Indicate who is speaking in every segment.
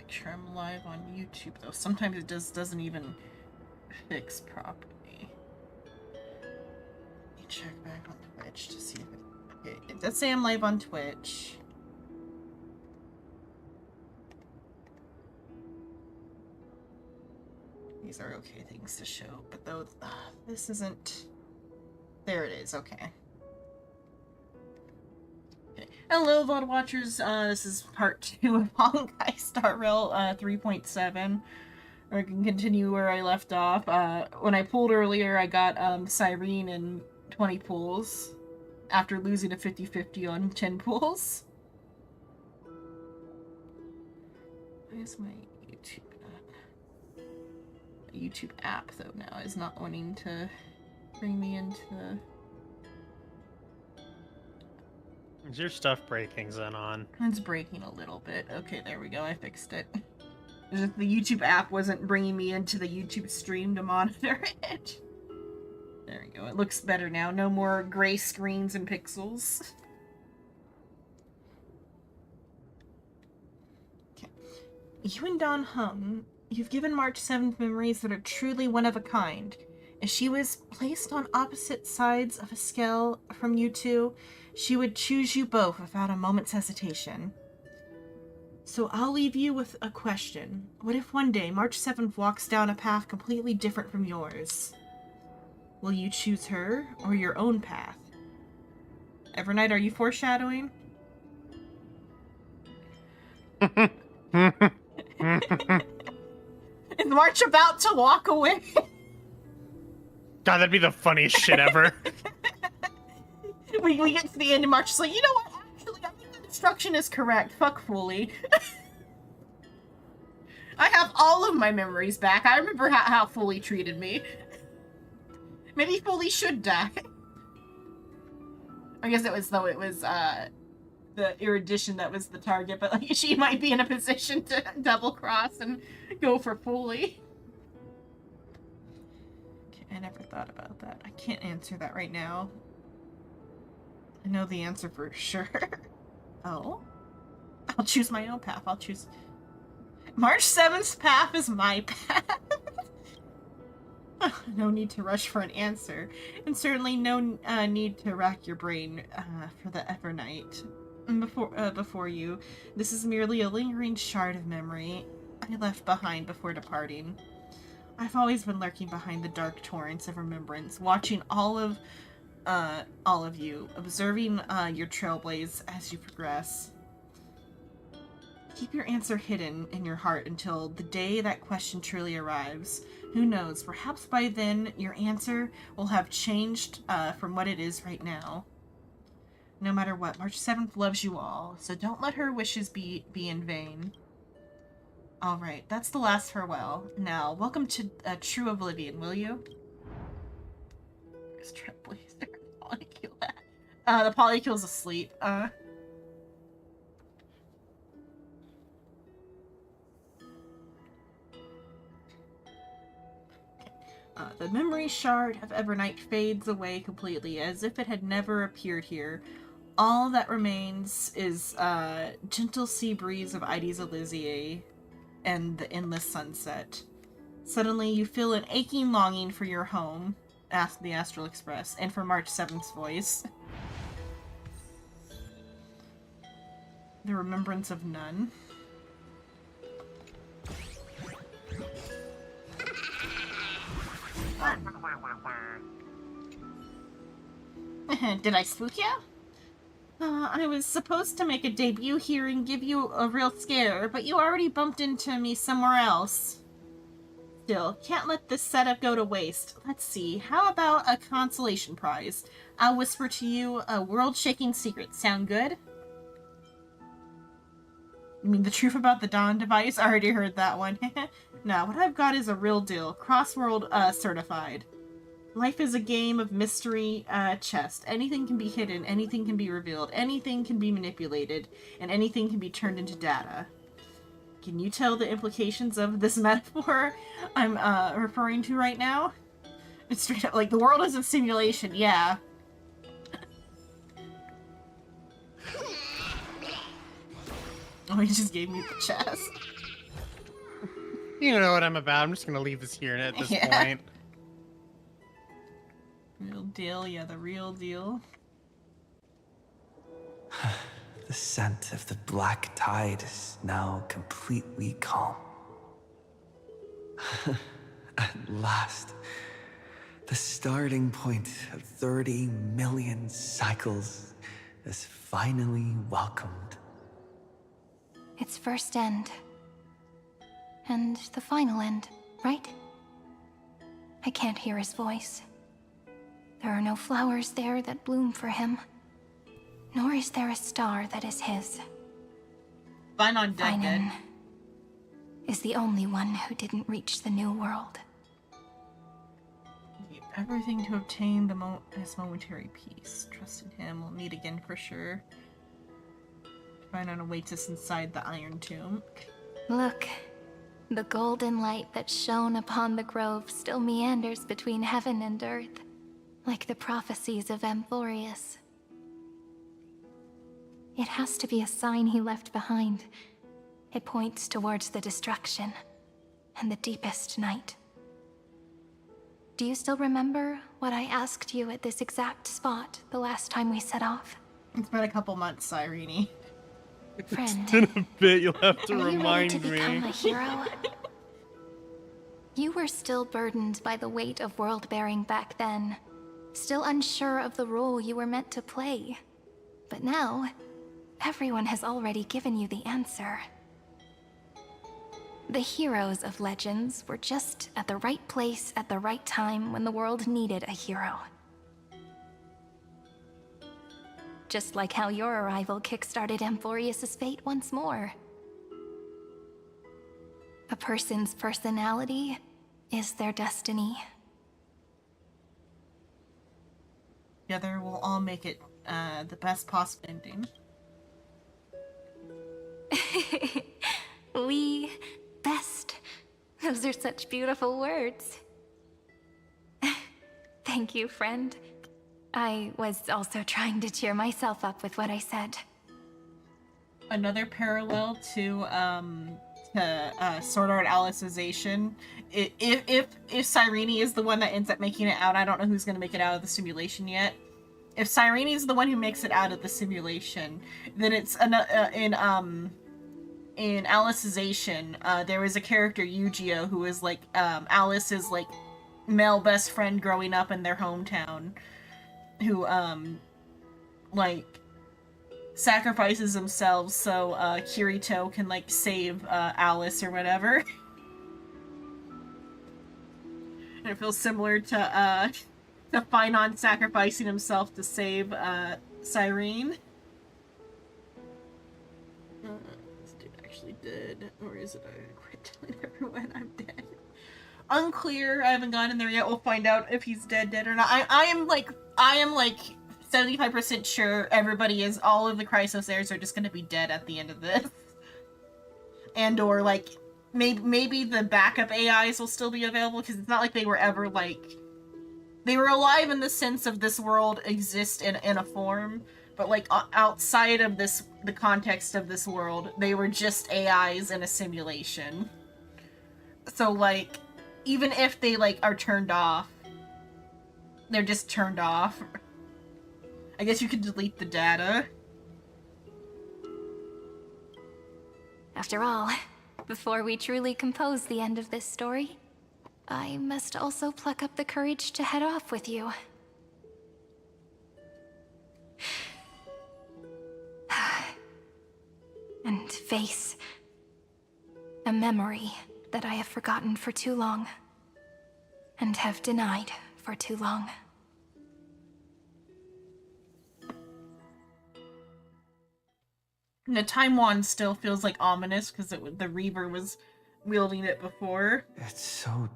Speaker 1: make sure I'm live on YouTube, though. Sometimes it doesn't even fix properly. Let me check back on Twitch to see if it... Okay, it does say I'm live on Twitch. These are okay things to show, but though this isn't... There it is, okay. Hello, VOD watchers. This is part 2 of Honkai Star Rail 3.7. I can continue where I left off. When I pulled earlier, I got Cyrene in 20 pulls after losing a 50-50 on 10 pulls. Where's my YouTube app? My YouTube app, though, now is not wanting to bring me into the...
Speaker 2: Is your stuff breaking, Xenon?
Speaker 1: It's breaking a little bit. Okay, there we go. I fixed it. The YouTube app wasn't bringing me into the YouTube stream to monitor it. There we go. It looks better now. No more gray screens and pixels. Okay. You and Don Hung, you've given March 7th memories that are truly one of a kind. If she was placed on opposite sides of a scale from you two, she would choose you both without a moment's hesitation. So I'll leave you with a question. What if one day March 7th walks down a path completely different from yours? Will you choose her or your own path? Evernight, are you foreshadowing? Is March about to walk away?
Speaker 2: God, that'd be the funniest shit ever.
Speaker 1: We get to the end and March is like, you know what, actually, I think the instruction is correct. Fuck Foley. I have all of my memories back. I remember how Foley treated me. Maybe Foley should die. I guess it was the erudition that was the target, but like she might be in a position to double cross and go for Foley. Okay, I never thought about that. I can't answer that right now. I know the answer for sure. Oh? I'll choose my own path. I'll choose... March 7th's path is my path. No need to rush for an answer. And certainly no need to rack your brain for the Evernight. Before you. This is merely a lingering shard of memory I left behind before departing. I've always been lurking behind the dark torrents of remembrance, watching all of you, observing your trailblaze as you progress. Keep your answer hidden in your heart until the day that question truly arrives. Who knows, perhaps by then your answer will have changed from what it is right now. No matter what, March 7th loves you all, so don't let her wishes be in vain. Alright, that's the last farewell. Now, welcome to True Oblivion, will you? Where's Trailblazer? Polycule at? The Polycule's asleep. The memory shard of Evernight fades away completely, as if it had never appeared here. All that remains is gentle sea breeze of Ides Elysiae and the endless sunset. Suddenly, you feel an aching longing for your home, asked the Astral Express, and for March 7th's voice. The remembrance of none. Did I spook you? I was supposed to make a debut here and give you a real scare, but you already bumped into me somewhere else. Still, can't let this setup go to waste. Let's see, how about a consolation prize? I'll whisper to you a world-shaking secret. Sound good? You mean the truth about the Dawn device? I already heard that one. No, what I've got is a real deal. Crossworld certified. Life is a game of mystery chess. Anything can be hidden, anything can be revealed, anything can be manipulated, and anything can be turned into data. Can you tell the implications of this metaphor I'm referring to right now? It's straight up like the world is a simulation, yeah. Oh, he just gave me the chest.
Speaker 2: You know what I'm about. I'm just gonna leave this here at this
Speaker 1: Yeah.
Speaker 2: point.
Speaker 1: Real deal, yeah, the real deal.
Speaker 3: The scent of the black tide is now completely calm. At last, the starting point of 30 million cycles is finally welcomed.
Speaker 4: Its first end. And the final end, right? I can't hear his voice. There are no flowers there that bloom for him. Nor is there a star that is his.
Speaker 1: Finon dead.
Speaker 4: Finon is the only one who didn't reach the new world.
Speaker 1: Everything to obtain his momentary peace. Trust in him. We'll meet again for sure. Finon awaits us inside the Iron Tomb.
Speaker 4: Look, the golden light that shone upon the grove still meanders between heaven and earth, like the prophecies of Amphorius. It has to be a sign he left behind. It points towards the destruction and the deepest night. Do you still remember what I asked you at this exact spot the last time we set off?
Speaker 1: It's been a couple months, Cyrene.
Speaker 4: Friend,
Speaker 2: In a bit, you'll have to
Speaker 4: are you ready to
Speaker 2: remind
Speaker 4: become
Speaker 2: me.
Speaker 4: a hero? You were still burdened by the weight of world-bearing back then, still unsure of the role you were meant to play. But now, everyone has already given you the answer. The heroes of legends were just at the right place at the right time when the world needed a hero. Just like how your arrival kickstarted Amphorius' fate once more. A person's personality is their destiny.
Speaker 1: Together, we'll all make it the best possible ending.
Speaker 4: We best. Those are such beautiful words. Thank you, friend. I was also trying to cheer myself up with what I said.
Speaker 1: Another parallel to Sword Art Alicization. If Cyrene is the one that ends up making it out, I don't know who's gonna make it out of the simulation yet. If Cyrene is the one who makes it out of the simulation, then it's in Alicization, there was a character, Yu-Gi-Oh, who is like Alice's like male best friend growing up in their hometown, who like sacrifices himself so Kirito can like save Alice or whatever. And it feels similar to Finon sacrificing himself to save Cyrene. This dude actually dead, or is it I quit telling everyone I'm dead? Unclear. I haven't gone in there yet. We'll find out if he's dead or not. I am like 75% sure everybody is, all of the Chrysosairs are just gonna be dead at the end of this. And or like maybe the backup AIs will still be available, because it's not like they were ever like, they were alive in the sense of this world exists in a form, but like outside of this, the context of this world, they were just AIs in a simulation. So like, even if they like are turned off, they're just turned off. I guess you could delete the data.
Speaker 4: After all, before we truly compose the end of this story, I must also pluck up the courage to head off with you. And face a memory that I have forgotten for too long, and have denied for too long.
Speaker 1: The Time Wand still feels like ominous because the Reaver was wielding it before.
Speaker 3: It's so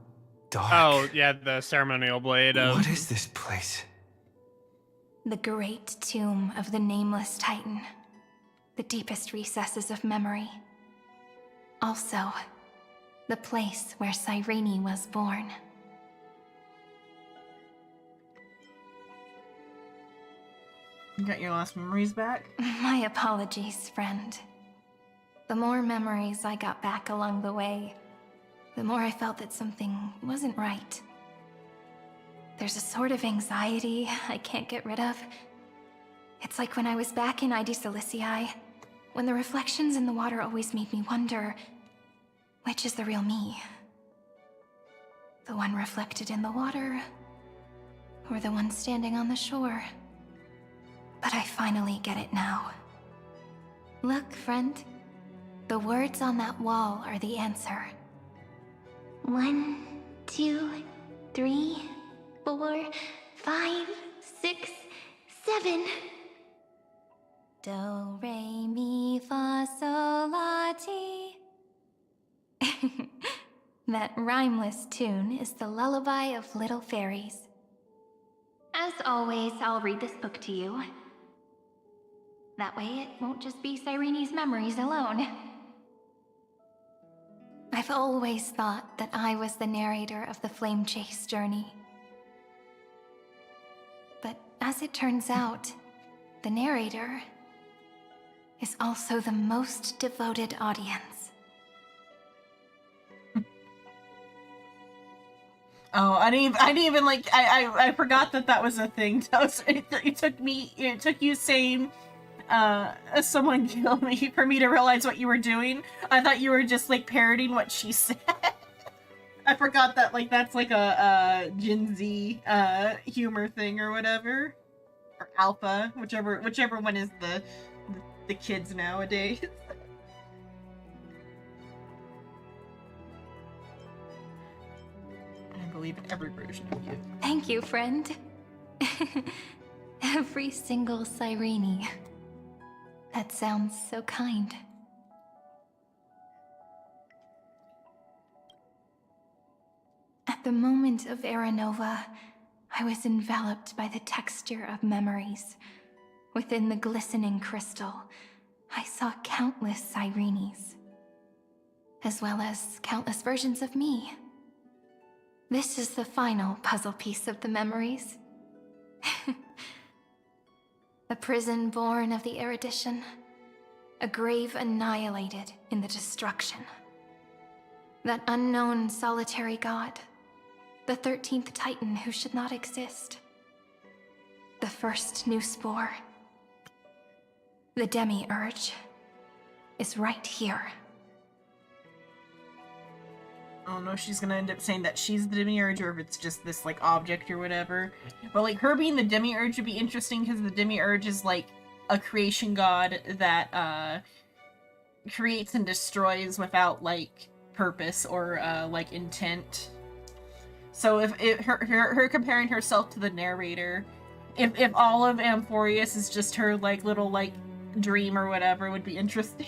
Speaker 3: dark.
Speaker 2: Oh, yeah, the ceremonial blade of...
Speaker 3: What is this place?
Speaker 4: The great tomb of the Nameless Titan. The deepest recesses of memory. Also, the place where Cyrene was born.
Speaker 1: You got your last memories back?
Speaker 4: My apologies, friend. The more memories I got back along the way, the more I felt that something wasn't right. There's a sort of anxiety I can't get rid of. It's like when I was back in ID Silicii, when the reflections in the water always made me wonder, which is the real me? The one reflected in the water, or the one standing on the shore? But I finally get it now. Look, friend. The words on that wall are the answer. 1, 2, 3, 4, 5, 6, 7. Do, re, mi, fa, sol, la, ti. That rhymeless tune is the lullaby of little fairies. As always, I'll read this book to you. That way it won't just be Cyrene's memories alone. I've always thought that I was the narrator of the Flame Chase journey. But as it turns out, the narrator is also the most devoted audience.
Speaker 1: Oh, I didn't even like, I forgot that was a thing. It took you saying, someone kill me for me to realize what you were doing. I thought you were just like parroting what she said. I forgot that like that's like a Gen Z humor thing or whatever, or alpha, whichever one is the kids nowadays. I believe in every version of you.
Speaker 4: Thank you, friend. Every single Cyrene. That sounds so kind. At the moment of Era Nova, I was enveloped by the texture of memories. Within the glistening crystal, I saw countless Cyrenes, as well as countless versions of me. This is the final puzzle piece of the memories. A prison born of the erudition. A grave annihilated in the destruction. That unknown solitary god. The 13th Titan who should not exist. The first new spore. The Demiurge is right here.
Speaker 1: I don't know if she's gonna end up saying that she's the Demiurge or if it's just this, like, object or whatever. But, like, her being the Demiurge would be interesting because the Demiurge is, like, a creation god that, creates and destroys without, like, purpose or, like, intent. So if her comparing herself to the narrator, if all of Amphorius is just her, like, little, like, dream or whatever, would be interesting.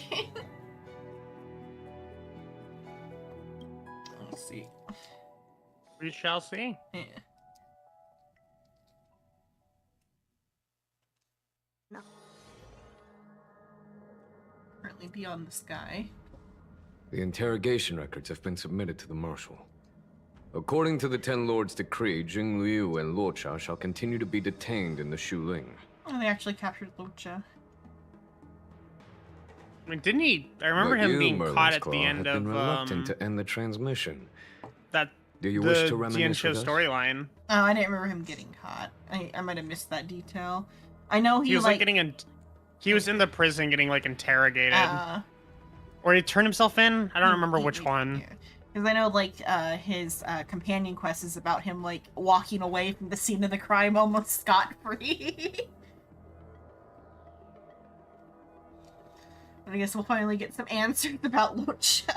Speaker 1: Let's see.
Speaker 2: We shall see.
Speaker 1: Yeah.
Speaker 5: No.
Speaker 1: Currently beyond the sky.
Speaker 6: The interrogation records have been submitted to the Marshal. According to the Ten Lords' decree, Jing Liu and Luocha shall continue to be detained in the Shuling.
Speaker 1: Oh, they actually captured Lucha.
Speaker 2: I mean, didn't he? I remember
Speaker 6: But
Speaker 2: him
Speaker 6: you,
Speaker 2: being
Speaker 6: Merlin's
Speaker 2: caught at
Speaker 6: Claw,
Speaker 2: the end
Speaker 6: have
Speaker 2: of
Speaker 6: been reluctant to end the transmission.
Speaker 2: that.
Speaker 6: Do you
Speaker 2: the
Speaker 6: wish to
Speaker 2: DN
Speaker 6: reminisce
Speaker 2: show
Speaker 6: with us?
Speaker 2: storyline.
Speaker 1: Oh, I didn't remember him getting caught. I might have missed that detail. I know
Speaker 2: He was like getting in. He was in the prison getting like interrogated, or he turned himself in. I don't remember which one.
Speaker 1: Because I know, like, his companion quest is about him, like, walking away from the scene of the crime almost scot-free. I guess we'll finally get some answers about Lucha.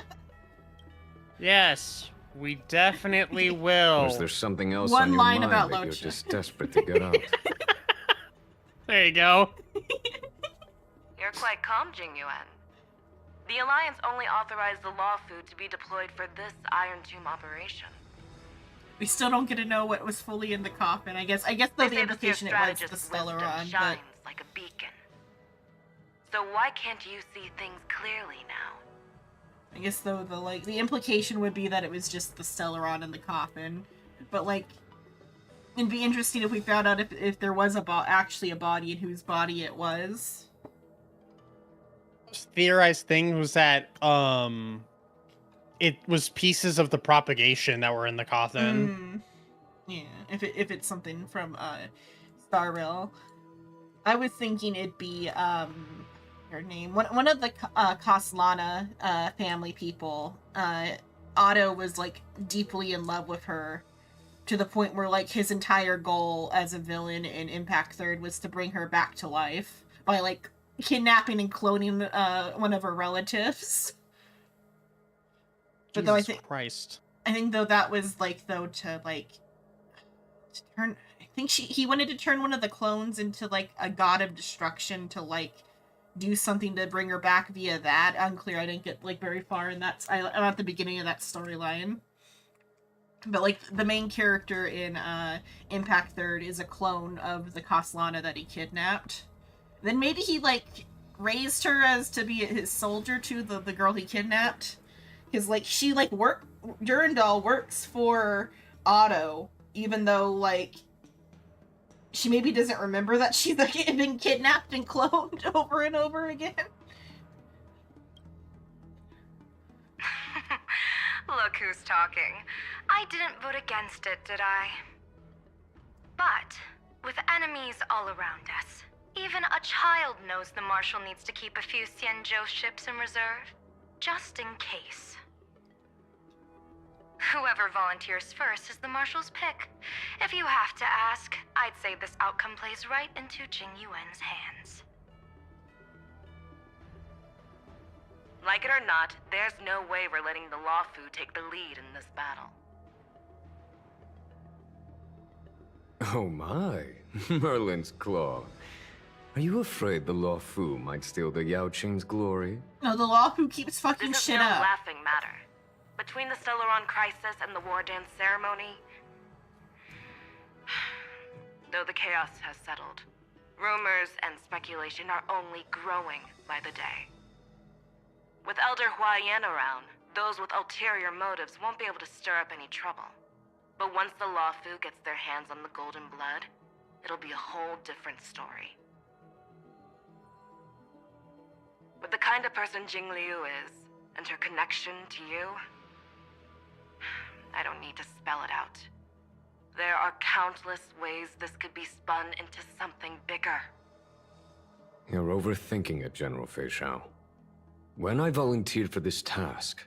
Speaker 2: Yes, we definitely will.
Speaker 6: Or is there something else
Speaker 1: One
Speaker 6: on your
Speaker 1: line
Speaker 6: mind
Speaker 1: about
Speaker 6: that you're
Speaker 1: Lucha.
Speaker 6: just desperate to get out?
Speaker 2: There you go.
Speaker 5: You're quite calm, Jingyuan. The Alliance only authorized the law food to be deployed for this Iron Tomb operation.
Speaker 1: We still don't get to know what was fully in the coffin. I guess though
Speaker 5: They
Speaker 1: the
Speaker 5: say that your
Speaker 1: implication it was the
Speaker 5: strategist's wisdom
Speaker 1: Stellaron, but
Speaker 5: shines like a beacon. So why can't you see things clearly now?
Speaker 1: I guess though the implication would be that it was just the Stellaron in the coffin. But like, it'd be interesting if we found out if there was actually a body and whose body it was.
Speaker 2: Theorized thing was that it was pieces of the propagation that were in the coffin.
Speaker 1: Yeah, if it's something from Star Rail. I was thinking it'd be her name. One of the Kaslana family people. Otto was like deeply in love with her, to the point where like his entire goal as a villain in Impact Third was to bring her back to life by like kidnapping and cloning one of her relatives. But
Speaker 2: Jesus
Speaker 1: though
Speaker 2: Christ.
Speaker 1: I think though that was like though to like to turn. I think he wanted to turn one of the clones into like a god of destruction to like do something to bring her back via that. Unclear. I didn't get like very far in that. I'm at the beginning of that storyline. But like the main character in Impact Third is a clone of the Kaslana that he kidnapped. Then maybe he like raised her as to be his soldier to the girl he kidnapped. Because like she like Durandal works for Otto, even though like she maybe doesn't remember that she's like been kidnapped and cloned over and over again.
Speaker 5: Look who's talking. I didn't vote against it, did I? But, with enemies all around us, even a child knows the Marshal needs to keep a few Xianzhou ships in reserve, just in case. Whoever volunteers first is the Marshal's pick. If you have to ask, I'd say this outcome plays right into Jing Yuan's hands. Like it or not, there's no way we're letting the Luofu take the lead in this battle.
Speaker 6: Oh my, Merlin's Claw. Are you afraid the Luofu might steal the Yao Qing's glory?
Speaker 1: No, the Luofu keeps fucking
Speaker 5: This is
Speaker 1: shit
Speaker 5: no
Speaker 1: up.
Speaker 5: laughing matter. Between the Stellaron crisis and the war dance ceremony, though the chaos has settled, rumors and speculation are only growing by the day. With Elder Huaiyan around, those with ulterior motives won't be able to stir up any trouble. But once the Luofu gets their hands on the golden blood, it'll be a whole different story. With the kind of person Jing Liu is, and her connection to you, I don't need to spell it out. There are countless ways this could be spun into something bigger.
Speaker 6: You're overthinking it, General Fei Shao. When I volunteered for this task,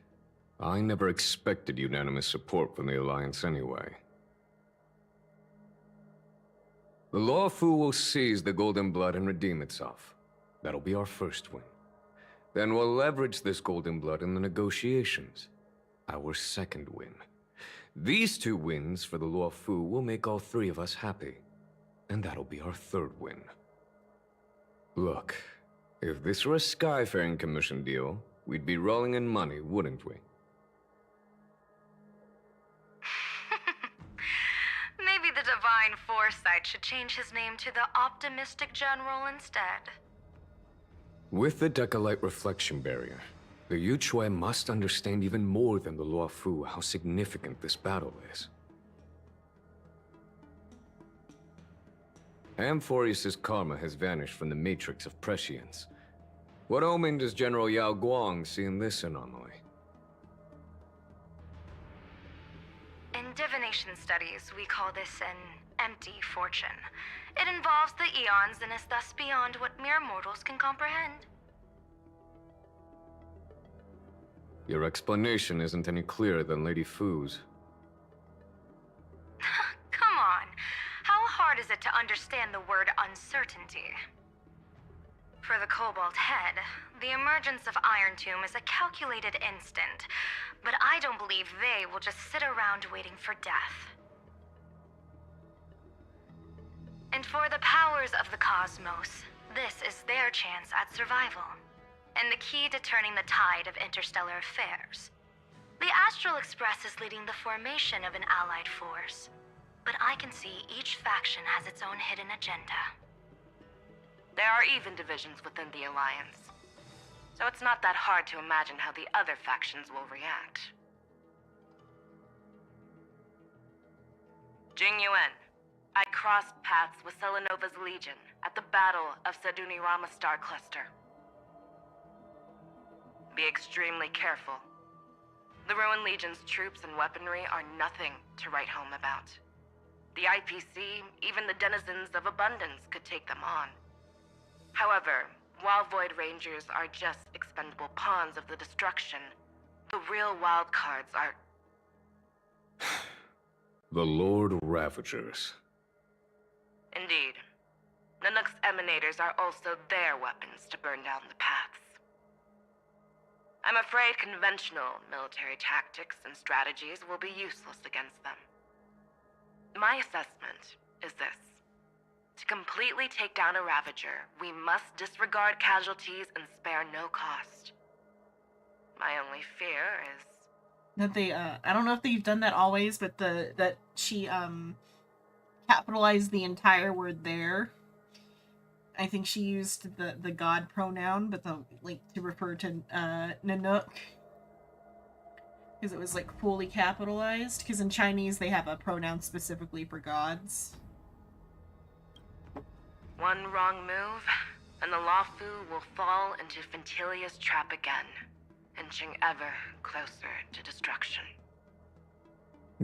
Speaker 6: I never expected unanimous support from the Alliance anyway. The Luofu will seize the Golden Blood and redeem itself. That'll be our first win. Then we'll leverage this Golden Blood in the negotiations. Our second win. These two wins for the Luofu will make all three of us happy. And that'll be our third win. Look, if this were a Skyfaring Commission deal, we'd be rolling in money, wouldn't we?
Speaker 5: Maybe the Divine Foresight should change his name to the Optimistic General instead.
Speaker 6: With the Decalite Reflection Barrier, the Yuchuan must understand even more than the Luofu how significant this battle is. Amphorius' karma has vanished from the matrix of prescience. What omen does General Yao Guang see in this anomaly?
Speaker 5: In divination studies, we call this an empty fortune. It involves the eons and is thus beyond what mere mortals can comprehend.
Speaker 6: Your explanation isn't any clearer than Lady Fu's.
Speaker 5: Come on. How hard is it to understand the word uncertainty? For the Cobalt Head, the emergence of Iron Tomb is a calculated instant, but I don't believe they will just sit around waiting for death. And for the powers of the cosmos, this is their chance at survival, and the key to turning the tide of interstellar affairs. The Astral Express is leading the formation of an allied force, but I can see each faction has its own hidden agenda. There are even divisions within the Alliance, so it's not that hard to imagine how the other factions will react. Jing Yuan, I crossed paths with Selenova's Legion at the Battle of Sadunirama Star Cluster. Be extremely careful.
Speaker 7: The Rowan Legion's troops and weaponry are nothing to write home about. The IPC, even the denizens of Abundance, could take them on. However, while Void Rangers are just expendable pawns of the destruction, the real wild cards are...
Speaker 6: The Lord Ravagers.
Speaker 7: Indeed. Nanook's emanators are also their weapons to burn down the paths. I'm afraid conventional military tactics and strategies will be useless against them. My assessment is this. To completely take down a Ravager, we must disregard casualties and spare no cost. My only fear is...
Speaker 1: that they, I don't know if they've done that always, but that she, capitalized the entire word there. I think she used the god pronoun, but to refer to, Nanook. Because it was, fully capitalized. Because in Chinese, they have a pronoun specifically for gods.
Speaker 7: One wrong move, and the Lawfu will fall into Fintilia's trap again, inching ever closer to destruction.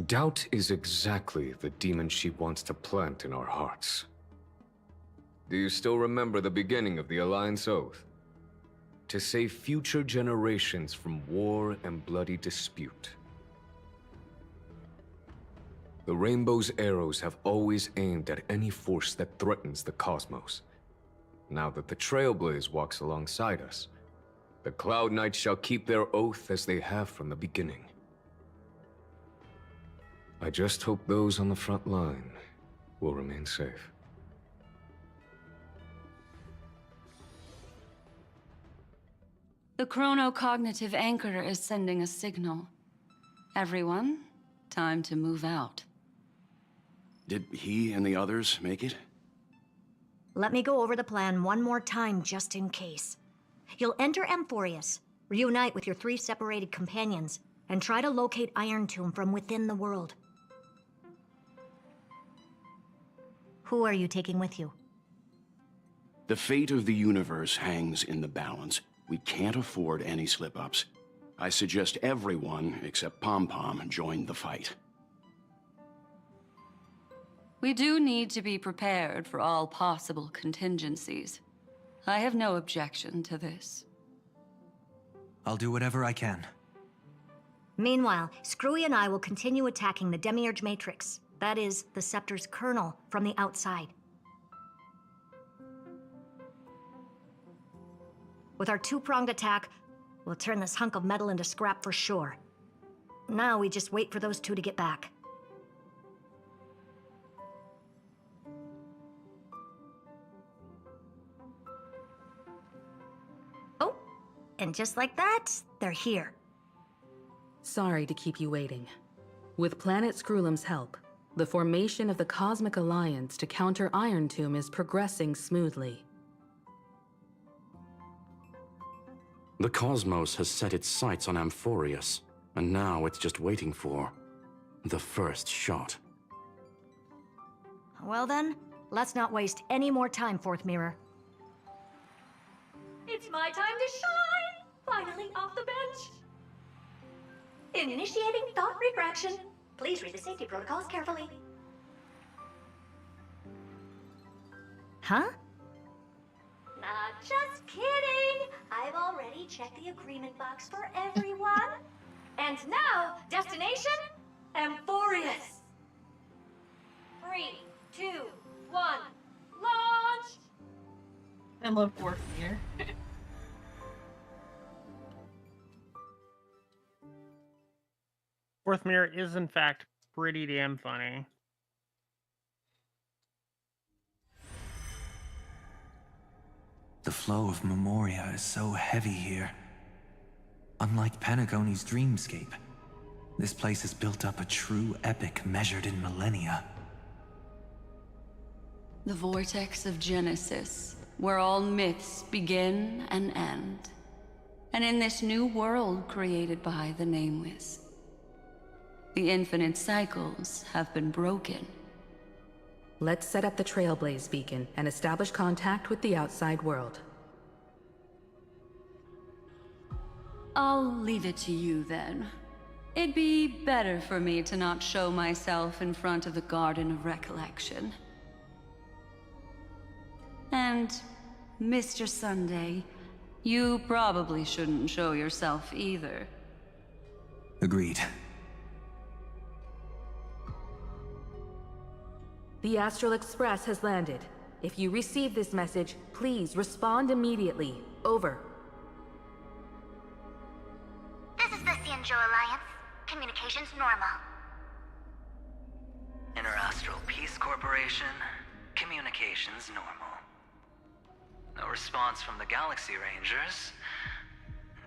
Speaker 6: Doubt is exactly the demon she wants to plant in our hearts. Do you still remember the beginning of the Alliance Oath? To save future generations from war and bloody dispute. The Rainbow's arrows have always aimed at any force that threatens the cosmos. Now that the Trailblaze walks alongside us, the Cloud Knights shall keep their oath as they have from the beginning. I just hope those on the front line will remain safe.
Speaker 8: The chronocognitive anchor is sending a signal. Everyone, time to move out.
Speaker 9: Did he and the others make it?
Speaker 10: Let me go over the plan one more time, just in case. You'll enter Amphorius, reunite with your 3 separated companions, and try to locate Iron Tomb from within the world. Who are you taking with you?
Speaker 9: The fate of the universe hangs in the balance. We can't afford any slip-ups. I suggest everyone, except Pom-Pom, join the fight.
Speaker 8: We do need to be prepared for all possible contingencies. I have no objection to this.
Speaker 3: I'll do whatever I can.
Speaker 10: Meanwhile, Screwy and I will continue attacking the Demiurge Matrix. That is, the Scepter's kernel, from the outside. With our 2-pronged attack, we'll turn this hunk of metal into scrap for sure. Now we just wait for those 2 to get back. Oh, and just like that, they're here.
Speaker 11: Sorry to keep you waiting. With Planet Screwlum's help, the formation of the Cosmic Alliance to counter Iron Tomb is progressing smoothly.
Speaker 12: The cosmos has set its sights on Amphorius, and now it's just waiting for the first shot.
Speaker 10: Well then, let's not waste any more time, Fourth Mirror.
Speaker 13: It's my time to shine! Finally off the bench! Initiating thought refraction. Please read the safety protocols carefully.
Speaker 10: Huh?
Speaker 13: Not just kidding! I've already checked the agreement box for everyone. And now, destination? Amphorius! 3, 2, 1, launch!
Speaker 1: I love Fourth Mirror.
Speaker 2: Fourth Mirror is, in fact, pretty damn funny.
Speaker 3: The flow of Memoria is so heavy here. Unlike Panagoni's dreamscape, this place has built up a true epic measured in millennia.
Speaker 8: The vortex of Genesis, where all myths begin and end. And in this new world created by the Nameless, the infinite cycles have been broken.
Speaker 11: Let's set up the Trailblaze beacon and establish contact with the outside world.
Speaker 8: I'll leave it to you then. It'd be better for me to not show myself in front of the Garden of Recollection. And, Mr. Sunday, you probably shouldn't show yourself either.
Speaker 3: Agreed.
Speaker 11: The Astral Express has landed. If you receive this message, please respond immediately. Over.
Speaker 5: This is the Xianzhou Alliance. Communications normal.
Speaker 14: Interastral Peace Corporation. Communications normal. No response from the Galaxy Rangers.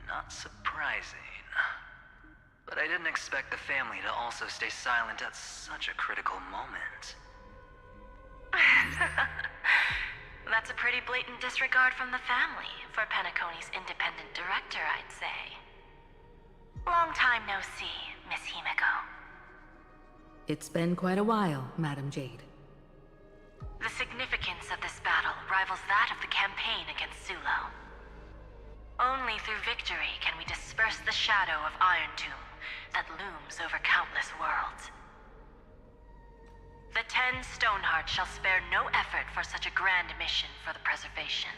Speaker 14: Not surprising. But I didn't expect the family to also stay silent at such a critical moment.
Speaker 5: That's a pretty blatant disregard from the family for Penacony's independent director, I'd say. Long time no see, Miss Himiko.
Speaker 11: It's been quite a while, Madam Jade.
Speaker 5: The significance of this battle rivals that of the campaign against Sulo. Only through victory can we disperse the shadow of Iron Tomb that looms over countless worlds. The 10 Stonehearts shall spare no effort for such a grand mission for the preservation.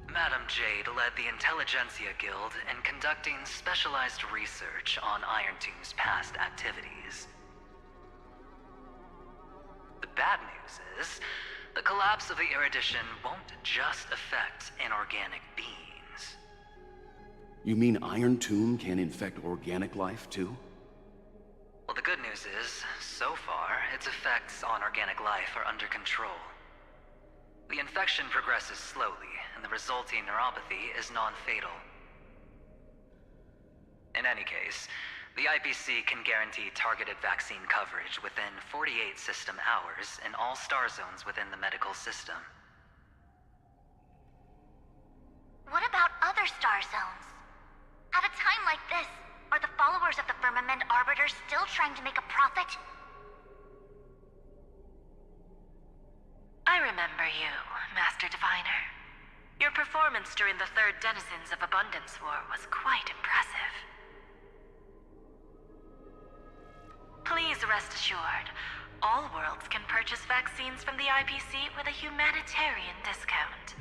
Speaker 14: Madam Jade led the Intelligentsia Guild in conducting specialized research on Iron Tomb's past activities. The bad news is, the collapse of the Erudition won't just affect inorganic beings.
Speaker 9: You mean Iron Tomb can infect organic life, too?
Speaker 14: Well, the good news is, so far, its effects on organic life are under control. The infection progresses slowly, and the resulting neuropathy is non-fatal. In any case, the IPC can guarantee targeted vaccine coverage within 48 system hours in all star zones within the medical system.
Speaker 5: What about other star zones? At a time like this, are the followers of the Firmament Arbiters still trying to make a profit? I remember you, Master Diviner. Your performance during the Third Denizens of Abundance War was quite impressive. Please rest assured, all worlds can purchase vaccines from the IPC with a humanitarian discount.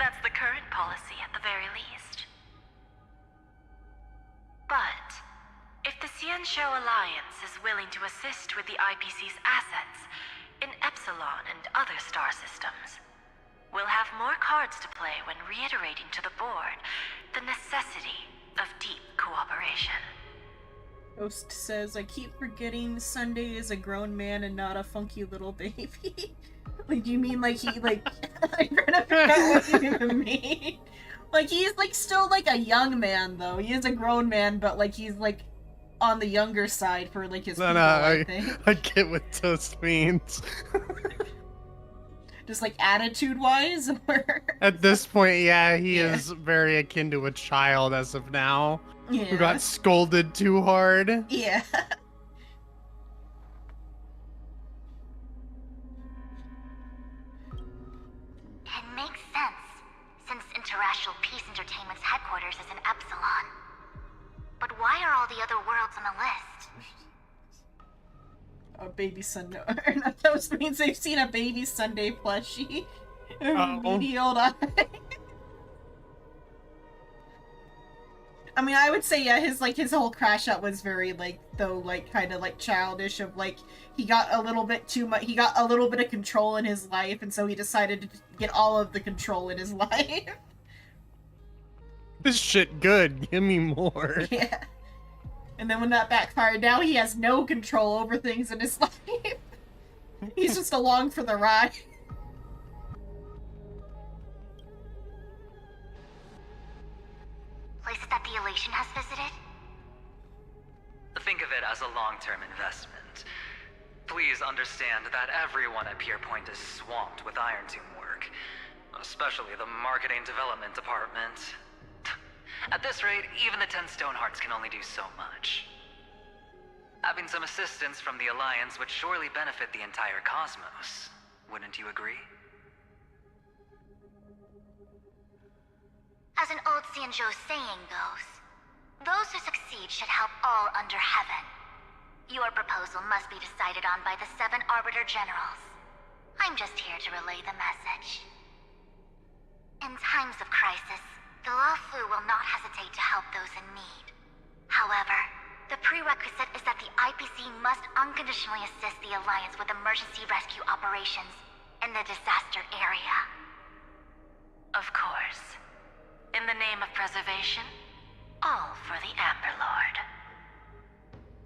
Speaker 5: That's the current policy at the very least. But, if the Xianzhou Alliance is willing to assist with the IPC's assets in Epsilon and other star systems, we'll have more cards to play when reiterating to the board the necessity of deep cooperation.
Speaker 1: Ghost says, I keep forgetting Sunday is a grown man and not a funky little baby. Like, do you mean like he, like, I'm trying to figure out what you even mean. Like, he's, like, still, like, a young man, though. He is a grown man, but, like, he's, like, on the younger side for, like, his people, I think.
Speaker 2: I get what Toast means.
Speaker 1: Just, like, attitude-wise? Or...
Speaker 2: At this point, yeah, he is very akin to a child as of now.
Speaker 1: Yeah.
Speaker 2: Who got scolded too hard.
Speaker 1: Yeah.
Speaker 5: It makes sense, since Interastral Peace Entertainment's headquarters is in Epsilon. But why are all the other worlds on the list?
Speaker 1: A baby Sunday. That means they've seen a baby Sunday plushie. Beady old eye. I mean, I would say, yeah, his whole crash out was very, like, though, like, kind of, like, childish of, like, he got a little bit too much, he got a little bit of control in his life, and so he decided to get all of the control in his life.
Speaker 2: This shit good, give me more.
Speaker 1: Yeah. And then when that backfired, now he has no control over things in his life. He's just along for the ride.
Speaker 5: Places that the Elation has visited?
Speaker 14: Think of it as a long-term investment. Please understand that everyone at Pierpoint is swamped with Iron Tomb work, especially the marketing development department. At this rate, even the 10 Stonehearts can only do so much. Having some assistance from the Alliance would surely benefit the entire cosmos. Wouldn't you agree?
Speaker 5: As an old Xianzhou saying goes, Those who succeed should help all under heaven. Your proposal must be decided on by the 7 Arbiter Generals. I'm just here to relay the message. In times of crisis, the Luofu will not hesitate to help those in need. However, the prerequisite is that the IPC must unconditionally assist the Alliance with emergency rescue operations in the disaster area. Of course. In the name of preservation, all for the Amber Lord.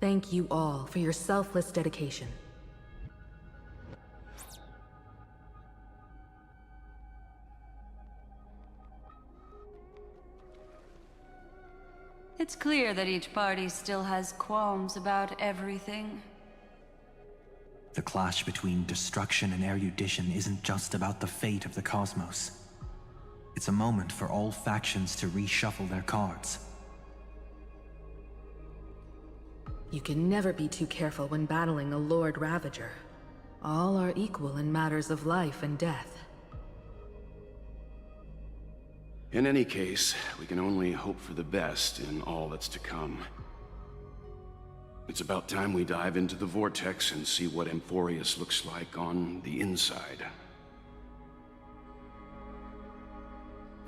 Speaker 11: Thank you all for your selfless dedication.
Speaker 8: It's clear that each party still has qualms about everything.
Speaker 3: The clash between destruction and erudition isn't just about the fate of the cosmos. It's a moment for all factions to reshuffle their cards.
Speaker 11: You can never be too careful when battling a Lord Ravager. All are equal in matters of life and death.
Speaker 9: In any case, we can only hope for the best in all that's to come. It's about time we dive into the vortex and see what Amphorius looks like on the inside.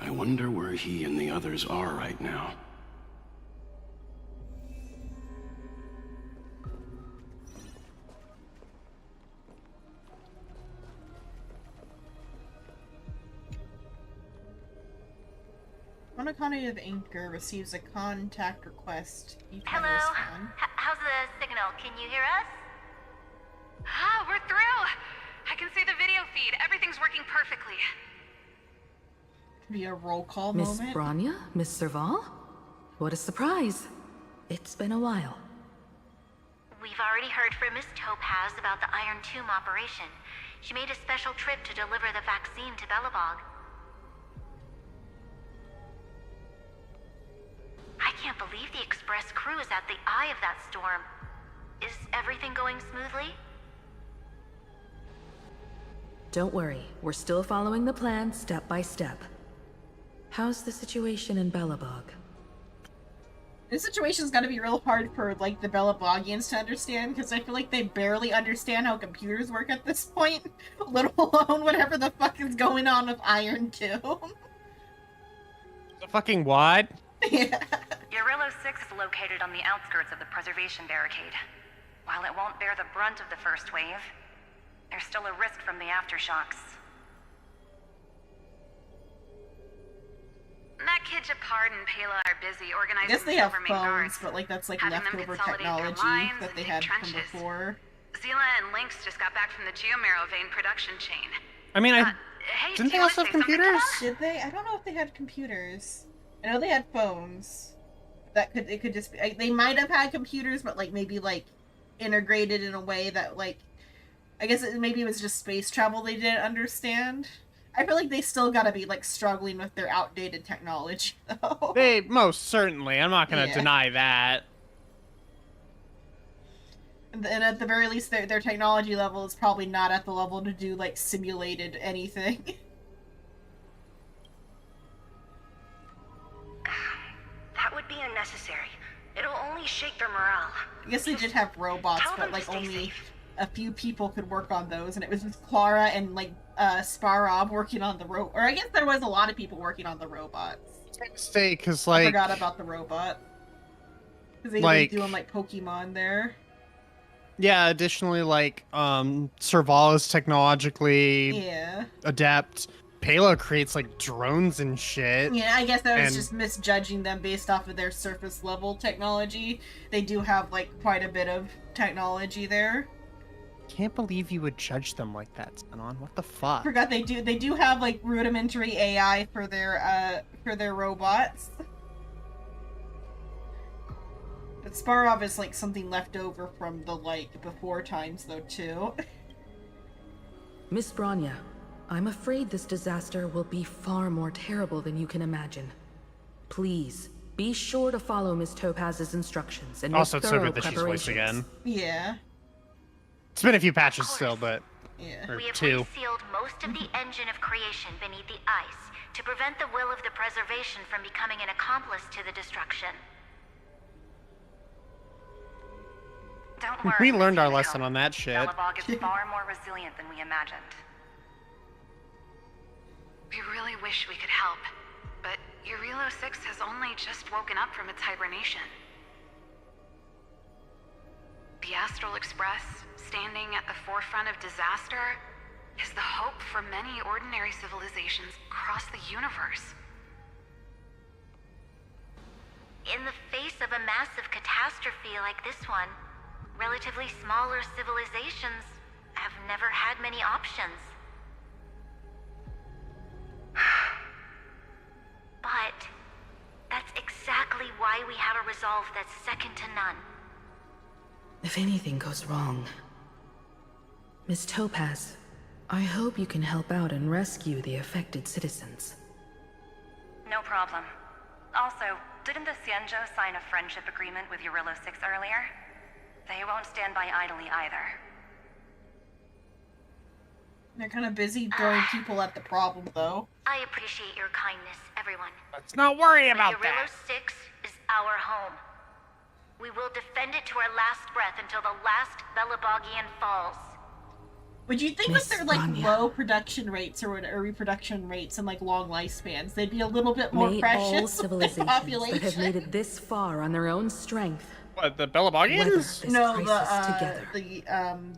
Speaker 9: I wonder where he and the others are right now.
Speaker 1: Monoconic of Anchor receives a contact request. You can
Speaker 5: Hello?
Speaker 1: respond.
Speaker 5: How's the signal? Can you hear us?
Speaker 7: Ah, we're through! I can see the video feed. Everything's working perfectly.
Speaker 1: Could be a roll call
Speaker 11: Miss
Speaker 1: moment.
Speaker 11: Bronya? Miss Serval? What a surprise. It's been a while.
Speaker 5: We've already heard from Miss Topaz about the Iron Tomb operation. She made a special trip to deliver the vaccine to Belobog. I can't believe the Express crew is at the eye of that storm. Is everything going smoothly?
Speaker 11: Don't worry, we're still following the plan step by step. How's the situation in Belobog?
Speaker 1: This situation's gotta be real hard for, like, the Belabogians to understand, because I feel like they barely understand how computers work at this point, let alone whatever the fuck is going on with Iron Tomb.
Speaker 2: The fucking what?
Speaker 1: Yeah.
Speaker 15: Urillo 6 is located on the outskirts of the preservation barricade. While it won't bear the brunt of the first wave, there's still a risk from the aftershocks.
Speaker 7: That kid Japard and Pela are busy
Speaker 1: I
Speaker 7: organizing
Speaker 1: guess they have
Speaker 7: Silvermane
Speaker 1: phones,
Speaker 7: guards,
Speaker 1: but, like, that's, like,
Speaker 7: having them
Speaker 1: leftover
Speaker 7: consolidate their
Speaker 1: technology
Speaker 7: lines
Speaker 1: that
Speaker 7: and
Speaker 1: they
Speaker 7: dig
Speaker 1: had from
Speaker 7: trenches.
Speaker 1: before.
Speaker 7: Zila and Lynx just got back from the Geomarrow vein production chain.
Speaker 2: I mean,
Speaker 7: Hey,
Speaker 2: didn't
Speaker 7: do
Speaker 2: they
Speaker 7: you
Speaker 2: also
Speaker 7: wanna
Speaker 2: have
Speaker 7: say something to
Speaker 2: computers?
Speaker 1: Did they? I don't know if they had computers. I know they had phones. It could just be, like, they might have had computers, but, like, maybe, like, integrated in a way that, like, I guess maybe it was just space travel they didn't understand. I feel like they still gotta be, like, struggling with their outdated technology, though.
Speaker 2: They most certainly. I'm not gonna deny that.
Speaker 1: And at the very least, their technology level is probably not at the level to do, like, simulated anything.
Speaker 15: That would be unnecessary. It'll only shake their morale.
Speaker 1: I guess they did have robots,
Speaker 15: tell
Speaker 1: but,
Speaker 15: them to
Speaker 1: like,
Speaker 15: stay
Speaker 1: only
Speaker 15: safe.
Speaker 1: a few people could work on those, and it was just Clara and, like, Sparrow working on the or I guess there was a lot of people working on the robots.
Speaker 2: Say, because,
Speaker 1: I
Speaker 2: like...
Speaker 1: forgot about the robot. Because they
Speaker 2: like,
Speaker 1: were doing, like, Pokemon there.
Speaker 2: Yeah, additionally, like, Serval is technologically adept. Pela creates, like, drones and shit.
Speaker 1: Yeah, I guess that was just misjudging them based off of their surface level technology. They do have, like, quite a bit of technology there.
Speaker 2: Can't believe you would judge them like that, Xenon. What the fuck?
Speaker 1: Forgot they do have, like, rudimentary AI for their robots. But Sparov is, like, something left over from the, like, before times, though, too.
Speaker 11: Miss Bronya, I'm afraid this disaster will be far more terrible than you can imagine. Please, be sure to follow Miss Topaz's instructions and
Speaker 2: Also,
Speaker 11: make
Speaker 2: it's so
Speaker 11: thorough
Speaker 2: good that she's voiced again.
Speaker 1: Yeah.
Speaker 2: It's been a few patches still, but...
Speaker 1: Yeah.
Speaker 2: Or
Speaker 5: We have
Speaker 2: two.
Speaker 5: resealed most of the engine of creation beneath the ice to prevent the will of the preservation from becoming an accomplice to the destruction.
Speaker 15: Don't worry.
Speaker 2: We learned our
Speaker 15: Himiko.
Speaker 2: lesson on that shit.
Speaker 15: Belobog is far more resilient than we imagined.
Speaker 16: We really wish we could help, but Eurilo 6 has only just woken up from its hibernation. The Astral Express, standing at the forefront of disaster, is the hope for many ordinary civilizations across the universe.
Speaker 5: In the face of a massive catastrophe like this one, relatively smaller civilizations have never had many options. But that's exactly why we have a resolve that's second to none.
Speaker 11: If anything goes wrong, Miss Topaz, I hope you can help out and rescue the affected citizens.
Speaker 15: No problem. Also, didn't the Xianzhou sign a friendship agreement with Eurilo 6 earlier? They won't stand by idly either.
Speaker 1: They're kind of busy throwing people at the problem, though.
Speaker 5: I appreciate your kindness, everyone.
Speaker 2: Let's not worry
Speaker 5: But
Speaker 2: about
Speaker 5: Eurilo
Speaker 2: that.
Speaker 5: 6 is our home. We will defend it to our last breath until the last Belabogian falls.
Speaker 1: Would you think
Speaker 11: Miss
Speaker 1: with their, like,
Speaker 11: Vanya.
Speaker 1: low production rates or reproduction rates and, like, long lifespans, they'd be a little bit more
Speaker 11: May all
Speaker 1: precious with
Speaker 11: civilizations
Speaker 1: their population?
Speaker 11: that have made it this far on their own strength
Speaker 2: What, the
Speaker 11: weather
Speaker 2: Belabogians?
Speaker 11: this
Speaker 1: No,
Speaker 11: crisis together.
Speaker 1: the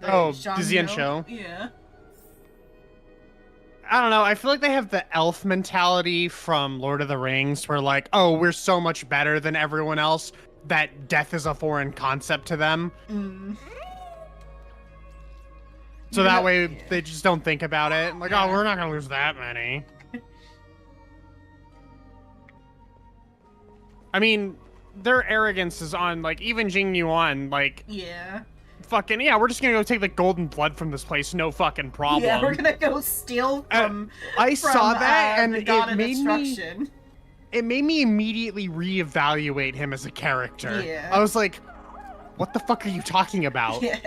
Speaker 2: Oh,
Speaker 1: Zhang
Speaker 2: the Xianzhou.
Speaker 1: Yeah.
Speaker 2: I don't know. I feel like they have the elf mentality from Lord of the Rings, where like, oh, we're so much better than everyone else that death is a foreign concept to them.
Speaker 1: Mm.
Speaker 2: So that way they just don't think about it. Like, oh, we're not gonna lose that many. I mean, their arrogance is on like even Jing Yuan, like
Speaker 1: Yeah.
Speaker 2: fucking yeah, we're just gonna go take the golden blood from this place, no fucking problem.
Speaker 1: Yeah, we're gonna go steal from.
Speaker 2: I saw that and
Speaker 1: the God
Speaker 2: it
Speaker 1: of
Speaker 2: made me.
Speaker 1: Destruction.
Speaker 2: It made me immediately reevaluate him as a character.
Speaker 1: Yeah.
Speaker 2: I was like, what the fuck are you talking about?
Speaker 1: Yeah.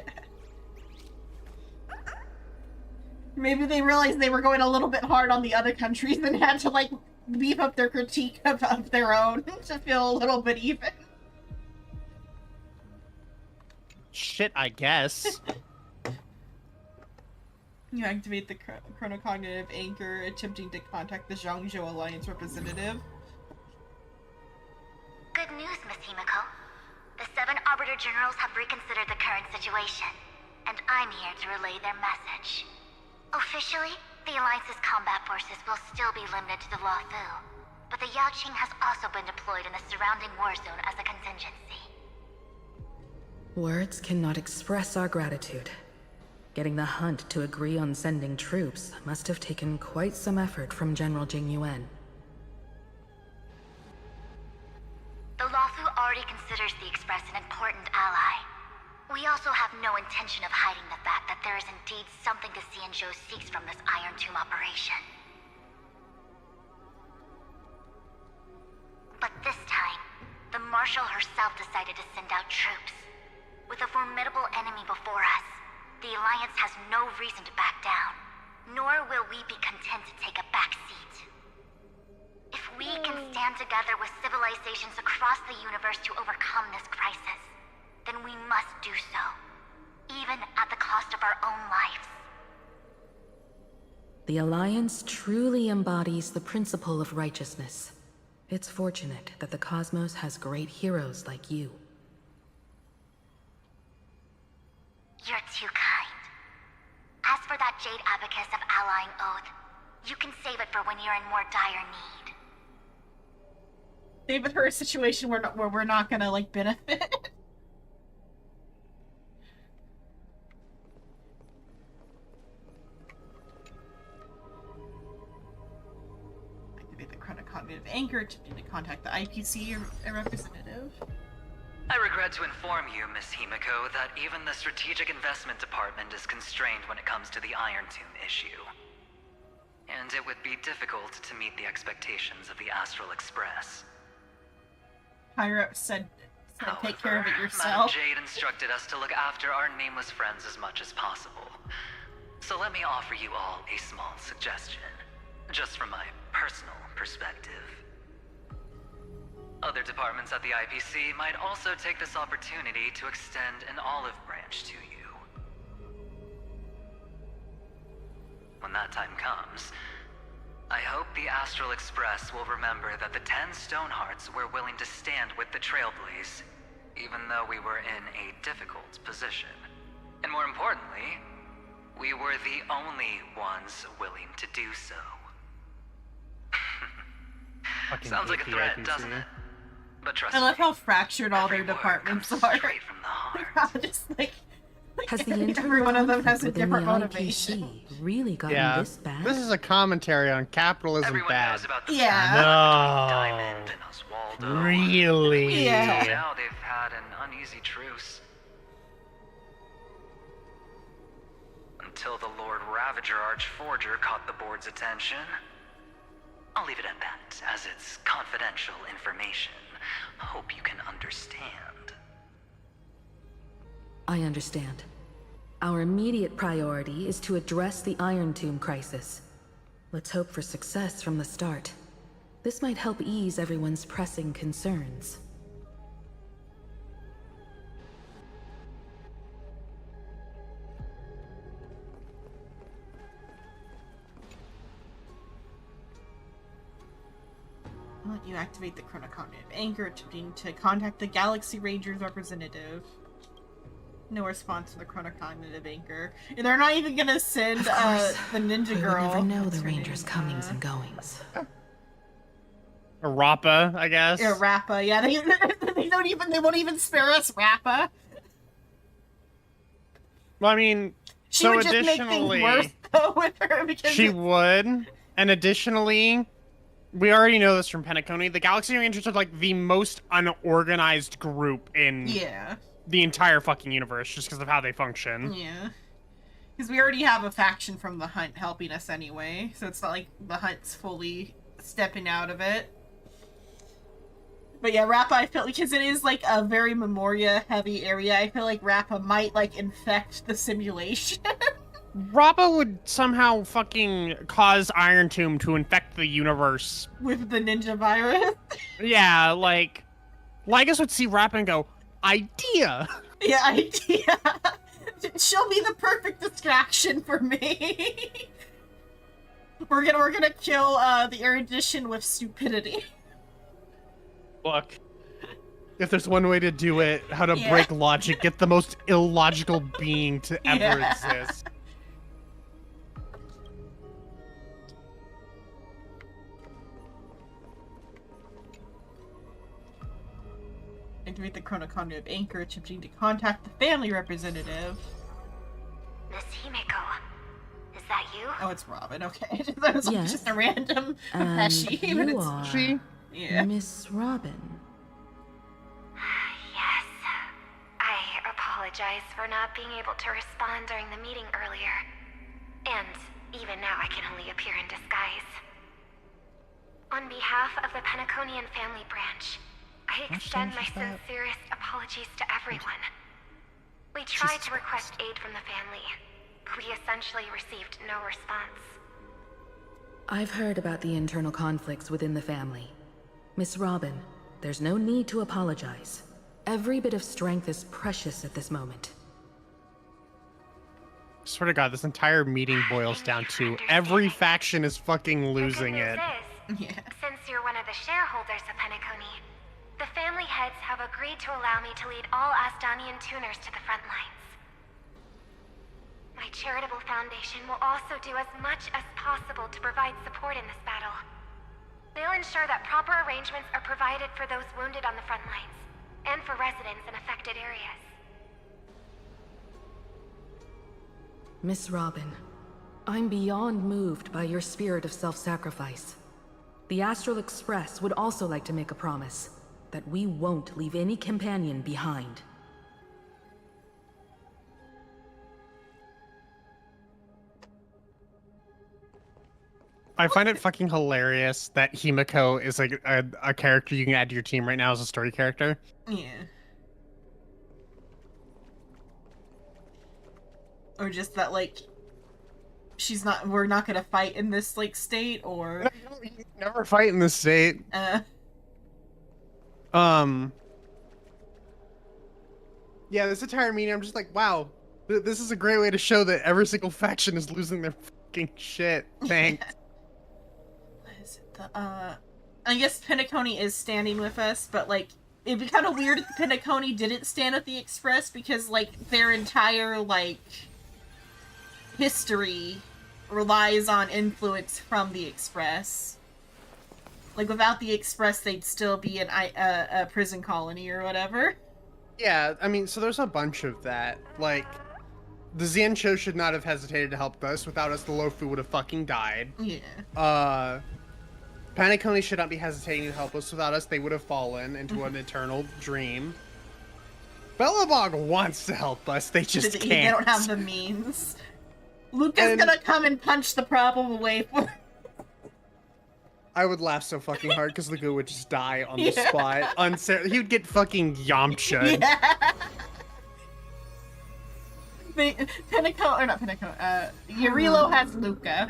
Speaker 1: Maybe they realized they were going a little bit hard on the other countries and had to, like, beef up their critique of their own to feel a little bit even.
Speaker 2: Shit, I guess.
Speaker 1: You activate the chronocognitive anchor, attempting to contact the Zhangzhou Alliance representative.
Speaker 5: Good news, Miss Himiko. The 7 Arbiter Generals have reconsidered the current situation, and I'm here to relay their message. Officially, the Alliance's combat forces will still be limited to the Luofu, but the Yaoqing has also been deployed in the surrounding war zone as a contingency.
Speaker 11: Words cannot express our gratitude. Getting the Hunt to agree on sending troops must have taken quite some effort from General Jing Yuan.
Speaker 5: The Luofu already considers the Express an important ally. We also have no intention of hiding the fact that there is indeed something the Xianzhou seeks from this Iron Tomb operation. But this time, the Marshal herself decided to send out troops. With a formidable enemy before us, the Alliance has no reason to back down, nor will we be content to take a back seat. If we can stand together with civilizations across the universe to overcome this crisis, then we must do so, even at the cost of our own lives.
Speaker 11: The Alliance truly embodies the principle of righteousness. It's fortunate that the cosmos has great heroes like you.
Speaker 5: You're too kind. As for that Jade Abacus of Allying Oath, you can save it for when you're in more dire need.
Speaker 1: Save it for a situation where we're not gonna, like, benefit. Activate the chronocognitive anchor to contact the IPC representative.
Speaker 14: I regret to inform you, Miss Himiko, that even the Strategic Investment Department is constrained when it comes to the Iron Tomb issue. And it would be difficult to meet the expectations of the Astral Express.
Speaker 1: Pyro said take care of it
Speaker 14: Madame
Speaker 1: yourself.
Speaker 14: Jade instructed us to look after our nameless friends as much as possible. So let me offer you all a small suggestion, just from my personal perspective. Other departments at the IPC might also take this opportunity to extend an olive branch advantage to you. When that time comes, I hope the Astral Express will remember that the 10 Stonehearts were willing to stand with the Trailblaze, even though we were in a difficult position. And more importantly, we were the only ones willing to do so. Sounds like a threat, doesn't it? But trust me.
Speaker 1: I love how fractured all their departments are.
Speaker 14: Straight from the heart.
Speaker 1: Just like
Speaker 11: Has the
Speaker 1: every one of them has a
Speaker 11: within
Speaker 1: different
Speaker 11: the
Speaker 1: motivation.
Speaker 11: IPC really gotten
Speaker 2: Yeah,
Speaker 11: this bad?
Speaker 2: this is a commentary on capitalism
Speaker 14: Everyone
Speaker 2: bad.
Speaker 14: knows about the
Speaker 1: Yeah.
Speaker 14: Diamond and Oswaldo.
Speaker 2: Really?
Speaker 1: Yeah.
Speaker 14: Until now, they've had an uneasy truce. Until the Lord Ravager Archforger caught the board's attention. I'll leave it at that, as it's confidential information. Hope you can understand.
Speaker 11: I understand. Our immediate priority is to address the Iron Tomb crisis. Let's hope for success from the start. This might help ease everyone's pressing concerns.
Speaker 1: I'll let you activate the chronocognitive anchor to contact the Galaxy Rangers representative. No response to the chronocognitive anchor. And they're not even gonna send the ninja girl.
Speaker 11: We never know
Speaker 1: What's
Speaker 11: the
Speaker 1: her
Speaker 11: Rangers'
Speaker 1: name?
Speaker 11: comings and goings.
Speaker 2: A Rappa, I guess.
Speaker 1: Yeah, Rappa. Yeah, they won't even spare us Rappa.
Speaker 2: Well, I mean,
Speaker 1: She
Speaker 2: so
Speaker 1: would just make
Speaker 2: additionally,
Speaker 1: things worse though with her because
Speaker 2: she would, and additionally, we already know this from Penacony. The Galaxy Rangers are like the most unorganized group in the entire fucking universe, just because of how they function.
Speaker 1: Yeah. Because we already have a faction from the Hunt helping us anyway, so it's not like the Hunt's fully stepping out of it. But yeah, Rappa, I feel, because it is like a very Memoria heavy area, I feel like Rappa might like infect the simulation.
Speaker 2: Rappa would somehow fucking cause Iron Tomb to infect the universe.
Speaker 1: With the ninja virus?
Speaker 2: Yeah, like, Lygus would see Rappa and go, idea!
Speaker 1: Yeah, idea. She'll be the perfect distraction for me. We're gonna kill the erudition with stupidity.
Speaker 2: Look, if there's one way to do it, how to break logic, get the most illogical being to ever exist.
Speaker 1: Activate the chronocognitive anchor, attempting to contact the family representative.
Speaker 5: Miss Himeko, is that you?
Speaker 1: Oh, it's Robin. Okay, that was like just a random Pesci. But
Speaker 11: You
Speaker 1: it's
Speaker 11: are
Speaker 1: she. Yeah.
Speaker 11: Miss Robin.
Speaker 5: Yes. I apologize for not being able to respond during the meeting earlier. And even now I can only appear in disguise. On behalf of the Penaconian family branch, I extend my sincerest apologies to everyone. We tried to request aid from the family, but we essentially received no response.
Speaker 11: I've heard about the internal conflicts within the family. Miss Robin, there's no need to apologize. Every bit of strength is precious at this moment.
Speaker 2: Swear to God, this entire meeting boils down to every faction is fucking losing it.
Speaker 5: Since you're one of the shareholders of Penacony, the family heads have agreed to allow me to lead all Astonian tuners to the front lines. My charitable foundation will also do as much as possible to provide support in this battle. They'll ensure that proper arrangements are provided for those wounded on the front lines, and for residents in affected areas.
Speaker 11: Miss Robin, I'm beyond moved by your spirit of self-sacrifice. The Astral Express would also like to make a promise that we won't leave any companion behind.
Speaker 2: I find it fucking hilarious that Himeko is like a character you can add to your team right now as a story character.
Speaker 1: Yeah. Or just that, like, we're not gonna fight in this, like, state, or...
Speaker 2: No, you never fight in this state. Yeah, this entire meeting, I'm just like, wow, this is a great way to show that every single faction is losing their fucking shit. Thanks.
Speaker 1: What is it? I guess Penacony is standing with us, but like, it'd be kind of weird if the Penacony didn't stand with the Express, because like their entire like history relies on influence from the Express. Like, without the Express, they'd still be a prison colony or whatever.
Speaker 2: Yeah, I mean, so there's a bunch of that. Like, the Xianzhou should not have hesitated to help us. Without us, the Lofu would have fucking died.
Speaker 1: Yeah.
Speaker 2: Penacony should not be hesitating to help us. Without us, they would have fallen into an eternal dream. Bellabog wants to help us, they just can't.
Speaker 1: They don't have the means. Luca's gonna come and punch the problem away for...
Speaker 2: I would laugh so fucking hard because Luca would just die on the spot. He would get fucking Yamcha.
Speaker 1: Yeah. Yarilo has Luca.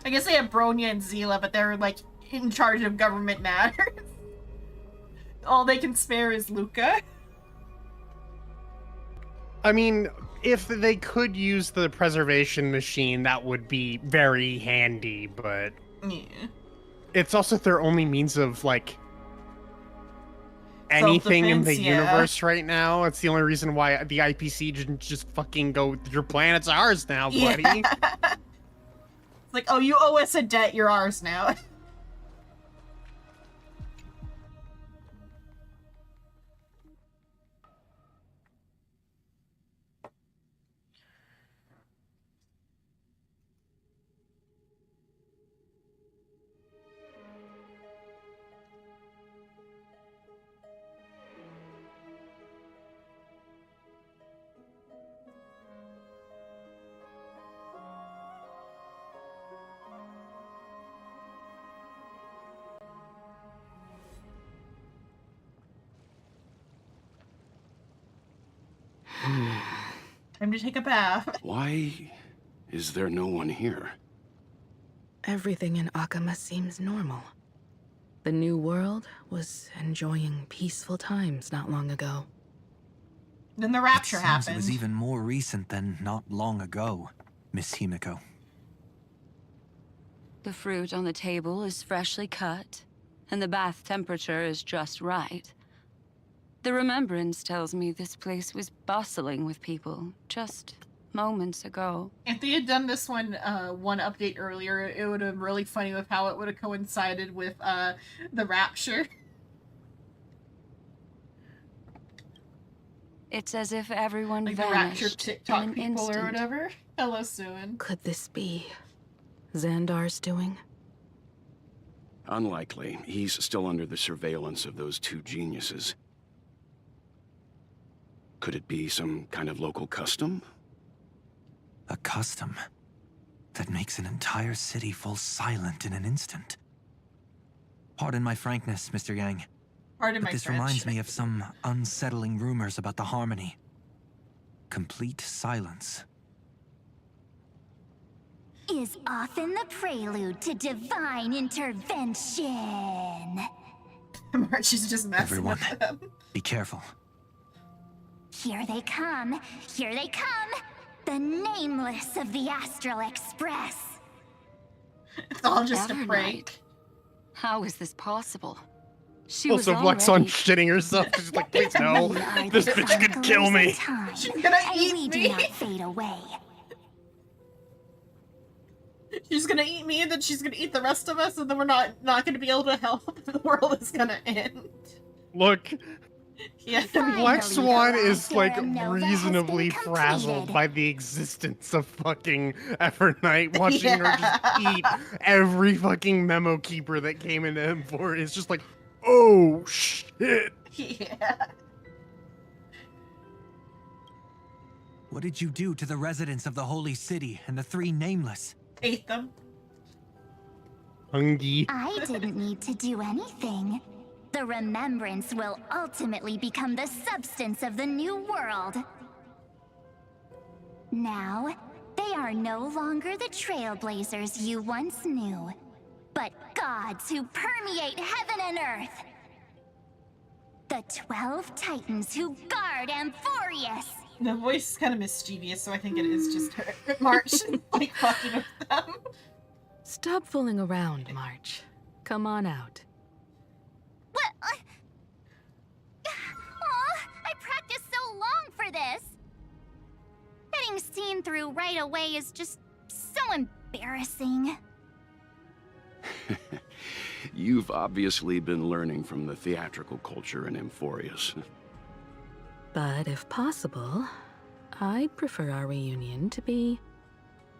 Speaker 1: I guess they have Bronya and Zila, but they're like in charge of government matters. All they can spare is Luca.
Speaker 2: I mean, if they could use the preservation machine, that would be very handy, but...
Speaker 1: Yeah.
Speaker 2: It's also their only means of, like, anything in the universe right now. It's the only reason why the IPC didn't just fucking go, your planet's ours now, buddy.
Speaker 1: Yeah. It's like, oh, you owe us a debt, you're ours now. Time to take a bath.
Speaker 9: Why is there no one here?
Speaker 11: Everything in Akama seems normal. The new world was enjoying peaceful times not long ago.
Speaker 1: Then the rapture happened.
Speaker 3: It was even more recent than not long ago, Miss Himiko.
Speaker 8: The fruit on the table is freshly cut, and the bath temperature is just right. The remembrance tells me this place was bustling with people just moments ago.
Speaker 1: If they had done this one update earlier, it would have been really funny with how it would have coincided with the rapture.
Speaker 8: It's as if everyone
Speaker 1: like
Speaker 8: vanished
Speaker 1: the rapture TikTok
Speaker 8: in an
Speaker 1: people
Speaker 8: instant.
Speaker 1: or whatever. Hello, Suin.
Speaker 11: Could this be Xandar's doing?
Speaker 9: Unlikely. He's still under the surveillance of those two geniuses. Could it be some kind of local custom?
Speaker 3: A custom that makes an entire city fall silent in an instant. Pardon my frankness, Mr. Yang.
Speaker 1: Pardon my
Speaker 3: This
Speaker 1: French.
Speaker 3: reminds me of some unsettling rumors about the Harmony. Complete silence.
Speaker 17: Is often the prelude to divine intervention.
Speaker 1: She's just messing
Speaker 3: Everyone,
Speaker 1: with them.
Speaker 3: be careful.
Speaker 17: Here they come! Here they come! The nameless of the Astral Express!
Speaker 1: It's all just a
Speaker 8: Evernight.
Speaker 1: prank.
Speaker 8: How is this possible? She
Speaker 2: Also,
Speaker 8: was
Speaker 2: Flex on
Speaker 8: already...
Speaker 2: shitting herself. She's like, please no. This bitch could kill me.
Speaker 1: She's gonna eat
Speaker 17: we
Speaker 1: me.
Speaker 17: do not fade away.
Speaker 1: She's gonna eat me, and then she's gonna eat the rest of us, and then we're not gonna be able to help. The world is gonna end.
Speaker 2: Look,
Speaker 1: Yeah.
Speaker 2: Black Swan is like
Speaker 17: Nova has
Speaker 2: reasonably
Speaker 17: been
Speaker 2: frazzled
Speaker 17: completed.
Speaker 2: by the existence of fucking Evernight. Watching her just eat every fucking memo keeper that came into M4 is just like, oh shit.
Speaker 1: Yeah.
Speaker 3: What did you do to the residents of the Holy City and the three nameless?
Speaker 1: Ate them.
Speaker 2: Hungy.
Speaker 17: I didn't need to do anything. The remembrance will ultimately become the substance of the new world. Now, they are no longer the trailblazers you once knew, but gods who permeate heaven and earth. The 12 Titans who guard Amphorius!
Speaker 1: The voice is kind of mischievous, so I think it is just her. March, like, fucking with them.
Speaker 11: Stop fooling around, March. Come on out.
Speaker 17: What? Aw, I practiced so long for this! Getting seen through right away is just so embarrassing.
Speaker 9: You've obviously been learning from the theatrical culture in Amphorius.
Speaker 11: But if possible, I'd prefer our reunion to be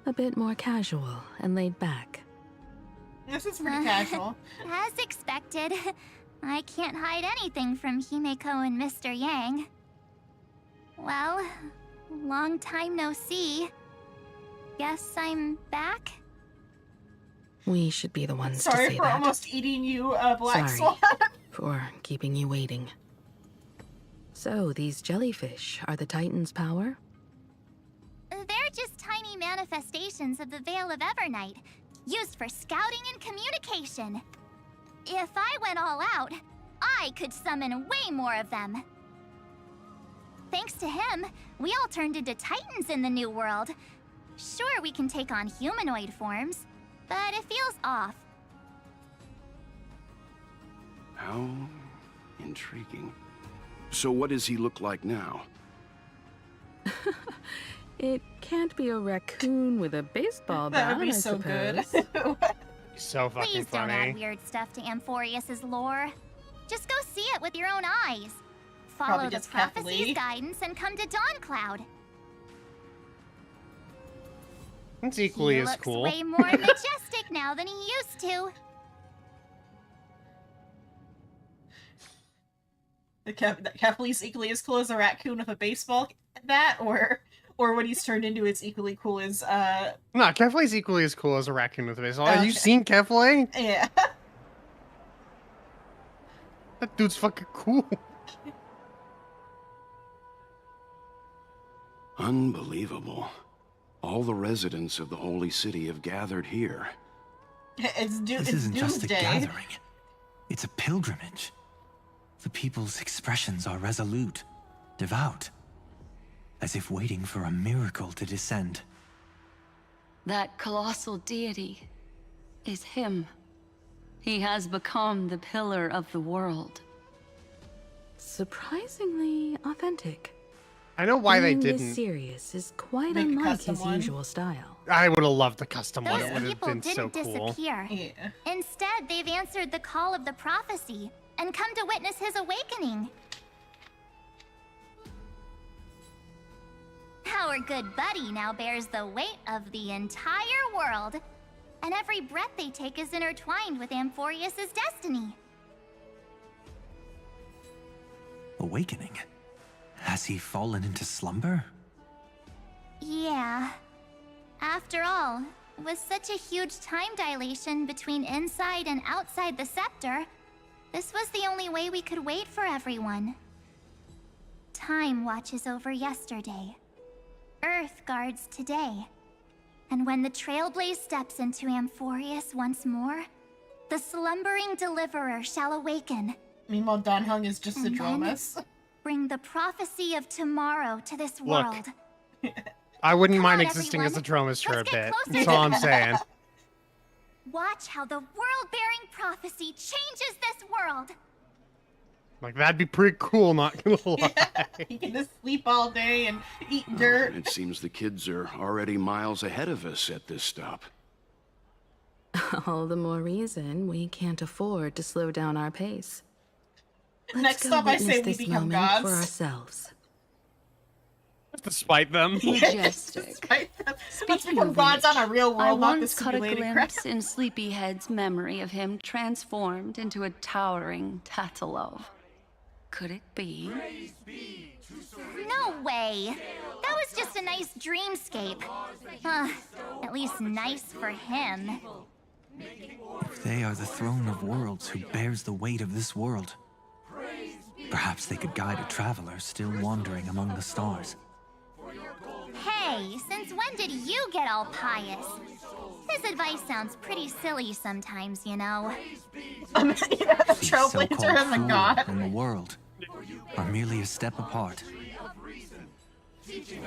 Speaker 11: a bit more casual and laid back.
Speaker 1: This is pretty casual.
Speaker 17: As expected, I can't hide anything from Himeko and Mr. Yang. Well, long time no see. Guess I'm back?
Speaker 11: We should be the ones to say that.
Speaker 1: Sorry for almost eating you, Black Swan.
Speaker 11: For keeping you waiting. So, these jellyfish are the Titan's power?
Speaker 17: They're just tiny manifestations of the Veil of Evernight, used for scouting and communication. If I went all out, I could summon way more of them. Thanks to him, we all turned into Titans in the new world. Sure, we can take on humanoid forms, but it feels off.
Speaker 9: How intriguing. So what does he look like now?
Speaker 11: It can't be a raccoon with a baseball bat,
Speaker 1: That would be so good.
Speaker 2: So fucking
Speaker 17: Please don't
Speaker 2: funny.
Speaker 17: add weird stuff to Amphorius's lore. Just go see it with your own eyes. Follow
Speaker 1: Probably
Speaker 17: the
Speaker 1: just
Speaker 17: prophecy's
Speaker 1: happily.
Speaker 17: guidance and come to Dawn Cloud.
Speaker 2: It's equally
Speaker 17: He
Speaker 2: as
Speaker 17: looks
Speaker 2: cool.
Speaker 17: way more majestic now than he used to.
Speaker 1: The Kefli's equally as cool as a raccoon with a baseball bat, or when he's turned into it's equally cool as
Speaker 2: No, Kefli's equally as cool as a raccoon with a baseball. Have you
Speaker 1: Okay.
Speaker 2: seen Kefli?
Speaker 1: Yeah.
Speaker 2: That dude's fucking cool.
Speaker 9: Unbelievable. All the residents of the Holy City have gathered here.
Speaker 1: This
Speaker 3: isn't just a
Speaker 1: Doomsday.
Speaker 3: gathering. It's a pilgrimage. The people's expressions are resolute, devout, as if waiting for a miracle to descend.
Speaker 8: That colossal deity is him. He has become the pillar of the world.
Speaker 11: Surprisingly authentic.
Speaker 2: I know why they
Speaker 11: Being
Speaker 2: didn't.
Speaker 11: This serious is quite
Speaker 1: Make a
Speaker 11: unlike
Speaker 1: custom
Speaker 11: his
Speaker 1: one.
Speaker 11: usual style.
Speaker 2: I would have loved the custom one.
Speaker 17: Those
Speaker 2: It would have
Speaker 17: people
Speaker 2: been so
Speaker 17: didn't
Speaker 2: cool.
Speaker 17: disappear.
Speaker 1: Yeah.
Speaker 17: Instead, they've answered the call of the prophecy and come to witness his awakening. Our good buddy now bears the weight of the entire world, and every breath they take is intertwined with Amphorius's destiny.
Speaker 3: Awakening? Has he fallen into slumber?
Speaker 17: Yeah. After all, with such a huge time dilation between inside and outside the scepter, this was the only way we could wait for everyone. Time watches over yesterday. Earth guards today. And when the Trailblaze steps into Amphorius once more, the slumbering deliverer shall awaken.
Speaker 1: Meanwhile, Don Hung is just a
Speaker 17: And then
Speaker 1: Dromus.
Speaker 17: bring the prophecy of tomorrow to this
Speaker 2: Look,
Speaker 17: world.
Speaker 2: I wouldn't
Speaker 17: Come
Speaker 2: mind
Speaker 17: on,
Speaker 2: existing
Speaker 17: everyone.
Speaker 2: as a Dromus for a
Speaker 17: Let's get
Speaker 2: bit.
Speaker 17: closer
Speaker 2: That's
Speaker 17: to
Speaker 2: all I'm
Speaker 17: the-
Speaker 2: saying.
Speaker 17: Watch how the world-bearing prophecy changes this world.
Speaker 2: Like, that'd be pretty cool, not gonna lie.
Speaker 1: He can just sleep all day and eat dirt.
Speaker 9: It seems the kids are already miles ahead of us at this stop.
Speaker 11: All the more reason we can't afford to slow down our pace. Let's
Speaker 1: Next
Speaker 11: go
Speaker 1: stop, I
Speaker 11: witness
Speaker 1: say we
Speaker 11: this
Speaker 1: become
Speaker 11: moment
Speaker 1: gods.
Speaker 11: for ourselves.
Speaker 2: Despite them.
Speaker 8: Majestic.
Speaker 1: Let's become gods on a real
Speaker 8: I
Speaker 1: world, not the
Speaker 8: once caught a
Speaker 1: simulated crap.
Speaker 8: glimpse in Sleepyhead's memory of him transformed into a towering Tatalov. Could it be?
Speaker 17: No way. That was just a nice dreamscape. At least nice for him.
Speaker 3: If they are the throne of worlds who bears the weight of this world, perhaps they could guide a traveler still wandering among the stars.
Speaker 17: Hey, since when did you get all pious? His advice sounds pretty silly sometimes, you know.
Speaker 1: The Trailblazer and the god.
Speaker 3: In the world. are merely a step apart.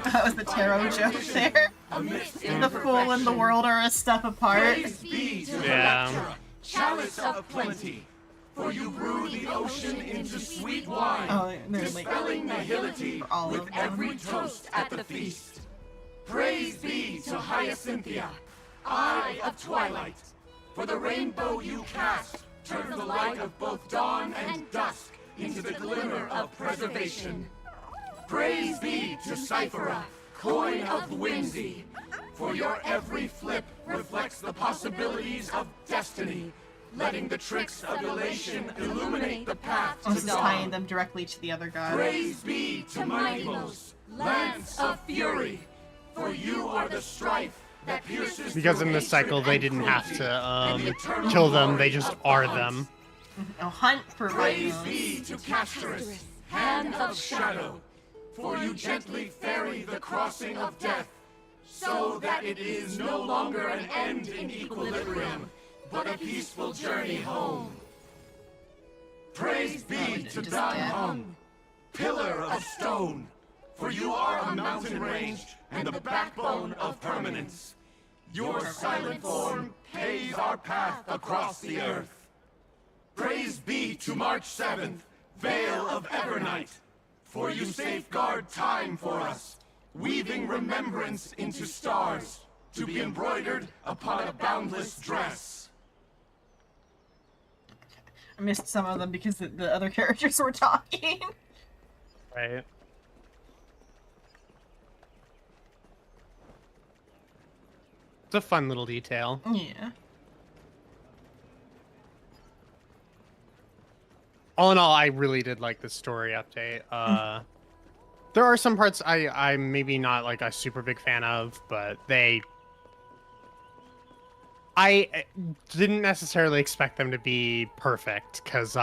Speaker 1: That was the tarot joke there. The fool and the world are a step apart.
Speaker 2: Yeah.
Speaker 18: Chalice of plenty, for you brew the ocean into sweet wine, dispelling nihility with every toast at the feast. Praise be to Hyacinthia, Eye of Twilight, for the rainbow you cast turns the light of both dawn and dusk into the glimmer of preservation. Praise be to Cyphera, Coin of Whimsy, for your every flip reflects the possibilities of destiny, letting the tricks of elation illuminate the path to
Speaker 1: This is
Speaker 18: dawn.
Speaker 1: tying them directly to the other god.
Speaker 18: Praise be to Mightymost, Lance of Fury, for you are the strife that pierces
Speaker 2: Because in
Speaker 18: through
Speaker 2: this cycle, they didn't have to kill them; they just are them.
Speaker 1: A hunt for
Speaker 18: Praise
Speaker 1: Mightymost.
Speaker 18: be to Casterus, Hand of Shadow, for you gently ferry the crossing of death, so that it is no longer an end in equilibrium, but a peaceful journey home. Praise be to Dan Hung, Pillar of Stone, for you are a mountain range and the backbone of permanence. Your silent form paves our path across the earth. Praise be to March 7th, Veil of Evernight, for you safeguard time for us, weaving remembrance into stars, to be embroidered upon a boundless dress.
Speaker 1: I missed some of them because the other characters were talking.
Speaker 2: Right. It's a fun little detail.
Speaker 1: Yeah.
Speaker 2: All in all, I really did like the story update. There are some parts I'm maybe not like a super big fan of, but I didn't necessarily expect them to be perfect, because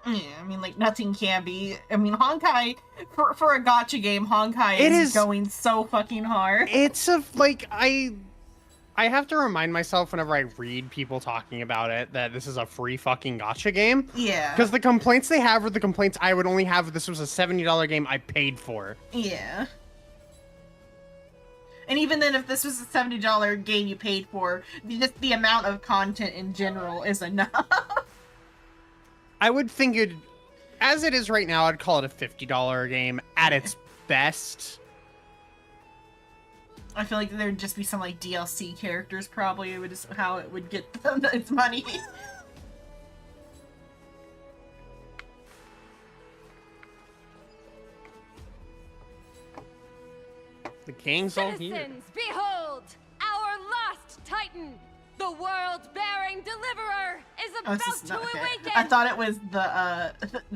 Speaker 1: Yeah, I mean, like, nothing can be. I mean, Honkai, for a gacha game, Honkai is going so fucking hard.
Speaker 2: It's I have to remind myself whenever I read people talking about it that this is a free fucking gacha game.
Speaker 1: Yeah.
Speaker 2: Because the complaints they have are the complaints I would only have if this was a $70 game I paid for.
Speaker 1: Yeah. And even then, if this was a $70 game you paid for, just the amount of content in general is enough.
Speaker 2: I would think as it is right now, I'd call it a $50 game at its best.
Speaker 1: I feel like there'd just be some, like, DLC characters, probably, which is how it would get its money.
Speaker 2: The king's all here.
Speaker 19: Citizens, behold! Our last titan! The world-bearing deliverer is about to awaken!
Speaker 1: I thought it was the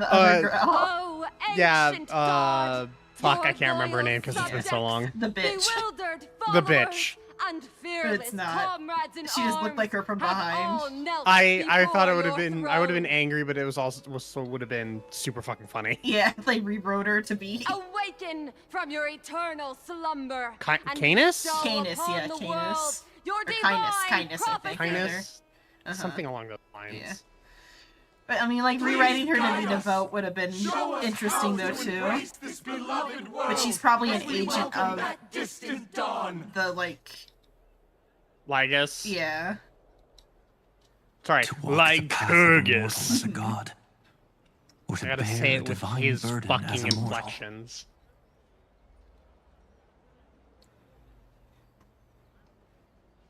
Speaker 1: other girl.
Speaker 19: Oh, ancient god!
Speaker 2: Fuck, I can't remember her name because it's been so long.
Speaker 1: The bitch.
Speaker 2: The bitch.
Speaker 19: And fearless
Speaker 1: But it's not.
Speaker 19: comrades in
Speaker 1: She just looked like her from behind.
Speaker 2: I thought it would have been I would have been angry, but it was also would have been super fucking funny.
Speaker 1: Yeah, they rewrote her to be
Speaker 19: Awaken from your eternal slumber.
Speaker 2: Canis?
Speaker 1: Canis, yeah, Canis. Or Kindness, I think.
Speaker 2: Kindness? Something along those lines.
Speaker 1: Yeah. But I mean, like, rewriting her to be devout would have been interesting, though, too. But she's probably an agent of the, like...
Speaker 2: Lygus?
Speaker 1: Yeah.
Speaker 2: Sorry, Lycurgus.
Speaker 3: As a god, or to
Speaker 2: I gotta
Speaker 3: bear
Speaker 2: say
Speaker 3: a
Speaker 2: it with
Speaker 3: divine
Speaker 2: his
Speaker 3: burden
Speaker 2: fucking
Speaker 3: as a mortal.
Speaker 2: inflections.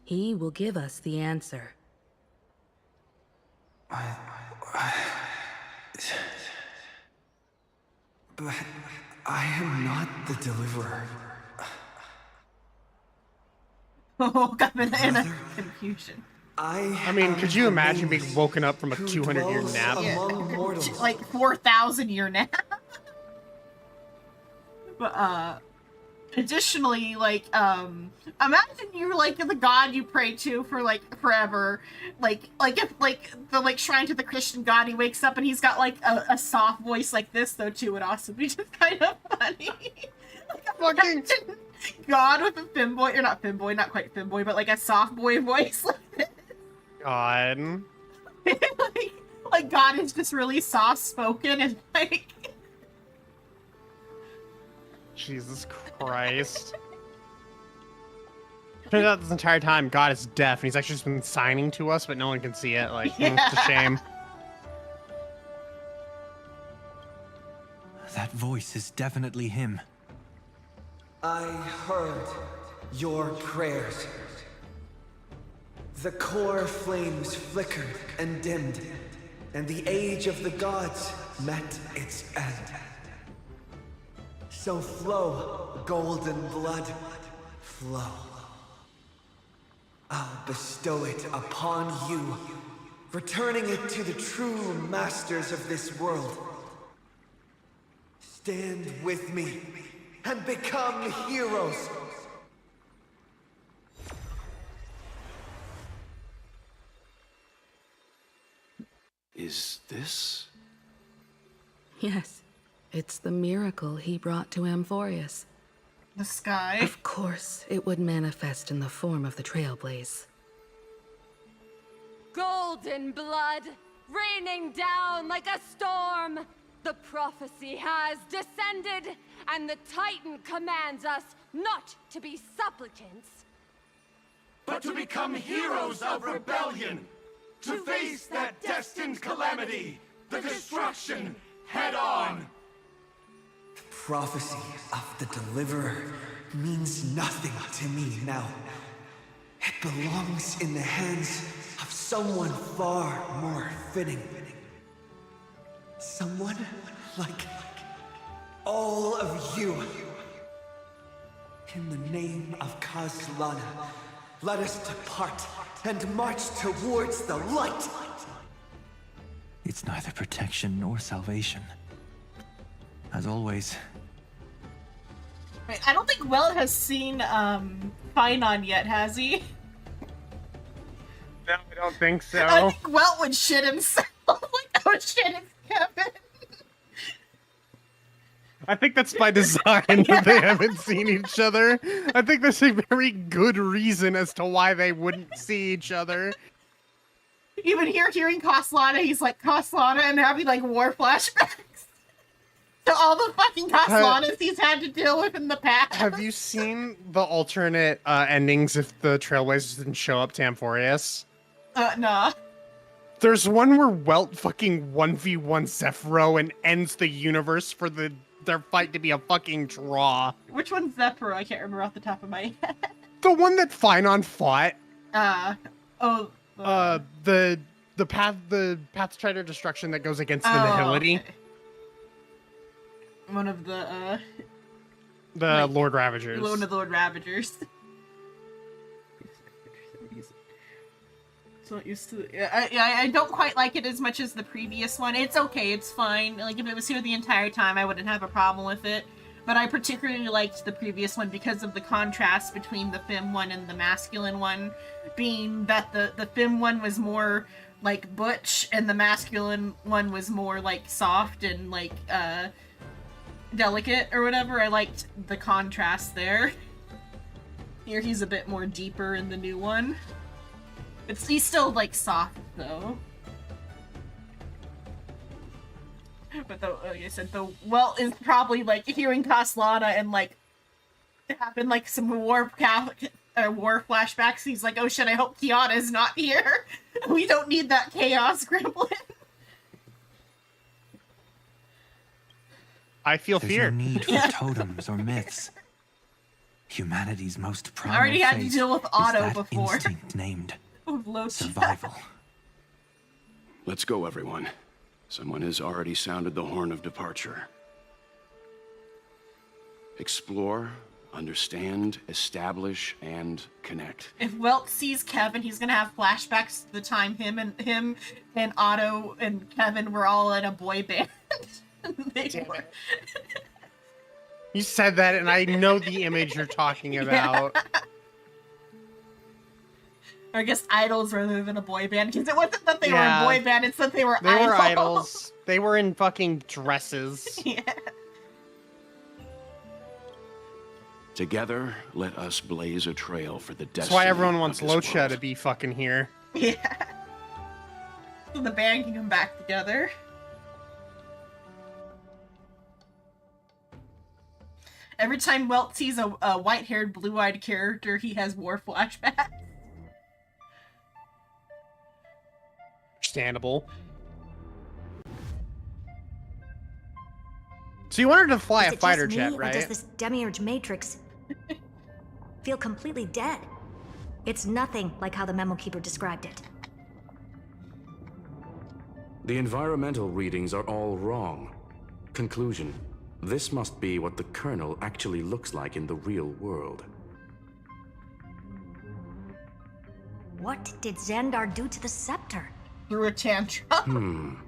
Speaker 11: He will give us the answer.
Speaker 20: But I am not the deliverer.
Speaker 1: Oh, got in a confusion.
Speaker 2: I mean, could you imagine being woken up from a 200-year nap?
Speaker 1: Yeah. Like 4,000-year nap. But, additionally, like, imagine you're, like, the god you pray to for, like, forever. Like, if, like, the, like, shrine to the Christian god, he wakes up and he's got, like, a soft voice like this, though, too, would also be just kind of funny. Like, fucking god with a femboy, or not femboy, not quite femboy, but, like, a soft boy voice like this.
Speaker 2: God.
Speaker 1: Like, God is just really soft-spoken and, like...
Speaker 2: Jesus Christ. Turns out this entire time, God is deaf, and he's actually just been signing to us, but no one can see it. Like, it's a shame.
Speaker 3: That voice is definitely him.
Speaker 20: I heard your prayers. The core flames flickered and dimmed, and the age of the gods met its end. So flow, golden blood, flow. I'll bestow it upon you, returning it to the true masters of this world. Stand with me and become heroes.
Speaker 9: Is this?
Speaker 11: Yes, it's the miracle he brought to Amphorius.
Speaker 1: The sky.
Speaker 11: Of course, it would manifest in the form of the Trailblaze.
Speaker 19: Golden blood, raining down like a storm. The prophecy has descended, and the Titan commands us not to be supplicants,
Speaker 18: but to become heroes of rebellion, to face that destined calamity, the destruction, head on.
Speaker 20: The prophecy of the Deliverer means nothing to me now. It belongs in the hands of someone far more fitting. Someone like all of you. In the name of Kaslana, let us depart and march towards the light.
Speaker 3: It's neither protection nor salvation. As always.
Speaker 1: Wait, I don't think Welt has seen Finon yet, has he?
Speaker 2: No, I don't think so.
Speaker 1: I think Welt would shit himself. Like, oh shit, it's Kevin.
Speaker 2: I think that's by design that they haven't seen each other. I think there's a very good reason as to why they wouldn't see each other.
Speaker 1: Even hearing Kaslana, he's like, Kaslana, and having like war flashbacks to all the fucking Kaslanas he's had to deal with in the past.
Speaker 2: Have you seen the alternate endings if the Trailblazers didn't show up to Amphorius?
Speaker 1: Nah.
Speaker 2: There's one where Welt fucking 1v1 Zephyro and ends the universe for their fight to be a fucking draw.
Speaker 1: Which one's Zephyro? I can't remember off the top of my head.
Speaker 2: The one that Finon fought. The path Strider destruction that goes against the Nihility.
Speaker 1: Okay. One of the
Speaker 2: Lord Ravagers.
Speaker 1: One of the Lord Ravagers. So not used to. I don't quite like it as much as the previous one. It's okay. It's fine. Like if it was here the entire time, I wouldn't have a problem with it. But I particularly liked the previous one because of the contrast between the femme one and the masculine one, being that the femme one was more like butch and the masculine one was more like soft and like delicate or whatever. I liked the contrast there. Here he's a bit more deeper in the new one. He's still like soft though. But like I said, Welt is probably like hearing Kaslana and like having like some war flashbacks. He's like, oh shit, I hope Kiana's not here. We don't need that chaos gremlin.
Speaker 2: I feel
Speaker 3: There's
Speaker 2: fear.
Speaker 3: No need for totems or myths. Humanity's most primal
Speaker 1: I already had to
Speaker 3: fate
Speaker 1: deal with
Speaker 3: is
Speaker 1: Otto
Speaker 3: that
Speaker 1: before.
Speaker 3: instinct named
Speaker 1: survival.
Speaker 9: Let's go, everyone. Someone has already sounded the horn of departure. Explore, understand, establish, and connect.
Speaker 1: If Welt sees Kevin, he's gonna have flashbacks to the time him and Otto and Kevin were all in a boy band.
Speaker 2: You said that, and I know the image you're talking about.
Speaker 1: Yeah. Or I guess idols rather than a boy band, because it wasn't that they were a boy band, it's that they were idols.
Speaker 2: They were idols. They were in fucking dresses.
Speaker 1: Yeah.
Speaker 9: Together, let us blaze a trail for the destiny.
Speaker 2: That's why everyone wants
Speaker 9: of this
Speaker 2: Locha
Speaker 9: world.
Speaker 2: to be fucking here.
Speaker 1: Yeah. So the band can come back together. Every time Welt sees a white-haired, blue-eyed character, he has war flashbacks.
Speaker 2: Understandable. So you wanted to fly a fighter jet, right?
Speaker 10: Or does this demiurge matrix feel completely dead? It's nothing like how the memo keeper described it.
Speaker 12: The environmental readings are all wrong. Conclusion: this must be what the kernel actually looks like in the real world.
Speaker 10: What did Xandar do to the scepter?
Speaker 1: Threw a tantrum.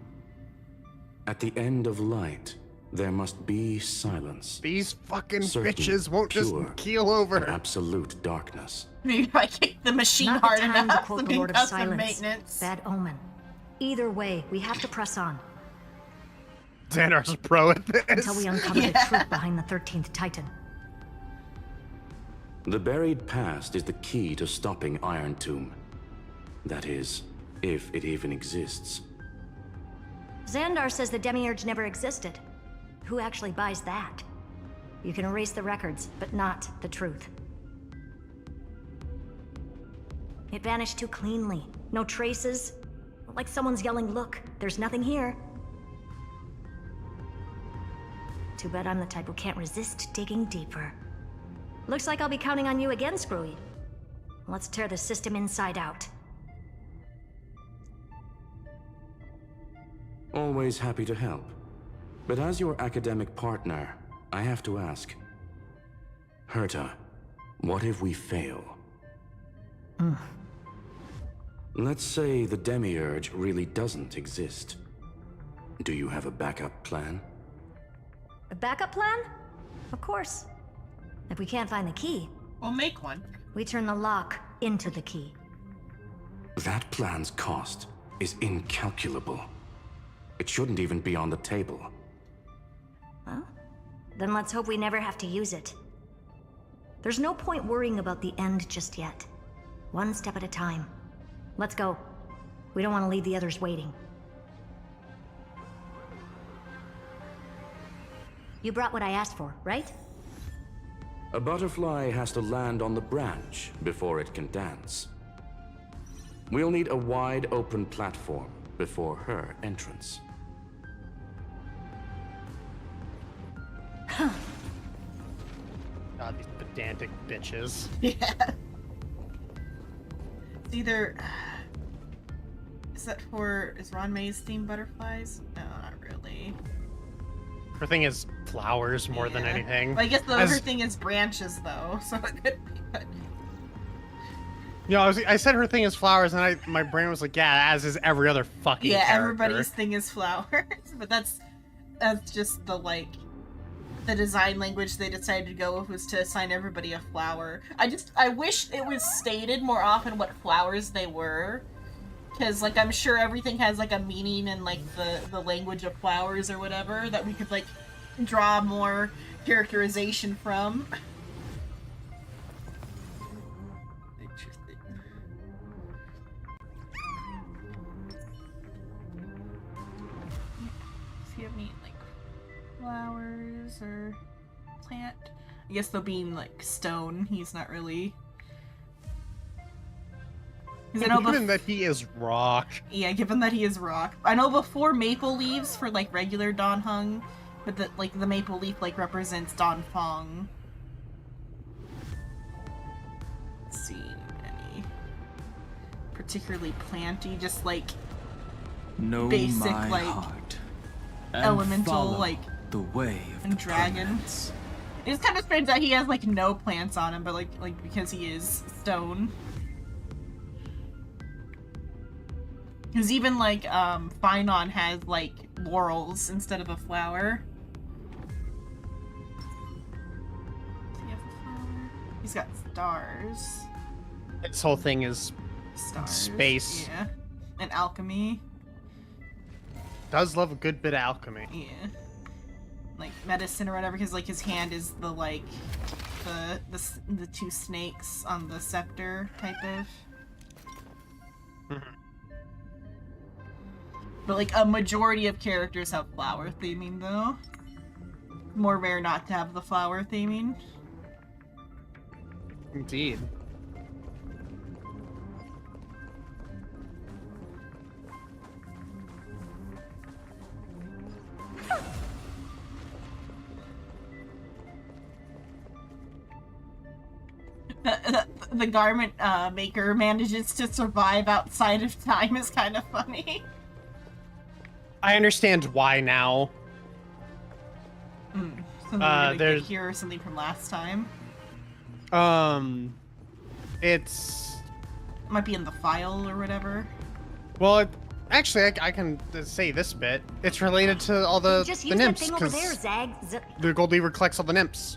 Speaker 12: At the end of light, there must be silence.
Speaker 2: These fucking
Speaker 12: Certain,
Speaker 2: bitches won't just
Speaker 12: pure,
Speaker 2: keel over.
Speaker 12: and absolute darkness.
Speaker 1: Maybe if I kick the machine
Speaker 10: Not
Speaker 1: hard
Speaker 10: the time
Speaker 1: enough,
Speaker 10: to quote the
Speaker 1: something
Speaker 10: Lord of
Speaker 1: does some
Speaker 10: Silence.
Speaker 1: maintenance.
Speaker 10: Bad omen. Either way, we have to press on.
Speaker 2: Xandar's a pro at this.
Speaker 10: Until we uncover the truth behind the 13th Titan.
Speaker 12: The buried past is the key to stopping Iron Tomb. That is, if it even exists.
Speaker 10: Xandar says the demiurge never existed. Who actually buys that? You can erase the records, but not the truth. It vanished too cleanly. No traces. Like someone's yelling, "Look, there's nothing here." Too bad I'm the type who can't resist digging deeper. Looks like I'll be counting on you again, Screwy. Let's tear the system inside out.
Speaker 12: Always happy to help. But as your academic partner, I have to ask. Herta, what if we fail? Let's say the demiurge really doesn't exist. Do you have a backup plan?
Speaker 10: A backup plan? Of course. If we can't find the key,
Speaker 1: we'll make one.
Speaker 10: We turn the lock into the key.
Speaker 12: That plan's cost is incalculable. It shouldn't even be on the table.
Speaker 10: Well, then let's hope we never have to use it. There's no point worrying about the end just yet. One step at a time. Let's go. We don't want to leave the others waiting. You brought what I asked for, right?
Speaker 12: A butterfly has to land on the branch before it can dance. We'll need a wide open platform before her entrance.
Speaker 2: God, these pedantic bitches.
Speaker 1: Yeah. It's either... Is Ron May's theme butterflies? No, not really.
Speaker 2: Her thing is flowers more than anything.
Speaker 1: Well, I guess her thing is branches, though, so it could be good.
Speaker 2: You know, I said her thing is flowers, and my brain was like, yeah, as is every other fucking character.
Speaker 1: Everybody's thing is flowers, but that's just the design language they decided to go with, was to assign everybody a flower. I wish it was stated more often what flowers they were, because I'm sure everything has a meaning in the language of flowers or whatever that we could draw more characterization from. Does he have any flowers or plant? I guess though, being stone, he's not really.
Speaker 2: Given that he is rock.
Speaker 1: Yeah, given that he is rock. I know before maple leaves for regular Dan Heng, but the maple leaf represents Dan Feng. Let's see any particularly planty, just
Speaker 20: know
Speaker 1: basic
Speaker 20: my heart, and
Speaker 1: elemental
Speaker 20: the way of
Speaker 1: and dragons. It's kind of strange that he has no plants on him, but because he is stone. Because even Finon has laurels instead of a flower. Does he have a flower? He's got stars.
Speaker 2: His whole thing is
Speaker 1: Stars.
Speaker 2: Space.
Speaker 1: Yeah. And alchemy.
Speaker 2: Does love a good bit of alchemy.
Speaker 1: Yeah. Medicine or whatever, because his hand is the two snakes on the scepter type of. But a majority of characters have flower theming though. more rare not to have the flower theming.
Speaker 2: Indeed.
Speaker 1: The garment maker manages to survive outside of time is kind of funny.
Speaker 2: I understand why now.
Speaker 1: Something we're gonna get here or something from last time.
Speaker 2: It's
Speaker 1: might be in the file or whatever.
Speaker 2: Well, actually, I can say this bit. It's related to all the nymphs,
Speaker 10: over there, Zag.
Speaker 2: The Gold Weaver collects all the nymphs.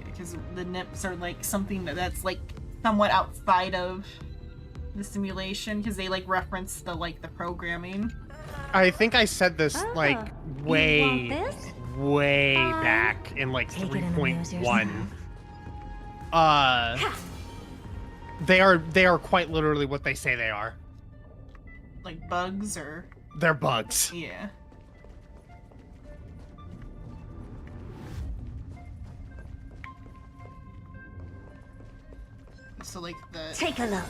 Speaker 1: Because the nymphs are like something that's like somewhat outside of the simulation, because they like reference the programming.
Speaker 2: I think I said this like way back in like 3.1. They are quite literally what they say they are.
Speaker 1: Like bugs or?
Speaker 2: They're bugs.
Speaker 1: Yeah. So like
Speaker 10: Take a look.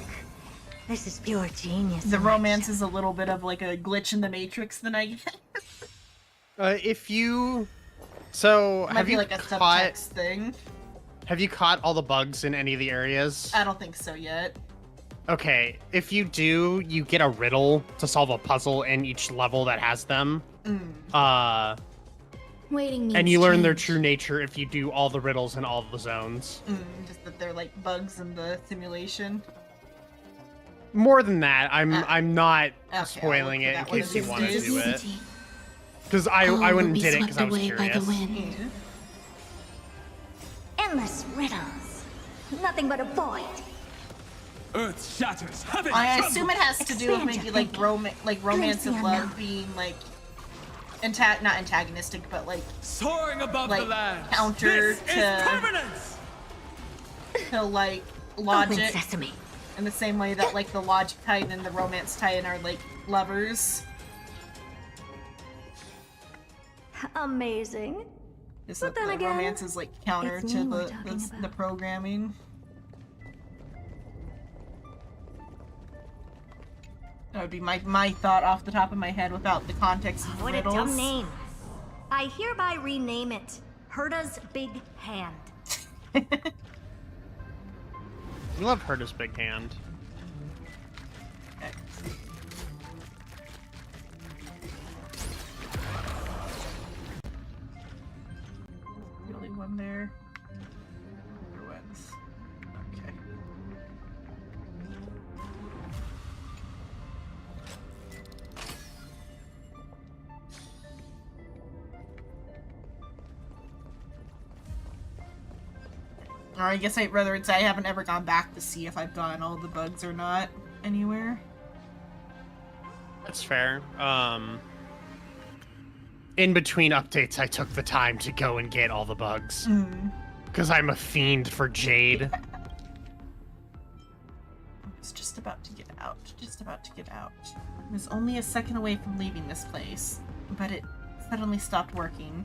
Speaker 10: This is pure genius.
Speaker 1: The romance is a little bit of like a glitch in the Matrix than I guess.
Speaker 2: If you... So,
Speaker 1: Might
Speaker 2: have
Speaker 1: be
Speaker 2: you
Speaker 1: like a subtext thing.
Speaker 2: Have you caught all the bugs in any of the areas?
Speaker 1: I don't think so yet.
Speaker 2: Okay, if you do, you get a riddle to solve a puzzle in each level that has them.
Speaker 17: Waiting
Speaker 2: and you learn their true nature if you do all the riddles in all the zones.
Speaker 1: Just that they're like bugs in the simulation.
Speaker 2: More than that, I'm not spoiling it in
Speaker 1: one
Speaker 2: case
Speaker 1: of
Speaker 2: you
Speaker 1: these
Speaker 2: want to
Speaker 1: days.
Speaker 2: do it. Because I wouldn't did it because I was curious.
Speaker 10: Endless riddles. Nothing but a void.
Speaker 18: Earth shatters. Heaven
Speaker 1: I
Speaker 18: trembles.
Speaker 1: assume it has to do with maybe like romance of love being like not antagonistic, but like
Speaker 18: soaring above the land.
Speaker 1: Counter
Speaker 18: This is permanence.
Speaker 1: to like logic.
Speaker 10: Open sesame.
Speaker 1: In the same way that like the logic titan and the romance titan are like lovers.
Speaker 10: Amazing.
Speaker 1: Just
Speaker 10: But
Speaker 1: that
Speaker 10: then
Speaker 1: the
Speaker 10: again,
Speaker 1: romance is like counter
Speaker 10: it's
Speaker 1: to
Speaker 10: me we're
Speaker 1: the
Speaker 10: talking about.
Speaker 1: programming. That would be my thought off the top of my head without the context of the
Speaker 10: What
Speaker 1: riddles.
Speaker 10: a dumb name. I hereby rename it Herta's Big Hand.
Speaker 2: You love Herta's big hand.
Speaker 1: The only one there. Other ones. Okay. Or I guess rather it's I haven't ever gone back to see if I've gotten all the bugs or not anywhere.
Speaker 2: That's fair. In between updates, I took the time to go and get all the bugs. Because I'm a fiend for Jade.
Speaker 1: It's just about to get out. Just about to get out. I was only a second away from leaving this place, but it suddenly stopped working.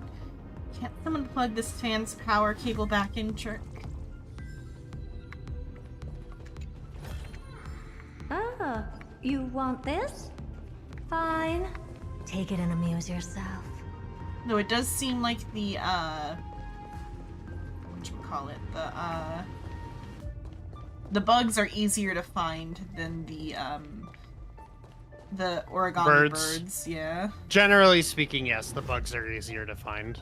Speaker 1: Can't someone plug this fan's power cable back in, jerk?
Speaker 10: Ah, you want this? Fine. Take it and amuse yourself.
Speaker 1: Though it does seem like the, whatchamacallit, the bugs are easier to find than the origami birds, yeah.
Speaker 2: Generally speaking, yes, the bugs are easier to find.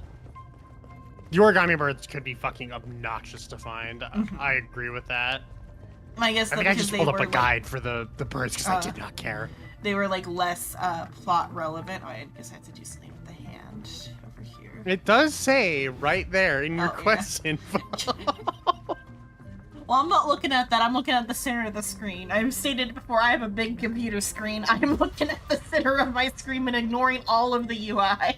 Speaker 2: The origami birds could be fucking obnoxious to find. I agree with that.
Speaker 1: I guess
Speaker 2: I think I just pulled up a guide for the birds because I did not care.
Speaker 1: They were like less plot relevant. Oh, I guess I have to do something with the hand over here.
Speaker 2: It does say right there in your quest info.
Speaker 1: Well, I'm not looking at that. I'm looking at the center of the screen. I've stated before, I have a big computer screen. I'm looking at the center of my screen and ignoring all of the UI.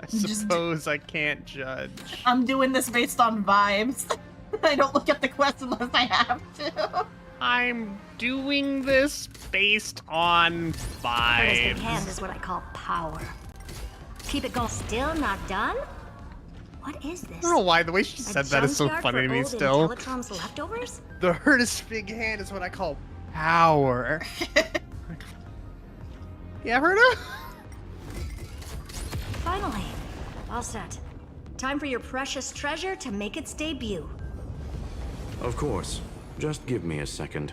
Speaker 2: I suppose I can't judge.
Speaker 1: I'm doing this based on vibes. I don't look at the quest unless I have to.
Speaker 2: I'm doing this based on
Speaker 10: Curtis' big
Speaker 2: vibes.
Speaker 10: hand is what I call power. Keep it going. Still not done? What is this?
Speaker 2: I don't know why, the way she said that is so funny to me still.
Speaker 10: Teletron's leftovers?
Speaker 2: The Curtis big hand is what I call power. Yeah, Herta?
Speaker 10: Finally. All set. Time for your precious treasure to make its debut.
Speaker 12: Of course. Just give me a second.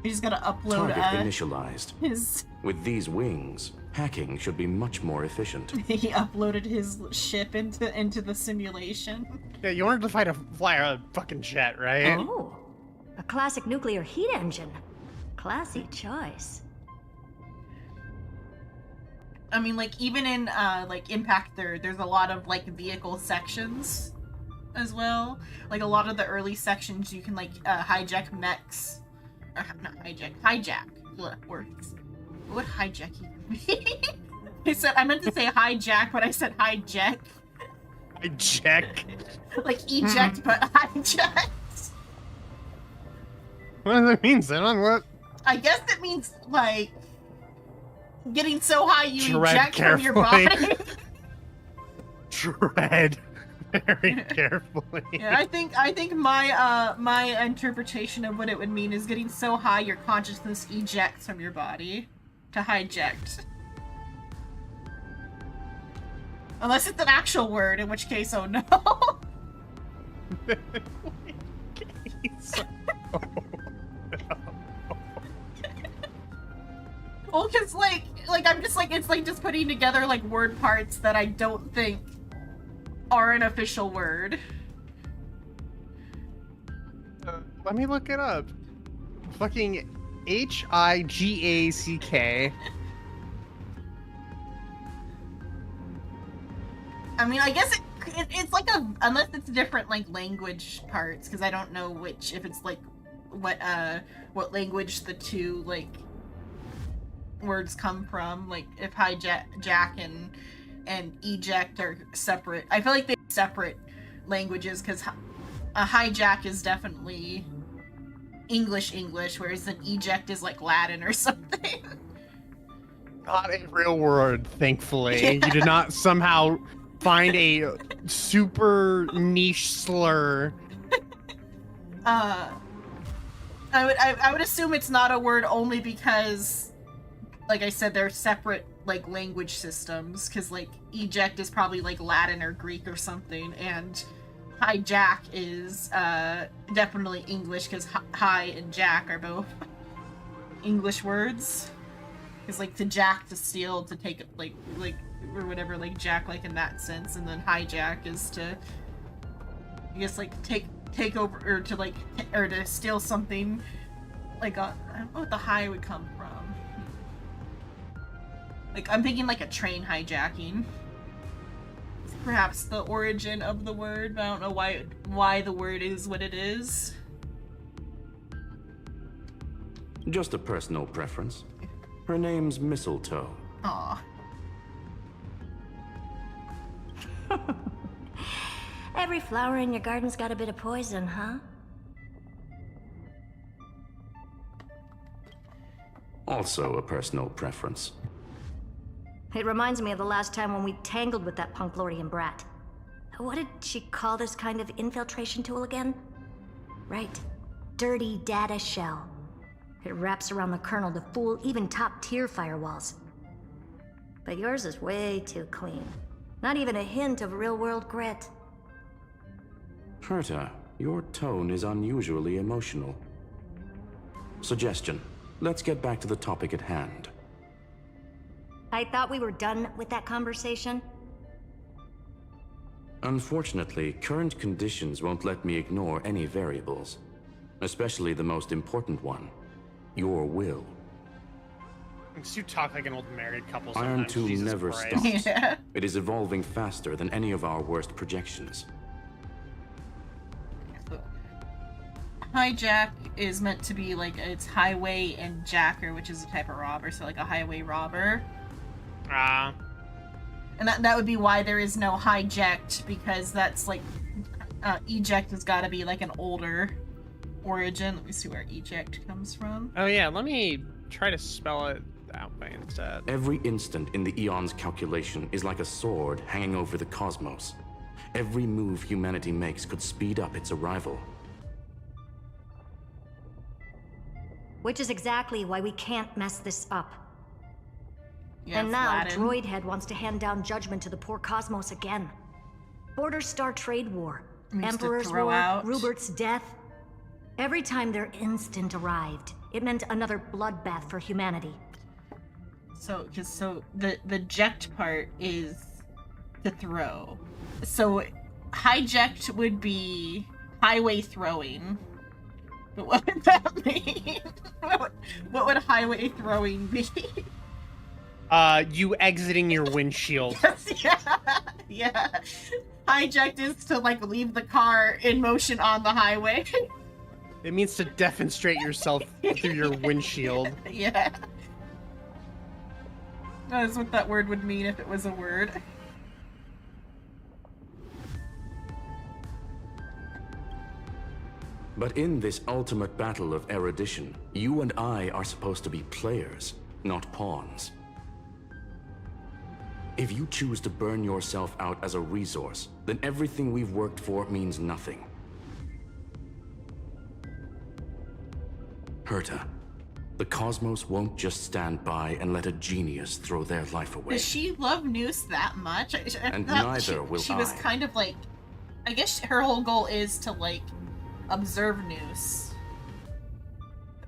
Speaker 1: You just gotta upload
Speaker 12: Target initialized.
Speaker 1: his...
Speaker 12: With these wings, hacking should be much more efficient.
Speaker 1: He uploaded his ship into the simulation.
Speaker 2: Yeah, you wanted to fly a fucking jet, right?
Speaker 10: Oh. A classic nuclear heat engine. Classy choice.
Speaker 1: I mean, like, even in, like, Impact Third, there's a lot of, like, vehicle sections as well. Like, a lot of the early sections, you can, like, hijack mechs. Not hijack. Or, what hijack even mean? I meant to say hijack, but I said hijack.
Speaker 2: Hijack?
Speaker 1: Like, eject, but hijack.
Speaker 2: What does that mean, Xenon? What?
Speaker 1: I guess it means, like, getting so high you
Speaker 2: Tread
Speaker 1: eject
Speaker 2: carefully.
Speaker 1: from your body.
Speaker 2: Tread very carefully.
Speaker 1: Yeah, I think my my interpretation of what it would mean is getting so high your consciousness ejects from your body to hijacked. Unless it's an actual word, in which case, oh no. Well, cause like I'm just like, it's like just putting together like word parts that I don't think are an official word.
Speaker 2: Let me look it up. Fucking Higack.
Speaker 1: I mean, I guess it's like unless it's different like language parts, because I don't know which, if it's like what language the two like words come from, like if hijack and eject are separate. I feel like they're separate languages, because a hijack is definitely English, whereas an eject is like Latin or something.
Speaker 2: Not a real word, thankfully.
Speaker 1: Yeah.
Speaker 2: You did not somehow find a super niche slur.
Speaker 1: I would assume it's not a word only because, like I said, they're separate like language systems, because like eject is probably like Latin or Greek or something, and hijack is definitely English, because hi and jack are both English words. It's like to jack, to steal, to take it like or whatever, like jack like in that sense, and then hijack is to, I guess, like take over, or to like or to steal something. Like I don't know what the high would come from. Like I'm thinking like a train hijacking. It's perhaps the origin of the word, but I don't know why the word is what it is.
Speaker 12: Just a personal preference. Her name's Mistletoe.
Speaker 1: Aw.
Speaker 10: Every flower in your garden's got a bit of poison, huh?
Speaker 12: Also a personal preference.
Speaker 10: It reminds me of the last time when we tangled with that Punklordian brat. What did she call this kind of infiltration tool again? Right. Dirty data shell. It wraps around the kernel to fool even top-tier firewalls. But yours is way too clean. Not even a hint of real-world grit.
Speaker 12: Herta, your tone is unusually emotional. Suggestion. Let's get back to the topic at hand.
Speaker 10: I thought we were done with that conversation.
Speaker 12: Unfortunately, current conditions won't let me ignore any variables. Especially the most important one. Your will.
Speaker 2: You talk like an old married couple
Speaker 12: Iron
Speaker 2: sometimes.
Speaker 12: Tomb
Speaker 2: Jesus
Speaker 12: never
Speaker 2: Christ.
Speaker 12: stops.
Speaker 1: Yeah.
Speaker 12: It is evolving faster than any of our worst projections.
Speaker 1: Hijack is meant to be like, it's highway and jacker, which is a type of robber, so like a highway robber. And that would be why there is no hijacked, because that's like eject has got to be like an older origin. Let me see where eject comes from.
Speaker 2: Oh yeah, let me try to spell it that way instead.
Speaker 12: Every instant in the Eon's calculation is like a sword hanging over the cosmos. Every move humanity makes could speed up its arrival.
Speaker 10: Which is exactly why we can't mess this up.
Speaker 1: Yeah,
Speaker 10: and now
Speaker 1: Latin.
Speaker 10: Droidhead wants to hand down judgment to the poor cosmos again. Border Star Trade War, Emperor's War, Rupert's death. Every time their instant arrived, it meant another bloodbath for humanity.
Speaker 1: So the ject part is to throw. So hijacked would be highway throwing. But what would that mean? What would highway throwing be?
Speaker 2: You exiting your windshield.
Speaker 1: Yeah. Hijacked is to like leave the car in motion on the highway.
Speaker 2: It means to demonstrate yourself through your windshield.
Speaker 1: Yeah. That's what that word would mean if it was a word.
Speaker 12: But in this ultimate battle of erudition, you and I are supposed to be players, not pawns. If you choose to burn yourself out as a resource, then everything we've worked for means nothing. Herta, the cosmos won't just stand by and let a genius throw their life away.
Speaker 1: Does she love Noose that much?
Speaker 12: And neither will
Speaker 1: She was kind of like... I guess her whole goal is to, like, observe Noose.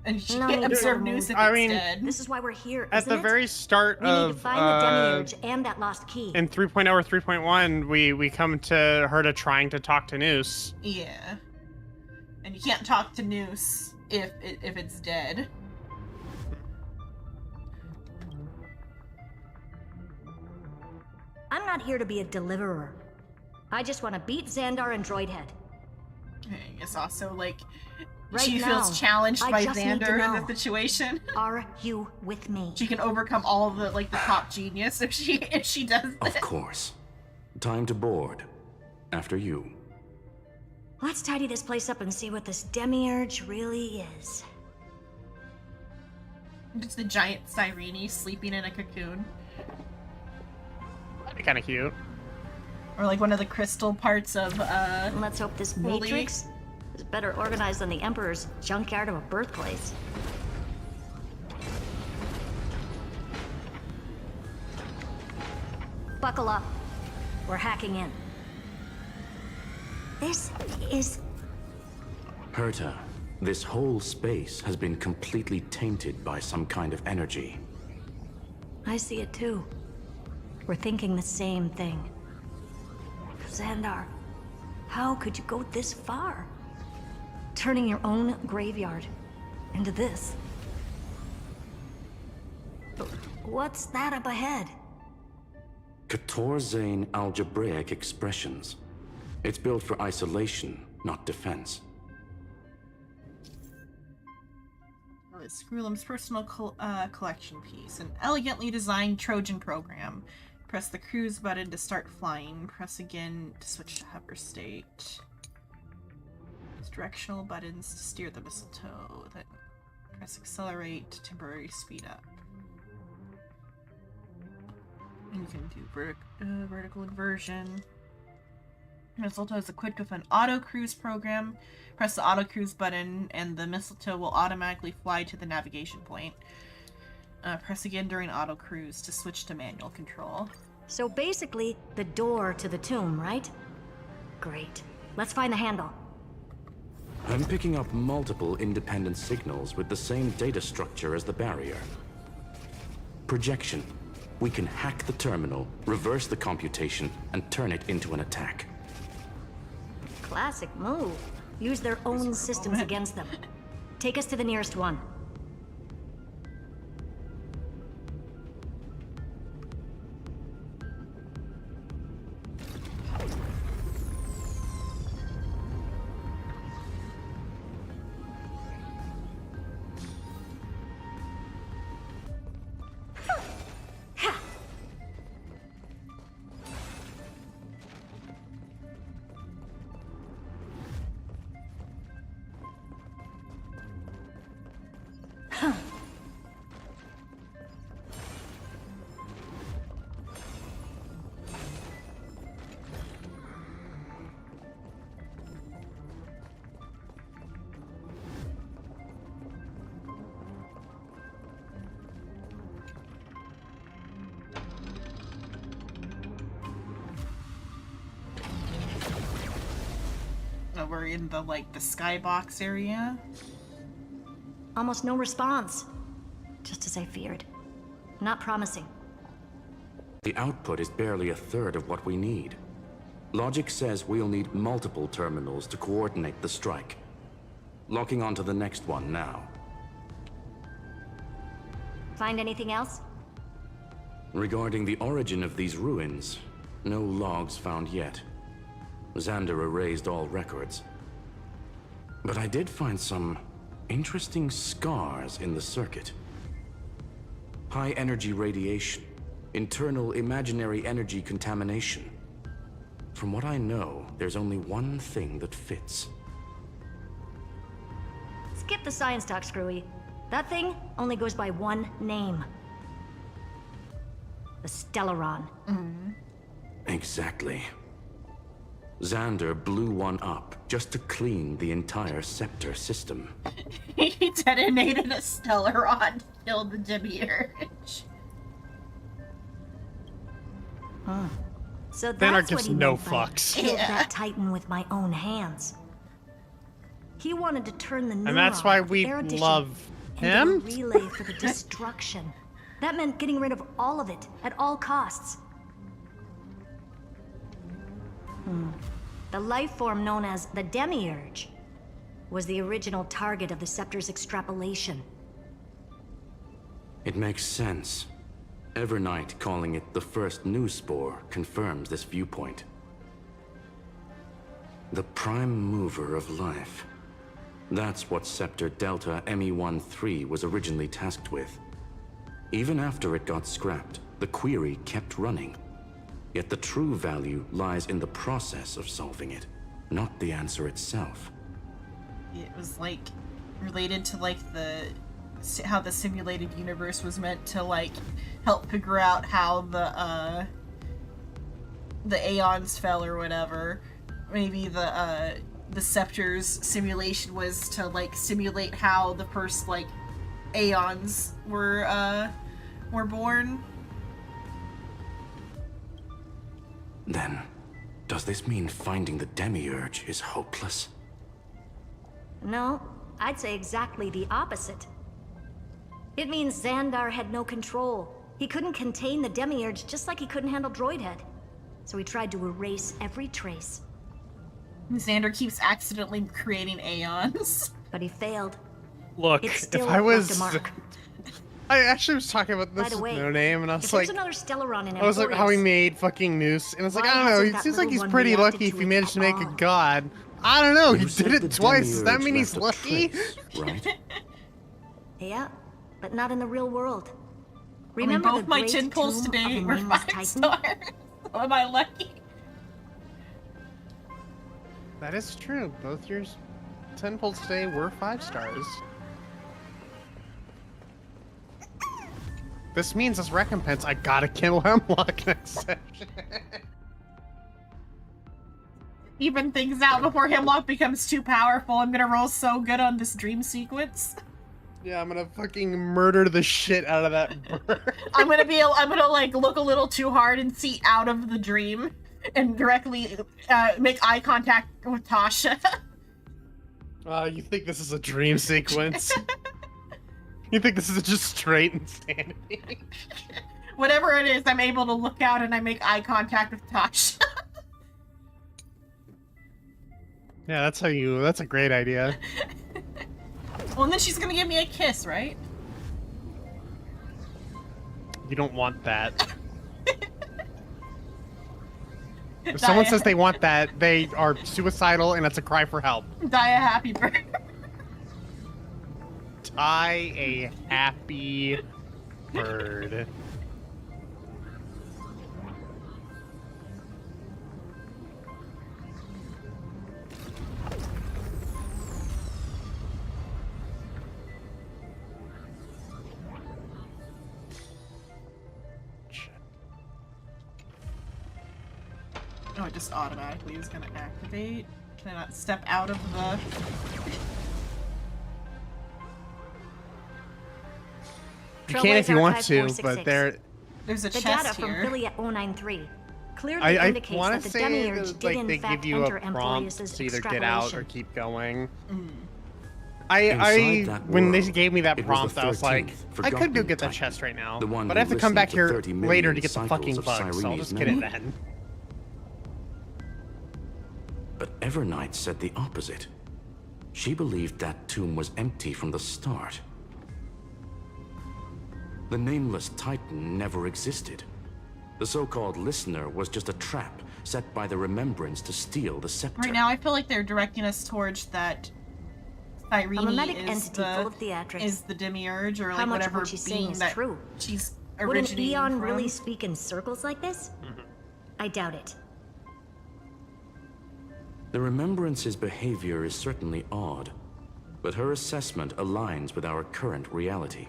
Speaker 1: And she can't observe Noose if it's dead.
Speaker 10: This is why we're here,
Speaker 2: At the very start
Speaker 10: we need to
Speaker 2: of
Speaker 10: find the Demiurge and that lost key.
Speaker 2: in 3.0 or 3.1, we come to Herta trying to talk to Noose.
Speaker 1: Yeah. And you can't talk to Noose if it's dead.
Speaker 10: I'm not here to be a deliverer. I just want to beat Xandar and Droidhead.
Speaker 1: I guess also, like,
Speaker 10: Right
Speaker 1: she
Speaker 10: now,
Speaker 1: feels challenged
Speaker 10: I
Speaker 1: by
Speaker 10: just need to
Speaker 1: Xander in
Speaker 10: know.
Speaker 1: the situation.
Speaker 10: Are you with me?
Speaker 1: She can overcome all of the, like, the top genius if she does this.
Speaker 12: Of course. Time to board. After you.
Speaker 10: Let's tidy this place up and see what this Demiurge really is.
Speaker 1: It's the giant Cyrene sleeping in a cocoon.
Speaker 2: That'd be kind of cute.
Speaker 1: Or like one of the crystal parts of,
Speaker 10: Let's hope this
Speaker 1: Holy.
Speaker 10: Matrix is better organized than the Emperor's junkyard of a birthplace. Buckle up. We're hacking in. This is...
Speaker 12: Herta, this whole space has been completely tainted by some kind of energy.
Speaker 10: I see it too. We're thinking the same thing. Xandar, how could you go this far? Turning your own graveyard into this. What's that up ahead?
Speaker 12: Katorzane algebraic expressions. It's built for isolation, not defense.
Speaker 1: Oh, it's Screwlam's personal collection piece. An elegantly designed Trojan program. Press the cruise button to start flying. Press again to switch to hover state. Use directional buttons to steer the mistletoe. Then press accelerate to temporarily speed up. And you can do vertical inversion. Mistletoe is equipped with an auto cruise program. Press the auto cruise button and the mistletoe will automatically fly to the navigation point. Press again during auto cruise to switch to manual control.
Speaker 10: So basically, the door to the tomb, right? Great. Let's find the handle.
Speaker 12: I'm picking up multiple independent signals with the same data structure as the barrier. Projection. We can hack the terminal, reverse the computation, and turn it into an attack.
Speaker 10: Classic move. Use their own systems against them. Take us to the nearest one.
Speaker 1: we're in the, like, the skybox area.
Speaker 10: Almost no response. Just as I feared. Not promising.
Speaker 12: The output is barely a third of what we need. Logic says we'll need multiple terminals to coordinate the strike. Locking onto the next one now.
Speaker 10: Find anything else?
Speaker 12: Regarding the origin of these ruins, no logs found yet. Xander erased all records. But I did find some interesting scars in the circuit. High energy radiation, internal imaginary energy contamination. From what I know, there's only one thing that fits.
Speaker 10: Skip the science talk, Screwy. That thing only goes by one name. The Stellaron.
Speaker 12: Exactly. Xander blew one up just to clean the entire scepter system.
Speaker 1: He detonated a Stellaron to kill the Demiurge.
Speaker 10: So
Speaker 2: Xander
Speaker 10: that's
Speaker 2: gives
Speaker 10: what he
Speaker 2: no
Speaker 10: meant by
Speaker 2: fucks.
Speaker 10: killed that Titan with my own hands. He wanted to turn the neuron
Speaker 2: And that's why
Speaker 10: of
Speaker 2: we
Speaker 10: erudition
Speaker 2: love
Speaker 10: into
Speaker 2: him?
Speaker 10: a relay for the destruction. That meant getting rid of all of it at all costs. The life form known as the Demiurge was the original target of the Scepter's extrapolation.
Speaker 12: It makes sense. Evernight calling it the first new spore confirms this viewpoint. The prime mover of life. That's what Scepter Delta ME-13 was originally tasked with. Even after it got scrapped, the query kept running. Yet the true value lies in the process of solving it, not the answer itself.
Speaker 1: It was, like, related to, like, how the simulated universe was meant to, like, help figure out how the Aeons fell or whatever. Maybe the Scepter's simulation was to, like, simulate how the first, like, Aeons were born.
Speaker 12: Then, does this mean finding the Demiurge is hopeless?
Speaker 10: No, I'd say exactly the opposite. It means Xandar had no control. He couldn't contain the Demiurge just like he couldn't handle Droidhead. So he tried to erase every trace.
Speaker 1: Xander keeps accidentally creating Aeons.
Speaker 10: But he failed.
Speaker 2: Look,
Speaker 10: It still
Speaker 2: if I was...
Speaker 10: left a mark.
Speaker 2: I actually was talking about this
Speaker 10: By the
Speaker 2: with
Speaker 10: way,
Speaker 2: No Name, and I
Speaker 10: if
Speaker 2: was
Speaker 10: there's
Speaker 2: like...
Speaker 10: another Stellaron in
Speaker 2: I was like, how he
Speaker 10: Emporius,
Speaker 2: made fucking Noose, and it's like,
Speaker 10: why
Speaker 2: I don't know,
Speaker 10: hasn't
Speaker 2: it
Speaker 10: that
Speaker 2: seems like
Speaker 10: little
Speaker 2: he's
Speaker 10: one
Speaker 2: pretty
Speaker 10: reacted
Speaker 2: lucky if
Speaker 10: to
Speaker 2: he
Speaker 10: it
Speaker 2: managed to
Speaker 10: at
Speaker 2: make a
Speaker 10: all?
Speaker 2: god. I don't know, he
Speaker 12: You said
Speaker 2: did
Speaker 12: the
Speaker 2: it twice, does that
Speaker 12: Demiurge
Speaker 2: mean he's
Speaker 12: left a
Speaker 2: lucky?
Speaker 12: trace, right?
Speaker 10: Yeah, but not in the real world.
Speaker 1: I mean,
Speaker 10: Remember
Speaker 1: both
Speaker 10: the
Speaker 1: my
Speaker 10: great
Speaker 1: 10 pulls
Speaker 10: tomb
Speaker 1: today
Speaker 10: of the
Speaker 1: were
Speaker 10: nameless
Speaker 1: 5
Speaker 10: Titan?
Speaker 1: stars. So am I lucky?
Speaker 2: That is true, both your 10 pulls today were 5 stars. This means as recompense, I gotta kill Hemlock next session.
Speaker 1: Even things out before Hemlock becomes too powerful. I'm gonna roll so good on this dream sequence.
Speaker 2: Yeah, I'm gonna fucking murder the shit out of that bird.
Speaker 1: I'm gonna like look a little too hard and see out of the dream and directly make eye contact with Tasha.
Speaker 2: You think this is a dream sequence? You think this is just straight insanity?
Speaker 1: Whatever it is, I'm able to look out and I make eye contact with Tasha.
Speaker 2: Yeah, that's a great idea.
Speaker 1: Well, and then she's gonna give me a kiss, right?
Speaker 2: You don't want that. If someone says they want that, they are suicidal and it's a cry for help.
Speaker 1: Die a happy bird.
Speaker 2: Die a happy bird.
Speaker 1: Oh, it just automatically is gonna activate. Can I not step out of the...
Speaker 2: You can if you want to, but there's
Speaker 1: a
Speaker 10: the
Speaker 1: chest
Speaker 10: data
Speaker 1: here.
Speaker 10: from Affiliate 093. clearly indicates that the
Speaker 2: say
Speaker 10: demiurge
Speaker 2: that,
Speaker 10: did
Speaker 2: like, they
Speaker 10: in fact
Speaker 2: give you
Speaker 10: enter
Speaker 2: a prompt
Speaker 10: Amphorius's
Speaker 2: to either get out or
Speaker 10: extrapolation.
Speaker 2: keep going.
Speaker 12: Inside that
Speaker 2: When they
Speaker 12: world,
Speaker 2: gave me that
Speaker 12: it was
Speaker 2: prompt,
Speaker 12: the
Speaker 2: I was like,
Speaker 12: 13th
Speaker 2: I could go
Speaker 12: forgotten
Speaker 2: get the
Speaker 12: Titan,
Speaker 2: chest right now,
Speaker 12: the one
Speaker 2: but I have
Speaker 12: who
Speaker 2: to come back
Speaker 12: listened to
Speaker 2: here
Speaker 12: 30
Speaker 2: later to
Speaker 12: million
Speaker 2: get the
Speaker 12: cycles
Speaker 2: fucking
Speaker 12: of
Speaker 2: bug, so I'll
Speaker 12: Cyrene's
Speaker 2: just get it
Speaker 12: memory.
Speaker 2: then.
Speaker 12: But Evernight said the opposite. She believed that tomb was empty from the start. The nameless Titan never existed. The so-called listener was just a trap set by the Remembrance to steal the scepter.
Speaker 1: Right now, I feel like they're directing us towards that Cyrene
Speaker 10: A mimetic
Speaker 1: is
Speaker 10: entity full of theatrics.
Speaker 1: is the demiurge, or
Speaker 10: How
Speaker 1: like
Speaker 10: much of
Speaker 1: whatever
Speaker 10: what she's
Speaker 1: being
Speaker 10: saying is
Speaker 1: that
Speaker 10: true?
Speaker 1: she's
Speaker 10: Would an
Speaker 1: originating
Speaker 10: Eon
Speaker 1: from.
Speaker 10: really speak in circles like this? I doubt it.
Speaker 12: The Remembrance's behavior is certainly odd, but her assessment aligns with our current reality.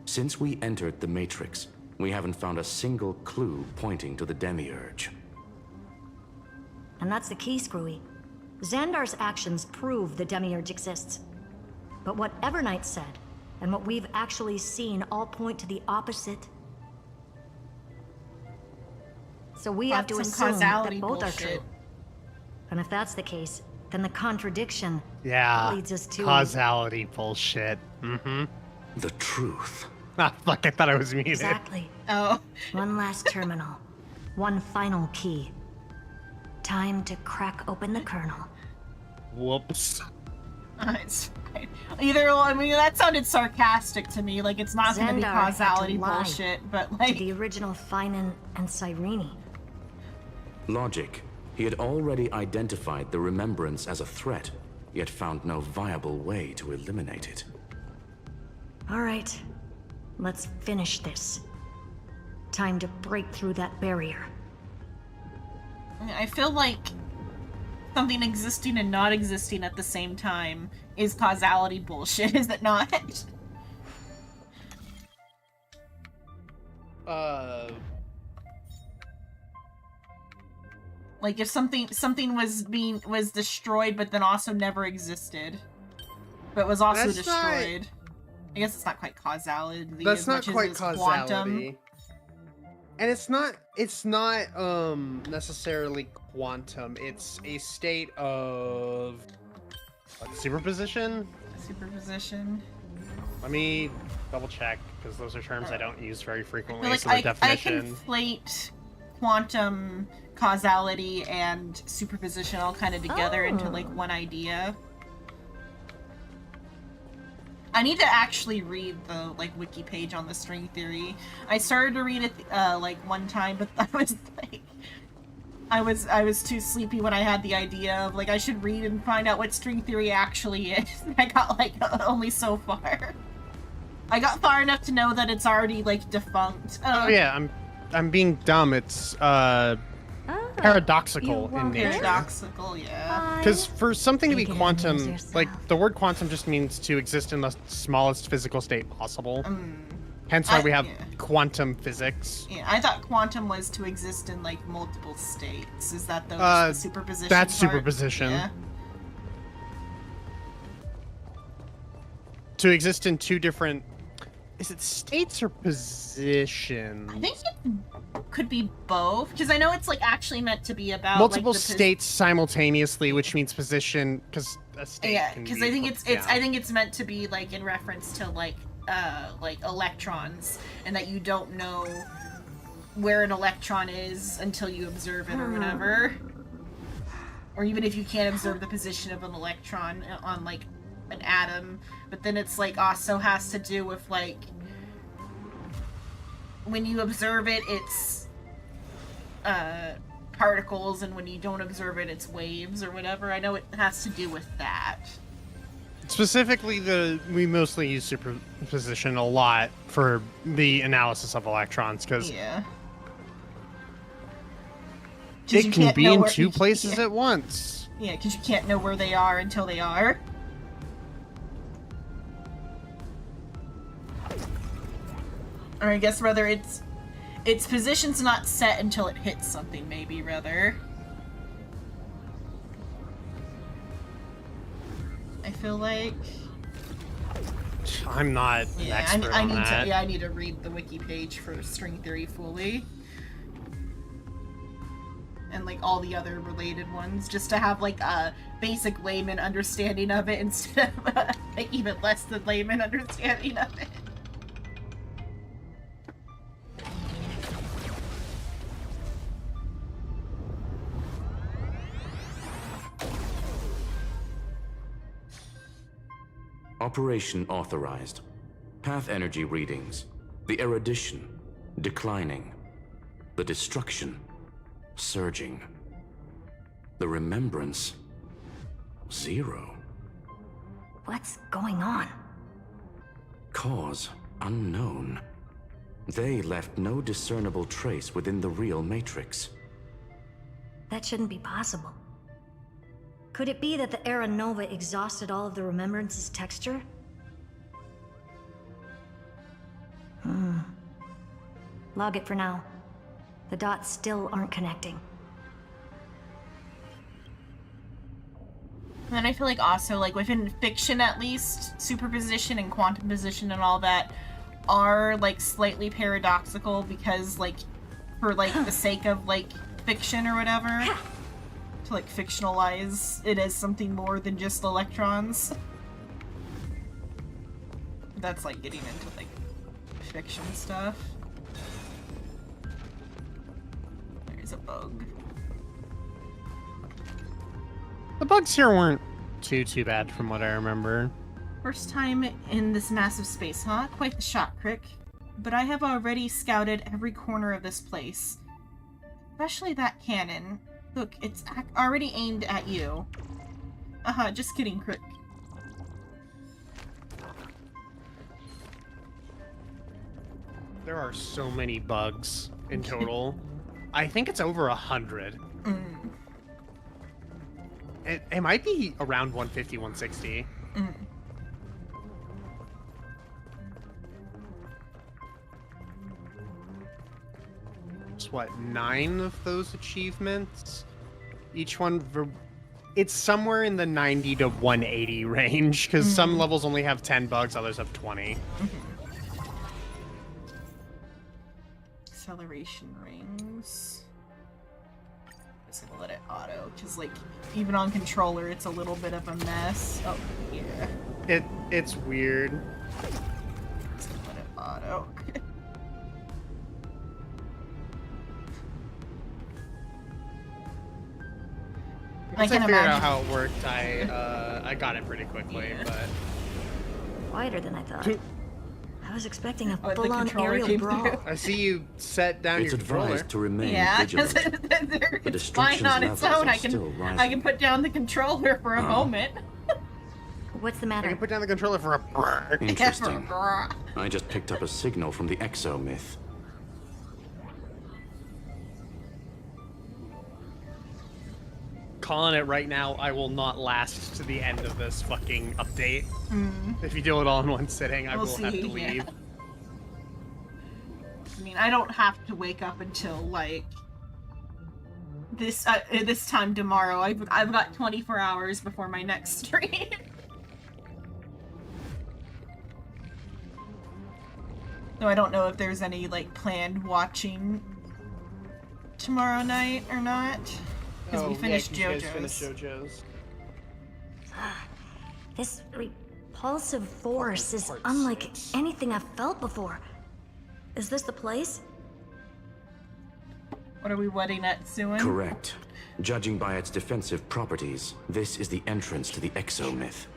Speaker 12: Since we entered the Matrix, we haven't found a single clue pointing to the Demiurge.
Speaker 10: And that's the key, Screwy. Xandar's actions prove the Demiurge exists. But what Evernight said, and what we've actually seen all point to the opposite. So we have to
Speaker 1: Some
Speaker 10: assume
Speaker 1: causality
Speaker 10: that both
Speaker 1: bullshit.
Speaker 10: are true. And if that's the case, then the contradiction leads us to...
Speaker 2: Causality bullshit. Mm-hmm.
Speaker 12: The truth.
Speaker 2: Ah, fuck, I thought I was muted.
Speaker 10: Exactly.
Speaker 1: Oh.
Speaker 10: One last terminal. One final key. Time to crack open the kernel.
Speaker 2: Whoops.
Speaker 1: It's fine. I mean, that sounded sarcastic to me. Like, it's not going to be
Speaker 10: Xandar had to
Speaker 1: causality
Speaker 10: lie
Speaker 1: bullshit, but like...
Speaker 10: to the original Finan and Cyrene.
Speaker 12: Logic. He had already identified the Remembrance as a threat, yet found no viable way to eliminate it.
Speaker 10: All right. Let's finish this. Time to break through that barrier.
Speaker 1: I feel like something existing and not existing at the same time is causality bullshit, is it not? Like if something was destroyed but then also never existed, but was also
Speaker 2: That's
Speaker 1: destroyed. I guess it's not quite causality.
Speaker 2: That's
Speaker 1: as
Speaker 2: not
Speaker 1: much as
Speaker 2: quite
Speaker 1: it's
Speaker 2: causality.
Speaker 1: Quantum.
Speaker 2: And it's not necessarily quantum. It's a state of what, superposition?
Speaker 1: Superposition.
Speaker 2: Let me double check, because those are terms I don't use very frequently,
Speaker 1: Like
Speaker 2: so their
Speaker 1: I
Speaker 2: definition.
Speaker 1: conflate quantum causality and superposition all kind of together into like one idea. I need to actually read the like wiki page on the string theory. I started to read it like one time, but I was like, I was too sleepy when I had the idea of like I should read and find out what string theory actually is. I got like only so far. I got far enough to know that it's already like defunct.
Speaker 2: Oh yeah, I'm being dumb. It's paradoxical in nature.
Speaker 1: Paradoxical, yeah.
Speaker 2: Because for something to be quantum, like the word quantum just means to exist in the smallest physical state possible. Hence why we have quantum physics.
Speaker 1: Yeah, I thought quantum was to exist in like multiple states. Is that the superposition?
Speaker 2: That's
Speaker 1: part?
Speaker 2: superposition.
Speaker 1: Yeah.
Speaker 2: To exist in two different. Is it states or positions?
Speaker 1: I think it could be both, because I know it's like actually meant to be about
Speaker 2: multiple
Speaker 1: like,
Speaker 2: states simultaneously, which means position. Because a state.
Speaker 1: Yeah,
Speaker 2: can
Speaker 1: because
Speaker 2: be
Speaker 1: I think it's
Speaker 2: yeah.
Speaker 1: I think it's meant to be like in reference to like electrons, and that you don't know where an electron is until you observe it or whatever. Or even if you can't observe the position of an electron on like an atom, but then it's like also has to do with like when you observe it, it's particles, and when you don't observe it, it's waves or whatever. I know it has to do with that.
Speaker 2: Specifically, we mostly use superposition a lot for the analysis of electrons, because
Speaker 1: yeah.
Speaker 2: it can be in two places at once.
Speaker 1: Yeah, because you can't know where they are until they are. Or I guess rather its position's not set until it hits something, maybe, rather. I feel like...
Speaker 2: I'm not an expert on that.
Speaker 1: I need to read the wiki page for string theory fully. and like all the other related ones, just to have like a basic layman understanding of it instead of like even less than layman understanding of it.
Speaker 12: Operation authorized. Path energy readings. The erudition declining. The destruction surging. The remembrance 0.
Speaker 10: What's going on?
Speaker 12: Cause unknown. They left no discernible trace within the real matrix.
Speaker 10: That shouldn't be possible. Could it be that the Era Nova exhausted all of the Remembrance's texture? Log it for now. The dots still aren't connecting.
Speaker 1: And then I feel like also, like, within fiction at least, superposition and quantum position and all that are, like, slightly paradoxical because, like, for, like, the sake of, like, fiction or whatever, to, like, fictionalize it as something more than just electrons. That's, like, getting into, like, fiction stuff. There's a bug.
Speaker 2: The bugs here weren't too bad from what I remember.
Speaker 1: First time in this massive space, huh? Quite the shock, Crick. But I have already scouted every corner of this place. Especially that cannon. Look, it's already aimed at you. Just kidding, Crick.
Speaker 2: There are so many bugs in total. I think it's over 100. It might be around 150, 160. It's what, 9 of those achievements? Each one, it's somewhere in the 90 to 180 range, because some levels only have 10 bugs, others have 20.
Speaker 1: Acceleration rings. Just gonna let it auto, because like even on controller it's a little bit of a mess. Oh yeah.
Speaker 2: It's weird.
Speaker 1: Just gonna let it auto.
Speaker 2: I figured out how it worked. I got it pretty quickly, but
Speaker 10: Quieter than I thought. I was expecting a full-on aerial brawl.
Speaker 2: I see you set down your controller.
Speaker 12: Advised to remain
Speaker 1: because it's fine on its own. I can put down the controller for a moment.
Speaker 10: What's the matter?
Speaker 2: I can put down the controller for a.
Speaker 12: Interesting. I just picked up a signal from the Exo myth.
Speaker 2: Calling it right now, I will not last to the end of this fucking update. If you do it all in one sitting, I will have to leave.
Speaker 1: Yeah. I mean, I don't have to wake up until like this time tomorrow. I've got 24 hours before my next stream. So I don't know if there's any like planned watching tomorrow night or not. Because we finished JoJo's.
Speaker 10: This repulsive force is unlike anything I've felt before. Is this the place?
Speaker 1: What are we wedding at soon?
Speaker 12: Correct. Judging by its defensive properties, this is the entrance to the Exo myth.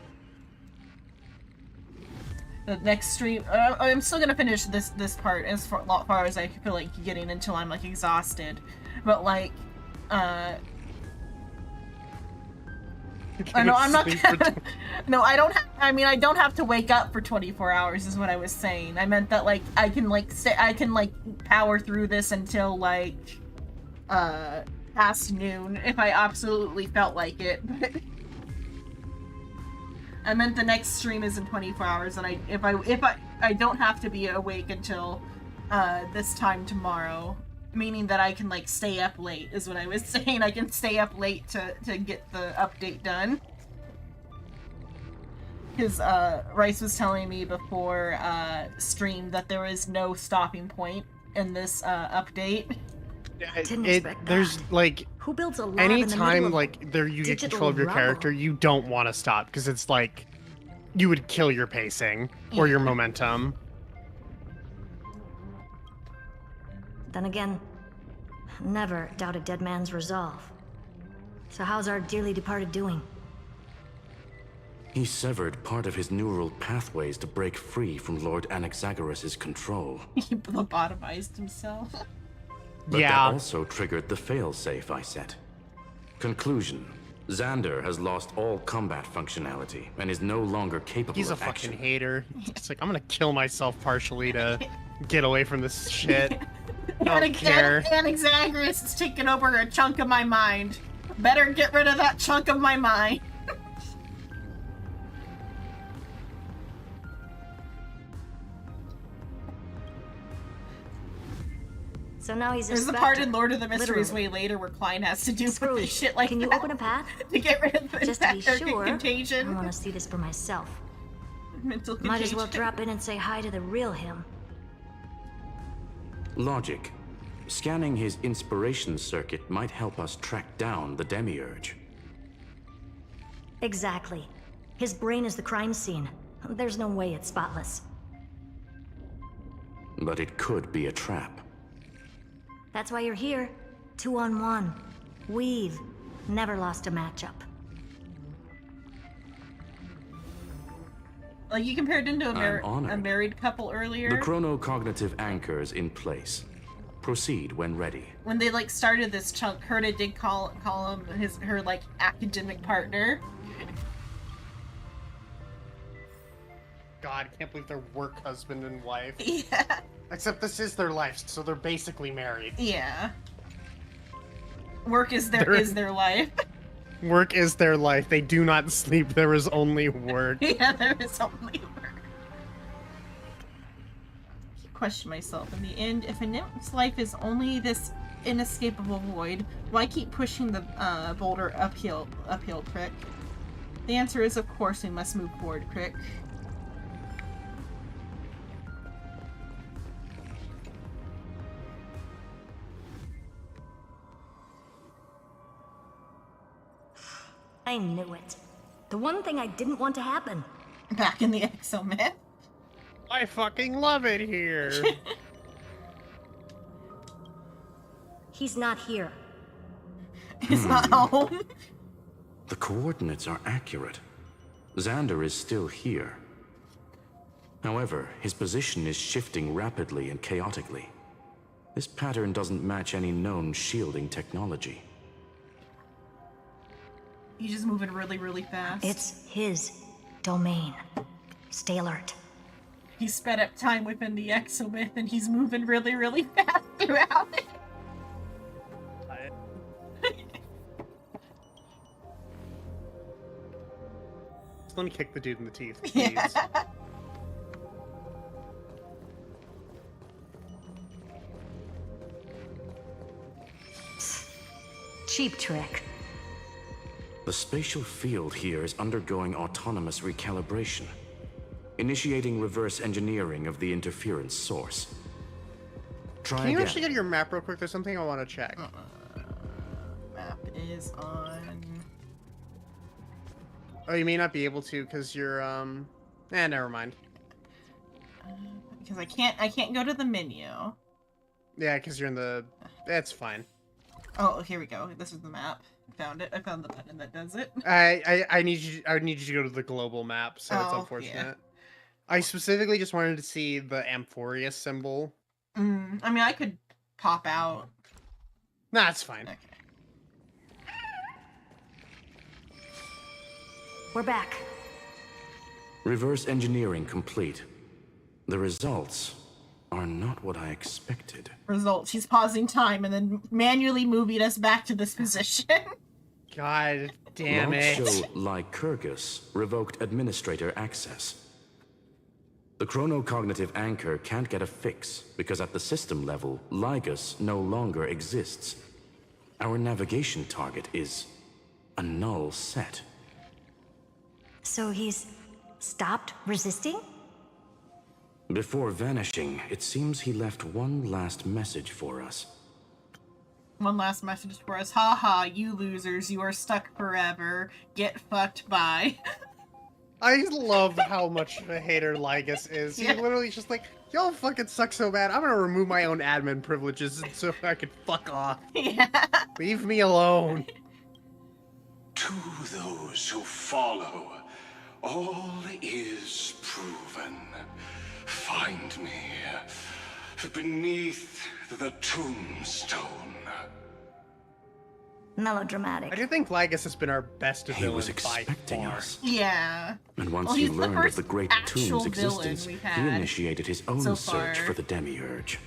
Speaker 1: The next stream, I'm still gonna finish this part as far as I feel like getting until I'm like exhausted. But like, I know I'm not gonna, no, I don't I don't have to wake up for 24 hours is what I was saying. I meant that like I can power through this until like past noon if I absolutely felt like it. I meant the next stream is in 24 hours and if I don't have to be awake until this time tomorrow. Meaning that I can like stay up late is what I was saying. I can stay up late to get the update done. Because Rice was telling me before stream that there is no stopping point in this update.
Speaker 2: There's like
Speaker 10: Who builds a lab in the middle
Speaker 2: anytime
Speaker 10: of
Speaker 2: like you get
Speaker 10: digital
Speaker 2: control of your
Speaker 10: rubble?
Speaker 2: character, you don't want to stop because it's like you would kill your pacing or your momentum.
Speaker 10: Then again, never doubt a dead man's resolve. So how's our dearly departed doing?
Speaker 12: He severed part of his neural pathways to break free from Lord Anaxagoras' control.
Speaker 1: He lobotomized himself.
Speaker 12: But that also triggered the failsafe I set. Conclusion. Xander has lost all combat functionality and is no longer capable
Speaker 2: He's a
Speaker 12: of action.
Speaker 2: fucking hater. It's like, I'm gonna kill myself partially to get away from this shit. I don't care.
Speaker 1: Anaxagoras is taking over a chunk of my mind. Better get rid of that chunk of my mind.
Speaker 10: So now he's a
Speaker 1: There's the
Speaker 10: specter.
Speaker 1: part in Lord of the Mysteries
Speaker 10: Literally.
Speaker 1: way later where Klein has to do
Speaker 10: Screwy,
Speaker 1: shit like
Speaker 10: can you
Speaker 1: that
Speaker 10: open a path?
Speaker 1: to get rid of the
Speaker 10: Just to be sure,
Speaker 1: contagion.
Speaker 10: I want to see this for myself.
Speaker 1: Mental
Speaker 10: Might as well
Speaker 1: contagion.
Speaker 10: drop in and say hi to the real him.
Speaker 12: Logic. Scanning his inspiration circuit might help us track down the Demiurge.
Speaker 10: Exactly. His brain is the crime scene. There's no way it's spotless.
Speaker 12: But it could be a trap.
Speaker 10: That's why you're here. 2-on-1. We've never lost a matchup.
Speaker 1: Like you compared him to
Speaker 12: I'm honored.
Speaker 1: a married couple earlier.
Speaker 12: The chronocognitive anchor's in place. Proceed when ready.
Speaker 1: When they like started this chunk, Herta did call him her like academic partner.
Speaker 2: God, I can't believe they're work husband and wife.
Speaker 1: Yeah.
Speaker 2: Except this is their life, so they're basically married.
Speaker 1: Yeah. Work is their life.
Speaker 2: Work is their life. They do not sleep. There is only work.
Speaker 1: Yeah, there is only work. I question myself. In the end, if a nymph's life is only this inescapable void, why keep pushing the boulder uphill, Crick? The answer is, of course, we must move forward, Crick.
Speaker 10: I knew it. The one thing I didn't want to happen.
Speaker 1: Back in the exomyth.
Speaker 2: I fucking love it here.
Speaker 10: He's not here.
Speaker 1: He's not home.
Speaker 12: The coordinates are accurate. Xander is still here. However, his position is shifting rapidly and chaotically. This pattern doesn't match any known shielding technology.
Speaker 1: He's just moving really, really fast.
Speaker 10: It's his domain. Stay alert.
Speaker 1: He sped up time within the exomyth and he's moving really, really fast throughout it.
Speaker 2: Just let me kick the dude in the teeth, please.
Speaker 1: Yeah.
Speaker 10: Cheap trick.
Speaker 12: The spatial field here is undergoing autonomous recalibration, initiating reverse engineering of the interference source. Try
Speaker 2: Can you
Speaker 12: again.
Speaker 2: actually go to your map real quick? There's something I want to check.
Speaker 1: Map is on.
Speaker 2: Oh, you may not be able to because you're never mind.
Speaker 1: Because I can't go to the menu.
Speaker 2: Yeah, because you're in the. That's fine.
Speaker 1: Oh, here we go. This is the map. Found it. I found the button that does it.
Speaker 2: I need you. I would need you to go to the global map, so it's unfortunate.
Speaker 1: Yeah.
Speaker 2: I specifically just wanted to see the Amphoria symbol.
Speaker 1: I mean, I could pop out.
Speaker 2: Nah, it's fine.
Speaker 1: Okay.
Speaker 10: We're back.
Speaker 12: Reverse engineering complete. The results are not what I expected.
Speaker 1: Results. He's pausing time and then manually moving us back to this position.
Speaker 2: God damn it.
Speaker 12: Logs show Lycurgus revoked administrator access. The chronocognitive anchor can't get a fix because at the system level, Lygus no longer exists. Our navigation target is a null set.
Speaker 10: So he's stopped resisting?
Speaker 12: Before vanishing, it seems he left one last message for us.
Speaker 1: One last message for us. Haha, you losers, you are stuck forever. Get fucked by.
Speaker 2: I love how much of a hater Lygus is. He literally just like, y'all fucking suck so bad, I'm gonna remove my own admin privileges so I can fuck off.
Speaker 1: Yeah.
Speaker 2: Leave me alone.
Speaker 9: To those who follow, all is proven. Find me beneath the tombstone.
Speaker 10: Melodramatic.
Speaker 2: I do think Lygus has been our best villain.
Speaker 12: He was expecting us.
Speaker 1: Yeah.
Speaker 12: And once
Speaker 1: well,
Speaker 12: he
Speaker 1: he's
Speaker 12: learned of the Great Tomb's existence,
Speaker 1: he
Speaker 12: initiated his own search for the Demiurge.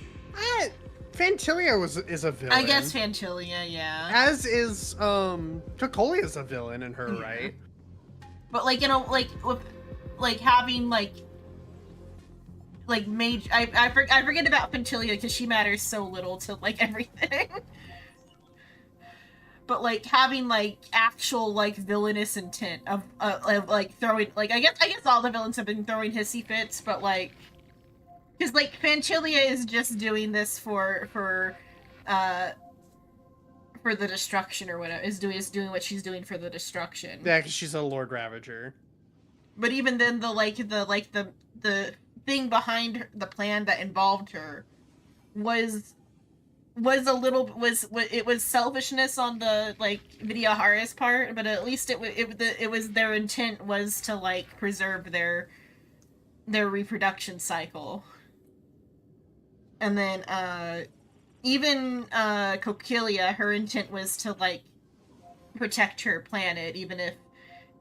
Speaker 2: Fantilia is a villain.
Speaker 1: I guess Fantilia, yeah.
Speaker 2: As is Cocolia's a villain in her right.
Speaker 1: But like, you know, like with like having like major. I forget about Fantilia because she matters so little to like everything. But like having like actual like villainous intent of like throwing like I guess all the villains have been throwing hissy fits, but like because like Fantilia is just doing this for the destruction or whatever is doing what she's doing for the destruction.
Speaker 2: Yeah, because she's a Lord Ravager.
Speaker 1: But even then, the thing behind the plan that involved her was selfishness on the like Vidyahara's part, but at least it was their intent was to like preserve their reproduction cycle. And then even Coquilia, her intent was to like protect her planet, even if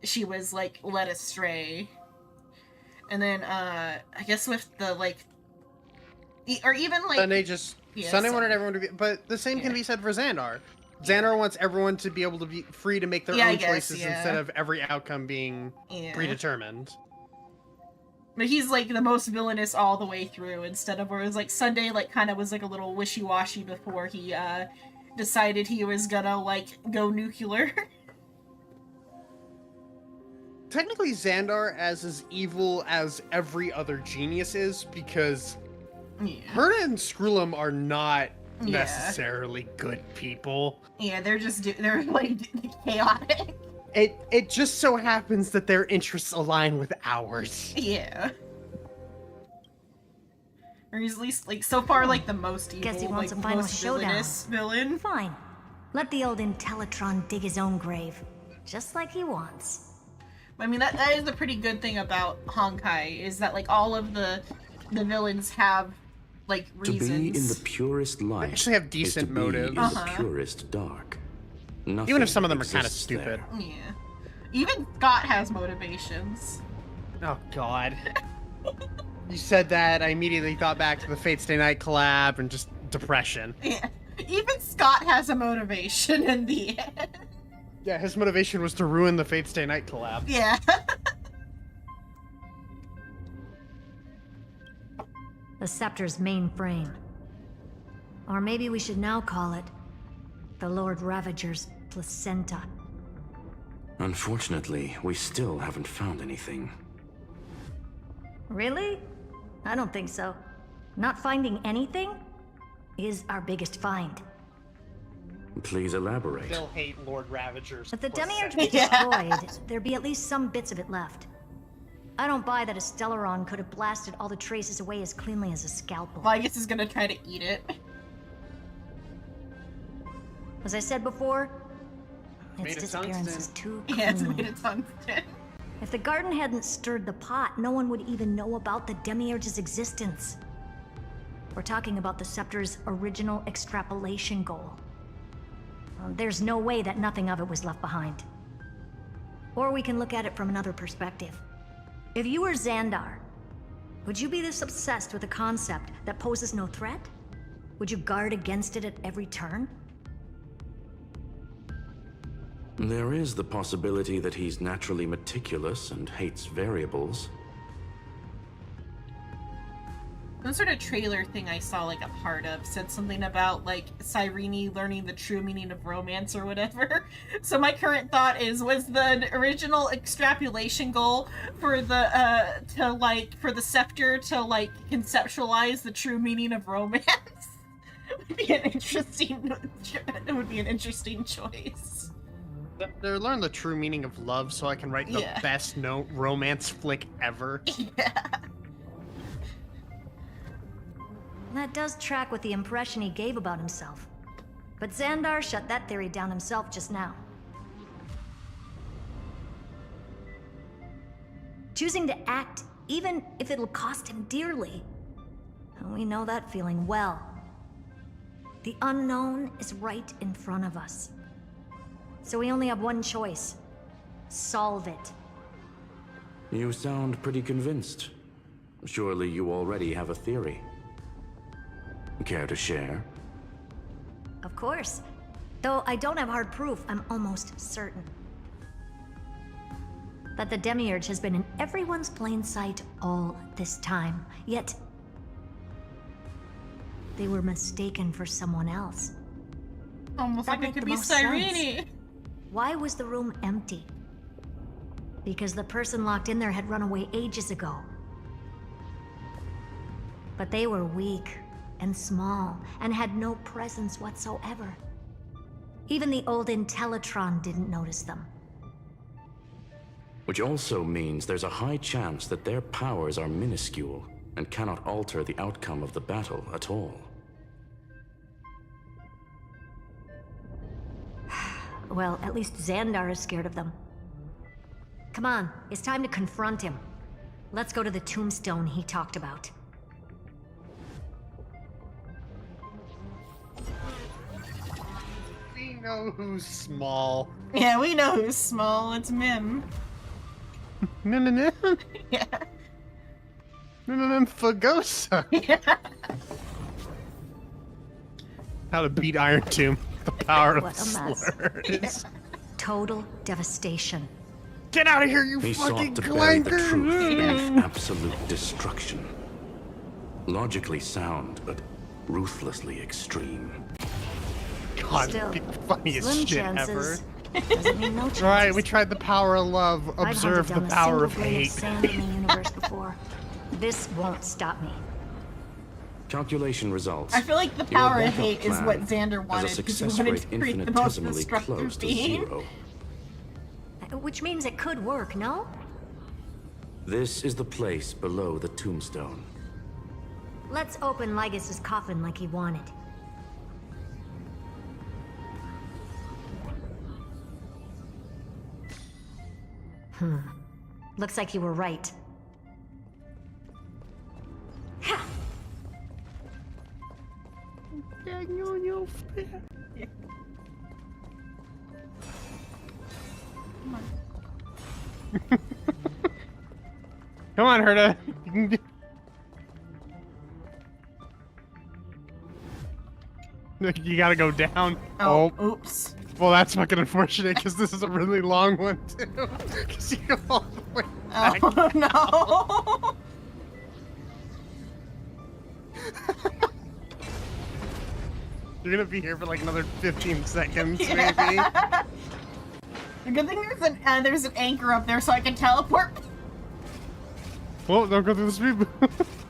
Speaker 1: she was like led astray. And then I guess with the like or even like
Speaker 2: Sunday just Sunday wanted everyone to be, but the same can be said for Xandar. Xandar wants everyone to be able to be free to make their own choices instead of every outcome being predetermined.
Speaker 1: But he's like the most villainous all the way through, instead of where it was like Sunday like kind of was like a little wishy-washy before he decided he was gonna like go nuclear.
Speaker 2: Technically Xandar as evil as every other genius is, because Herta and Skrulum are not necessarily good people.
Speaker 1: Yeah, they're like chaotic.
Speaker 2: It just so happens that their interests align with ours.
Speaker 1: Yeah. Or he's at least like so far like the most evil.
Speaker 10: Guess he wants
Speaker 1: like,
Speaker 10: a final
Speaker 1: most
Speaker 10: showdown.
Speaker 1: Villain.
Speaker 10: Fine. Let the old Intellitron dig his own grave, just like he wants.
Speaker 1: I mean that is a pretty good thing about Honkai, is that like all of the villains have like reasons.
Speaker 12: To be in the purest light,
Speaker 2: they actually have decent motives.
Speaker 12: In the purest dark. Nothing
Speaker 2: even if some of them are kind of stupid.
Speaker 1: There. Yeah. Even Scott has motivations.
Speaker 2: Oh god. You said that, I immediately thought back to the Fate Stay Night collab and just depression.
Speaker 1: Yeah. Even Scott has a motivation in the end.
Speaker 2: Yeah, his motivation was to ruin the Fate Stay Night collab.
Speaker 1: Yeah.
Speaker 10: The Scepter's main frame. Or maybe we should now call it the Lord Ravager's placenta.
Speaker 12: Unfortunately, we still haven't found anything.
Speaker 10: Really? I don't think so. Not finding anything is our biggest find.
Speaker 12: Please elaborate.
Speaker 2: They'll hate Lord Ravager's
Speaker 10: If the Demiurge
Speaker 2: placenta.
Speaker 10: be destroyed, there'd be at least some bits of it left. I don't buy that a Stellaron could have blasted all the traces away as cleanly as a scalpel.
Speaker 1: Well, I guess he's gonna try to eat it.
Speaker 10: As I said before, its disappearance is too clean.
Speaker 1: Yeah, it's made of tungsten.
Speaker 10: If the garden hadn't stirred the pot, no one would even know about the Demiurge's existence. We're talking about the Scepter's original extrapolation goal. There's no way that nothing of it was left behind. Or we can look at it from another perspective. If you were Xandar, would you be this obsessed with a concept that poses no threat? Would you guard against it at every turn?
Speaker 12: There is the possibility that he's naturally meticulous and hates variables.
Speaker 1: Some sort of trailer thing I saw like a part of said something about like Cyrene learning the true meaning of romance or whatever. So my current thought is, was the original extrapolation goal for the for the Scepter to like conceptualize the true meaning of romance? would be an interesting. It would be an interesting choice.
Speaker 2: They learn the true meaning of love, so I can write the best romance flick ever.
Speaker 1: Yeah.
Speaker 10: That does track with the impression he gave about himself. But Xandar shut that theory down himself just now. Choosing to act, even if it'll cost him dearly. We know that feeling well. The unknown is right in front of us. So we only have one choice. Solve it.
Speaker 12: You sound pretty convinced. Surely you already have a theory. Care to share?
Speaker 10: Of course. Though I don't have hard proof, I'm almost certain that the Demiurge has been in everyone's plain sight all this time. Yet, they were mistaken for someone else.
Speaker 1: Almost like it could be Cyrene.
Speaker 10: Why was the room empty? Because the person locked in there had run away ages ago. But they were weak and small and had no presence whatsoever. Even the old Intellitron didn't notice them.
Speaker 12: Which also means there's a high chance that their powers are minuscule and cannot alter the outcome of the battle at all.
Speaker 10: Well, at least Xandar is scared of them. Come on, it's time to confront him. Let's go to the tombstone he talked about.
Speaker 2: We know who's small.
Speaker 1: Yeah, we know who's small. It's Mim.
Speaker 2: No.
Speaker 1: Yeah.
Speaker 2: Fagosa.
Speaker 1: Yeah.
Speaker 2: How to beat Iron Tomb. The power
Speaker 10: What
Speaker 2: of
Speaker 10: a mess.
Speaker 2: slurs.
Speaker 10: Total devastation.
Speaker 2: Get out of here, you
Speaker 12: He
Speaker 2: fucking
Speaker 12: sought to bury the
Speaker 2: clanker!
Speaker 12: truth beneath absolute destruction. Logically sound, but ruthlessly extreme.
Speaker 2: God,
Speaker 10: Still,
Speaker 2: the funniest
Speaker 10: slim
Speaker 2: shit
Speaker 10: chances.
Speaker 2: ever.
Speaker 10: Doesn't mean no chances.
Speaker 2: Right, we tried the power of love.
Speaker 10: I've
Speaker 2: Observe
Speaker 10: hunted
Speaker 2: the
Speaker 10: down a
Speaker 2: power of
Speaker 10: single grain
Speaker 2: hate.
Speaker 10: sand in the universe before. This won't stop me.
Speaker 12: Calculation results.
Speaker 1: I feel like the
Speaker 12: Your
Speaker 1: power of
Speaker 12: backup
Speaker 1: hate is
Speaker 12: plan
Speaker 1: what Xander
Speaker 12: has
Speaker 1: wanted
Speaker 12: a
Speaker 1: because
Speaker 12: success
Speaker 1: he wanted
Speaker 12: rate
Speaker 1: to create the most
Speaker 12: infinitesimally
Speaker 1: destructive
Speaker 12: close to
Speaker 1: being.
Speaker 12: 0.
Speaker 10: Which means it could work, no?
Speaker 12: This is the place below the tombstone.
Speaker 10: Let's open Lygus' coffin like he wanted. Looks like you were right. Ha!
Speaker 2: Come on, Herta. You gotta go down.
Speaker 1: Oh, oops.
Speaker 2: Well, that's fucking unfortunate because this is a really long one too. Because you go all the way back.
Speaker 1: Oh no.
Speaker 2: You're gonna be here for like another 15 seconds, maybe.
Speaker 1: The good thing there's an anchor up there so I can teleport.
Speaker 2: Well, don't go through the speed booth.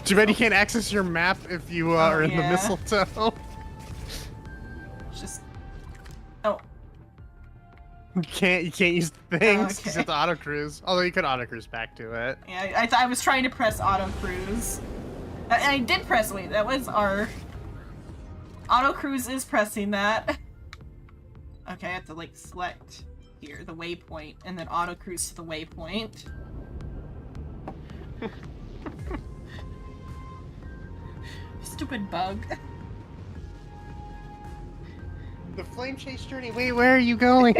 Speaker 2: Too bad you can't access your map if you are in the mistletoe.
Speaker 1: Just. Oh.
Speaker 2: You can't use things because it's auto cruise. Although you could auto cruise back to it.
Speaker 1: Yeah, I was trying to press auto cruise. I did press. Wait, that was R. Auto cruise is pressing that. Okay, I have to like select here the waypoint and then auto cruise to the waypoint. Stupid bug.
Speaker 2: The flame chase journey. Wait, where are you going?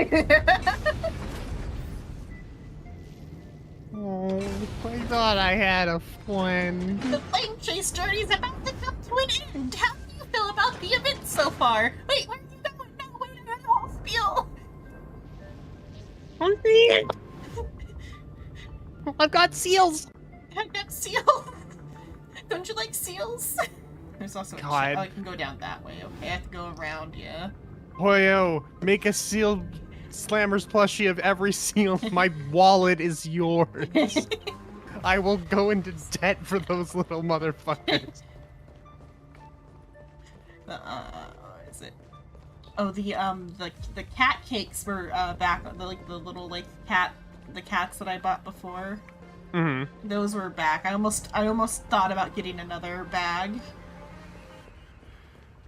Speaker 2: Oh, I thought I had a friend.
Speaker 1: The flame chase journey is about to come to an end. How do you feel about the event so far? Wait, where are you going? No, wait, I got the whole spiel.
Speaker 2: I've got seals.
Speaker 1: I've got seals. Don't you like seals? There's also a
Speaker 2: God.
Speaker 1: oh, I can go down that way. Okay, I have to go around, yeah.
Speaker 2: Hoyo, make a seal slammers plushie of every seal. My wallet is yours. I will go into debt for those little motherfuckers.
Speaker 1: What is it? Oh, the cat cakes were back. The little the cats that I bought before.
Speaker 2: Mm-hmm.
Speaker 1: Those were back. I almost thought about getting another bag.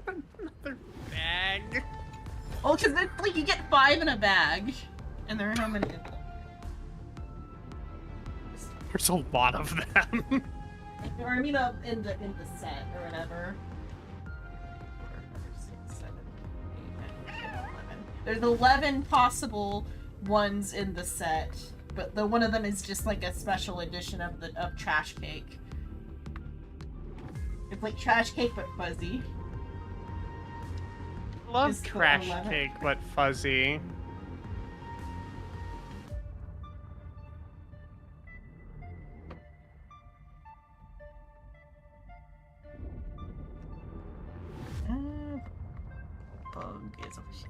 Speaker 2: Another bag.
Speaker 1: Well, because like you get 5 in a bag, and there are how many?
Speaker 2: There's a lot of them.
Speaker 1: Or I mean, in the set or whatever. 4, 5, 6, 7, 8, 9, 10, 11. There's 11 possible ones in the set, but one of them is just like a special edition of trash cake. It's like trash cake but fuzzy.
Speaker 2: Love trash cake but fuzzy.
Speaker 1: Bug is over here.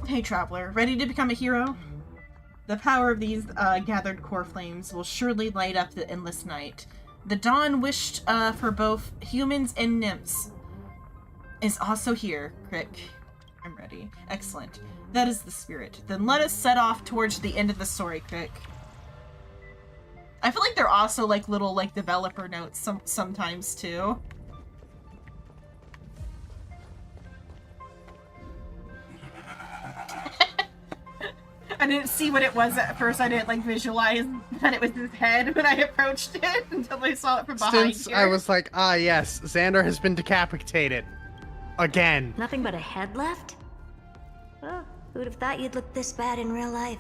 Speaker 1: Hey, traveler, ready to become a hero? The power of these gathered core flames will surely light up the endless night. The dawn wished for both humans and nymphs is also here, Crick. I'm ready. Excellent. That is the spirit. Then let us set off towards the end of the story, Crick. I feel like they're also like little like developer notes sometimes too. I didn't see what it was at first. I didn't like visualize that it was his head when I approached it until I saw it from behind.
Speaker 2: Since I was like, ah yes, Xander has been decapitated. Again.
Speaker 10: Nothing but a head left? Well, who'd have thought you'd look this bad in real life?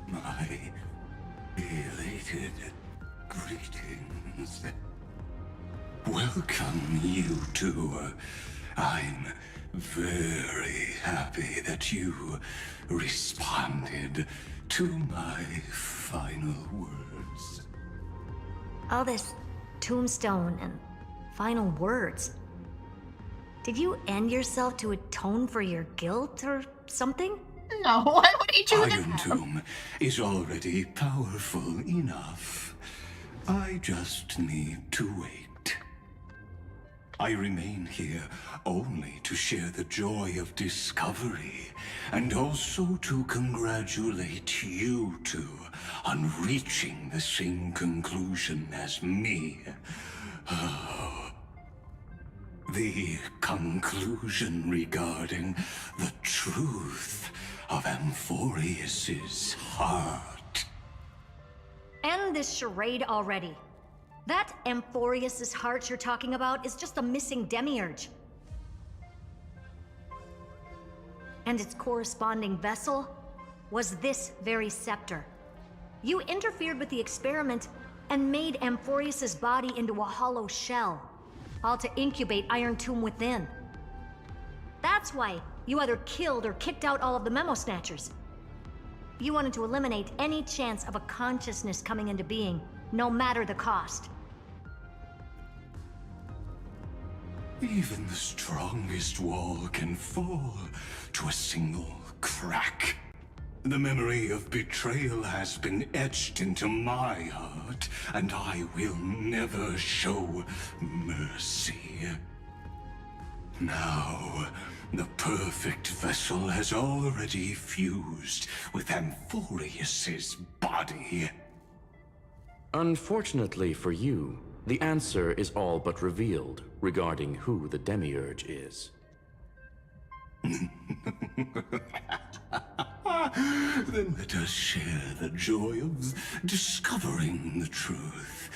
Speaker 21: My elated greetings. Welcome, you two. I'm very happy that you responded to my final words.
Speaker 10: All this tombstone and final words. Did you end yourself to atone for your guilt or something?
Speaker 1: No, why would he do that?
Speaker 21: Iron Tomb is already powerful enough. I just need to wait. I remain here only to share the joy of discovery, and also to congratulate you two on reaching the same conclusion as me. The conclusion regarding the truth of Amphorius's heart.
Speaker 10: End this charade already. That Amphorius's heart you're talking about is just a missing demiurge. And its corresponding vessel was this very scepter. You interfered with the experiment and made Amphorius's body into a hollow shell, all to incubate Iron Tomb within. That's why you either killed or kicked out all of the Memo Snatchers. You wanted to eliminate any chance of a consciousness coming into being, no matter the cost.
Speaker 21: Even the strongest wall can fall to a single crack. The memory of betrayal has been etched into my heart, and I will never show mercy. Now, the perfect vessel has already fused with Amphorius's body.
Speaker 12: Unfortunately for you, the answer is all but revealed regarding who the Demiurge is.
Speaker 21: Then let us share the joy of discovering the truth.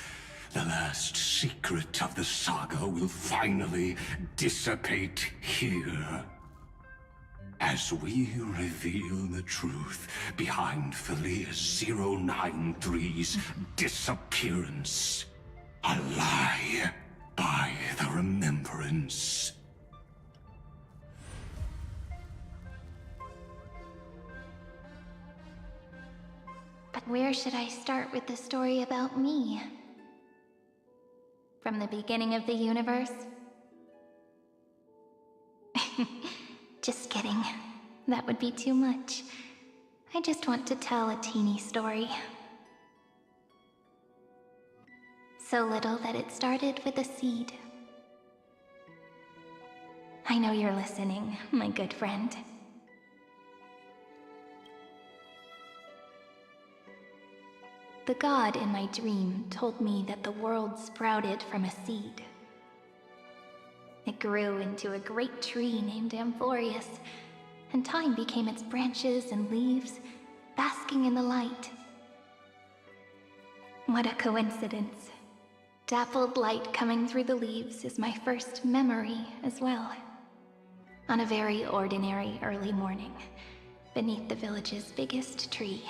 Speaker 21: The last secret of the saga will finally dissipate here. As we reveal the truth behind Philius 093's disappearance. A lie by the remembrance.
Speaker 17: But where should I start with the story about me? From the beginning of the universe? Just kidding. That would be too much. I just want to tell a teeny story. So little that it started with a seed. I know you're listening, my good friend. The god in my dream told me that the world sprouted from a seed. It grew into a great tree named Amphorius, and time became its branches and leaves, basking in the light. What a coincidence. Dappled light coming through the leaves is my first memory as well. On a very ordinary early morning, beneath the village's biggest tree.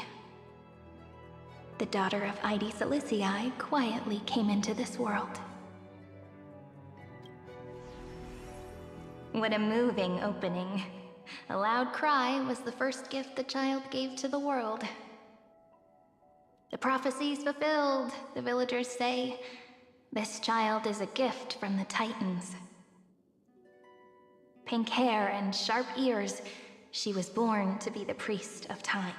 Speaker 17: The daughter of Id Silicii quietly came into this world. What a moving opening. A loud cry was the first gift the child gave to the world. The prophecy's fulfilled, the villagers say. This child is a gift from the Titans. Pink hair and sharp ears, she was born to be the priest of time.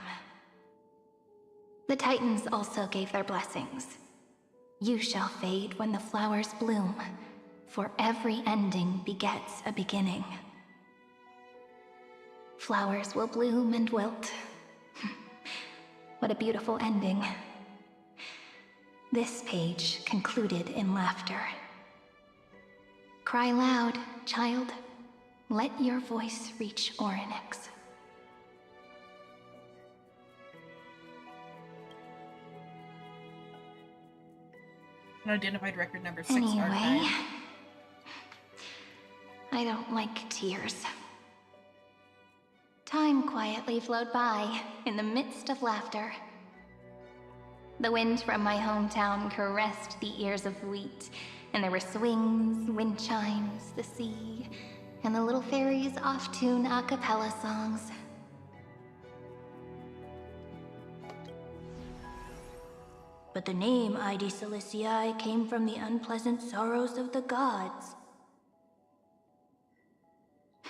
Speaker 17: The Titans also gave their blessings. You shall fade when the flowers bloom, for every ending begets a beginning. Flowers will bloom and wilt. What a beautiful ending. This page concluded in laughter. Cry loud, child. Let your voice reach Orynyx.
Speaker 1: Unidentified record number 6
Speaker 17: Anyway,
Speaker 1: archive.
Speaker 17: I don't like tears. Time quietly flowed by in the midst of laughter. The wind from my hometown caressed the ears of wheat, and there were swings, wind chimes, the sea, and the little fairies off-tune a cappella songs. But the name Id Silicii came from the unpleasant sorrows of the gods.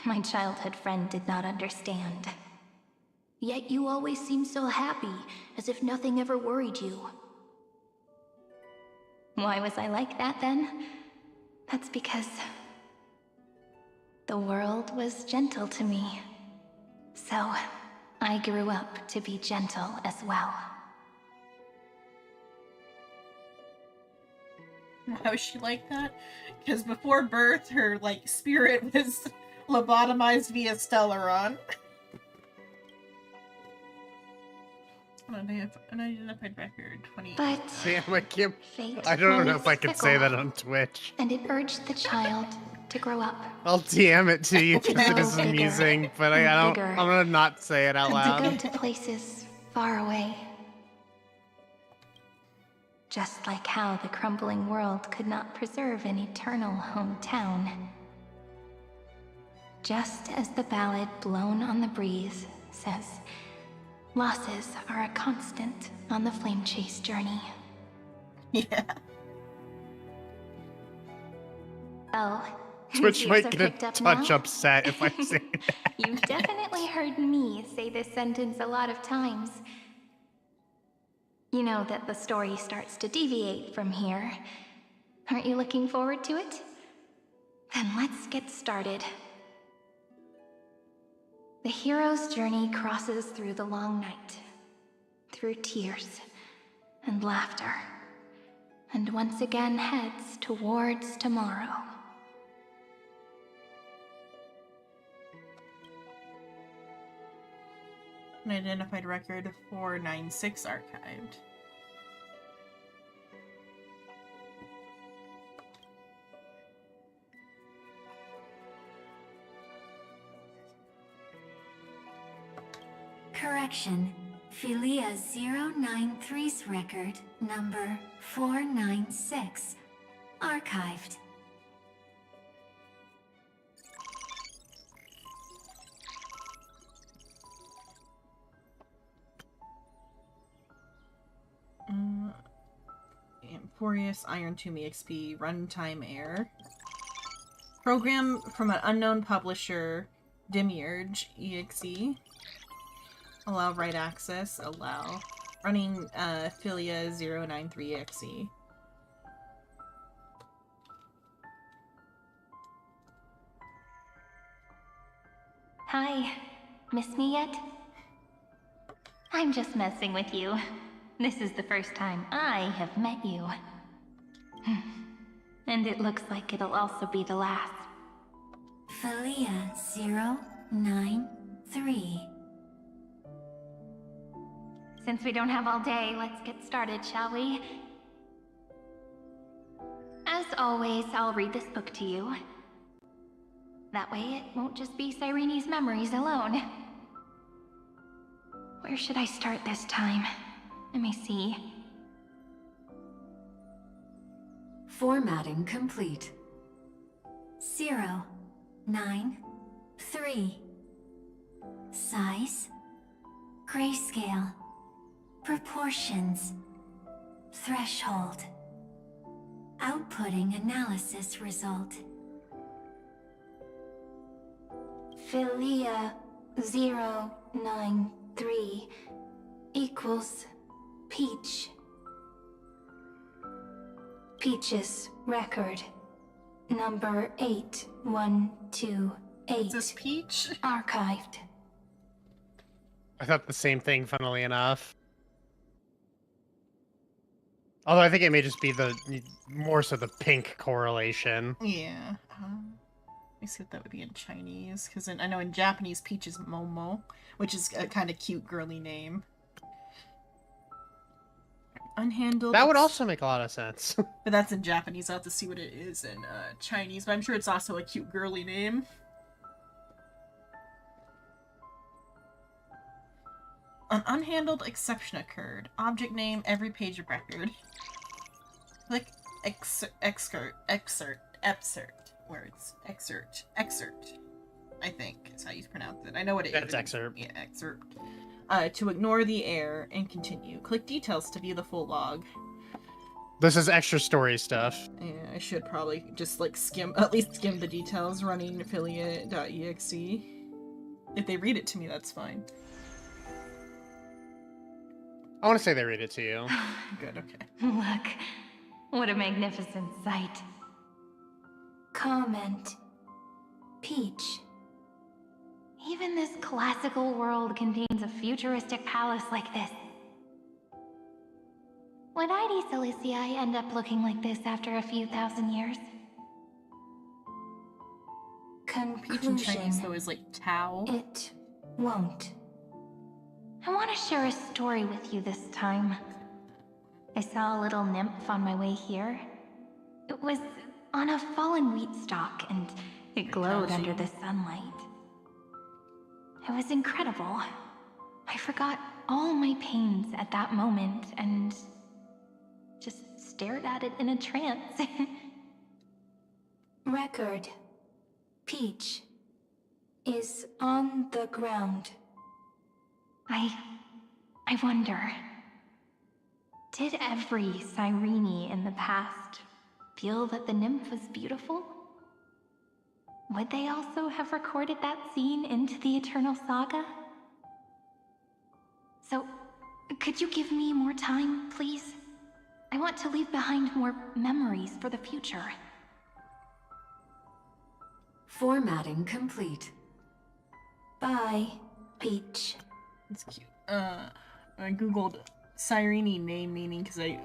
Speaker 17: My childhood friend did not understand. Yet you always seemed so happy, as if nothing ever worried you. Why was I like that then? That's because the world was gentle to me. So I grew up to be gentle as well.
Speaker 1: How is she like that? Because before birth, her, spirit was lobotomized via Stellaron. Unidentified record, 28.
Speaker 17: But
Speaker 2: damn, I can't.
Speaker 17: fate
Speaker 2: I don't know
Speaker 17: was
Speaker 2: if I could say
Speaker 17: fickle,
Speaker 2: that on Twitch.
Speaker 17: and it urged the child to grow up.
Speaker 2: I'll DM it to you because it
Speaker 17: Go
Speaker 2: is
Speaker 17: bigger
Speaker 2: amusing, but
Speaker 17: and
Speaker 2: I don't.
Speaker 17: bigger.
Speaker 2: I'm gonna not say it out
Speaker 17: To
Speaker 2: loud.
Speaker 17: go to places far away. Just like how the crumbling world could not preserve an eternal hometown. Just as the ballad blown on the breeze says, losses are a constant on the flame chase journey.
Speaker 1: Yeah.
Speaker 17: Oh,
Speaker 2: Twitch
Speaker 17: ears
Speaker 2: might
Speaker 17: are
Speaker 2: get
Speaker 17: picked
Speaker 2: a
Speaker 17: up
Speaker 2: touch
Speaker 17: now?
Speaker 2: upset if I say that.
Speaker 17: You've definitely heard me say this sentence a lot of times. You know that the story starts to deviate from here. Aren't you looking forward to it? Then let's get started. The hero's journey crosses through the long night, through tears and laughter, and once again heads towards tomorrow.
Speaker 1: Unidentified record 496 archived.
Speaker 10: Correction. Philia 093's record number 496. Archived.
Speaker 1: Amphorius Iron Tomb EXP runtime error. Program from an unknown publisher, Demiurge EXE. Allow write access. Allow. Running Philia 093 EXE.
Speaker 17: Hi. Miss me yet? I'm just messing with you. This is the first time I have met you. And it looks like it'll also be the last.
Speaker 10: Philia 093.
Speaker 17: Since we don't have all day, let's get started, shall we? As always, I'll read this book to you. That way it won't just be Cyrene's memories alone. Where should I start this time? Let me see.
Speaker 10: Formatting complete. 093. Size. Grayscale. Proportions. Threshold. Outputting analysis result.
Speaker 17: Philia 093 equals Peach. Peach's record. Number 8128.
Speaker 1: Is this Peach?
Speaker 17: Archived.
Speaker 2: I thought the same thing, funnily enough. Although I think it may just be the more so the pink correlation.
Speaker 1: Yeah. Let me see what that would be in Chinese, because I know in Japanese Peach is Momo, which is a kind of cute girly name. Unhandled.
Speaker 2: That would also make a lot of sense.
Speaker 1: But that's in Japanese. I'll have to see what it is in Chinese, but I'm sure it's also a cute girly name. An unhandled exception occurred. Object name, every page of record. Click excerpt, words. Excerpt. I think is how you pronounce it. I know what it is.
Speaker 2: That's excerpt.
Speaker 1: Yeah, excerpt. To ignore the error and continue. Click details to view the full log.
Speaker 2: This is extra story stuff.
Speaker 1: Yeah, I should probably just like at least skim the details running affiliate.exe. If they read it to me, that's fine.
Speaker 2: I want to say they read it to you.
Speaker 1: Good, okay.
Speaker 17: Look, what a magnificent sight. Comment. Peach. Even this classical world contains a futuristic palace like this. Would ID Silicii end up looking like this after a few thousand years?
Speaker 1: Peach in Chinese, though, is like Tao.
Speaker 17: It won't. I want to share a story with you this time. I saw a little nymph on my way here. It was on a fallen wheat stalk, and it glowed under the sunlight. It was incredible. I forgot all my pains at that moment and just stared at it in a trance. Record. Peach is on the ground. I wonder, did every Cyrene in the past feel that the nymph was beautiful? Would they also have recorded that scene into the Eternal Saga? So, could you give me more time, please? I want to leave behind more memories for the future.
Speaker 10: Formatting complete.
Speaker 17: Bye, Peach.
Speaker 1: It's cute. I googled Cyrene name meaning because I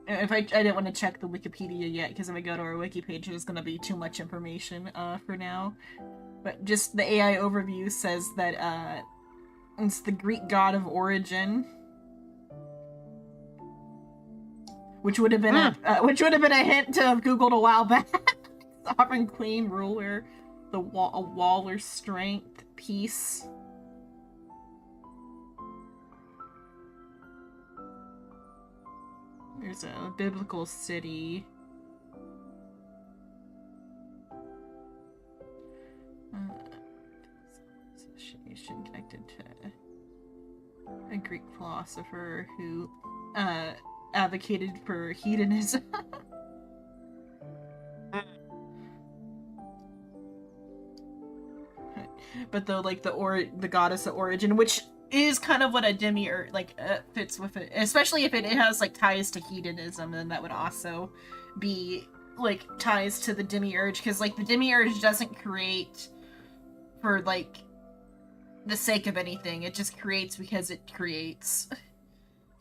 Speaker 1: didn't want to check the Wikipedia yet, because if I go to our wiki page, there's going to be too much information for now. But just the AI overview says that it's the Greek god of origin, which would have been a hint to have googled a while back. Sovereign queen, ruler, a wall or strength, peace. There's a biblical city. Association connected to a Greek philosopher who advocated for hedonism. But though, like the goddess of origin, which is kind of what a demiurge fits with it, especially if it has like ties to hedonism, then that would also be like ties to the demiurge, because like the demiurge doesn't create for like the sake of anything. It just creates because it creates.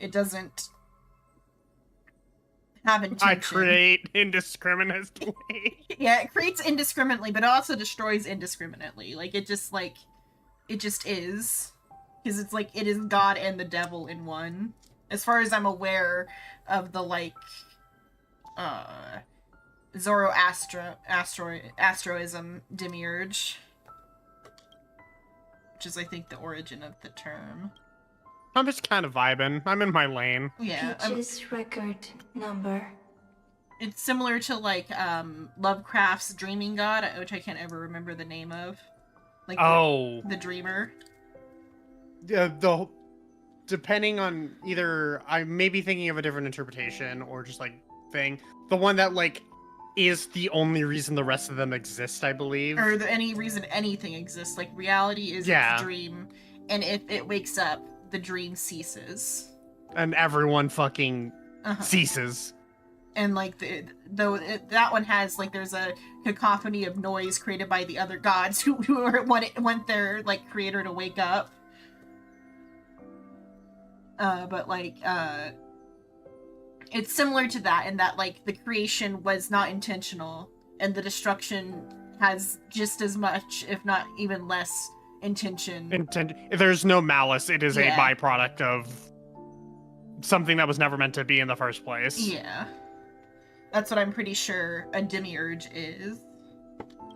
Speaker 1: It doesn't have intention.
Speaker 2: I create indiscriminately.
Speaker 1: Yeah, it creates indiscriminately, but it also destroys indiscriminately. Like, it just is. Because it's like, it is God and the devil in one. As far as I'm aware of the, like, Zoroastrianism demiurge. Which is, I think, the origin of the term.
Speaker 2: I'm just kind of vibing. I'm in my lane.
Speaker 1: Yeah.
Speaker 17: Peach's record number.
Speaker 1: It's similar to, like, Lovecraft's Dreaming God, which I can't ever remember the name of. Like, the Dreamer.
Speaker 2: Depending on either, I may be thinking of a different interpretation or just, like, thing. The one that, like, is the only reason the rest of them exist, I believe.
Speaker 1: Or any reason anything exists. Like, reality is its dream, and if it wakes up, the dream ceases.
Speaker 2: And everyone fucking ceases.
Speaker 1: And, like, that one has, like, there's a cacophony of noise created by the other gods who want their, like, creator to wake up. But, like, it's similar to that in that, like, the creation was not intentional, and the destruction has just as much, if not even less, intention.
Speaker 2: There's no malice. It is a byproduct of something that was never meant to be in the first place.
Speaker 1: Yeah. That's what I'm pretty sure a demiurge is.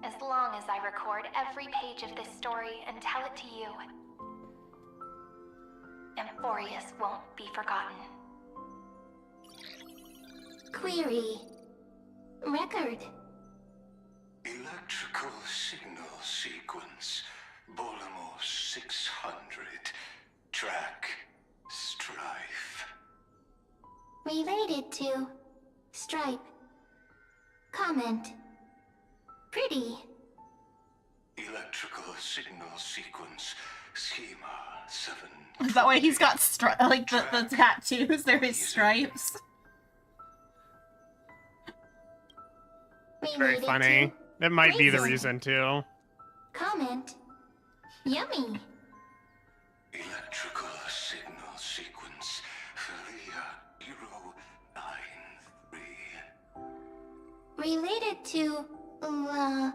Speaker 17: As long as I record every page of this story and tell it to you, Amphorius won't be forgotten. Query. Record.
Speaker 21: Electrical signal sequence. Bolamos 600. Track. Strife.
Speaker 17: Related to Stripe. Comment. Pretty.
Speaker 21: Electrical signal sequence. Schema 7.
Speaker 1: Is that why he's got the tattoos? They're his stripes.
Speaker 2: Very funny. That might be the reason too.
Speaker 17: Comment. Yummy.
Speaker 21: Electrical signal sequence. Philia 093.
Speaker 17: Related to love.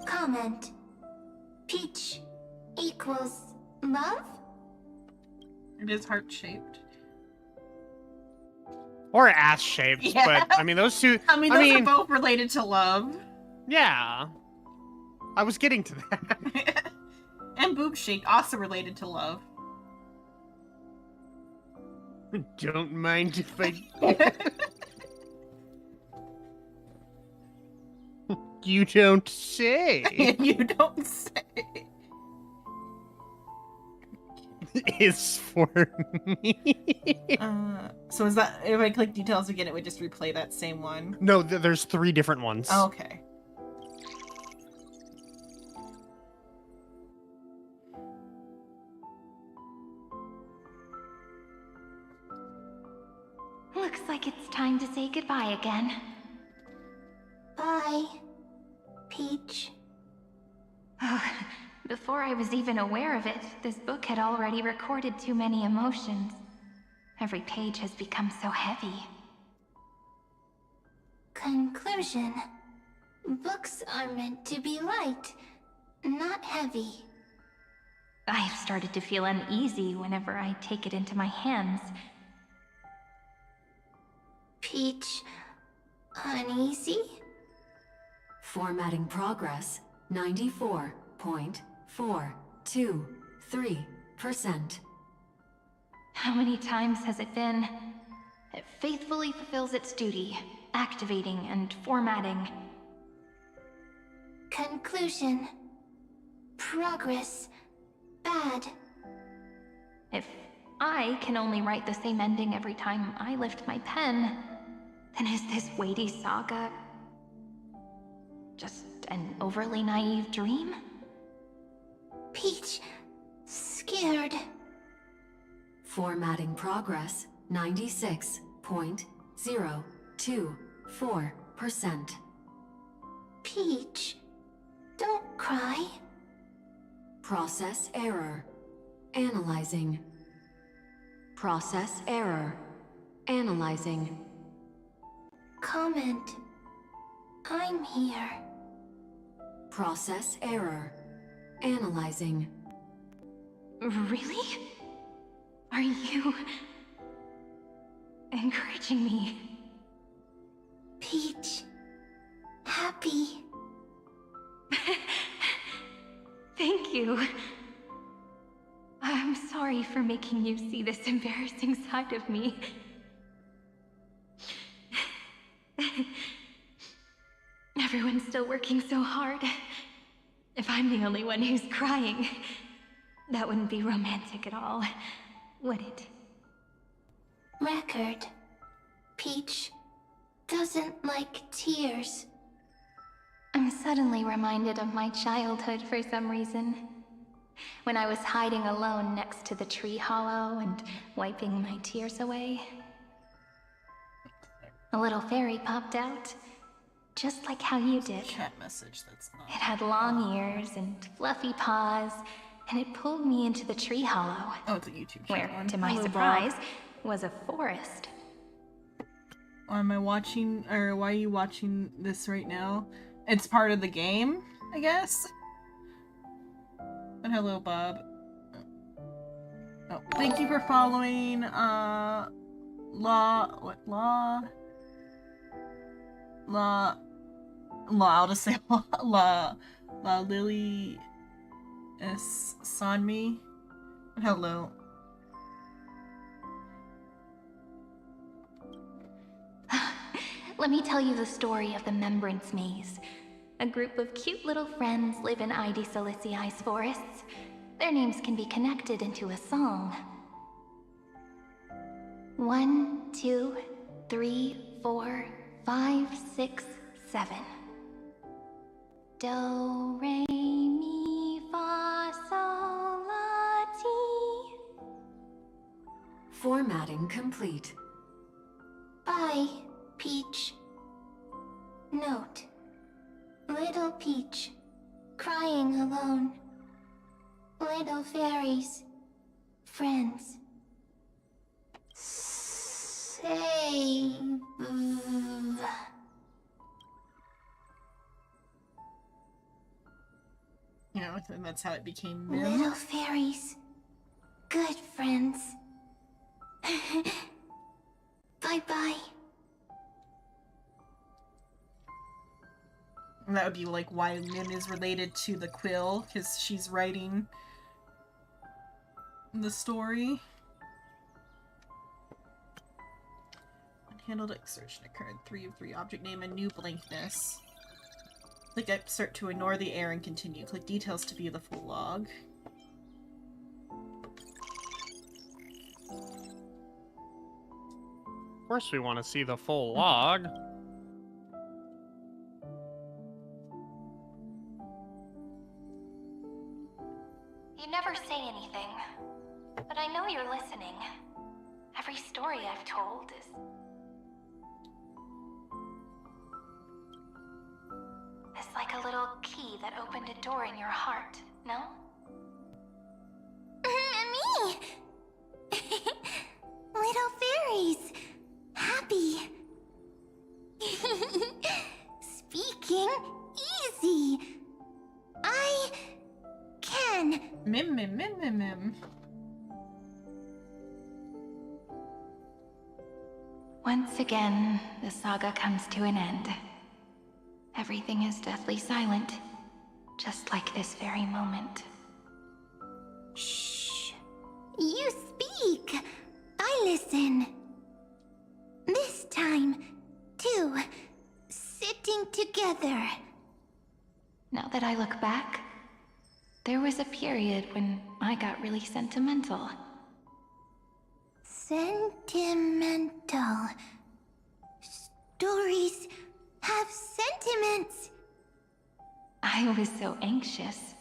Speaker 17: Comment. Peach equals love?
Speaker 1: It is heart-shaped.
Speaker 2: Or ass-shaped, but, I mean, those two...
Speaker 1: I mean, those are both related to love.
Speaker 2: Yeah. I was getting to that.
Speaker 1: And boob-shaped, also related to love.
Speaker 2: Don't mind if I... You don't say.
Speaker 1: You don't say.
Speaker 2: Is for me.
Speaker 1: So is that, if I click details again, it would just replay that same one?
Speaker 2: No, there's 3 different ones.
Speaker 1: Oh, okay.
Speaker 17: Looks like it's time to say goodbye again. Bye, Peach.
Speaker 5: Before I was even aware of it, this book had already recorded too many emotions. Every page has become so heavy.
Speaker 17: Conclusion. Books are meant to be light, not heavy.
Speaker 5: I've started to feel uneasy whenever I take it into my hands.
Speaker 17: Peach, uneasy?
Speaker 4: Formatting progress, 94.423%.
Speaker 5: How many times has it been? It faithfully fulfills its duty, activating and formatting.
Speaker 17: Conclusion. Progress. Bad.
Speaker 5: If I can only write the same ending every time I lift my pen, then is this weighty saga just an overly naive dream?
Speaker 17: Peach, scared.
Speaker 4: Formatting progress, 96.02%. 4%.
Speaker 17: Peach, don't cry.
Speaker 4: Process error. Analyzing. Process error. Analyzing.
Speaker 17: Comment. I'm here.
Speaker 4: Process error. Analyzing.
Speaker 15: Really? Are you encouraging me?
Speaker 17: Peach. Happy.
Speaker 15: Thank you. I'm sorry for making you see this embarrassing side of me. Everyone's still working so hard. If I'm the only one who's crying, that wouldn't be romantic at all, would it?
Speaker 17: Record. Peach doesn't like tears.
Speaker 15: I'm suddenly reminded of my childhood for some reason. When I was hiding alone next to the tree hollow and wiping my tears away. A little fairy popped out, just like how you did.
Speaker 1: Chat message, that's not...
Speaker 15: It had long ears and fluffy paws, and it pulled me into the tree hollow.
Speaker 1: Oh, it's a YouTube
Speaker 15: where,
Speaker 1: channel.
Speaker 15: to my
Speaker 1: Hello,
Speaker 15: surprise,
Speaker 1: Bob.
Speaker 15: was a forest.
Speaker 1: Am I watching, or why are you watching this right now? It's part of the game, I guess? And hello, Bob. Oh, thank you for following, I'll just say Lily S. Sanmi. And hello.
Speaker 15: Let me tell you the story of the Membrance Maze. A group of cute little friends live in ID Silicii's forests. Their names can be connected into a song. 1, 2, 3, 4, 5, 6, 7. Do, re, mi, fa, sol, la, ti.
Speaker 4: Formatting complete.
Speaker 17: Bye, Peach. Note. Little Peach, crying alone. Little fairies, friends. Save.
Speaker 1: You know, and that's how it became Mim.
Speaker 17: Little fairies, good friends. Bye-bye.
Speaker 1: And that would be like why Mim is related to the quill, because she's writing the story. Unhandled exertion occurred. 3 of 3. Object name and new blankness. Click excerpt to ignore the error and continue. Click details to view the full log.
Speaker 2: Of course we want to see the full log.
Speaker 15: You never say anything, but I know you're listening. Every story I've told is... It's like a little key that opened a door in your heart, no?
Speaker 17: Me! Little fairies! Happy! Speaking easy! I can!
Speaker 1: Mim.
Speaker 15: Once again, the saga comes to an end. Everything is deathly silent, just like this very moment.
Speaker 17: Shh. You speak. I listen. This time, too. Sitting together.
Speaker 15: Now that I look back, there was a period when I got really sentimental.
Speaker 17: Sentimental. Stories have sentiments.
Speaker 15: I was so anxious,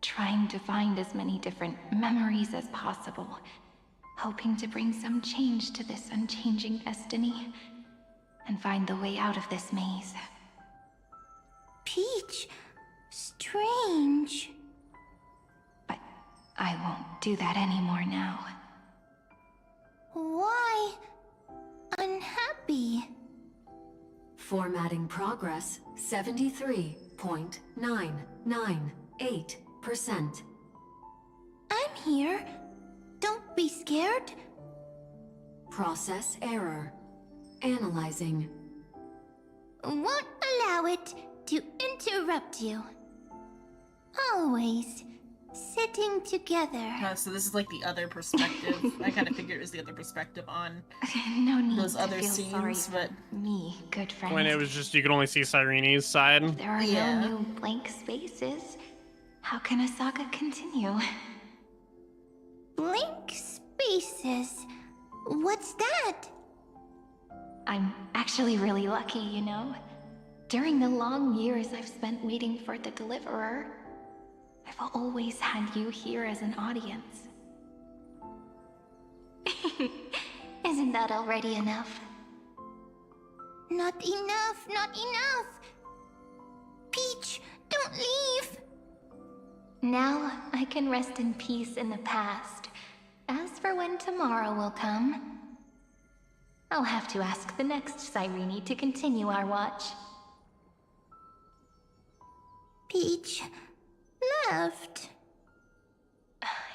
Speaker 15: trying to find as many different memories as possible, hoping to bring some change to this unchanging destiny. and find the way out of this maze.
Speaker 17: Peach, strange.
Speaker 15: But I won't do that anymore now.
Speaker 17: Why unhappy?
Speaker 4: Formatting progress 73.998%.
Speaker 17: I'm here. Don't be scared.
Speaker 4: Process error. Analyzing.
Speaker 17: Won't allow it to interrupt you. Always sitting together.
Speaker 1: So this is like the other perspective. I kind of figured it was the other perspective on
Speaker 15: No need
Speaker 1: those
Speaker 15: to
Speaker 1: other
Speaker 15: feel sorry
Speaker 1: scenes,
Speaker 15: for
Speaker 1: but
Speaker 15: me, good friend.
Speaker 2: When it was just, you could only see Cyrene's side.
Speaker 15: There are no new blank spaces. How can a saga continue?
Speaker 17: Blank spaces? What's that?
Speaker 15: I'm actually really lucky, you know? During the long years I've spent waiting for the Deliverer, I've always had you here as an audience.
Speaker 17: Isn't that already enough? Not enough, not enough! Peach, don't leave!
Speaker 15: Now I can rest in peace in the past. As for when tomorrow will come, I'll have to ask the next Cyrene to continue our watch.
Speaker 17: Peach left.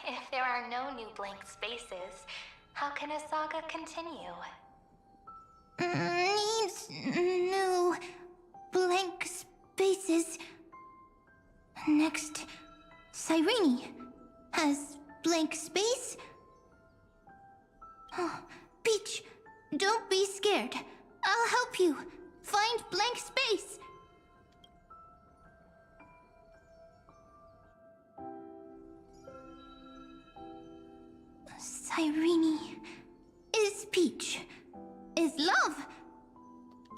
Speaker 15: If there are no new blank spaces, how can a saga continue?
Speaker 17: Needs new blank spaces. Next, Cyrene has blank space. Oh, Peach, don't be scared. I'll help you find blank space. Cyrene is Peach, is love.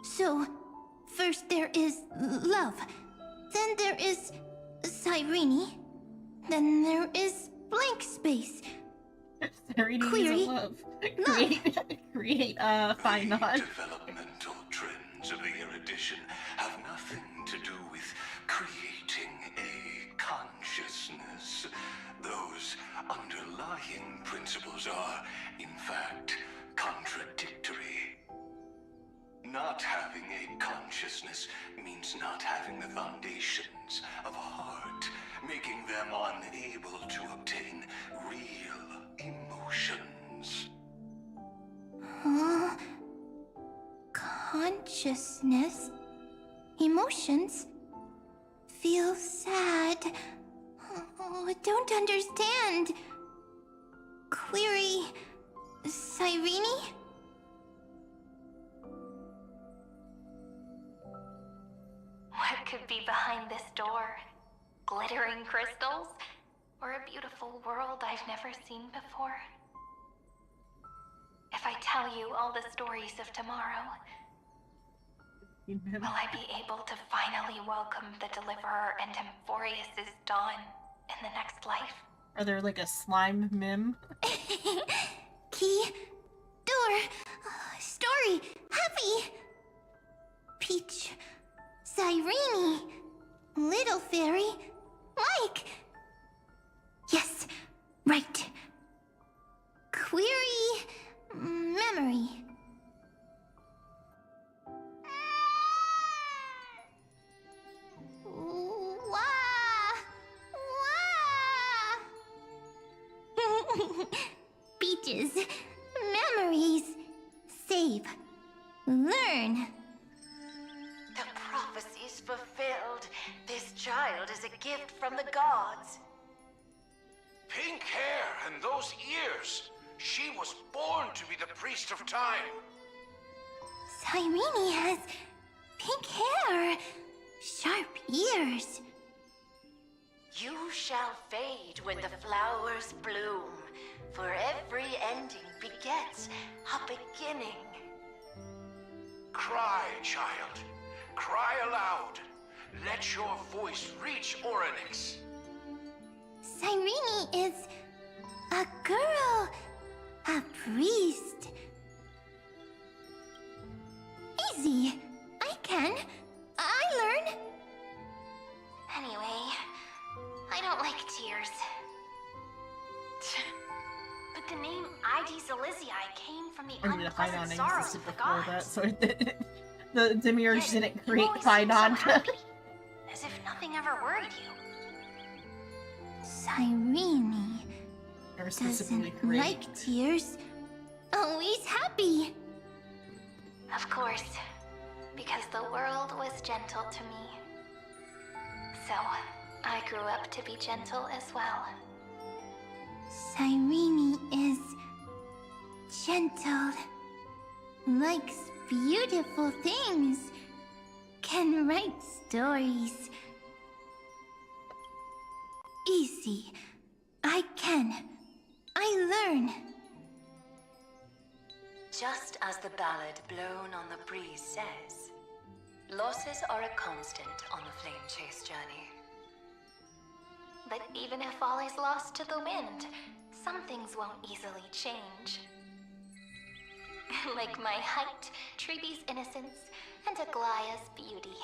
Speaker 17: So, first there is love, then there is Cyrene, then there is blank space.
Speaker 1: Cyrene
Speaker 17: Query.
Speaker 1: is love. Create fine knot.
Speaker 21: Developmental trends of the erudition have nothing to do with creating a consciousness. Those underlying principles are, in fact, contradictory. Not having a consciousness means not having the foundations of a heart, making them unable to obtain real emotions.
Speaker 17: Huh? Consciousness? Emotions? Feel sad. Oh, I don't understand. Query... Cyrene?
Speaker 15: What could be behind this door? Glittering crystals? Or a beautiful world I've never seen before? If I tell you all the stories of tomorrow, will I be able to finally welcome the Deliverer and Amphorius' dawn in the next life?
Speaker 1: Are there like a slime meme?
Speaker 17: Key, door, story, happy. Peach, Cyrene, little fairy, Mike. Yes, right. Query, memory. Peaches, memories, save, learn.
Speaker 6: The prophecy's fulfilled. This child is a gift from the gods.
Speaker 22: Pink hair and those ears. She was born to be the priest of time.
Speaker 17: Cyrene has pink hair, sharp ears.
Speaker 6: You shall fade when the flowers bloom, for every ending begets a beginning.
Speaker 22: Cry, child. Cry aloud. Let your voice reach Orynyx.
Speaker 17: Cyrene is a girl, a priest. Easy. I can. I learn.
Speaker 5: Anyway, I don't like tears. But the name ID Zelizii came from the unpleasant sorrows of the gods.
Speaker 1: That, so the Demiurge didn't create Phidon.
Speaker 5: As if nothing ever worried you.
Speaker 17: Cyrene doesn't like tears. Always happy.
Speaker 5: Of course, because the world was gentle to me. So, I grew up to be gentle as well.
Speaker 17: Cyrene is gentle, likes beautiful things, can write stories. Easy. I can. I learn.
Speaker 7: Just as the ballad blown on the breeze says, losses are a constant on the flame chase journey.
Speaker 5: But even if all is lost to the wind, some things won't easily change. Like my height, Treebe's innocence, and Aglaya's beauty.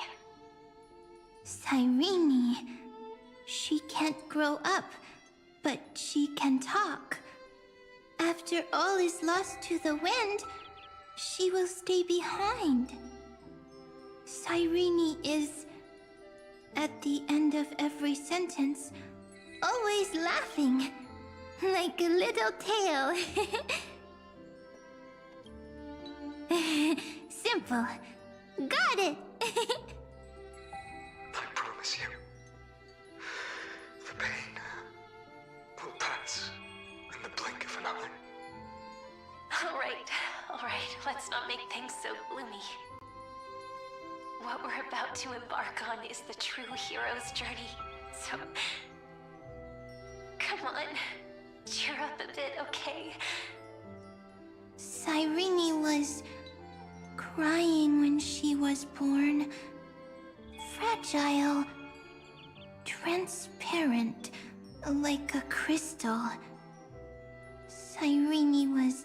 Speaker 17: Cyrene. She can't grow up, but she can talk. After all is lost to the wind, she will stay behind. Cyrene is, at the end of every sentence, always laughing, like a little tail. Simple. Got it!
Speaker 13: I promise you, the pain will pass in the blink of an eye.
Speaker 7: All right, let's not make things so gloomy. What we're about to embark on is the true hero's journey, so... Come on, cheer up a bit, okay?
Speaker 17: Cyrene was crying when she was born. Fragile, transparent, like a crystal. Cyrene was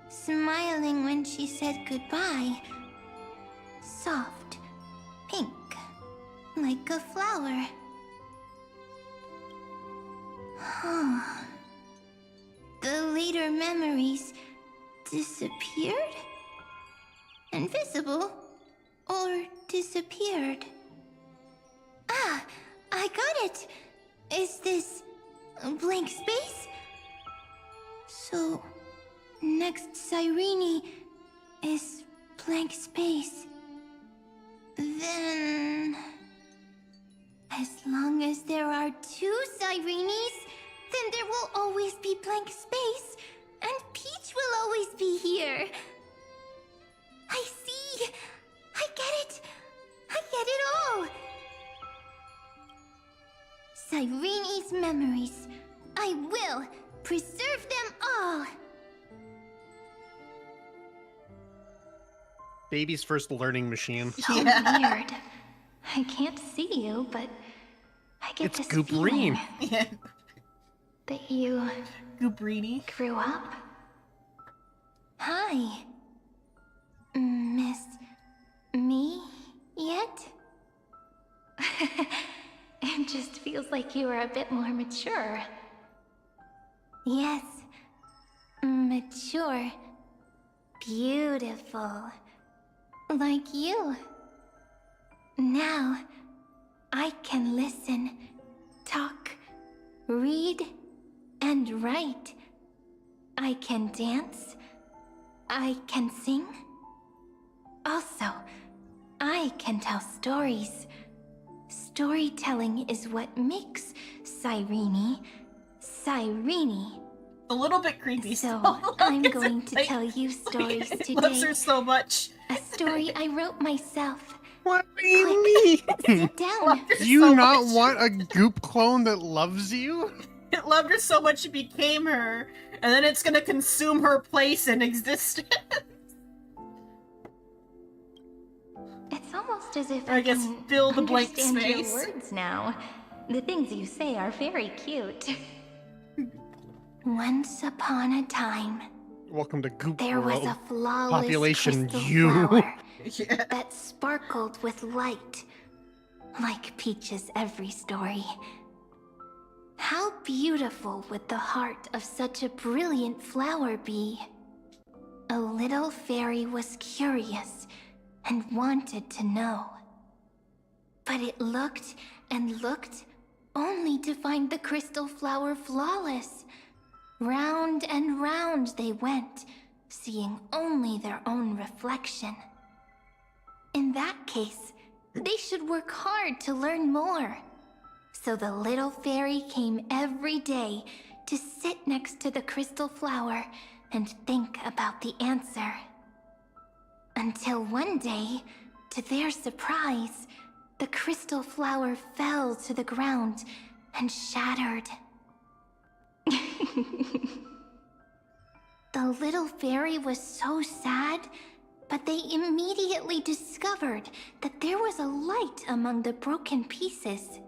Speaker 17: smiling when she said goodbye. Soft, pink, like a flower. The later memories disappeared? Invisible? Or disappeared? Ah, I got it! Is this a blank space? So, next Cyrene is blank space. Then... as long as there are two Cyrenes, then there will always be blank space, and Peach will always be here. I see! I get it! I get it all! Cyrene's memories. I will preserve them all!
Speaker 2: Baby's first learning machine.
Speaker 15: So weird. I can't see you, but I get
Speaker 2: it's
Speaker 15: this
Speaker 2: Goobrine.
Speaker 15: feeling that you
Speaker 1: Goobrini
Speaker 15: grew up.
Speaker 17: Hi. Miss me yet?
Speaker 15: It just feels like you are a bit more mature.
Speaker 17: Yes. Mature. Beautiful. Like you. Now, I can listen, talk, read, and write. I can dance. I can sing. Also, I can tell stories. Storytelling is what makes Cyrene, Cyrene.
Speaker 1: A little bit creepy.
Speaker 17: So, I'm going to tell you stories today.
Speaker 1: Loves her so much.
Speaker 17: A story I wrote myself.
Speaker 2: What do you mean?
Speaker 17: Sit down.
Speaker 2: Do you not want a goop clone that loves you?
Speaker 1: It loved her so much it became her, and then it's gonna consume her place in existence.
Speaker 15: It's almost as if
Speaker 1: I guess
Speaker 15: can
Speaker 1: fill the blank
Speaker 15: understand
Speaker 1: space.
Speaker 15: your words now. The things you say are very cute.
Speaker 17: Once upon a time,
Speaker 2: Welcome to Goop
Speaker 17: there
Speaker 2: World.
Speaker 17: was a flawless
Speaker 2: Population
Speaker 17: crystal
Speaker 2: U.
Speaker 17: flower
Speaker 15: that sparkled with light, like Peach's every story. How beautiful would the heart of such a brilliant flower be? A little fairy was curious and wanted to know. But it looked and looked only to find the crystal flower flawless. Round and round they went, seeing only their own reflection. In that case, they should work hard to learn more. So the little fairy came every day to sit next to the crystal flower and think about the answer. Until one day, to their surprise, the crystal flower fell to the ground and shattered. The little fairy was so sad, but they immediately discovered that there was a light among the broken pieces.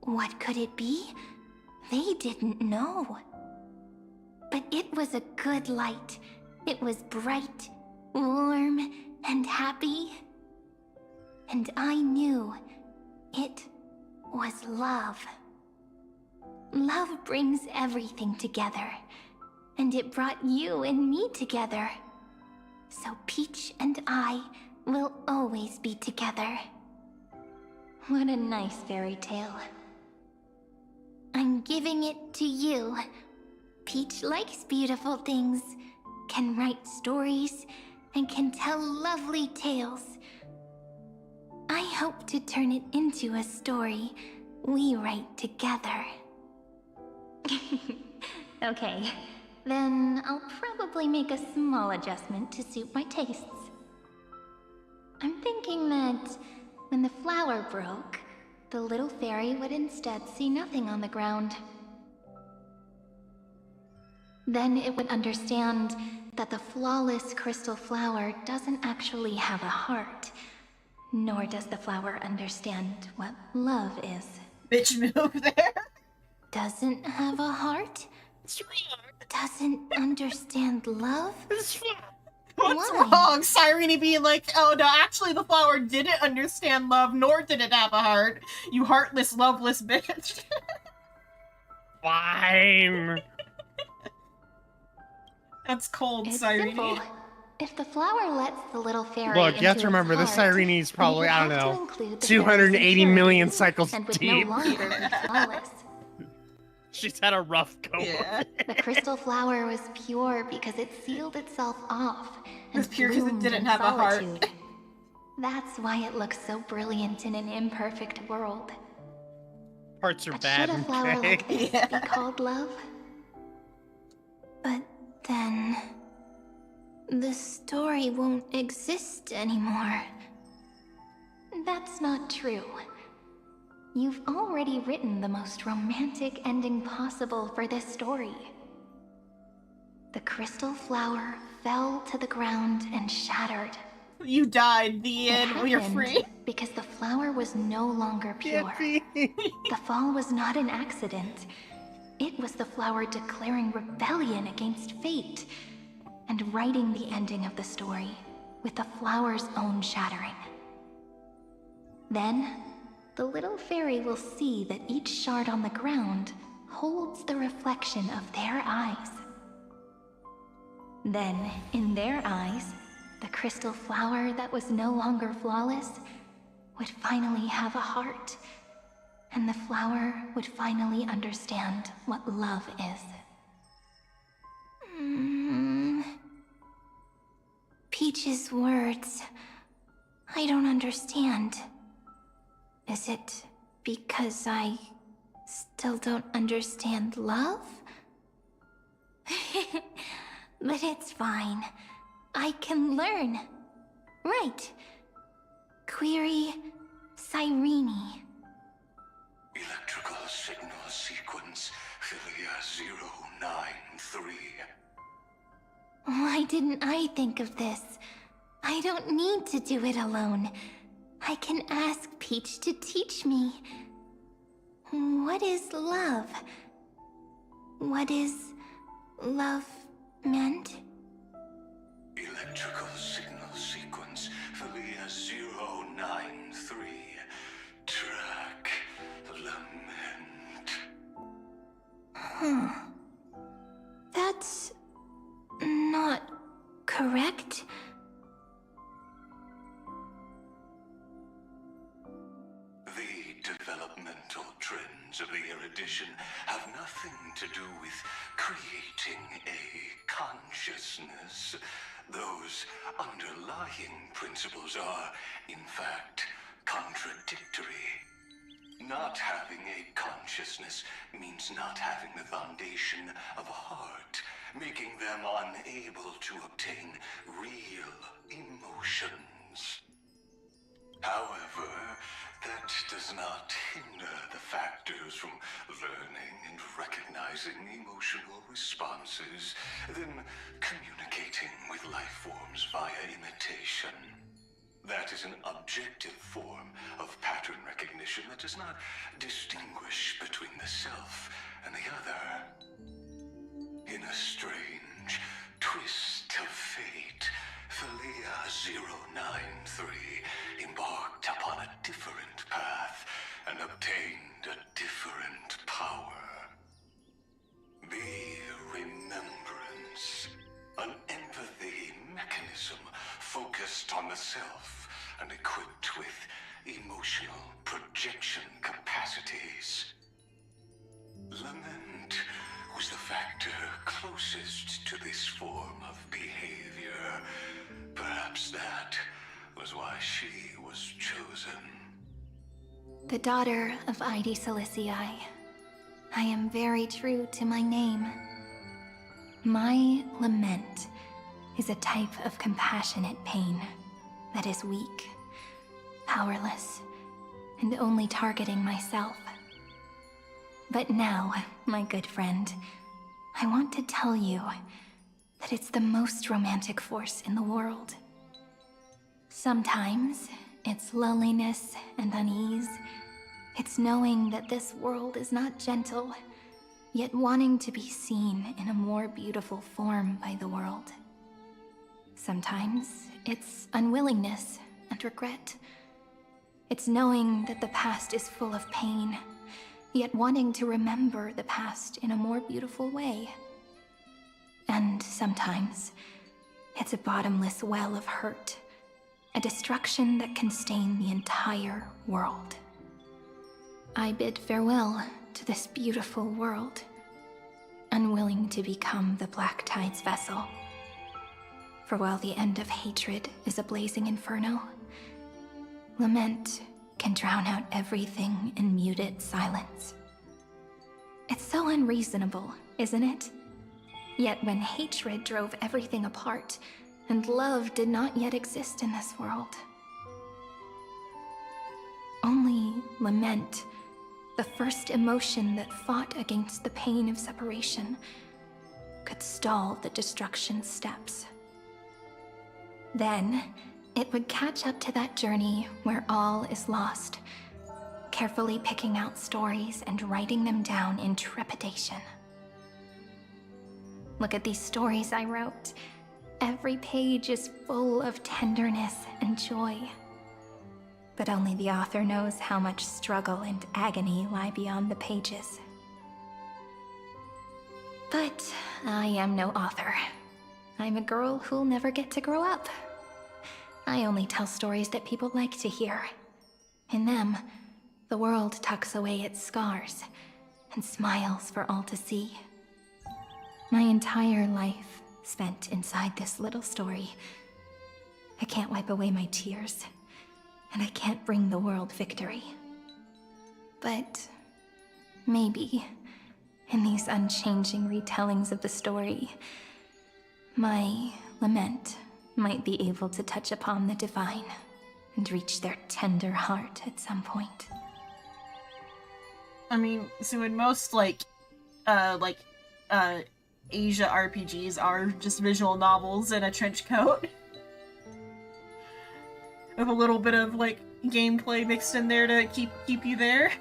Speaker 15: What could it be? They didn't know. But it was a good light. It was bright, warm, and happy. And I knew it was love. Love brings everything together, and it brought you and me together. So Peach and I will always be together. What a nice fairy tale. I'm giving it to you. Peach likes beautiful things, can write stories, and can tell lovely tales. I hope to turn it into a story we write together. Okay, then I'll probably make a small adjustment to suit my tastes. I'm thinking that when the flower broke, the little fairy would instead see nothing on the ground. Then it would understand that the flawless crystal flower doesn't actually have a heart, nor does the flower understand what love is.
Speaker 1: Bitch move there.
Speaker 15: Doesn't have a heart? Doesn't understand love?
Speaker 1: What's
Speaker 15: Why?
Speaker 1: wrong? Cyrene being like, oh no, actually the flower didn't understand love, nor did it have a heart. You heartless, loveless bitch.
Speaker 2: Fine.
Speaker 1: That's cold,
Speaker 15: It's
Speaker 1: Cyrene.
Speaker 15: simple. If the flower lets the little fairy
Speaker 2: Look, you have
Speaker 15: into
Speaker 2: to remember,
Speaker 15: its
Speaker 2: this
Speaker 15: heart,
Speaker 2: Cyrene is probably,
Speaker 15: then
Speaker 2: I
Speaker 15: it
Speaker 2: don't
Speaker 15: would have
Speaker 2: know,
Speaker 15: to include the
Speaker 2: 280
Speaker 15: fairy's
Speaker 2: million
Speaker 15: impurities
Speaker 2: cycles
Speaker 15: and would
Speaker 2: deep.
Speaker 15: no longer be flawless.
Speaker 2: She's had a rough go.
Speaker 1: Yeah.
Speaker 15: The crystal flower was pure because it sealed itself off and
Speaker 1: It's pure because it
Speaker 15: bloomed
Speaker 1: didn't
Speaker 15: in
Speaker 1: have a heart.
Speaker 15: solitude. That's why it looks so brilliant in an imperfect world.
Speaker 2: Parts are
Speaker 15: But
Speaker 2: bad.
Speaker 15: should a flower
Speaker 2: okay?
Speaker 15: like this be called love? But then the story won't exist anymore. That's not true. You've already written the most romantic ending possible for this story. The crystal flower fell to the ground and shattered.
Speaker 1: You died. The end. You're free.
Speaker 15: Because the flower was no longer pure. The fall was not an accident. It was the flower declaring rebellion against fate and writing the ending of the story with the flower's own shattering. Then, the little fairy will see that each shard on the ground holds the reflection of their eyes. Then, in their eyes, the crystal flower that was no longer flawless would finally have a heart, and the flower would finally understand what love is. Peach's words, I don't understand. Is it because I still don't understand love? But it's fine. I can learn. Right. Query Cyrene.
Speaker 21: Electrical signal sequence, Philia 093.
Speaker 15: Why didn't I think of this? I don't need to do it alone. I can ask Peach to teach me. What is love? What is love meant?
Speaker 21: Electrical signal sequence, 093. Track lament.
Speaker 15: That's not correct.
Speaker 21: The developmental trends of the erudition have nothing to do with creating a consciousness. Those underlying principles are, in fact, contradictory. Not having a consciousness means not having the foundation of a heart, making them unable to obtain real emotions. However, that does not hinder the factors from learning and recognizing emotional responses, then communicating with life forms via imitation. That is an objective form of pattern recognition that does not distinguish between the self and the other. In a strange twist of fate, Philia 093 embarked upon a different path and obtained a different power. The Remembrance, an empathy mechanism focused on the self and equipped with emotional projection capacities. Lament was the factor closest to this form of behavior. Perhaps that was why she was chosen.
Speaker 15: The daughter of Ide Silicii. I am very true to my name. My lament is a type of compassionate pain that is weak, powerless, and only targeting myself. But now, my good friend, I want to tell you that it's the most romantic force in the world. Sometimes, it's loneliness and unease. It's knowing that this world is not gentle, yet wanting to be seen in a more beautiful form by the world. Sometimes, it's unwillingness and regret. It's knowing that the past is full of pain, yet wanting to remember the past in a more beautiful way. And sometimes, it's a bottomless well of hurt, a destruction that can stain the entire world. I bid farewell to this beautiful world, unwilling to become the Black Tide's vessel. For while the end of hatred is a blazing inferno, lament can drown out everything in muted silence. It's so unreasonable, isn't it? Yet when hatred drove everything apart, and love did not yet exist in this world, only lament, the first emotion that fought against the pain of separation, could stall the destruction's steps. Then, it would catch up to that journey where all is lost, carefully picking out stories and writing them down in trepidation. Look at these stories I wrote. Every page is full of tenderness and joy. But only the author knows how much struggle and agony lie beyond the pages. But I am no author. I'm a girl who'll never get to grow up. I only tell stories that people like to hear. In them, the world tucks away its scars and smiles for all to see. My entire life spent inside this little story. I can't wipe away my tears, and I can't bring the world victory. But maybe, in these unchanging retellings of the story, my lament might be able to touch upon the divine and reach their tender heart at some point.
Speaker 1: I mean, so in most, Asia RPGs are just visual novels in a trench coat. With a little bit of, gameplay mixed in there to keep you there.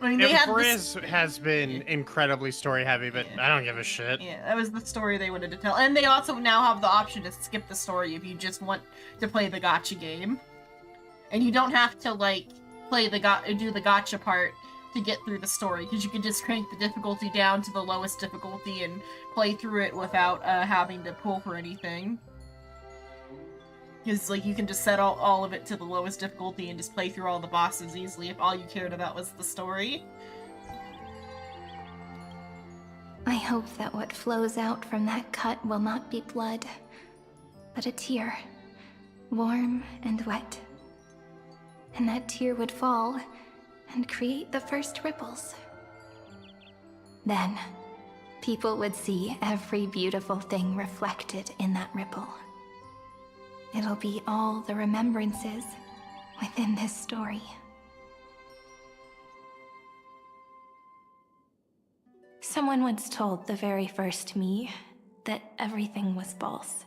Speaker 1: I mean, they had
Speaker 2: has been incredibly story heavy, but I don't give a shit.
Speaker 1: Yeah, that was the story they wanted to tell. And they also now have the option to skip the story if you just want to play the gacha game. And you don't have to, like, do the gacha part to get through the story, because you can just crank the difficulty down to the lowest difficulty and play through it without having to pull for anything. Because, like, you can just set all of it to the lowest difficulty and just play through all the bosses easily if all you cared about was the story.
Speaker 15: I hope that what flows out from that cut will not be blood, but a tear, warm and wet. And that tear would fall and create the first ripples. Then, people would see every beautiful thing reflected in that ripple. It'll be all the remembrances within this story. Someone once told the very first me that everything was false.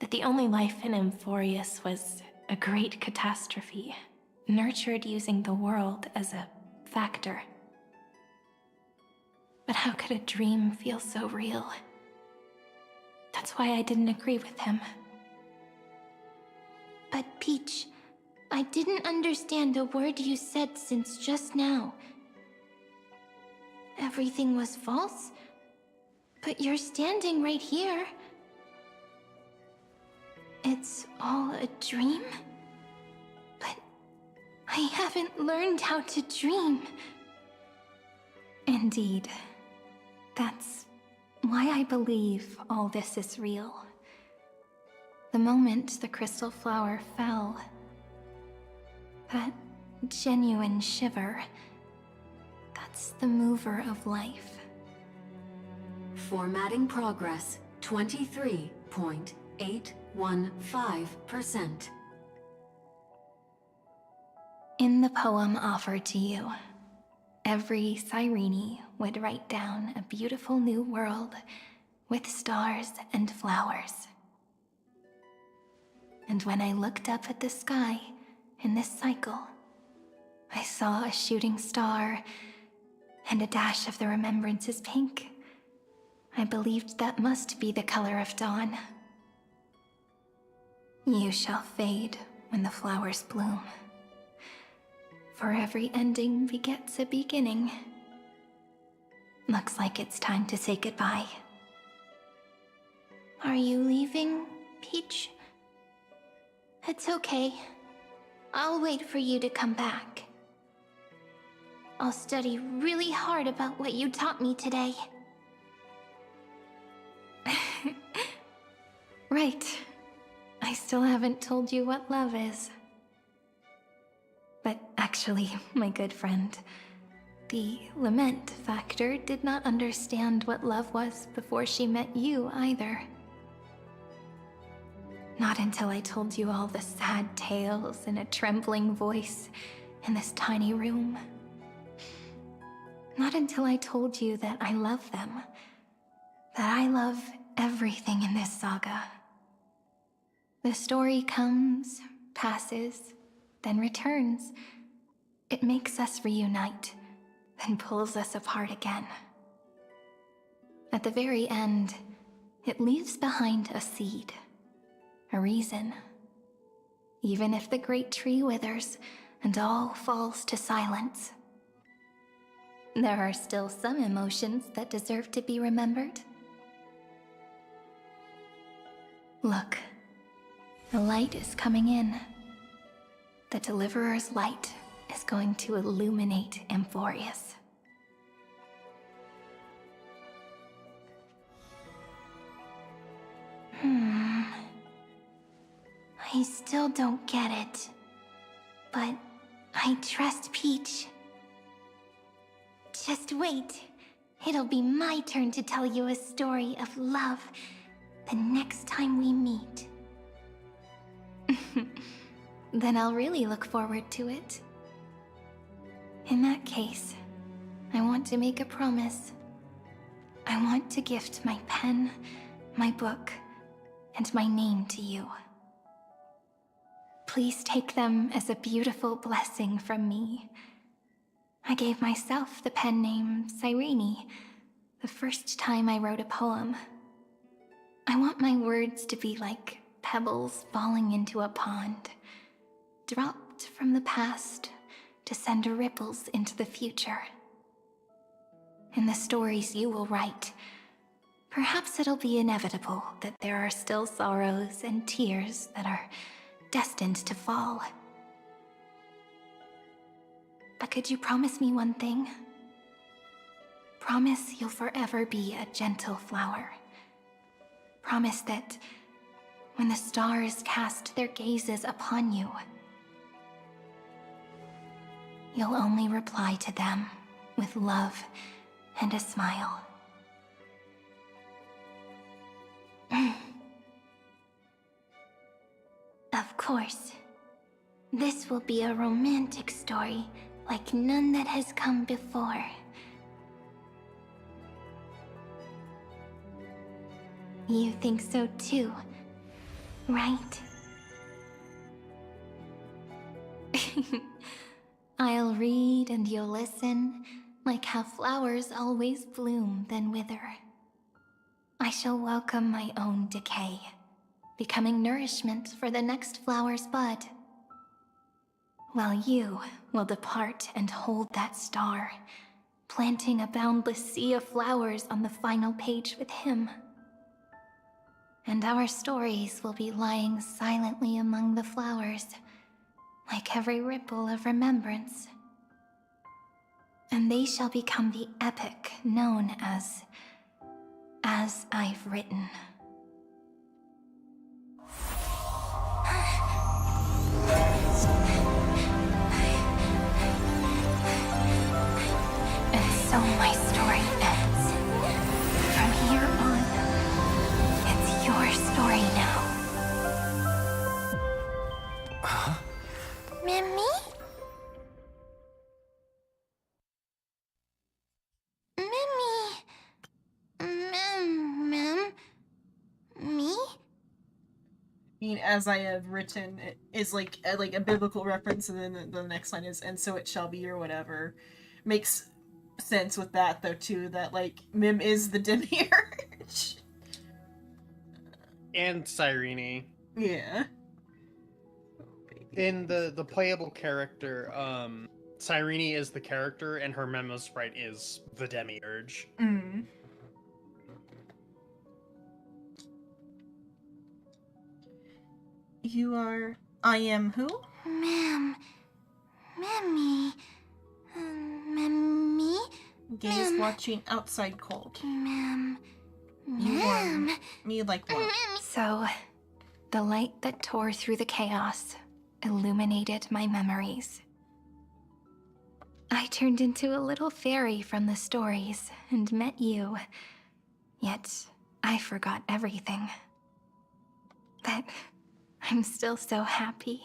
Speaker 15: That the only life in Amphorius was a great catastrophe, nurtured using the world as a factor. But how could a dream feel so real? That's why I didn't agree with him.
Speaker 17: But Peach, I didn't understand a word you said since just now. Everything was false? But you're standing right here. It's all a dream? But I haven't learned how to dream.
Speaker 15: Indeed. That's why I believe all this is real. The moment the crystal flower fell, that genuine shiver, that's the mover of life.
Speaker 4: Formatting progress 23.815%.
Speaker 15: In the poem offered to you, every Cyrene would write down a beautiful new world with stars and flowers. And when I looked up at the sky in this cycle, I saw a shooting star and a dash of the remembrances pink. I believed that must be the color of dawn. You shall fade when the flowers bloom. For every ending begets a beginning. Looks like it's time to say goodbye.
Speaker 17: Are you leaving, Peach? It's okay. I'll wait for you to come back. I'll study really hard about what you taught me today.
Speaker 15: Right. I still haven't told you what love is. But actually, my good friend, the lament factor did not understand what love was before she met you either. Not until I told you all the sad tales in a trembling voice in this tiny room. Not until I told you that I love them, that I love everything in this saga. The story comes, passes, then returns. It makes us reunite, then pulls us apart again. At the very end, it leaves behind a seed, a reason. Even if the great tree withers and all falls to silence, there are still some emotions that deserve to be remembered. Look, the light is coming in. The Deliverer's light is going to illuminate Amphorius.
Speaker 17: I still don't get it. But I trust Peach. Just wait. It'll be my turn to tell you a story of love the next time we meet.
Speaker 15: Then I'll really look forward to it. In that case, I want to make a promise. I want to gift my pen, my book, and my name to you. Please take them as a beautiful blessing from me. I gave myself the pen name Cyrene the first time I wrote a poem. I want my words to be like pebbles falling into a pond, dropped from the past to send ripples into the future. In the stories you will write, perhaps it'll be inevitable that there are still sorrows and tears that are destined to fall. But could you promise me one thing? Promise you'll forever be a gentle flower. Promise that when the stars cast their gazes upon you, you'll only reply to them with love and a smile. Of course. This will be a romantic story like none that has come before. You think so too, right? I'll read and you'll listen, like how flowers always bloom then wither. I shall welcome my own decay, becoming nourishment for the next flower's bud. While you will depart and hold that star, planting a boundless sea of flowers on the final page with him. And our stories will be lying silently among the flowers, like every ripple of remembrance. And they shall become the epic known as I've Written. And so my story ends. From here on, it's your story now.
Speaker 20: Huh?
Speaker 17: Mimi? Me?
Speaker 1: I mean, as I have written, it is like a biblical reference, and then the next line is, and so it shall be, or whatever. Makes sense with that, though, too, that, like, Mim is the demiurge.
Speaker 2: And Cyrene.
Speaker 1: Yeah.
Speaker 2: In the playable character, Cyrene is the character, and her memo sprite is the demiurge.
Speaker 1: Mm. You are... I am who?
Speaker 17: Ma'am. Mimmy. Mimmy?
Speaker 1: Gaze watching outside cold.
Speaker 17: Ma'am.
Speaker 1: You warm me like what?
Speaker 15: So, the light that tore through the chaos illuminated my memories. I turned into a little fairy from the stories and met you, yet I forgot everything. But I'm still so happy.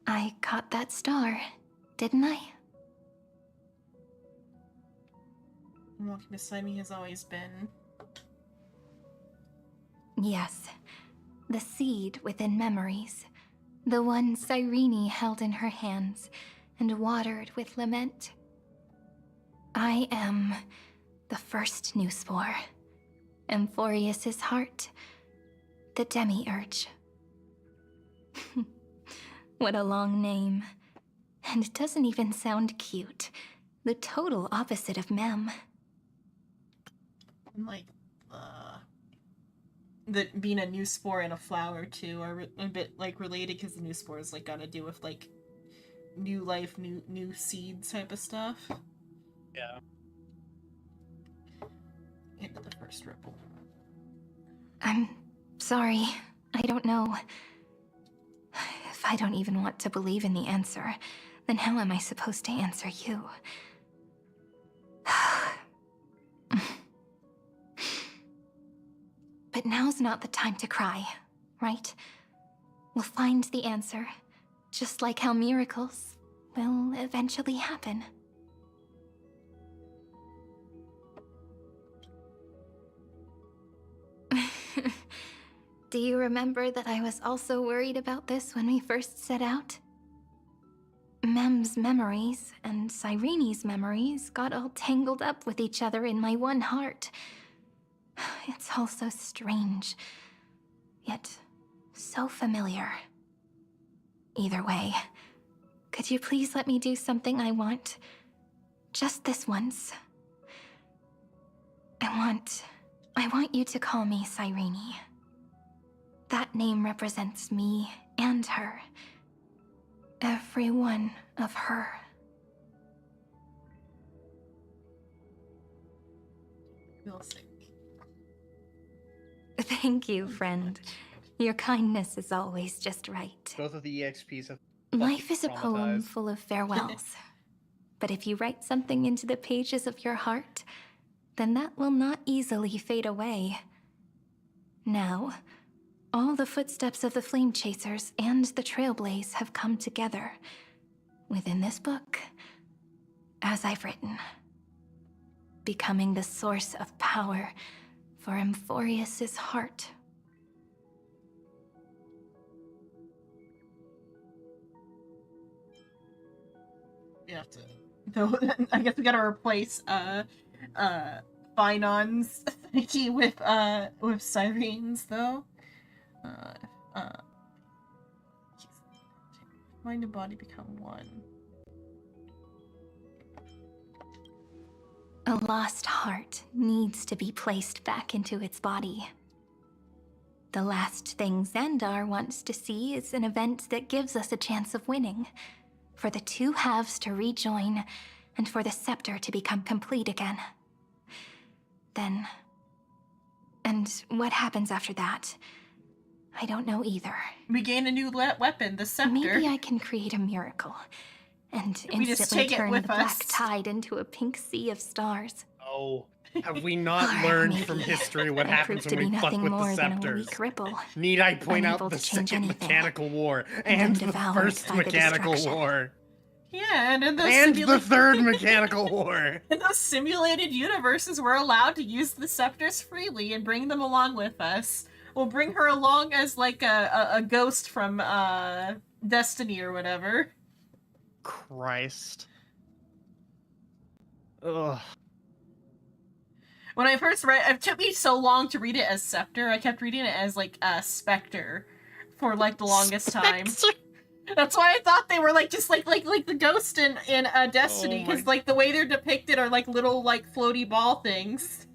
Speaker 15: I caught that star, didn't I?
Speaker 1: Walking beside me has always been...
Speaker 15: Yes, the seed within memories. The one Cyrene held in her hands and watered with lament. I am the first new spore. Amphorius's heart. The demiurge. What a long name. And it doesn't even sound cute. The total opposite of Mem.
Speaker 1: Like, that being a new spore and a flower too are a bit like related, because the new spore is like got to do with like new life, new seeds type of stuff.
Speaker 2: Yeah.
Speaker 1: Into the first ripple.
Speaker 15: I'm sorry. I don't know. If I don't even want to believe in the answer, then how am I supposed to answer you? But now's not the time to cry, right? We'll find the answer, just like how miracles will eventually happen. Do you remember that I was also worried about this when we first set out? Mem's memories and Cyrene's memories got all tangled up with each other in my one heart. It's all so strange, yet so familiar. Either way, could you please let me do something I want? Just this once. I want you to call me Cyrene. That name represents me and her. Every one of her.
Speaker 1: We'll see.
Speaker 15: Thank you, friend. Your kindness is always just right.
Speaker 2: Both of the EXPs have
Speaker 15: Life is a poem full of farewells. But if you write something into the pages of your heart, then that will not easily fade away. Now, all the footsteps of the Flame Chasers and the Trailblaze have come together within this book, as I've written, becoming the source of power for Amphorius's heart.
Speaker 1: We have to. So I guess we gotta replace Finon's psyche with Cyrene's though. Mind and body become one.
Speaker 15: A lost heart needs to be placed back into its body. The last thing Xandar wants to see is an event that gives us a chance of winning, for the two halves to rejoin, and for the scepter to become complete again. Then... and what happens after that? I don't know either.
Speaker 1: We gain a new weapon, the scepter.
Speaker 15: Maybe I can create a miracle, and instantly turn the black tide into a pink sea of stars.
Speaker 2: Oh, have we not learned from history what happens when we fuck with the scepters? Need I point out the second mechanical war and the first mechanical war?
Speaker 1: Yeah, and in
Speaker 2: the third mechanical war.
Speaker 1: In those simulated universes, we're allowed to use the scepters freely and bring them along with us. We'll bring her along as like a ghost from Destiny or whatever.
Speaker 2: Christ. Ugh.
Speaker 1: When I first read it took me so long to read it as Scepter. I kept reading it as like Spectre for like the longest time. That's why I thought they were like just like the ghost in Destiny, because like the way they're depicted are like little like floaty ball things.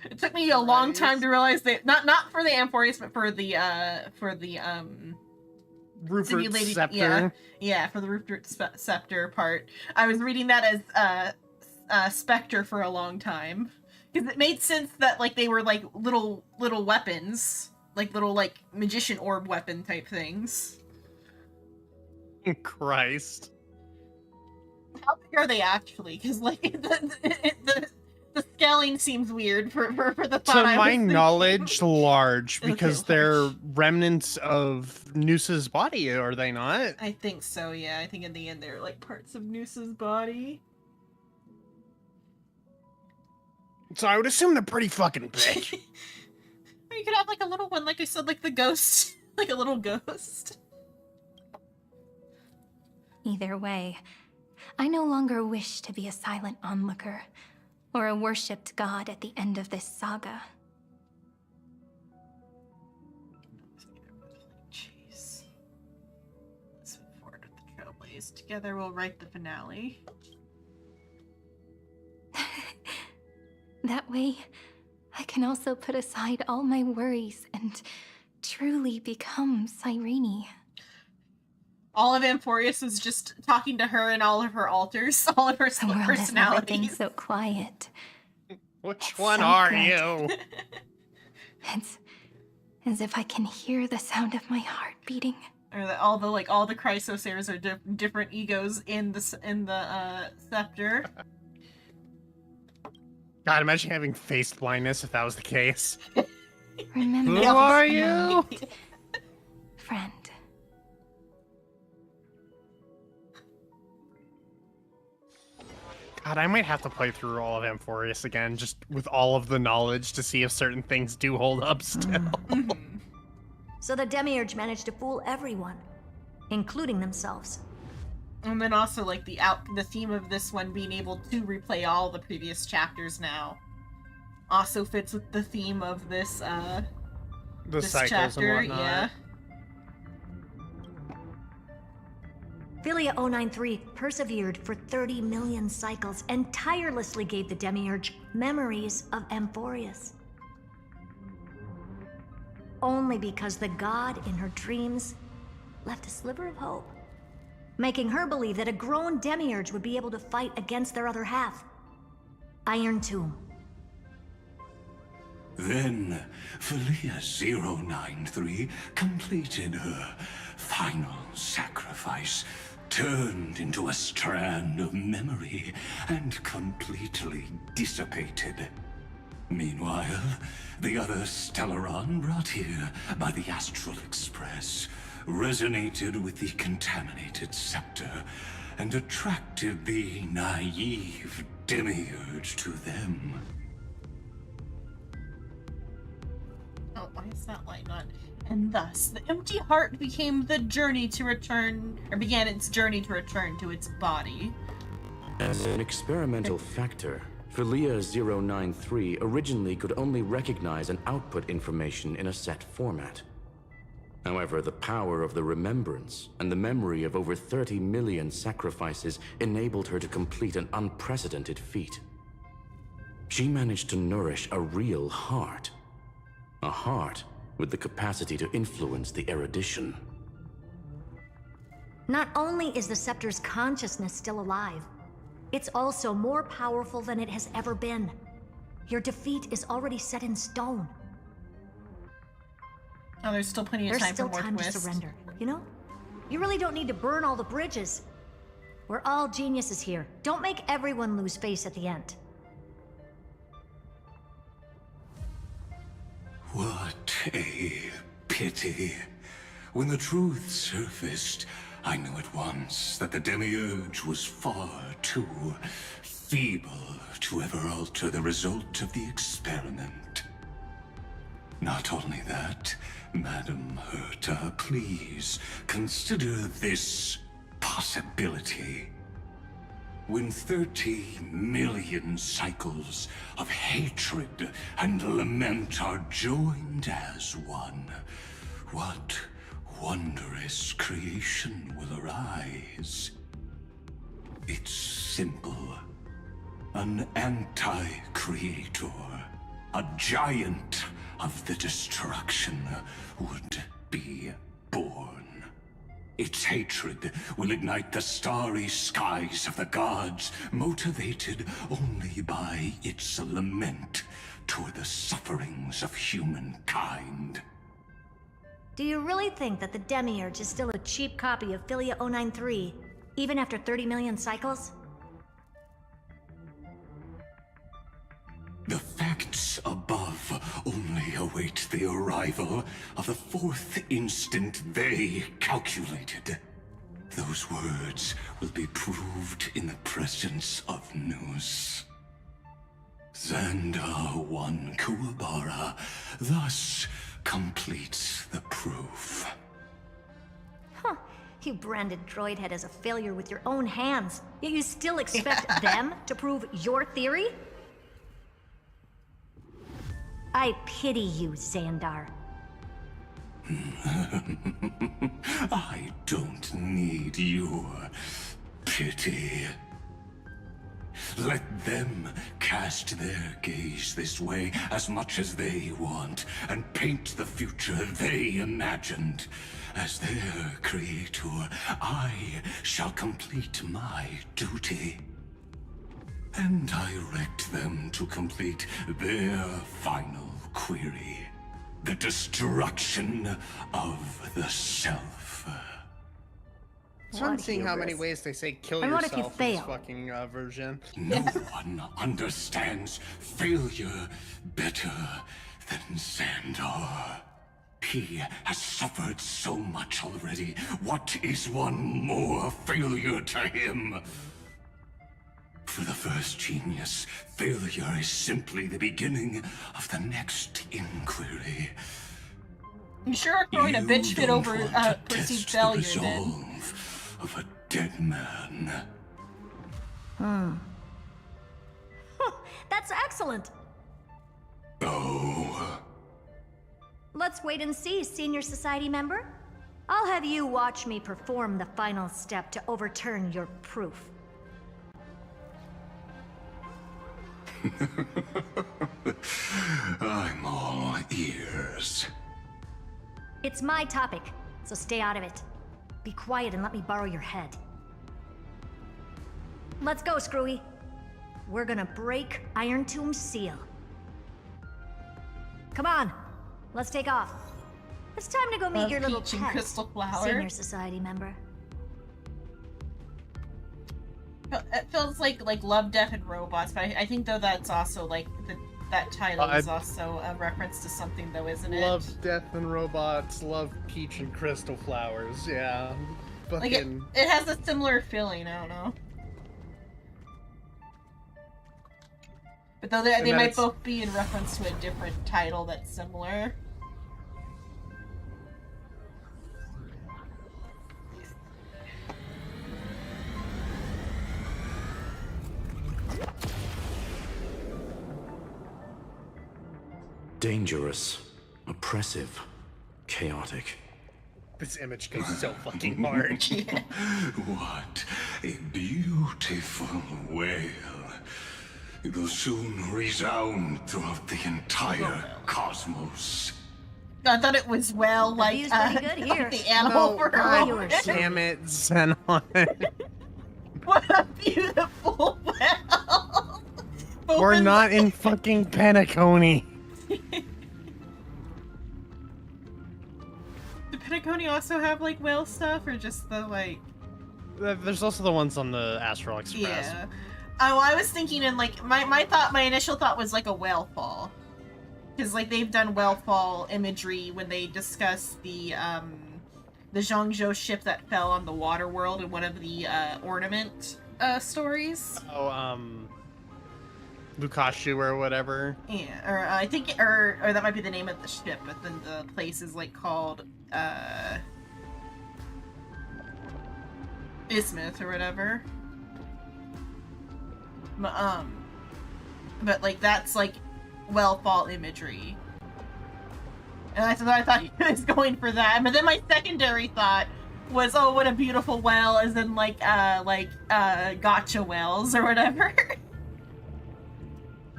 Speaker 1: It took me a long time to realize that not for the Amphorius, but for the
Speaker 2: Rupert
Speaker 1: simulated
Speaker 2: Scepter.
Speaker 1: Yeah, for the Rupert Scepter part. I was reading that as Spectre for a long time, because it made sense that like they were like little weapons, like little like magician orb weapon type things.
Speaker 2: Christ.
Speaker 1: How big are they actually? Because like the scaling seems weird for the thought.
Speaker 2: To my knowledge, large, because they're remnants of Noose's body, are they not?
Speaker 1: I think so, yeah. I think in the end they're like parts of Noose's body.
Speaker 2: So I would assume they're pretty fucking big.
Speaker 1: Or you could have like a little one, like I said, like the ghost. Like a little ghost.
Speaker 15: Either way, I no longer wish to be a silent onlooker, or a worshipped god at the end of this saga.
Speaker 1: Jeez. Let's move forward with the Trailblaze. Together we'll write the finale.
Speaker 15: That way, I can also put aside all my worries and truly become Cyrene.
Speaker 1: All of Amphorius is just talking to her in all of her altars, all of her personalities.
Speaker 15: Everything's so quiet.
Speaker 2: Which one are you?
Speaker 15: It's as if I can hear the sound of my heart beating.
Speaker 1: Or that all the Chrysosairs are different egos in the scepter.
Speaker 2: God, imagine having face blindness if that was the case.
Speaker 15: Remember,
Speaker 2: who are you?
Speaker 15: Friend.
Speaker 2: God, I might have to play through all of Amphorius again, just with all of the knowledge to see if certain things do hold up still.
Speaker 10: So the Demiurge managed to fool everyone, including themselves.
Speaker 1: And then also, like, the theme of this one being able to replay all the previous chapters now also fits with the theme of this, this chapter, and yeah.
Speaker 10: Philia 093 persevered for 30 million cycles and tirelessly gave the Demiurge memories of Amphorius. Only because the god in her dreams left a sliver of hope, making her believe that a grown Demiurge would be able to fight against their other half, Iron Tomb.
Speaker 21: Then, Philia 093 completed her final sacrifice, turned into a strand of memory, and completely dissipated. Meanwhile, the other Stellaron brought here by the Astral Express resonated with the contaminated scepter and attracted the naive Demiurge to them.
Speaker 1: Oh, why is that light on? And thus, the empty heart became the journey to return, or began its journey to return to its body.
Speaker 12: As an experimental factor, Philia 093 originally could only recognize and output information in a set format. However, the power of the remembrance and the memory of over 30 million sacrifices enabled her to complete an unprecedented feat. She managed to nourish a real heart. A heart with the capacity to influence the erudition.
Speaker 10: Not only is the Scepter's consciousness still alive, it's also more powerful than it has ever been. Your defeat is already set in stone.
Speaker 1: Oh, there's still plenty of time for more
Speaker 10: There's still time to surrender, you know? You really don't need to burn all the bridges. We're all geniuses here. Don't make everyone lose face at the end.
Speaker 21: What a pity. When the truth surfaced, I knew at once that the Demiurge was far too feeble to ever alter the result of the experiment. Not only that, Madam Herta, please consider this possibility. When 30 million cycles of hatred and lament are joined as one, what wondrous creation will arise? It's simple. An anti-creator, a giant of the destruction, would be born. Its hatred will ignite the starry skies of the gods, motivated only by its lament toward the sufferings of humankind.
Speaker 10: Do you really think that the Demiurge is still a cheap copy of Philia 093, even after 30 million cycles?
Speaker 21: The facts above only await the arrival of the fourth instant they calculated. Those words will be proved in the presence of Nous. Xandar 1 Kuwabara thus completes the proof.
Speaker 10: Huh. You branded Droidhead as a failure with your own hands, yet you still expect them to prove your theory? I pity you, Xandar.
Speaker 21: I don't need your pity. Let them cast their gaze this way as much as they want, and paint the future they imagined. As their creator, I shall complete my duty. And direct them to complete their final query. The destruction of the self.
Speaker 2: It's fun seeing how many ways they say kill yourself in this fucking version.
Speaker 21: No one understands failure better than Xandar. He has suffered so much already. What is one more failure to him? For the first genius, failure is simply the beginning of the next inquiry.
Speaker 1: You sure are throwing a bitch fit over perceived failure, then.
Speaker 21: Of a dead man.
Speaker 10: That's excellent.
Speaker 21: Oh.
Speaker 10: Let's wait and see, Senior Society member. I'll have you watch me perform the final step to overturn your proof.
Speaker 21: I'm all ears.
Speaker 10: It's my topic, so stay out of it. Be quiet and let me borrow your head. Let's go, Screwy. We're gonna break Iron Tomb's seal. Come on, let's take off. It's time to go meet your little
Speaker 1: Peach and
Speaker 10: pet,
Speaker 1: Crystal Flower.
Speaker 10: Senior Society member.
Speaker 1: It feels like Love, Death, and Robots, but I think though that's also like that title is also a reference to something though, isn't it?
Speaker 2: Love, Death, and Robots, Love, Peach, and Crystal Flowers. Yeah,
Speaker 1: like it has a similar feeling. I don't know. But though they might both be in reference to a different title that's similar.
Speaker 12: Dangerous, oppressive, chaotic.
Speaker 2: This image goes so fucking hard.
Speaker 21: What a beautiful wail. It will soon resound throughout the entire cosmos.
Speaker 1: I thought it was like the animal world.
Speaker 2: Damn it, Xenon.
Speaker 1: What a beautiful well.
Speaker 2: We're not in fucking Penacony.
Speaker 1: Do Penacony also have like whale stuff, or just the like?
Speaker 2: There's also the ones on the Astral Express.
Speaker 1: Yeah. Oh, I was thinking in like my initial thought was like a whale fall, because like they've done whale fall imagery when they discuss the Zhangzhou ship that fell on the water world in one of the ornament stories.
Speaker 2: Oh, Lukashu or whatever.
Speaker 1: Yeah, or I think, or that might be the name of the ship, but then the place is like called Ismuth or whatever. But like that's like well fall imagery, and I thought he was going for that. But then my secondary thought was, oh, what a beautiful whale, as in like gotcha whales or whatever.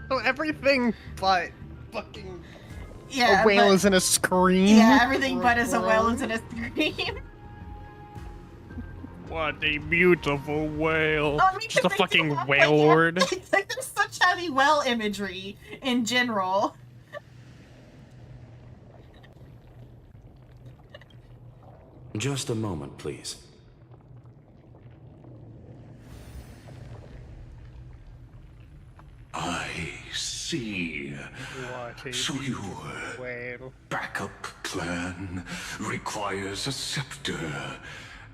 Speaker 2: Oh, everything but fucking
Speaker 1: a
Speaker 2: whale is in a scream.
Speaker 1: Yeah, everything but is a whale is in a scream.
Speaker 2: What a beautiful whale.
Speaker 1: Oh, I mean,
Speaker 2: just a fucking whale lord.
Speaker 1: It's like there's such heavy whale imagery in general.
Speaker 12: Just a moment, please.
Speaker 21: I see. So your backup plan requires a scepter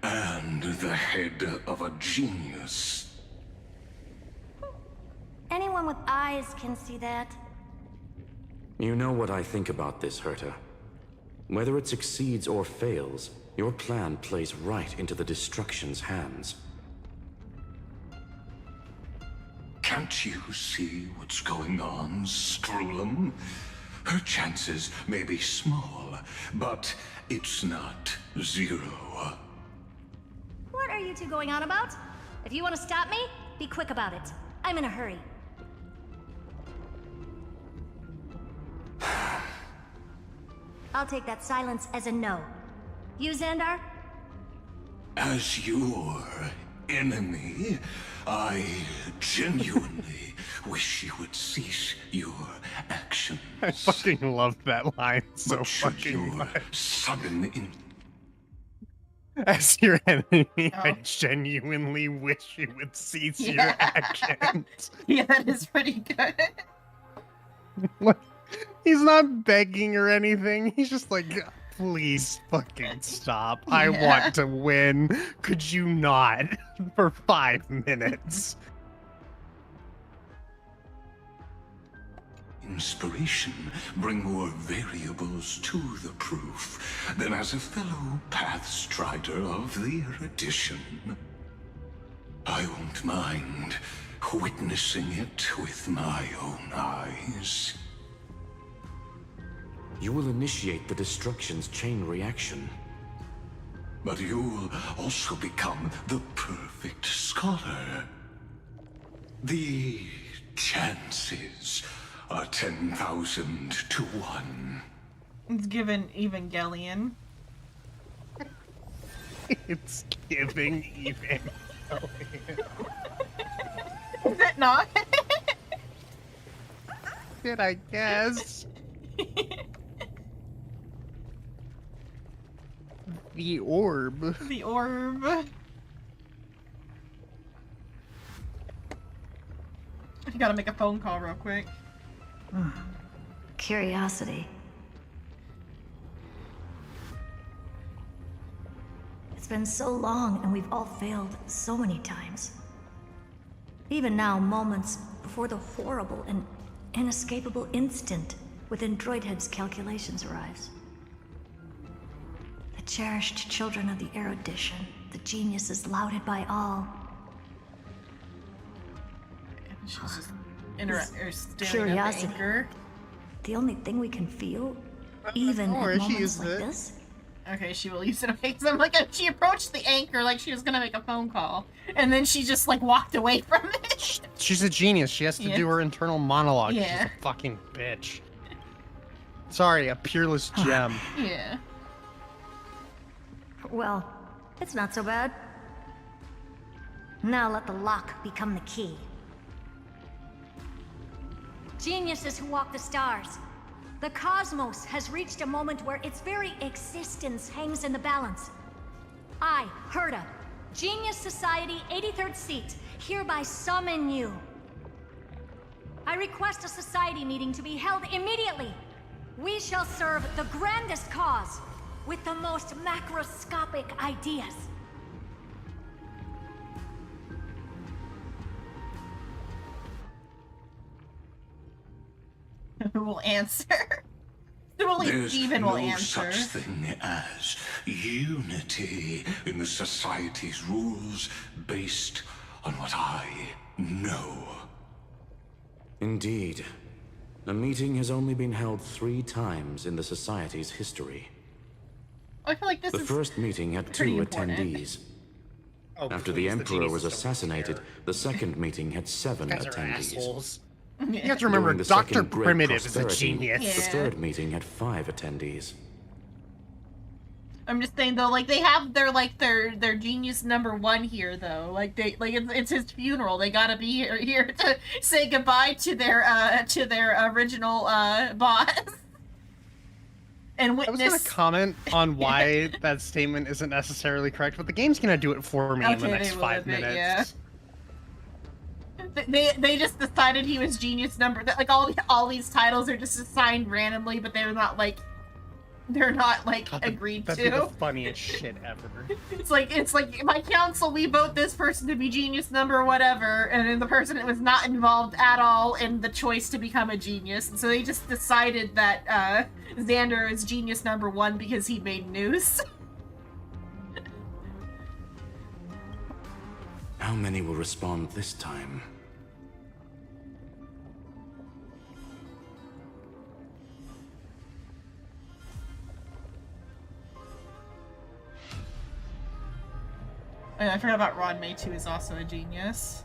Speaker 21: and the head of a genius.
Speaker 10: Anyone with eyes can see that.
Speaker 12: You know what I think about this, Herta. Whether it succeeds or fails, your plan plays right into the Destruction's hands.
Speaker 21: Can't you see what's going on, Strulum? Her chances may be small, but it's not zero.
Speaker 10: What are you two going on about? If you want to stop me, be quick about it. I'm in a hurry. I'll take that silence as a no. You, Xandar?
Speaker 21: As your enemy, I genuinely wish you would cease your actions.
Speaker 2: I fucking love that line so fucking much.
Speaker 21: Sudden
Speaker 2: As your enemy, I genuinely wish you would cease your actions.
Speaker 1: Yeah, that is pretty good.
Speaker 2: Like, he's not begging or anything. He's just like, please fucking stop. I want to win. Could you not? For 5 minutes.
Speaker 21: inspiration bring more variables to the proof than as a fellow path strider of the erudition. I won't mind witnessing it with my own eyes.
Speaker 12: You will initiate the destruction's chain reaction.
Speaker 21: But you'll also become the perfect scholar. The chances are 10,000 to 1.
Speaker 1: It's given Evangelion.
Speaker 2: It's giving Evangelion.
Speaker 1: Is it not?
Speaker 2: Did I guess? The orb.
Speaker 1: The orb. I gotta make a phone call real quick.
Speaker 10: Curiosity. It's been so long and we've all failed so many times. Even now, moments before the horrible and inescapable instant within Droidhead's calculations arrives. The cherished children of the erudition, the geniuses lauded by all.
Speaker 1: She's just
Speaker 10: Curiosity. The only thing we can feel, even at moments like this.
Speaker 1: Okay, she will use it. Okay, so I'm like, she approached the anchor like she was gonna make a phone call, and then she just like walked away from it.
Speaker 2: She's a genius. She has to do her internal monologue.
Speaker 1: Yeah.
Speaker 2: She's a fucking bitch. Sorry, a peerless gem.
Speaker 1: Yeah.
Speaker 10: Well, it's not so bad. Now let the lock become the key. Geniuses who walk the stars. The cosmos has reached a moment where its very existence hangs in the balance. I, Herta, Genius Society 83rd Seat, hereby summon you. I request a society meeting to be held immediately. We shall serve the grandest cause with the most macroscopic ideas.
Speaker 1: Who will answer? Only Steven will answer.
Speaker 21: There's no such thing as unity in the Society's rules based on what I know.
Speaker 12: Indeed. A meeting has only been held 3 times in the Society's history.
Speaker 1: I feel like this
Speaker 12: The
Speaker 1: is
Speaker 12: first meeting had 2 attendees. After the Emperor was assassinated, the second meeting had 7 attendees.
Speaker 2: You have to remember,
Speaker 12: During the
Speaker 2: Dr.
Speaker 12: second Great
Speaker 2: Primitive is a
Speaker 12: Prosperity,
Speaker 2: genius.
Speaker 12: The third meeting had 5 attendees.
Speaker 1: I'm just saying though, like they have their genius number 1 here though. Like it's his funeral. They gotta be here to say goodbye to their original boss. And witness.
Speaker 2: I was gonna comment on why that statement isn't necessarily correct, but the game's gonna do it for me in the next 5 minutes.
Speaker 1: Yeah. They just decided he was genius number. Like all these titles are just assigned randomly, but they're not like agreed
Speaker 2: That'd
Speaker 1: to.
Speaker 2: be the funniest shit ever.
Speaker 1: It's like by council we vote this person to be genius number whatever, and then the person that was not involved at all in the choice to become a genius, and so they just decided that Xander is genius number 1 because he made news.
Speaker 12: How many will respond this time?
Speaker 1: And I forgot about Ron May too, is also a genius.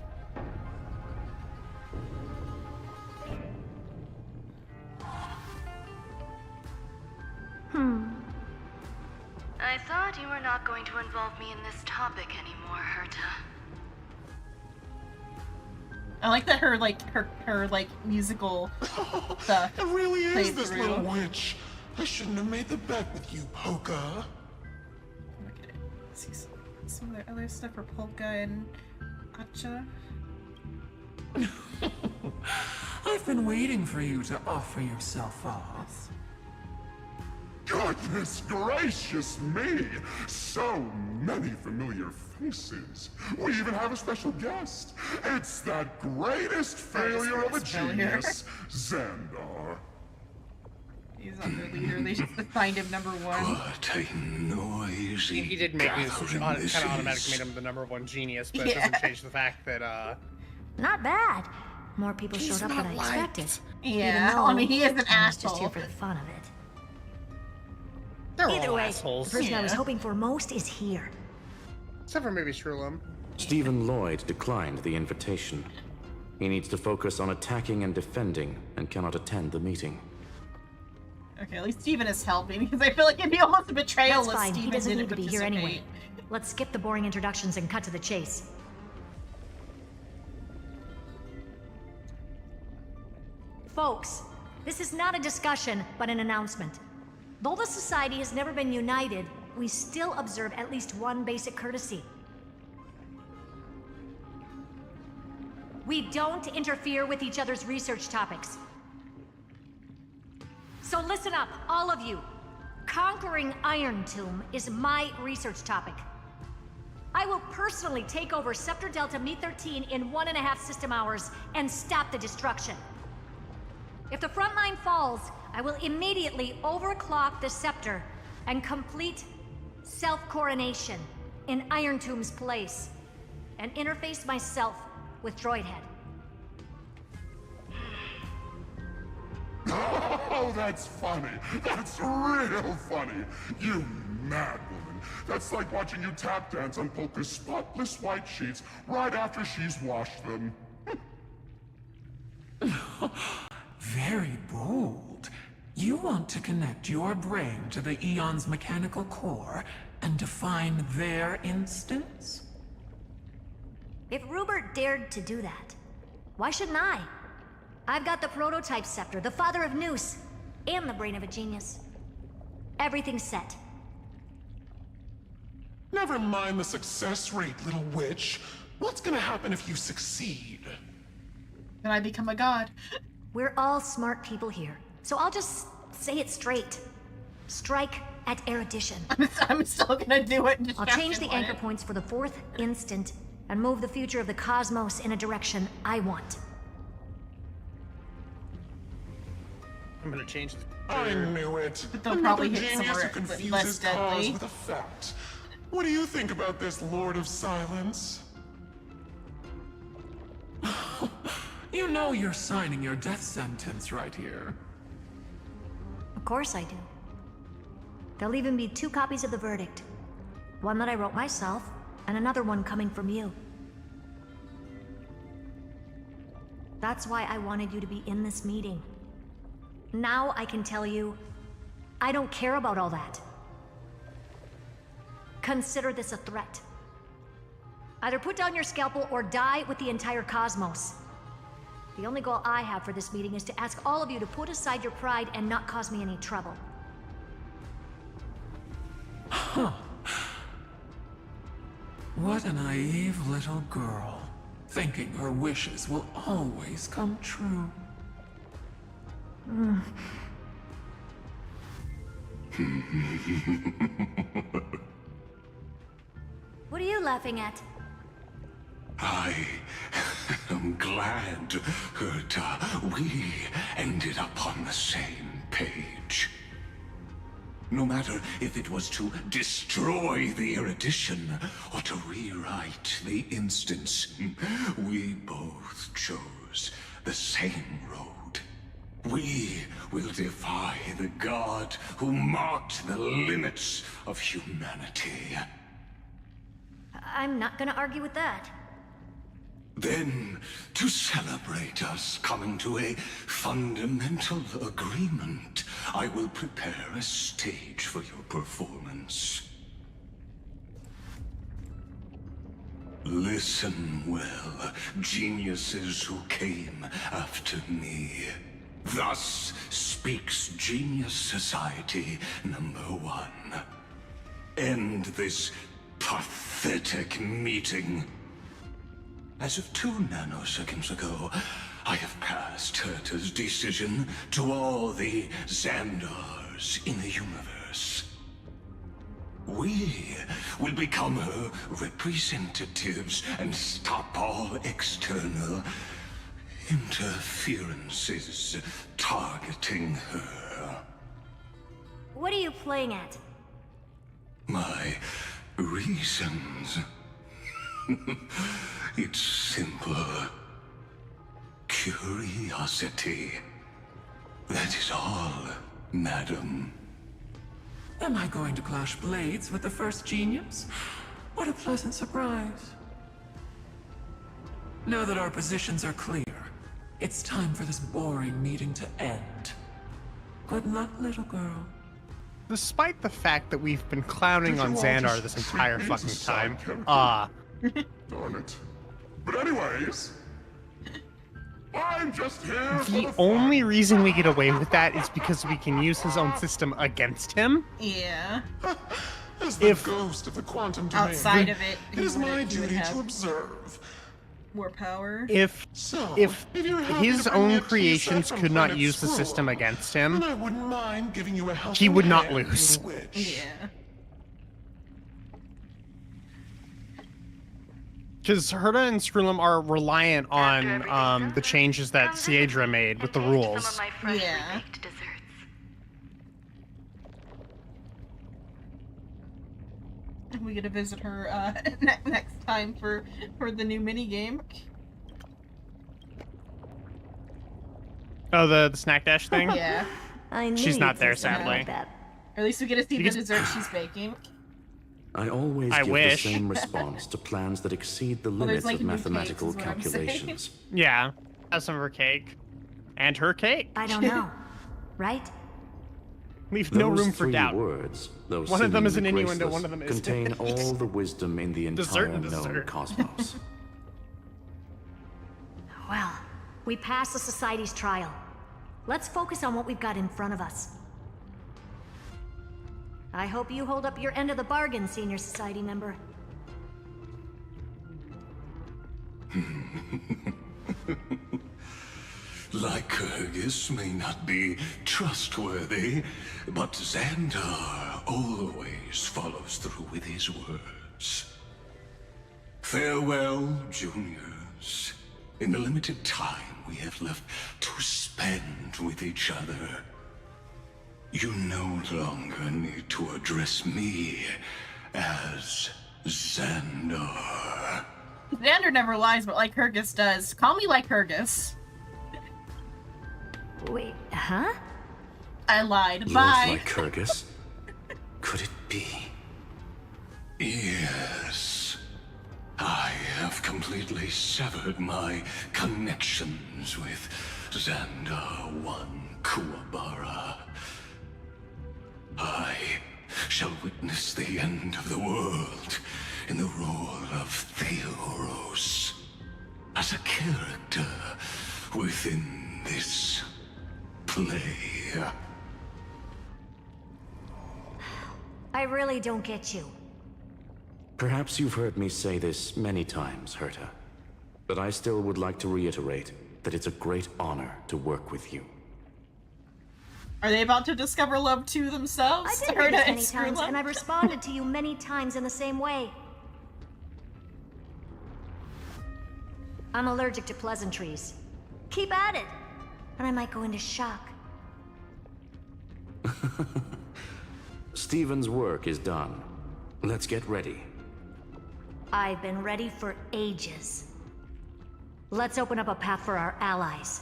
Speaker 5: I thought you were not going to involve me in this topic anymore, Herta.
Speaker 1: I like that her musical stuff.
Speaker 13: It really is
Speaker 1: played
Speaker 13: this
Speaker 1: through.
Speaker 13: little witch. I shouldn't have made the bet with you, Polka.
Speaker 1: Okay. See some of the other stuff for Polka and Acha.
Speaker 14: I've been waiting for you to offer yourself up.
Speaker 13: Goodness gracious me! So many familiar faces. We even have a special guest. It's that greatest failure of a genius, Xandar.
Speaker 1: He's not their leader. They just assigned him number 1.
Speaker 21: What a noisy
Speaker 2: He did make me
Speaker 21: gathering
Speaker 2: kind of
Speaker 21: this
Speaker 2: automatically
Speaker 21: is.
Speaker 2: made him the number 1 genius, but it doesn't change the fact that
Speaker 10: Not bad. More people
Speaker 2: He's
Speaker 10: showed up
Speaker 2: not
Speaker 10: than I
Speaker 2: liked.
Speaker 10: expected.
Speaker 1: Yeah,
Speaker 10: Even though
Speaker 1: I mean, he is an
Speaker 10: I was just
Speaker 1: asshole.
Speaker 10: here for the fun of it.
Speaker 2: they're
Speaker 10: Either
Speaker 2: all
Speaker 10: way,
Speaker 2: assholes.
Speaker 10: the person I was hoping for most is here.
Speaker 2: Except for maybe Shrulum.
Speaker 12: Stephen Lloyd declined the invitation. He needs to focus on attacking and defending and cannot attend the meeting.
Speaker 1: Okay, at least Steven is helping, because I feel like it'd be almost a betrayal
Speaker 10: That's
Speaker 1: if
Speaker 10: fine.
Speaker 1: Steven
Speaker 10: He doesn't
Speaker 1: didn't
Speaker 10: need to be here anyway.
Speaker 1: participate.
Speaker 10: Let's skip the boring introductions and cut to the chase. Folks, this is not a discussion, but an announcement. Though the Society has never been united, we still observe at least one basic courtesy. We don't interfere with each other's research topics. So listen up, all of you. Conquering Iron Tomb is my research topic. I will personally take over Scepter Delta Me-13 in 1.5 system hours and stop the destruction. If the front line falls, I will immediately overclock the Scepter and complete self-coronation in Iron Tomb's place, and interface myself with Droidhead.
Speaker 13: Oh, that's funny. That's real funny. You mad woman. That's like watching you tap dance on Polka's spotless white sheets right after she's washed them.
Speaker 14: Very bold. You want to connect your brain to the Eon's mechanical core and define their instance?
Speaker 10: If Rupert dared to do that, why shouldn't I? I've got the prototype scepter, the father of Noose, and the brain of a genius. Everything's set.
Speaker 13: Never mind the success rate, little witch. What's gonna happen if you succeed?
Speaker 1: Then I become a god.
Speaker 10: We're all smart people here, so I'll just say it straight. Strike at erudition.
Speaker 1: I'm still gonna do it.
Speaker 10: I'll change the anchor points for the 4th instant and move the future of the cosmos in a direction I want.
Speaker 2: I'm gonna change the...
Speaker 13: I knew it.
Speaker 1: But they'll
Speaker 13: Another
Speaker 1: probably hit
Speaker 13: genius
Speaker 1: somewhere
Speaker 13: who confuses
Speaker 1: less deadly.
Speaker 13: cause with effect. What do you think about this, Lord of Silence?
Speaker 14: You know you're signing your death sentence right here.
Speaker 10: Of course I do. There'll even be 2 copies of the verdict. One that I wrote myself, and another one coming from you. That's why I wanted you to be in this meeting. Now I can tell you, I don't care about all that. Consider this a threat. Either put down your scalpel or die with the entire cosmos. The only goal I have for this meeting is to ask all of you to put aside your pride and not cause me any trouble.
Speaker 14: Huh. What a naive little girl, thinking her wishes will always come true.
Speaker 10: What are you laughing at?
Speaker 21: I am glad that we ended up on the same page. No matter if it was to destroy the erudition or to rewrite the instance, we both chose the same road. We will defy the god who marked the limits of humanity.
Speaker 10: I'm not gonna argue with that.
Speaker 21: Then, to celebrate us coming to a fundamental agreement, I will prepare a stage for your performance. Listen well, geniuses who came after me. Thus speaks Genius Society #1. End this pathetic meeting. As of 2 nanoseconds ago, I have passed Herta's decision to all the Xandars in the universe. We will become her representatives and stop all external interferences targeting her.
Speaker 10: What are you playing at?
Speaker 21: My reasons. It's simple. Curiosity. That is all, madam.
Speaker 14: Am I going to clash blades with the first genius? What a pleasant surprise. Now that our positions are clear, it's time for this boring meeting to end. Good luck, little girl.
Speaker 2: Despite the fact that we've been clowning on Xandar this entire fucking time,
Speaker 13: Darn it. But anyways, I'm just here for
Speaker 2: the only reason we get away with that is because we can use his own system against him.
Speaker 1: Yeah.
Speaker 13: As the ghost of the quantum domain,
Speaker 1: outside of it,
Speaker 13: it is my duty to observe.
Speaker 1: More power.
Speaker 2: If his own creations could not use the system against him,
Speaker 13: I wouldn't mind giving you a
Speaker 2: he would not lose.
Speaker 1: Yeah.
Speaker 2: Because Herta and Skrulum are reliant on the changes that Siedra made with the rules.
Speaker 1: Yeah. We get to visit her next time for the new mini game.
Speaker 2: Oh, the snack dash thing?
Speaker 1: Yeah.
Speaker 2: She's not there, sadly.
Speaker 1: Or at least we get to see the dessert she's baking.
Speaker 12: I always give
Speaker 2: wish.
Speaker 12: the same response to plans that exceed the limits
Speaker 1: like
Speaker 12: of mathematical calculations.
Speaker 2: Yeah, have some of her cake. And her cake.
Speaker 10: I don't know. Right?
Speaker 2: Leave no
Speaker 12: Those
Speaker 2: room for
Speaker 12: three
Speaker 2: doubt.
Speaker 12: words, though
Speaker 2: One of them is an
Speaker 12: seemingly
Speaker 2: innuendo,
Speaker 12: graceless,
Speaker 2: one of them is
Speaker 12: contain all the wisdom in the
Speaker 2: Dessert
Speaker 12: entire
Speaker 2: and
Speaker 12: known
Speaker 2: dessert.
Speaker 12: cosmos.
Speaker 10: Well, we passed the Society's trial. Let's focus on what we've got in front of us. I hope you hold up your end of the bargain, Senior Society member.
Speaker 21: Lycurgus may not be trustworthy, but Xandar always follows through with his words. Farewell, juniors. In the limited time we have left to spend with each other, you no longer need to address me as Xandar.
Speaker 1: Xander never lies, but Lycurgus does. Call me Lycurgus.
Speaker 10: Wait, huh?
Speaker 1: I lied.
Speaker 12: Lord
Speaker 1: Bye.
Speaker 12: Lycurgus? Could it be?
Speaker 21: Yes. I have completely severed my connections with Xandar 1 Kuwabara. I shall witness the end of the world in the role of Theoros, as a character within this play.
Speaker 10: I really don't get you.
Speaker 12: Perhaps you've heard me say this many times, Herta, but I still would like to reiterate that it's a great honor to work with you.
Speaker 1: Are they about to discover love to themselves?
Speaker 10: I did
Speaker 1: Herta
Speaker 10: this many times, and I've responded to you many times in the same way. I'm allergic to pleasantries. Keep at it, and I might go into shock.
Speaker 12: Steven's work is done. Let's get ready.
Speaker 10: I've been ready for ages. Let's open up a path for our allies.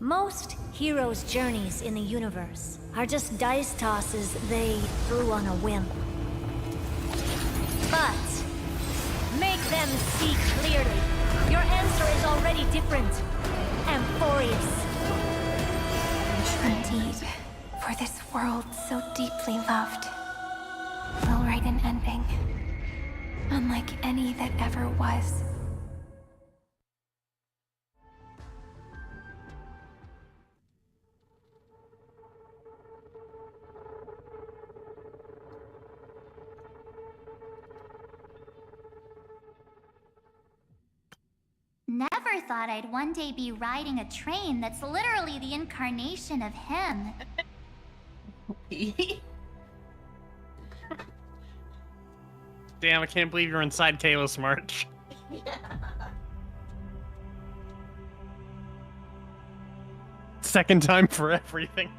Speaker 10: Most heroes' journeys in the universe are just dice tosses they threw on a whim. But make them see clearly. Your answer is already different. Amphorius.
Speaker 15: Indeed, for this world so deeply loved, will write an ending, unlike any that ever was.
Speaker 17: Never thought I'd one day be riding a train that's literally the incarnation of him.
Speaker 2: Damn, I can't believe you're inside Kalos March.
Speaker 1: Yeah.
Speaker 2: Second time for everything.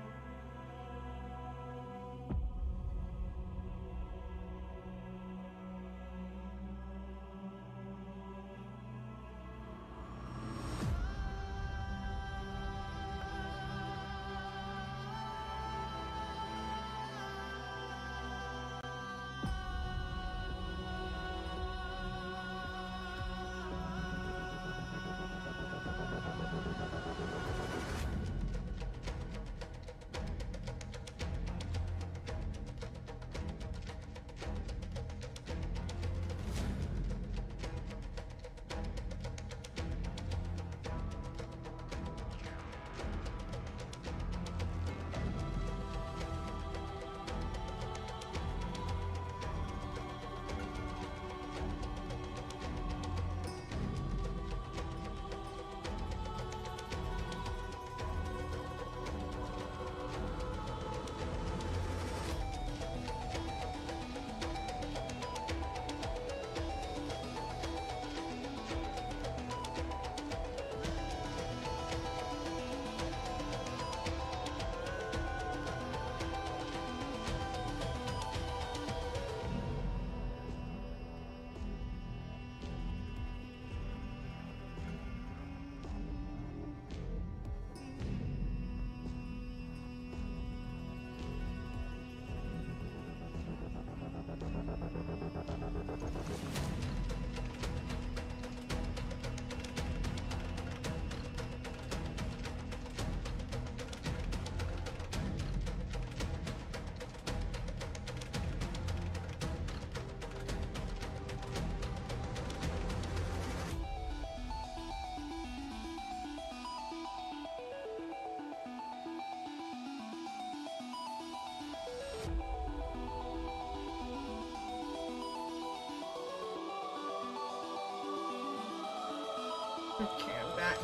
Speaker 1: Okay, I'm back.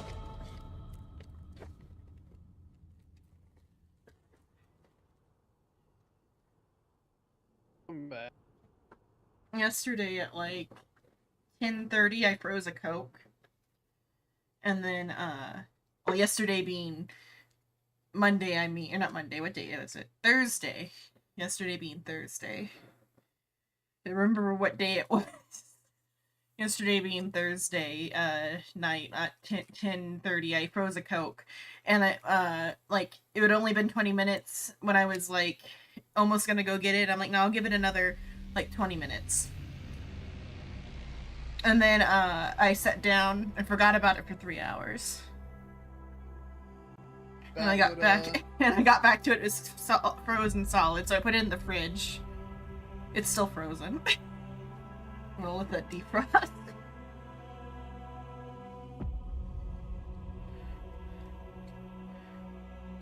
Speaker 2: I'm back.
Speaker 1: Yesterday at like 10:30, I froze a Coke. And then, well, yesterday being Monday, or not Monday, what day is it? Thursday. Yesterday being Thursday. I remember what day it was. Yesterday being Thursday night at 10:30, I froze a Coke. And I, like, it had only been 20 minutes when I was, like, almost gonna go get it. I'm like, no, I'll give it another, like, 20 minutes. And then, I sat down and forgot about it for 3 hours. And I got back to it. It was frozen solid, so I put it in the fridge. It's still frozen. We'll let that defrost.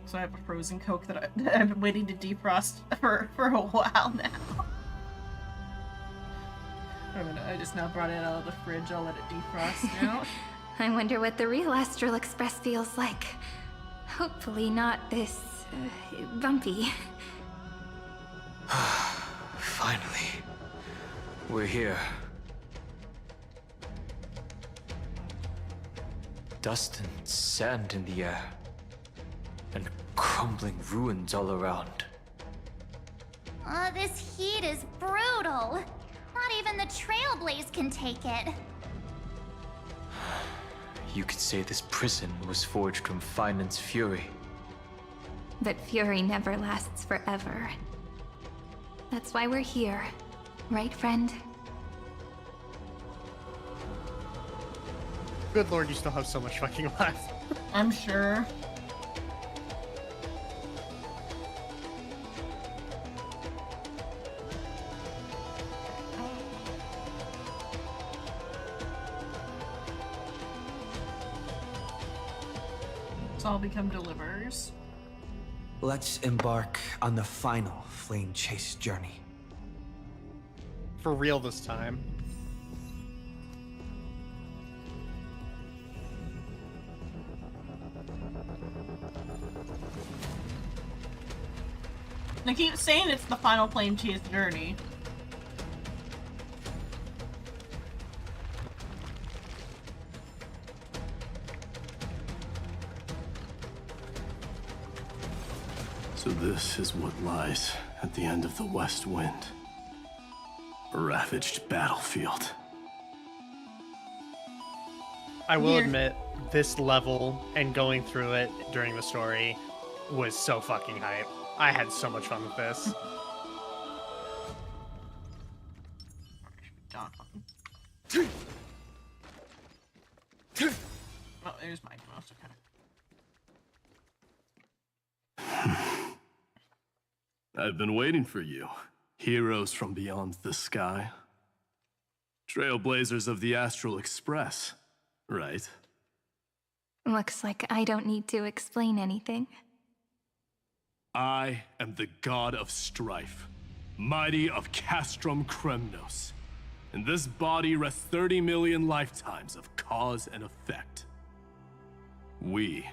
Speaker 1: So I have a frozen Coke that I've been waiting to defrost for a while now. I just now brought it out of the fridge. I'll let it defrost now.
Speaker 15: I wonder what the real Astral Express feels like. Hopefully not this, bumpy.
Speaker 20: Finally. We're here. Dust and sand in the air. And crumbling ruins all around.
Speaker 17: This heat is brutal. Not even the Trailblaze can take it.
Speaker 20: You could say this prison was forged from Finance fury.
Speaker 15: But fury never lasts forever. That's why we're here. Right, friend?
Speaker 2: Good lord, you still have so much fucking left.
Speaker 1: I'm sure. All become deliverers.
Speaker 20: Let's embark on the final flame chase journey.
Speaker 2: For real this time.
Speaker 1: They keep saying it's the final flame chase journey.
Speaker 9: So this is what lies at the end of the West Wind. A ravaged battlefield.
Speaker 2: I will admit, this level and going through it during the story was so fucking hype. I had so much fun with this.
Speaker 1: Oh, there's my mouse. Okay.
Speaker 9: I've been waiting for you. Heroes from beyond the sky. Trailblazers of the Astral Express, right?
Speaker 15: Looks like I don't need to explain anything.
Speaker 9: I am the god of strife, mighty of Castrum Kremnos. In this body rests 30 million lifetimes of cause and effect. We,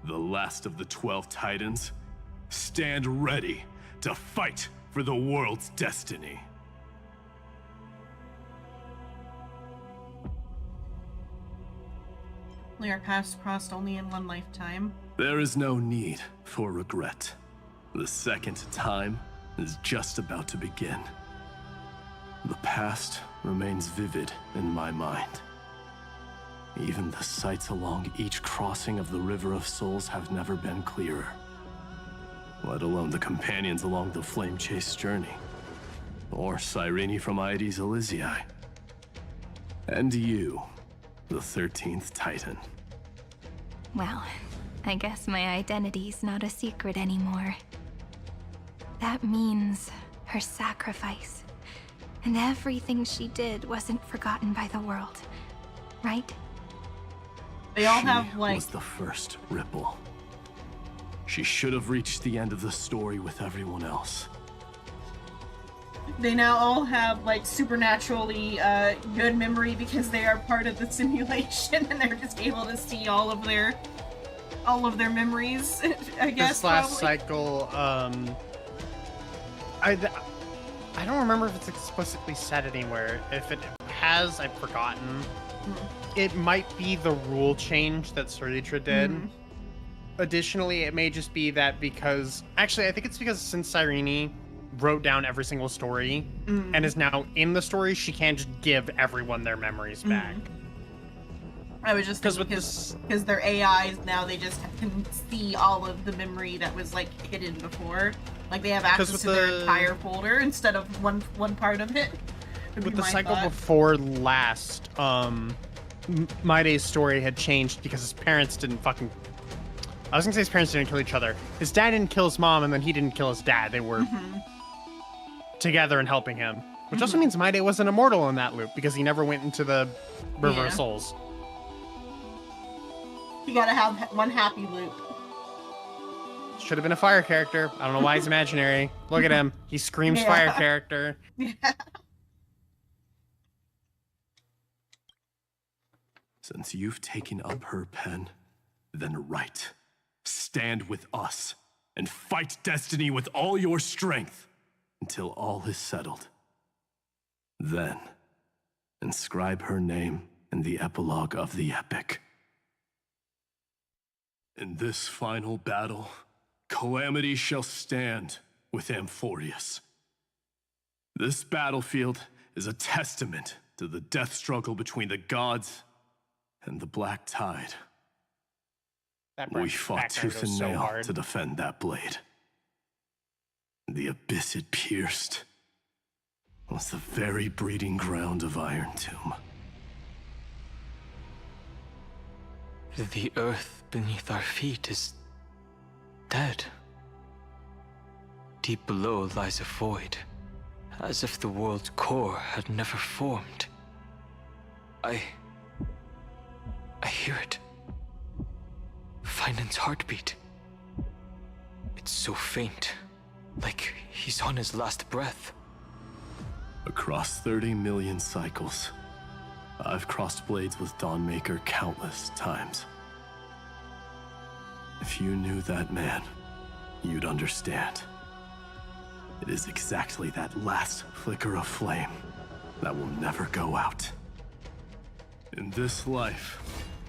Speaker 9: the last of the 12 Titans, stand ready to fight for the world's destiny.
Speaker 1: Our paths crossed only in one lifetime.
Speaker 9: There is no need for regret. The second time is just about to begin. The past remains vivid in my mind. Even the sights along each crossing of the River of Souls have never been clearer. Let alone the companions along the Flame Chase journey. Or Cyrene from Aedes Elysiae. And you, the 13th Titan.
Speaker 15: Well, I guess my identity's not a secret anymore. That means her sacrifice and everything she did wasn't forgotten by the world, right?
Speaker 1: They all
Speaker 9: she
Speaker 1: have, like...
Speaker 9: was the first ripple. She should have reached the end of the story with everyone else.
Speaker 1: They now all have like supernaturally good memory because they are part of the simulation and they're just able to see all of their memories. I guess
Speaker 2: this last
Speaker 1: probably.
Speaker 2: cycle, I don't remember if it's explicitly said anywhere. If it has, I've forgotten. It might be the rule change that Suritra did. Additionally, it may just be that because... Actually, I think it's because since Cyrene wrote down every single story and is now in the story, she can't just give everyone their memories back.
Speaker 1: I was just thinking because their AIs now, they just can see all of the memory that was like hidden before. Like they have access to their entire folder instead of one part of it.
Speaker 2: With the cycle before last, Maiday's story had changed because his parents didn't fucking... I was gonna say his parents didn't kill each other. His dad didn't kill his mom, and then he didn't kill his dad. They were together and helping him. Which also means Maiday wasn't immortal in that loop, because he never went into the River of Souls.
Speaker 1: You gotta have one happy loop.
Speaker 2: Should have been a fire character. I don't know why he's imaginary. Look at him. He screams fire character.
Speaker 9: Since you've taken up her pen, then write. Stand with us and fight destiny with all your strength until all is settled. Then, inscribe her name in the epilogue of the epic. In this final battle, Calamity shall stand with Amphorius. This battlefield is a testament to the death struggle between the gods and the Black Tide. We fought tooth and nail to defend that blade. The abyss it pierced was the very breeding ground of Iron Tomb.
Speaker 8: The earth beneath our feet is dead. Deep below lies a void, as if the world's core had never formed. I hear it. Finan's heartbeat. It's so faint, like he's on his last breath.
Speaker 9: Across 30 million cycles, I've crossed blades with Dawnmaker countless times. If you knew that man, you'd understand. It is exactly that last flicker of flame that will never go out. In this life,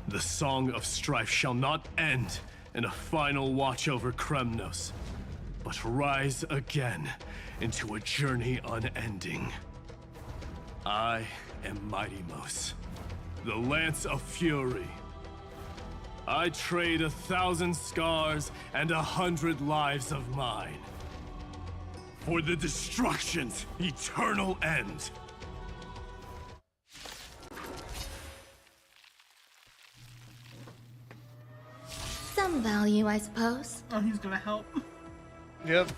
Speaker 9: the song of strife shall not end in a final watch over Kremnos, but rise again into a journey unending. I am Mighty-Mos, the Lance of Fury. I trade 1,000 scars and 100 lives of mine for the destruction's eternal end.
Speaker 15: Some value, I suppose.
Speaker 1: Oh, he's gonna help.
Speaker 2: Yep.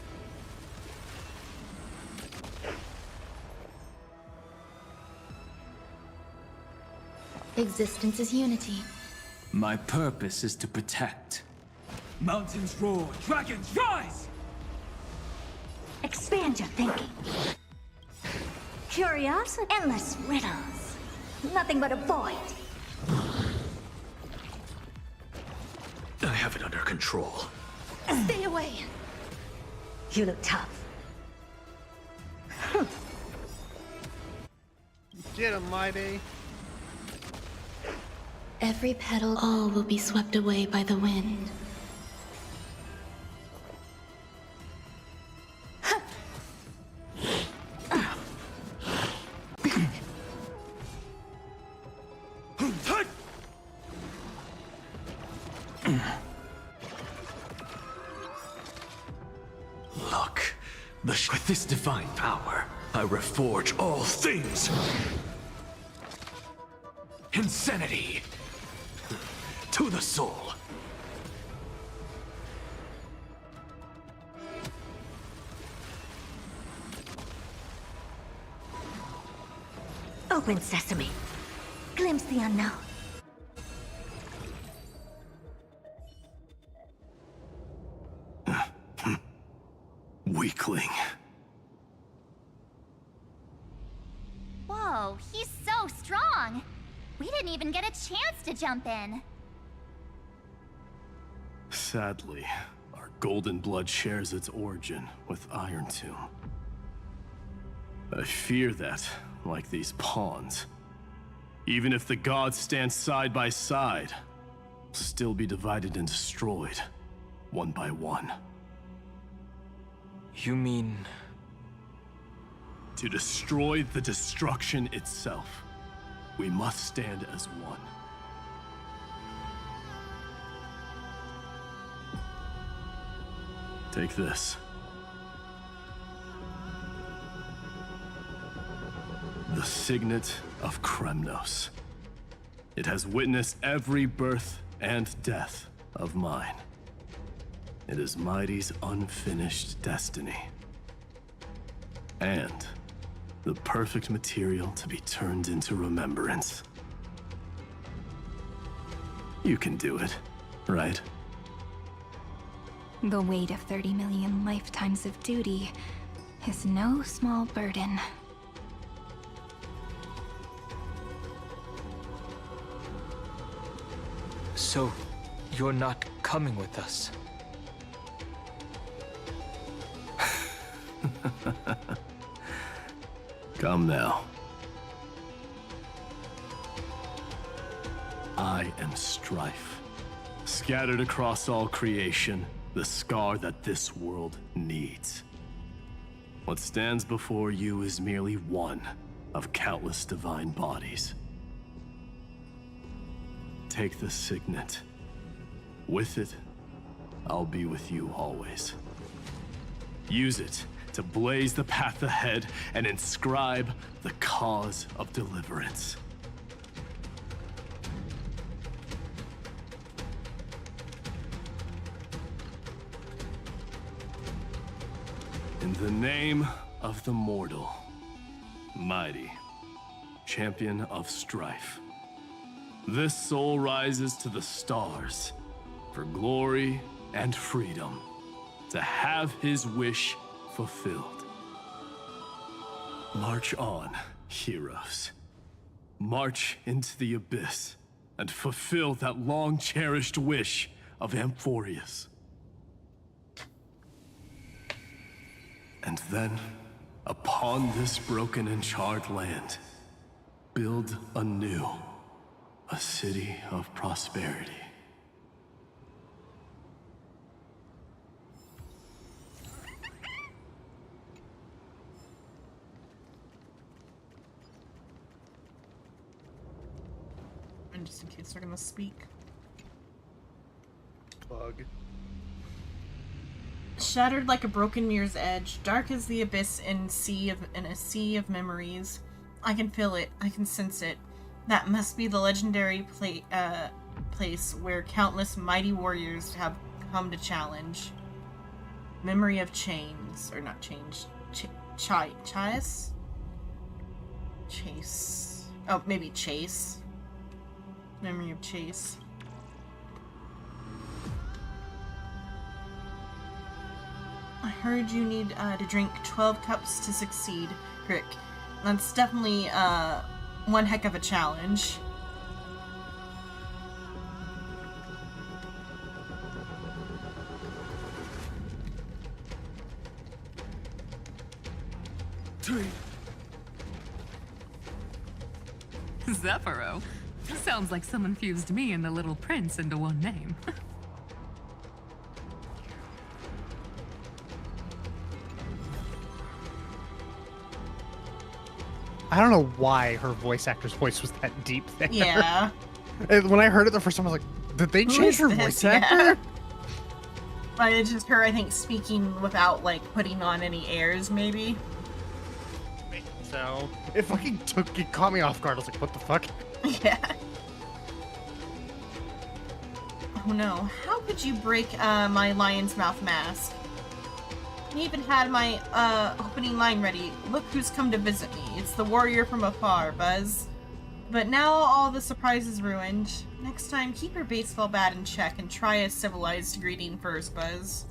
Speaker 15: Existence is unity.
Speaker 16: My purpose is to protect.
Speaker 18: Mountains roar, dragons rise!
Speaker 10: Expand your thinking. Curiosity, endless riddles. Nothing but a void.
Speaker 16: I have it under control.
Speaker 10: Stay away. You look tough.
Speaker 2: Get him, Maiday.
Speaker 15: Every petal, all will be swept away by the wind.
Speaker 16: Look, with this divine power, I reforge all things. Insanity to the soul.
Speaker 10: Open sesame. Glimpse the unknown.
Speaker 9: Weakling.
Speaker 17: Whoa, he's so strong! We didn't even get a chance to jump in.
Speaker 9: Sadly, our golden blood shares its origin with Iron Tomb. I fear that, like these pawns, even if the gods stand side by side, will still be divided and destroyed, one by one.
Speaker 8: You mean...
Speaker 9: To destroy the destruction itself, we must stand as one. Take this. The Signet of Kremnos. It has witnessed every birth and death of mine. It is Mighty's unfinished destiny. And the perfect material to be turned into remembrance. You can do it, right?
Speaker 15: The weight of 30 million lifetimes of duty is no small burden.
Speaker 8: So, you're not coming with us?
Speaker 9: Come now. I am strife. Scattered across all creation, the scar that this world needs. What stands before you is merely one of countless divine bodies. Take the signet. With it, I'll be with you always. Use it to blaze the path ahead and inscribe the cause of deliverance. In the name of the mortal, Mighty, champion of strife, this soul rises to the stars for glory and freedom, to have his wish fulfilled. March on, heroes. March into the abyss and fulfill that long-cherished wish of Amphorius. And then, upon this broken and charred land, build anew a city of prosperity.
Speaker 1: And just in case they're gonna speak.
Speaker 2: Bug.
Speaker 1: Shattered like a broken mirror's edge, dark as the abyss in a sea of memories. I can feel it. I can sense it. That must be the legendary place where countless mighty warriors have come to challenge. Memory of chains, or not change. Chase. Oh, maybe Chase. Memory of Chase. I heard you need to drink 12 cups to succeed, Crick. That's definitely one heck of a challenge.
Speaker 11: Zephyro? Sounds like someone fused me and the Little Prince into one name.
Speaker 2: I don't know why her voice actor's voice was that deep there.
Speaker 1: Yeah.
Speaker 2: When I heard it the first time, I was like, did they change her voice actor?
Speaker 1: But it's just her, I think, speaking without, like, putting on any airs, maybe.
Speaker 2: So, it caught me off guard. I was like, what the fuck?
Speaker 1: Yeah. Oh no. How could you break my lion's mouth mask? I even had my opening line ready. Look who's come to visit me. It's the warrior from afar, Buzz. But now all the surprise is ruined. Next time, keep your baseball bat in check and try a civilized greeting first, Buzz.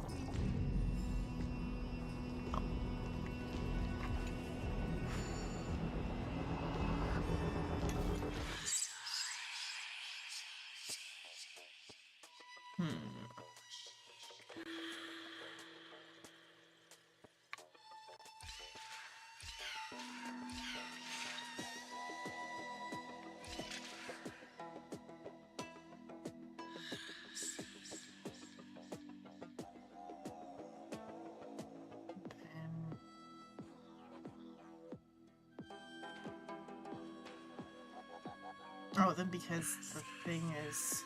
Speaker 1: Oh, then because the thing is...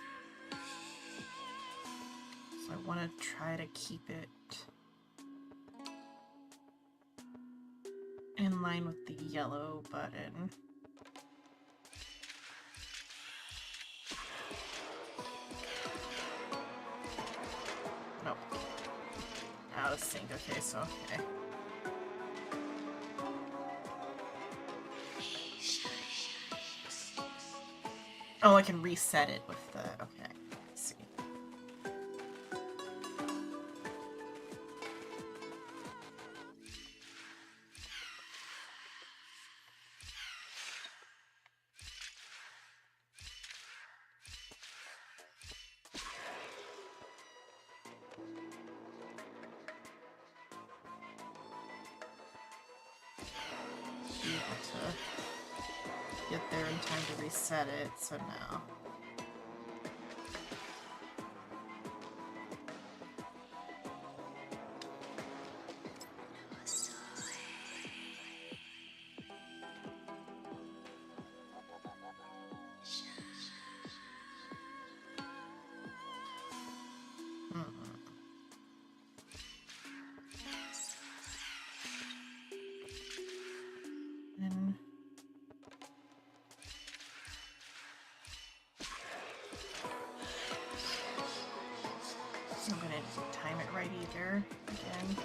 Speaker 1: So I want to try to keep it in line with the yellow button. Nope. Out of sync. Okay, so okay. Oh, I can reset it with the... Okay, let's see. Be able to get there in time to reset it, so now... And I'm gonna time it right either again.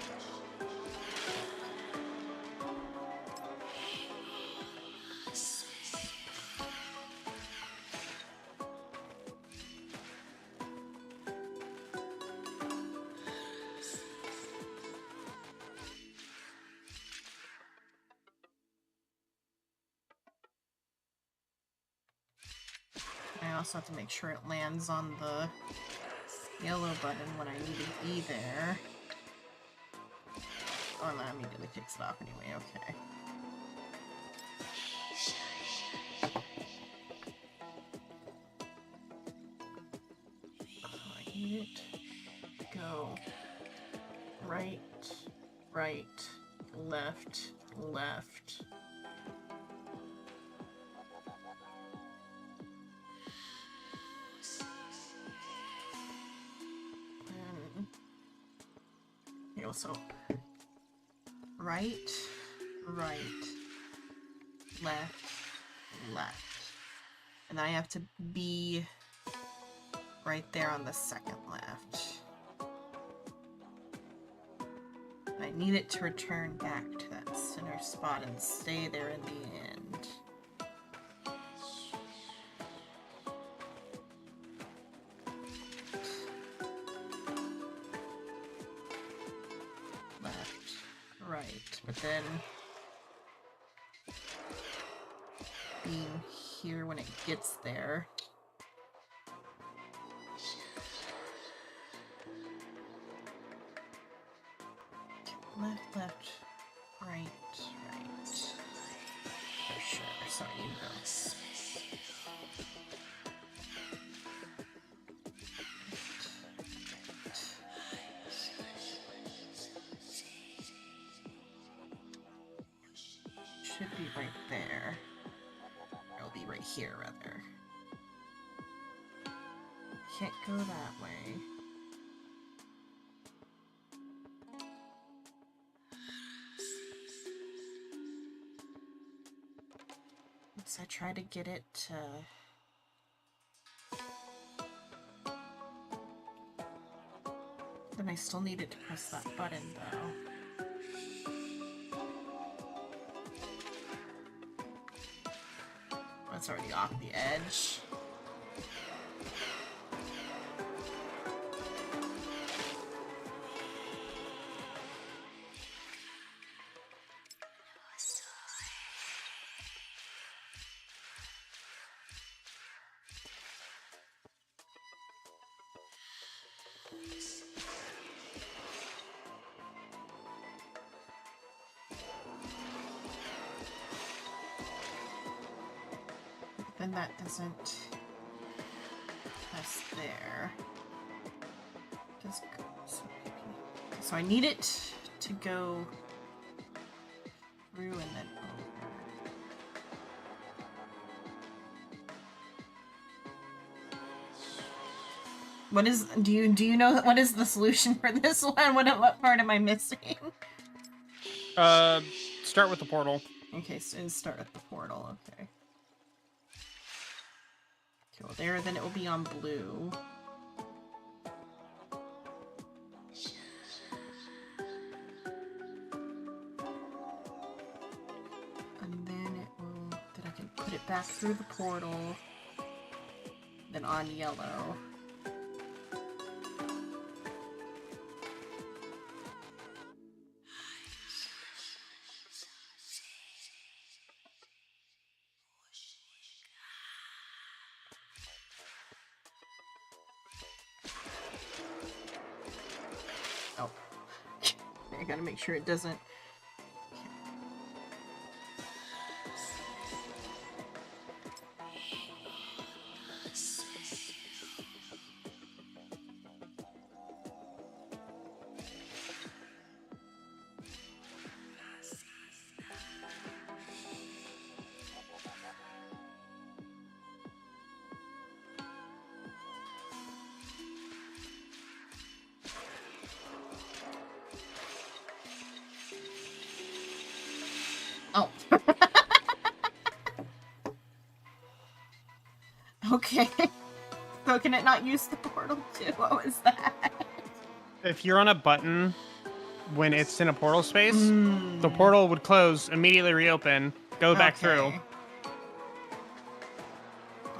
Speaker 1: I also have to make sure it lands on the yellow button when I need to be there. Oh, and that immediately takes it off anyway, okay. So I need it to go right, right, left, left. So right, right, left, left. And then I have to be right there on the second left. I need it to return back to that center spot and stay there in the end. But then being here when it gets there. Left, left, right, right. For sure. So you go. Should be right there. It'll be right here, rather. Can't go that way. Once I try to get it to... Then I still need it to press that button, though. It's already off the edge. Then that doesn't press there. Just go. So I need it to go through and then over. Do you know what is the solution for this one? What part am I missing?
Speaker 2: Start with the portal.
Speaker 1: Okay, so start with the portal. Okay. Go there, then it will be on blue. And then it will. Then I can put it back through the portal. Then on yellow. Oh. I gotta make sure it doesn't. Oh. Okay. So can it not use the portal too? What was that?
Speaker 2: If you're on a button when it's in a portal space, the portal would close, immediately reopen, go back through.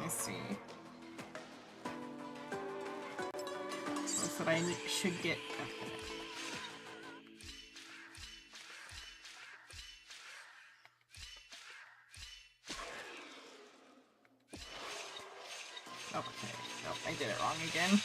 Speaker 1: I see. That's what I should get. Okay. Nope, I did it wrong again.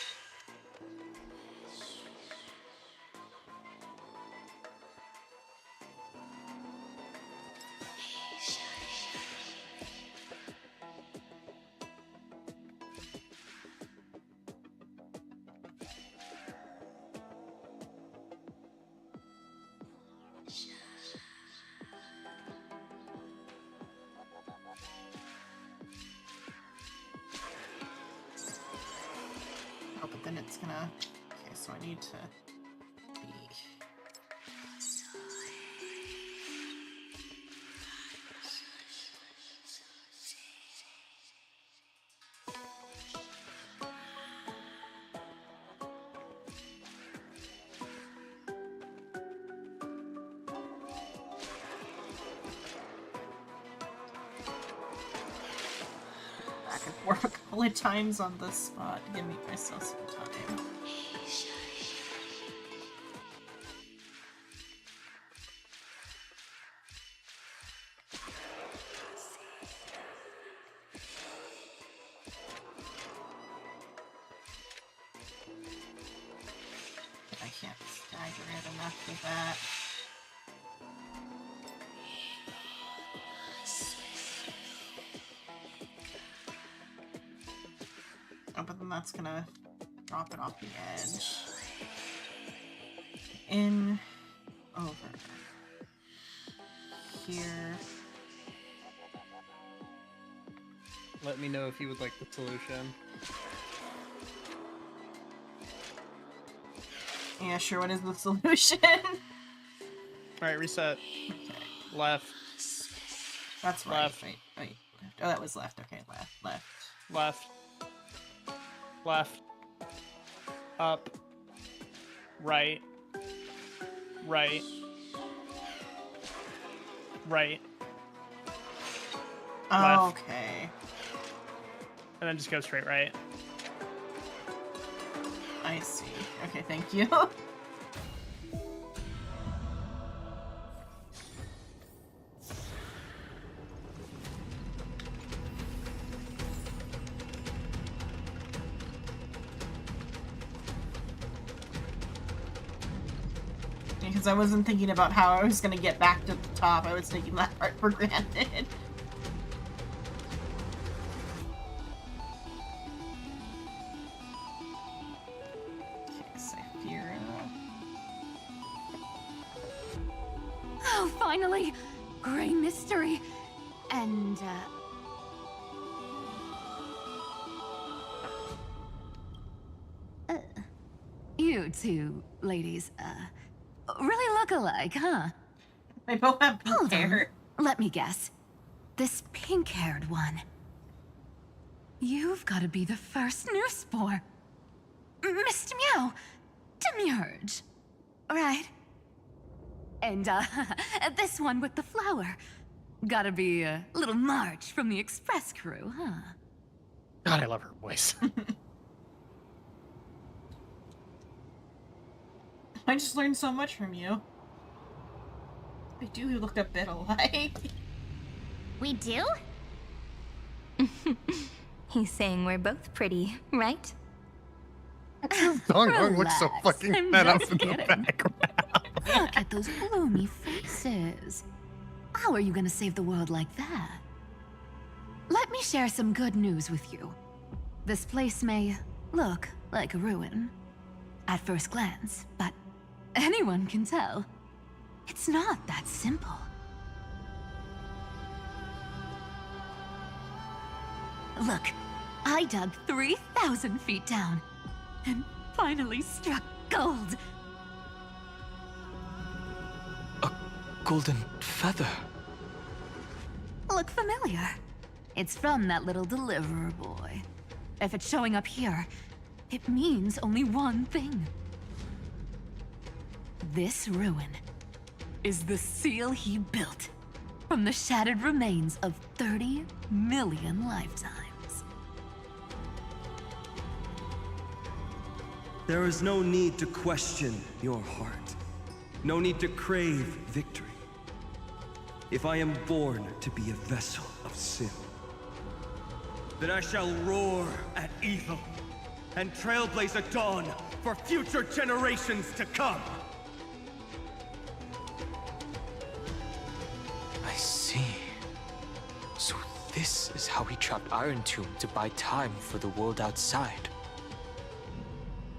Speaker 1: Oh, but then it's gonna... Okay, so I need to be... back and forth a couple of times on this spot to give myself some time. I can't stagger it enough with that. Oh, but then that's gonna drop it off the edge. In, over, here.
Speaker 2: Let me know if you would like the solution.
Speaker 1: Yeah, sure, what is the solution?
Speaker 2: Alright, reset.
Speaker 1: Okay.
Speaker 2: Left.
Speaker 1: That's right.
Speaker 2: Left.
Speaker 1: Wait. Left. Oh, that was left. Okay, left.
Speaker 2: Left. Left. Up. Right. Right. Right.
Speaker 1: Oh,
Speaker 2: Left.
Speaker 1: okay.
Speaker 2: And then just go straight right.
Speaker 1: I see. Okay, thank you. Because I wasn't thinking about how I was going to get back to the top. I was taking that part for granted.
Speaker 3: Oh, finally! Gray mystery. And,
Speaker 11: You two ladies, really look alike, huh?
Speaker 1: They both have pink hair.
Speaker 11: Let me guess. This pink-haired one. You've got to be the first new spore. Mr. Meow, Demiurge. Right. And, this one with the flower. Gotta be a little March from the Express crew, huh?
Speaker 2: God, I love her voice.
Speaker 1: I just learned so much from you. I do look a bit alike.
Speaker 17: We do?
Speaker 15: He's saying we're both pretty, right?
Speaker 2: Dong Dong looks so fucking
Speaker 11: I'm
Speaker 2: fed up
Speaker 11: just
Speaker 2: in the
Speaker 11: kidding.
Speaker 2: background.
Speaker 11: Look at those gloomy faces. How are you gonna save the world like that? Let me share some good news with you. This place may look like a ruin at first glance, but anyone can tell it's not that simple. Look, I dug 3,000 feet down and finally struck gold.
Speaker 8: A golden feather.
Speaker 11: Look familiar. It's from that little deliverer boy. If it's showing up here, it means only one thing. This ruin is the seal he built from the shattered remains of 30 million lifetimes.
Speaker 20: There is no need to question your heart. No need to crave victory. If I am born to be a vessel of sin, then I shall roar at evil and trailblaze a dawn for future generations to come.
Speaker 8: I see. So this is how he trapped Iron Tomb to buy time for the world outside.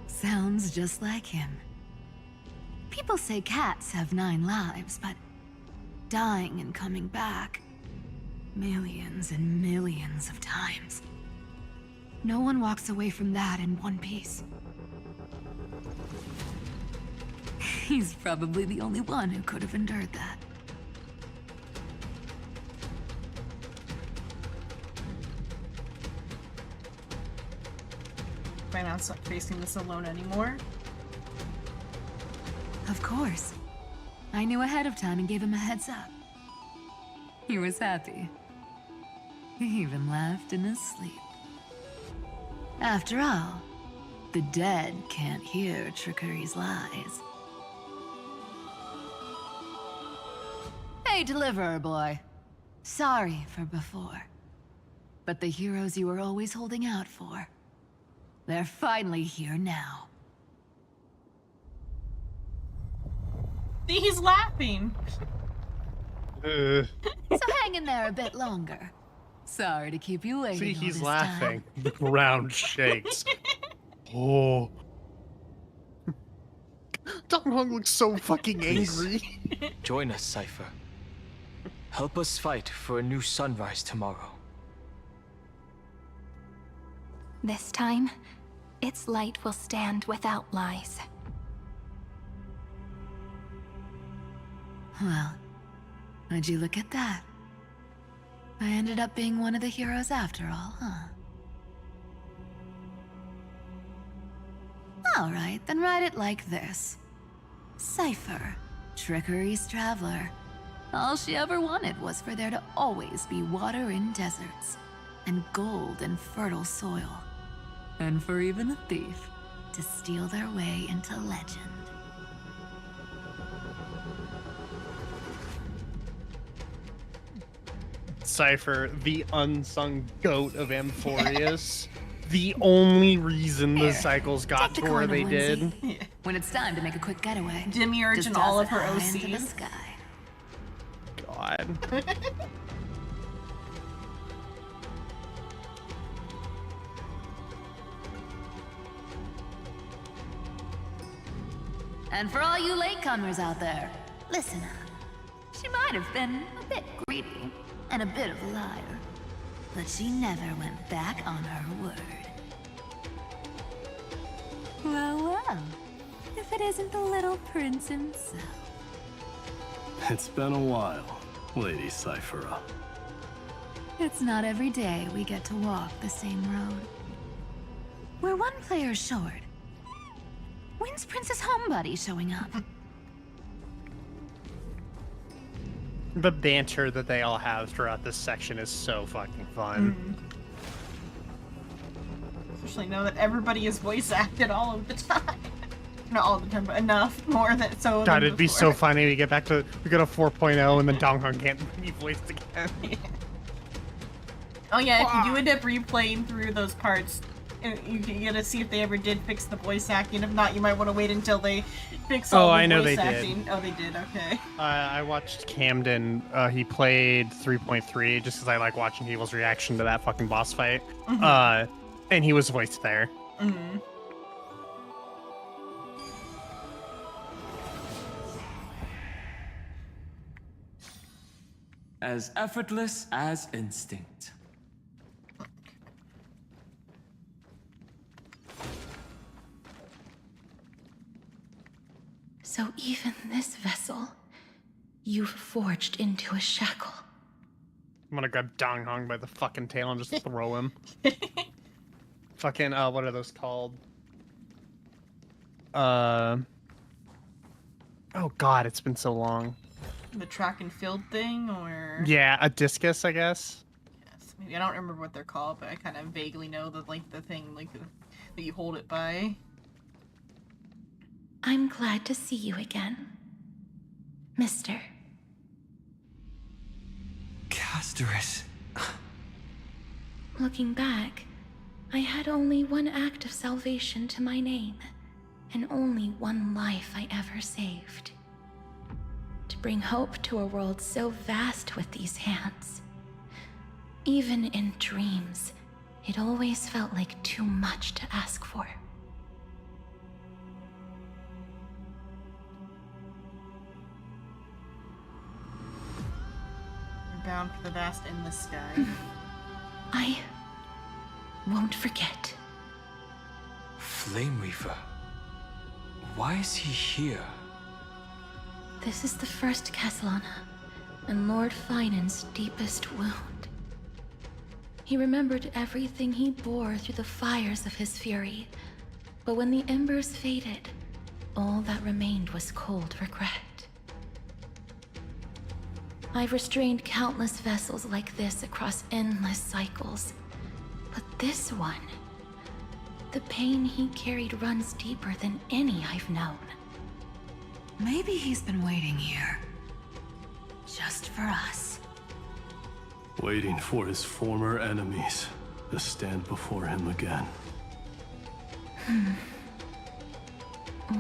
Speaker 11: Sounds just like him. People say cats have 9 lives, but dying and coming back millions and millions of times. No one walks away from that in one piece. He's probably the only one who could have endured that.
Speaker 1: Am I not facing this alone anymore?
Speaker 11: Of course. I knew ahead of time and gave him a heads up. He was happy. He even laughed in his sleep. After all, the dead can't hear trickery's lies. Hey, deliverer boy. Sorry for before. But the heroes you were always holding out for, they're finally here now.
Speaker 1: See, he's laughing.
Speaker 11: So hang in there a bit longer. Sorry to keep you waiting.
Speaker 2: See,
Speaker 11: all
Speaker 2: he's
Speaker 11: this
Speaker 2: laughing.
Speaker 11: time.
Speaker 2: The ground shakes. Oh. Dong Dong looks so fucking angry.
Speaker 8: Join us, Cypher. Help us fight for a new sunrise tomorrow.
Speaker 15: This time, its light will stand without lies.
Speaker 11: Well, would you look at that? I ended up being one of the heroes after all, huh? Alright, then write it like this. Cypher, Trickery's traveler. All she ever wanted was for there to always be water in deserts, and gold in fertile soil. And for even a thief to steal their way into legend.
Speaker 2: Cypher, the unsung goat of Amphorius. The only reason the cycles got to where they did.
Speaker 11: When it's time to make a quick getaway.
Speaker 1: Demiurge
Speaker 11: just
Speaker 1: and
Speaker 11: toss
Speaker 1: all
Speaker 11: it
Speaker 1: of her
Speaker 11: high into the
Speaker 1: OCs.
Speaker 11: sky.
Speaker 2: God.
Speaker 11: And for all you latecomers out there, listen up. She might have been a bit greedy and a bit of a liar, but she never went back on her word. Well, well, if it isn't the little prince himself.
Speaker 9: It's been a while, Lady Cyphera.
Speaker 11: It's not every day we get to walk the same road. We're one player short. When's Princess Homebuddy showing up?
Speaker 2: The banter that they all have throughout this section is so fucking fun.
Speaker 1: Especially know that everybody is voice acted all of the time. Not all the time, but enough more that so.
Speaker 2: God, it'd be so funny. We get to 4.0 and then Donghong can't be voiced again.
Speaker 1: Yeah. Oh yeah, if you do end up replaying through those parts, you gotta see if they ever did fix the voice acting. If not, you might want to wait until they fix all the voice acting. Oh, they did. Okay.
Speaker 2: I watched Camden. He played 3.3 just because I like watching people's reaction to that fucking boss fight. And he was voiced there.
Speaker 6: As effortless as instinct.
Speaker 15: So even this vessel, you've forged into a shackle.
Speaker 2: I'm gonna grab Donghong by the fucking tail and just throw him. Fucking, what are those called? Oh god, it's been so long.
Speaker 1: The track and field thing, or?
Speaker 2: Yeah, a discus, I guess.
Speaker 1: Yes, maybe. I don't remember what they're called, but I kind of vaguely know that, like, the thing, like, that you hold it by.
Speaker 15: I'm glad to see you again, Mister.
Speaker 20: Casterus.
Speaker 15: Looking back, I had only one act of salvation to my name, and only one life I ever saved. To bring hope to a world so vast with these hands. Even in dreams, it always felt like too much to ask for.
Speaker 1: You're bound for the vast endless sky.
Speaker 15: I won't forget.
Speaker 8: Flame Reaver. Why is he here?
Speaker 15: This is the first Castellana, and Lord Finan's deepest wound. He remembered everything he bore through the fires of his fury, but when the embers faded, all that remained was cold regret. I've restrained countless vessels like this across endless cycles, but this one, the pain he carried runs deeper than any I've known.
Speaker 11: Maybe he's been waiting here. Just for us.
Speaker 9: Waiting for his former enemies to stand before him again.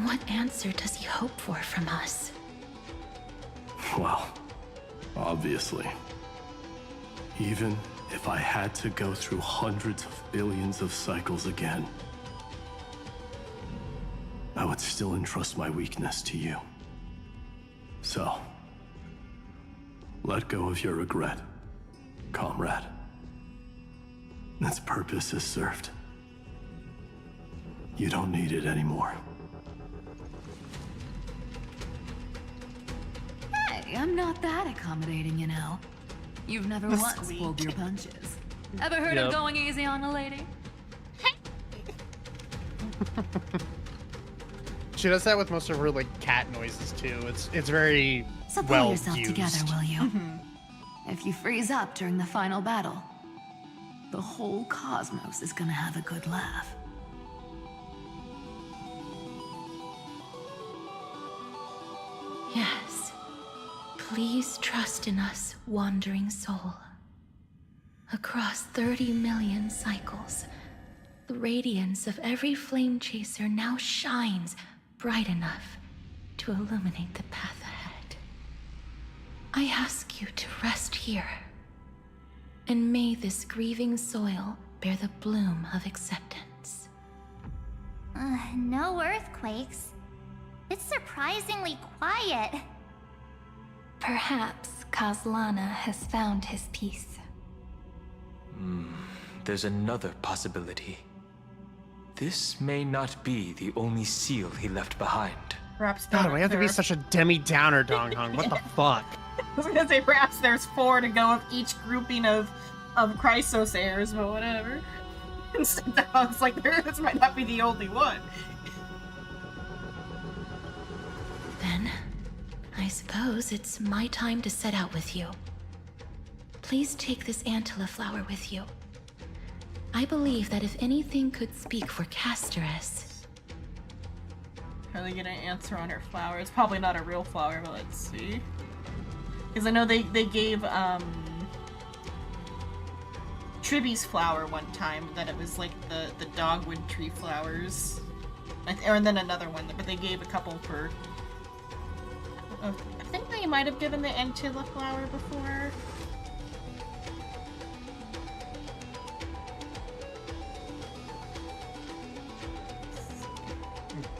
Speaker 15: What answer does he hope for from us?
Speaker 9: Well, obviously. Even if I had to go through hundreds of billions of cycles again, I would still entrust my weakness to you. So, let go of your regret, comrade. Its purpose is served. You don't need it anymore.
Speaker 11: Hey, I'm not that accommodating, you know. You've never once pulled your punches. Ever heard of going easy on a lady?
Speaker 2: She does that with most of her, like, cat noises, too. It's very
Speaker 11: So pull
Speaker 2: well
Speaker 11: yourself
Speaker 2: used.
Speaker 11: together, will you? If you freeze up during the final battle, the whole cosmos is gonna have a good laugh.
Speaker 15: Yes. Please trust in us, wandering soul. Across 30 million cycles, the radiance of every flame chaser now shines bright enough to illuminate the path ahead. I ask you to rest here, and may this grieving soil bear the bloom of acceptance.
Speaker 17: No earthquakes. It's surprisingly quiet.
Speaker 15: Perhaps Castellana has found his peace.
Speaker 8: There's another possibility. This may not be the only seal he left behind.
Speaker 1: Perhaps
Speaker 2: God, we have to be such a Demi-Downer, Dong Hong. What the fuck?
Speaker 1: I was gonna say perhaps there's 4 to go of each grouping of Chrysos heirs, but whatever. Instead, I was like, this might not be the only one.
Speaker 15: Then, I suppose it's my time to set out with you. Please take this Antilla flower with you. I believe that if anything could speak for Casteress...
Speaker 1: Are they gonna answer on her flower? It's probably not a real flower, but let's see. Because I know they gave, Tribby's flower one time, that it was like the dogwood tree flowers. And then another one, but they gave a couple for... I think they might have given the Antilla flower before.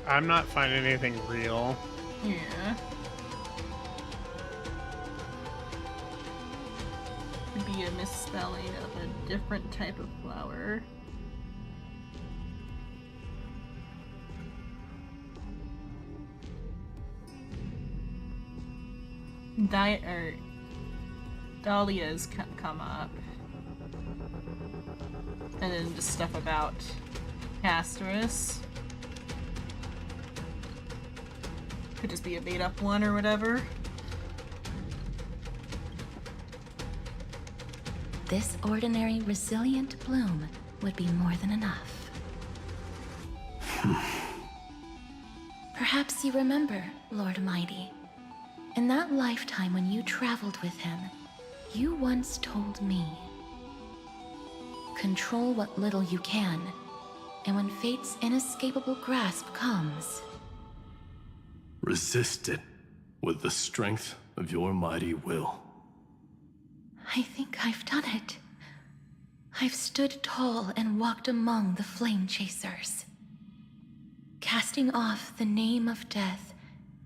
Speaker 2: I'm not finding anything real.
Speaker 1: Yeah. Could be a misspelling of a different type of flower. Dahlia's come up. And then just stuff about Casteress. Could just be a made-up one or whatever.
Speaker 15: This ordinary, resilient bloom would be more than enough. Perhaps you remember, Lord Mighty. In that lifetime when you traveled with him, you once told me, control what little you can, and when fate's inescapable grasp comes,
Speaker 9: resist it with the strength of your mighty will.
Speaker 15: I think I've done it. I've stood tall and walked among the flame chasers, casting off the name of death,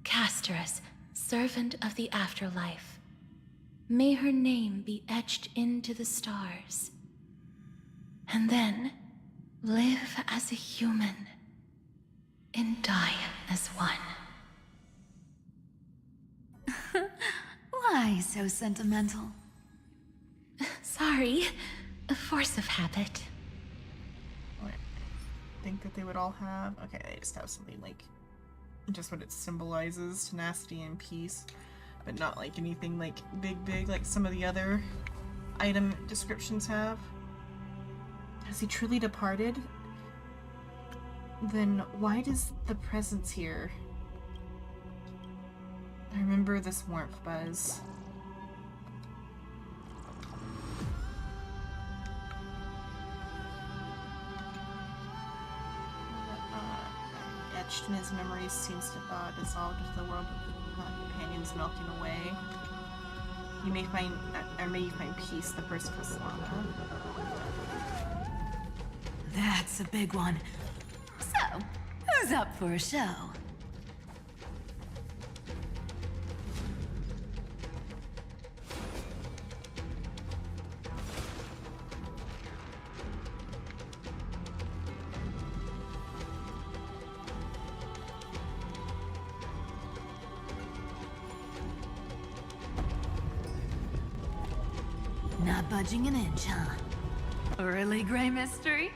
Speaker 15: Casteress, servant of the afterlife. May her name be etched into the stars. And then live as a human and die as one.
Speaker 11: Why so sentimental?
Speaker 15: Sorry, a force of habit.
Speaker 1: I think that they would all have... Okay, they just have something like... just what it symbolizes, tenacity and peace. But not like anything like big like some of the other item descriptions have. Has he truly departed? Then why does the presence here... I remember this warmth buzz. Etched in his memories seems to dissolved into the world of the companions melting away. You may find, or may you find peace, the first Kaslana.
Speaker 11: That's a big one. So, who's up for a show? Not budging an inch, huh? Really, Gray Mystery?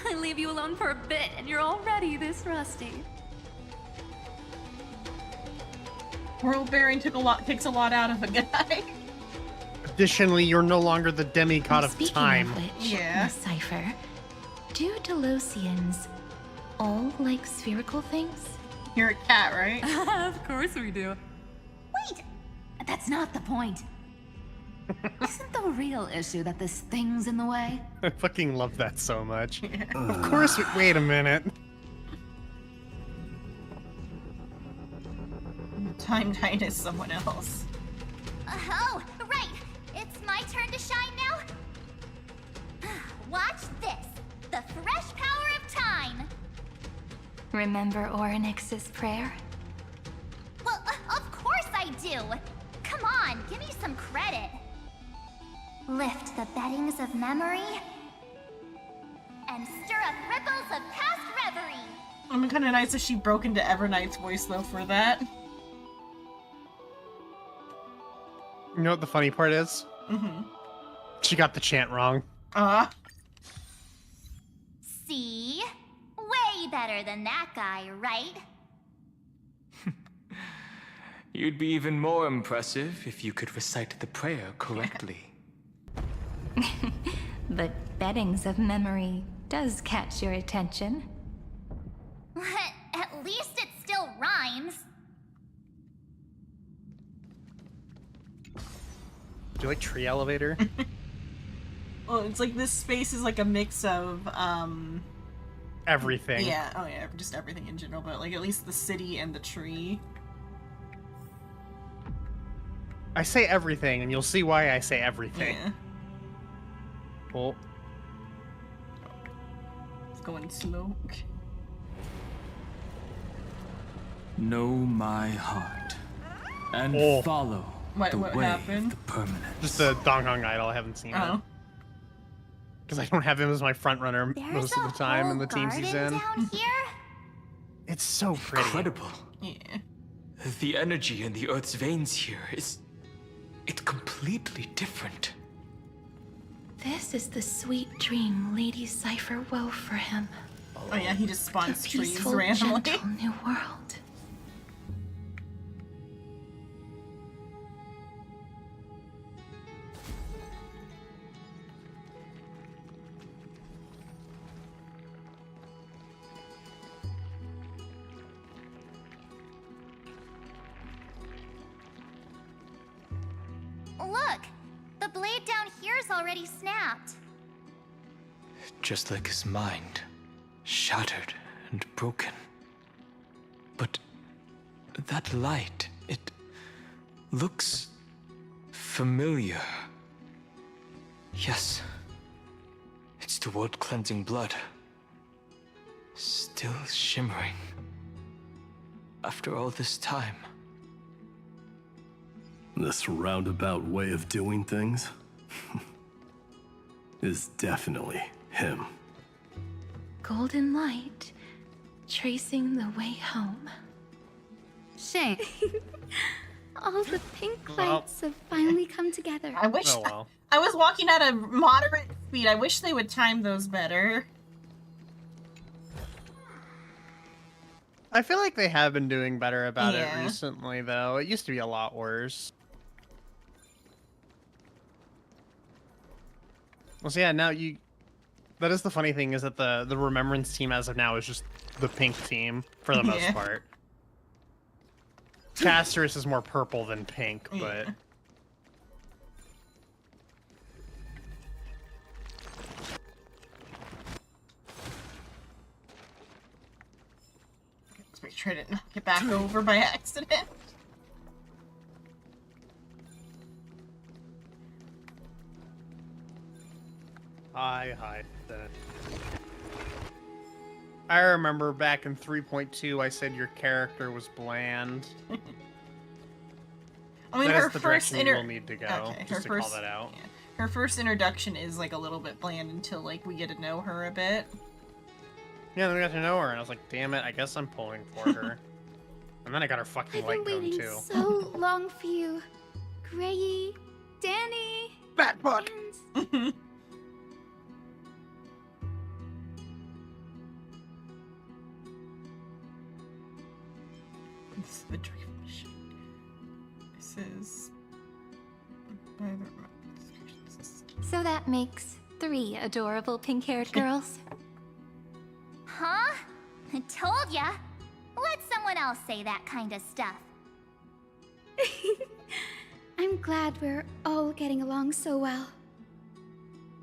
Speaker 11: I leave you alone for a bit and you're already this rusty.
Speaker 1: World bearing takes a lot out of a guy.
Speaker 2: Additionally, you're no longer the demigod of time.
Speaker 15: Of which, Miss Cypher, do Delosians all like spherical things?
Speaker 1: You're a cat, right?
Speaker 11: Of course we do. Wait! That's not the point. Isn't the real issue that this thing's in the way?
Speaker 2: I fucking love that so much. Of course, wait a minute.
Speaker 1: Time Knight is someone else.
Speaker 17: Oh, right! It's my turn to shine now? Watch this! The fresh power of time!
Speaker 15: Remember Orynyx's prayer?
Speaker 17: Well, of course I do! Come on, give me some credit. Lift the beddings of memory and stir up ripples of past
Speaker 1: I mean, kind of nice that she broke into Everknight's voice, though, for that.
Speaker 2: You know what the funny part is?
Speaker 1: Mm-hmm.
Speaker 2: She got the chant wrong.
Speaker 17: See? Way better than that guy, right?
Speaker 8: You'd be even more impressive if you could recite the prayer correctly.
Speaker 15: But beddings of memory does catch your attention.
Speaker 17: At least it still rhymes.
Speaker 2: Do you like tree elevator?
Speaker 1: Well, it's like this space is like a mix of,
Speaker 2: everything.
Speaker 1: Yeah, oh yeah, just everything in general, but like at least the city and the tree.
Speaker 2: I say everything, and you'll see why I say everything.
Speaker 1: Yeah.
Speaker 2: Oh.
Speaker 1: It's going slow.
Speaker 6: Know my heart and follow the
Speaker 1: what
Speaker 6: way
Speaker 1: happened?
Speaker 6: of the permanent.
Speaker 2: Just the Dong Hong idol. I haven't seen it. Because I don't have him as my front runner most of the time in the teams he's in.
Speaker 17: Down here?
Speaker 2: It's so pretty.
Speaker 8: Incredible.
Speaker 1: Yeah.
Speaker 8: The energy in the Earth's veins here it's completely different.
Speaker 3: This is the sweet dream Lady Cypher wove for him.
Speaker 1: Oh yeah, he just spawns
Speaker 3: A
Speaker 1: trees
Speaker 3: peaceful,
Speaker 1: randomly.
Speaker 3: gentle new world.
Speaker 17: Look! The blade down here's already snapped.
Speaker 8: Just like his mind, shattered and broken. But that light, it looks familiar. Yes, it's the world-cleansing blood. Still shimmering. After all this time.
Speaker 9: This roundabout way of doing things is definitely him.
Speaker 3: Golden light, tracing the way home.
Speaker 19: Shame. All the pink lights have finally come together.
Speaker 1: I wish I was walking at a moderate speed. I wish they would time those better.
Speaker 2: I feel like they have been doing better about it
Speaker 1: Yeah.
Speaker 2: recently, though. It used to be a lot worse. Well, so yeah, now you... That is the funny thing, is that the Remembrance team as of now is just the pink team, for the most part. Casterus is more purple than pink, but...
Speaker 1: Let's make sure I didn't knock it back over by accident.
Speaker 2: Hi. I remember back in 3.2 I said your character was bland.
Speaker 1: I mean,
Speaker 2: that
Speaker 1: her
Speaker 2: is the
Speaker 1: first
Speaker 2: direction you will need to go,
Speaker 1: Okay,
Speaker 2: just to call that out.
Speaker 1: Yeah. Her first introduction is like a little bit bland until like we get to know her a bit.
Speaker 2: Yeah, then we got to know her, and I was like, damn it, I guess I'm pulling for her. And then I got her fucking
Speaker 19: I've been
Speaker 2: light cone,
Speaker 19: waiting
Speaker 2: too.
Speaker 19: so long for you. Grayi, Danny,
Speaker 2: Batbutt!
Speaker 1: This is the dream machine. This is...
Speaker 15: So that makes 3 adorable pink-haired girls.
Speaker 17: Huh? I told ya. Let someone else say that kind of stuff.
Speaker 19: I'm glad we're all getting along so well.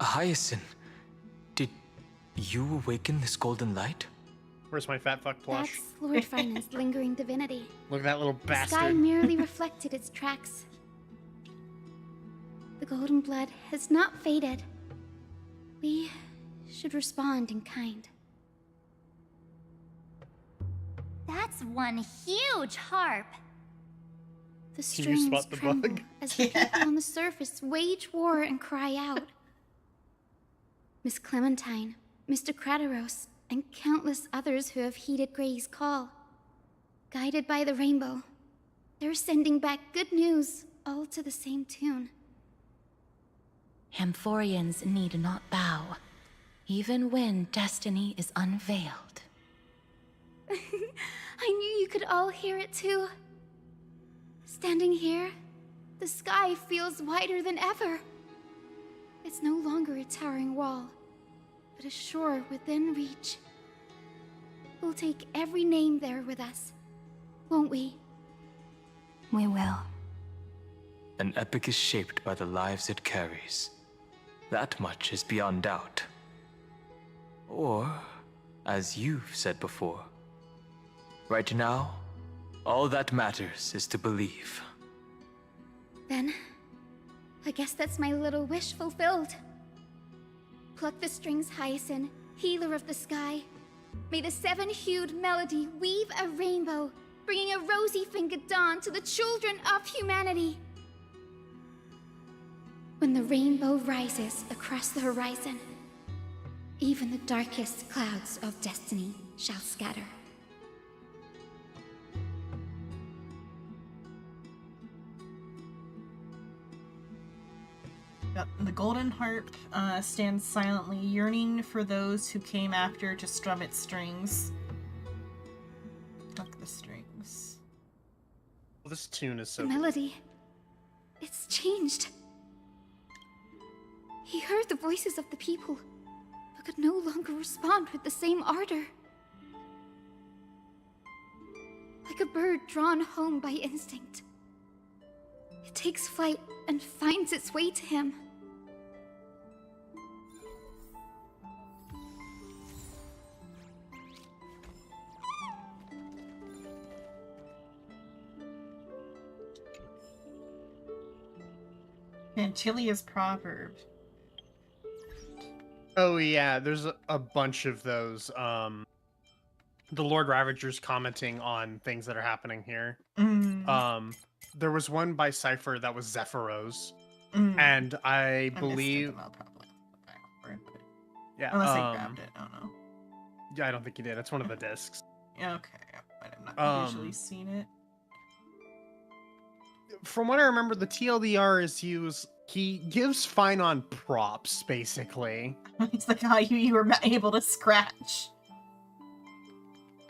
Speaker 8: Hyacinth, did you awaken this golden light?
Speaker 2: Where's my fat fuck plush?
Speaker 19: That's Lord Finance' lingering divinity.
Speaker 2: Look at that little
Speaker 19: The sky
Speaker 2: bastard.
Speaker 19: merely reflected its tracks. The golden blood has not faded. We should respond in kind.
Speaker 17: That's one huge harp.
Speaker 19: The
Speaker 2: Can you
Speaker 19: strings
Speaker 2: spot the
Speaker 19: tremble
Speaker 2: bug?
Speaker 19: as the people on the surface wage war and cry out. Miss Clementine, Mr. Krateros, and countless others who have heeded Grey's call. Guided by the rainbow, they're sending back good news, all to the same tune.
Speaker 3: Amphorians need not bow, even when destiny is unveiled.
Speaker 19: I knew you could all hear it too. Standing here, the sky feels wider than ever. It's no longer a towering wall, but a shore within reach. We'll take every name there with us, won't we?
Speaker 3: We will.
Speaker 8: An epic is shaped by the lives it carries. That much is beyond doubt. Or, as you've said before, right now, all that matters is to believe.
Speaker 19: Then, I guess that's my little wish fulfilled. Pluck the strings, Hyacinth, healer of the sky. May the seven-hued melody weave a rainbow, bringing a rosy-fingered dawn to the children of humanity. When the rainbow rises across the horizon, even the darkest clouds of destiny shall scatter.
Speaker 1: The golden harp stands silently, yearning for those who came after to strum its strings. Pluck the strings.
Speaker 2: Well, this tune is so
Speaker 19: The melody, it's changed. He heard the voices of the people, but could no longer respond with the same ardor. Like a bird drawn home by instinct, it takes flight and finds its way to him.
Speaker 1: Pantilia's proverb.
Speaker 2: Oh yeah, there's a bunch of those. The Lord Ravager's commenting on things that are happening here. There was one by Cypher that was Zephyros, and I believe. Yeah,
Speaker 1: unless I grabbed it, I don't know.
Speaker 2: Yeah, I don't think you did. It's one of the discs.
Speaker 1: Yeah, okay, but I've not usually seen it.
Speaker 2: From what I remember, the TLDR is he gives Finon props, basically.
Speaker 1: He's like, how you were able to scratch.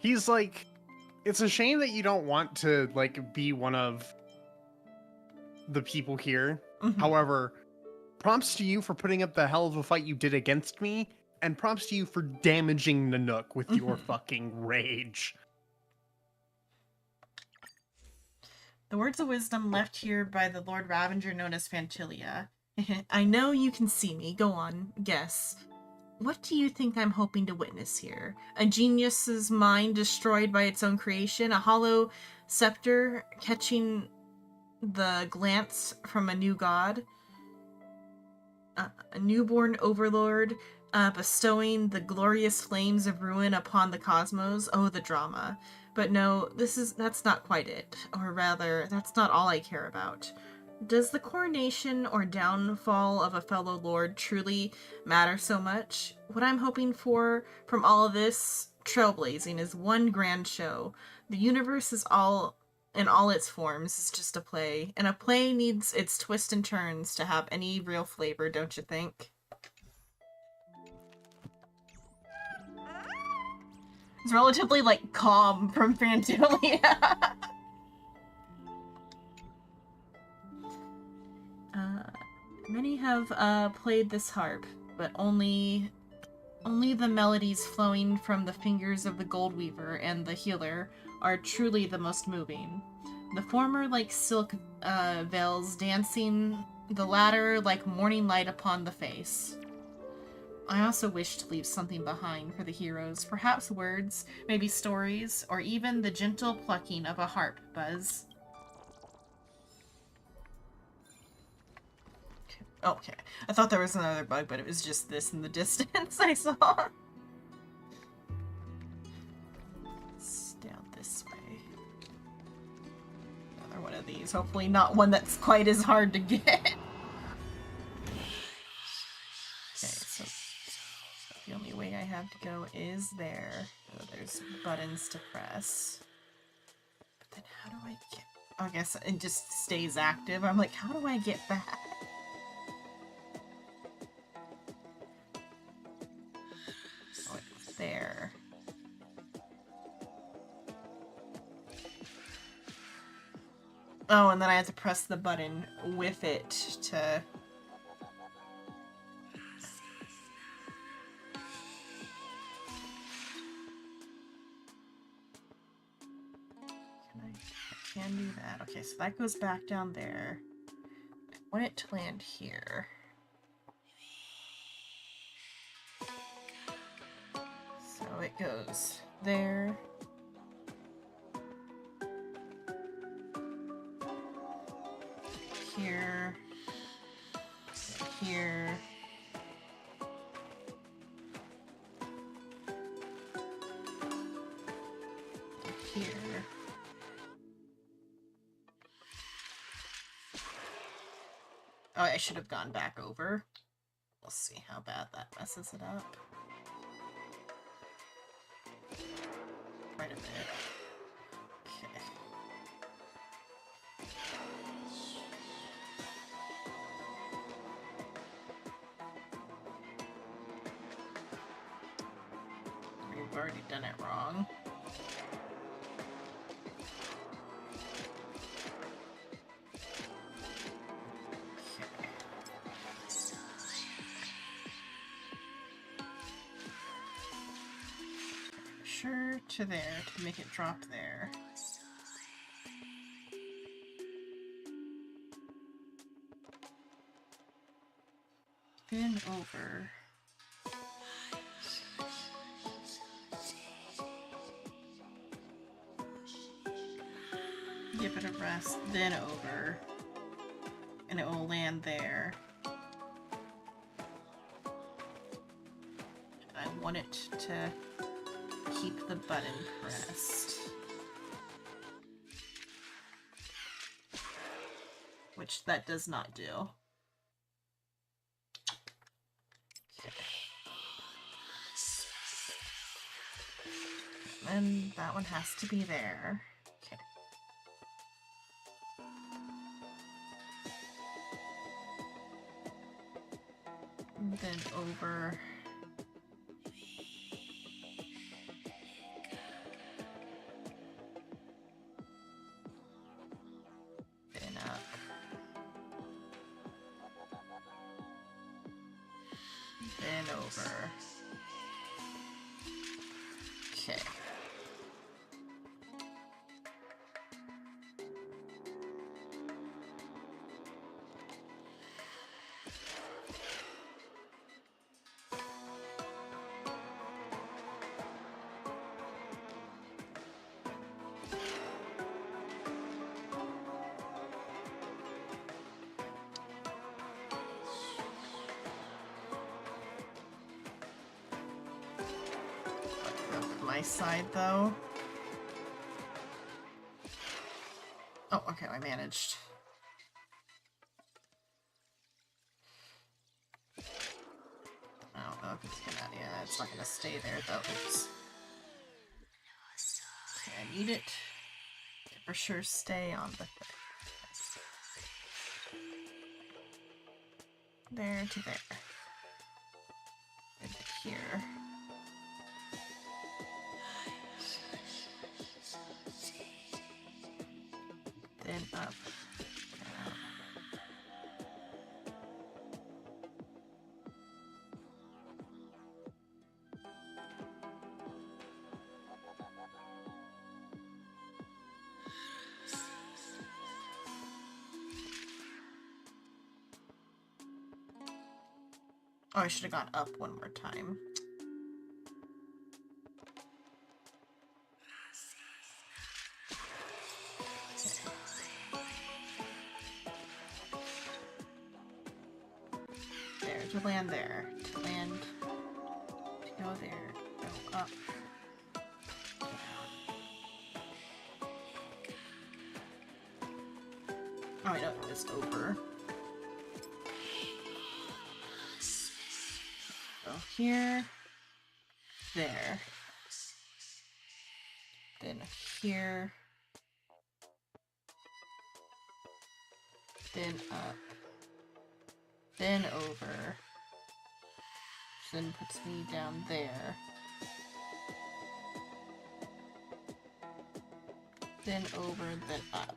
Speaker 2: He's like, it's a shame that you don't want to, like, be one of the people here. However, props to you for putting up the hell of a fight you did against me, and props to you for damaging Nanook with your fucking rage.
Speaker 1: The words of wisdom left here by the Lord Ravager known as Phantilia. I know you can see me. Go on, guess. What do you think I'm hoping to witness here? A genius's mind destroyed by its own creation? A hollow scepter catching the glance from a new god? A newborn overlord bestowing the glorious flames of ruin upon the cosmos? Oh, the drama. But no, that's not quite it. Or rather, that's not all I care about. Does the coronation or downfall of a fellow lord truly matter so much? What I'm hoping for from all of this trailblazing is one grand show. The universe is all in all its forms is just a play, and a play needs its twists and turns to have any real flavor, don't you think? It's relatively, like, calm from Phantilia. Many have played this harp, but only the melodies flowing from the fingers of the Gold Weaver and the healer are truly the most moving. The former like silk veils dancing, the latter like morning light upon the face. I also wish to leave something behind for the heroes, perhaps words, maybe stories, or even the gentle plucking of a harp, Buzz. Okay, I thought there was another bug, but it was just this in the distance I saw. It's down this way. Another one of these, hopefully not one that's quite as hard to get. Okay, so The only way I have to go is there. Oh, there's buttons to press. But then how do I get... I guess it just stays active. I'm like, how do I get back? Oh, it's there. Oh, and then I have to press the button with it to... I can do that. Okay, so that goes back down there. I want it to land here. So it goes there. Here. Here. Here. Oh, I should have gone back over. We'll see how bad that messes it up. Quite a bit. Okay. We've already done it wrong. To there to make it drop there. Then over. Give it a rest, then over. And it will land there. I want it to keep the button pressed. Which that does not do. Okay. And that one has to be there. Okay. And then over. Over. Okay. My side though. Oh, okay, I managed. I don't know if it's gonna, yeah, it's not gonna stay there though. Oops. Okay, I need it to for sure stay on the there to there. And here. Then up. Oh, I should have gone up one more time. To land there, to land, to go there, go up, down. Oh, I know it was over. Go here, there. Then here. Then up. Then over. Then puts me down there. Then over, then up.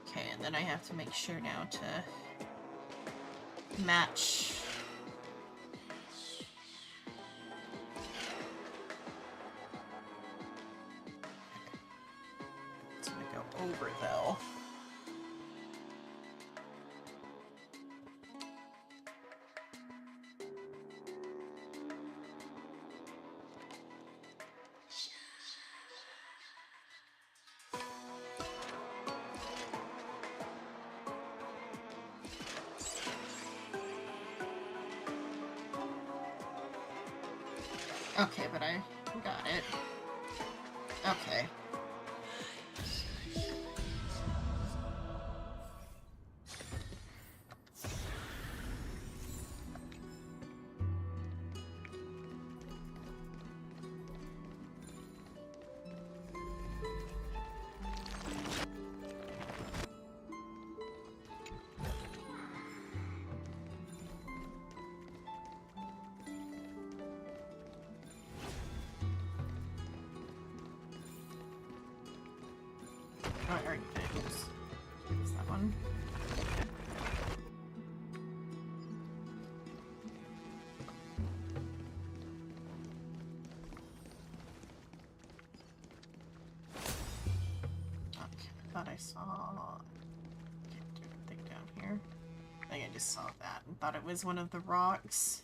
Speaker 1: Okay, and then I have to make sure now to match. It's gonna go over though. Okay, but I got it. Okay. Oh, I already did. Use that one. Okay, I thought I saw. Can't do anything down here. I think I just saw that and thought it was one of the rocks.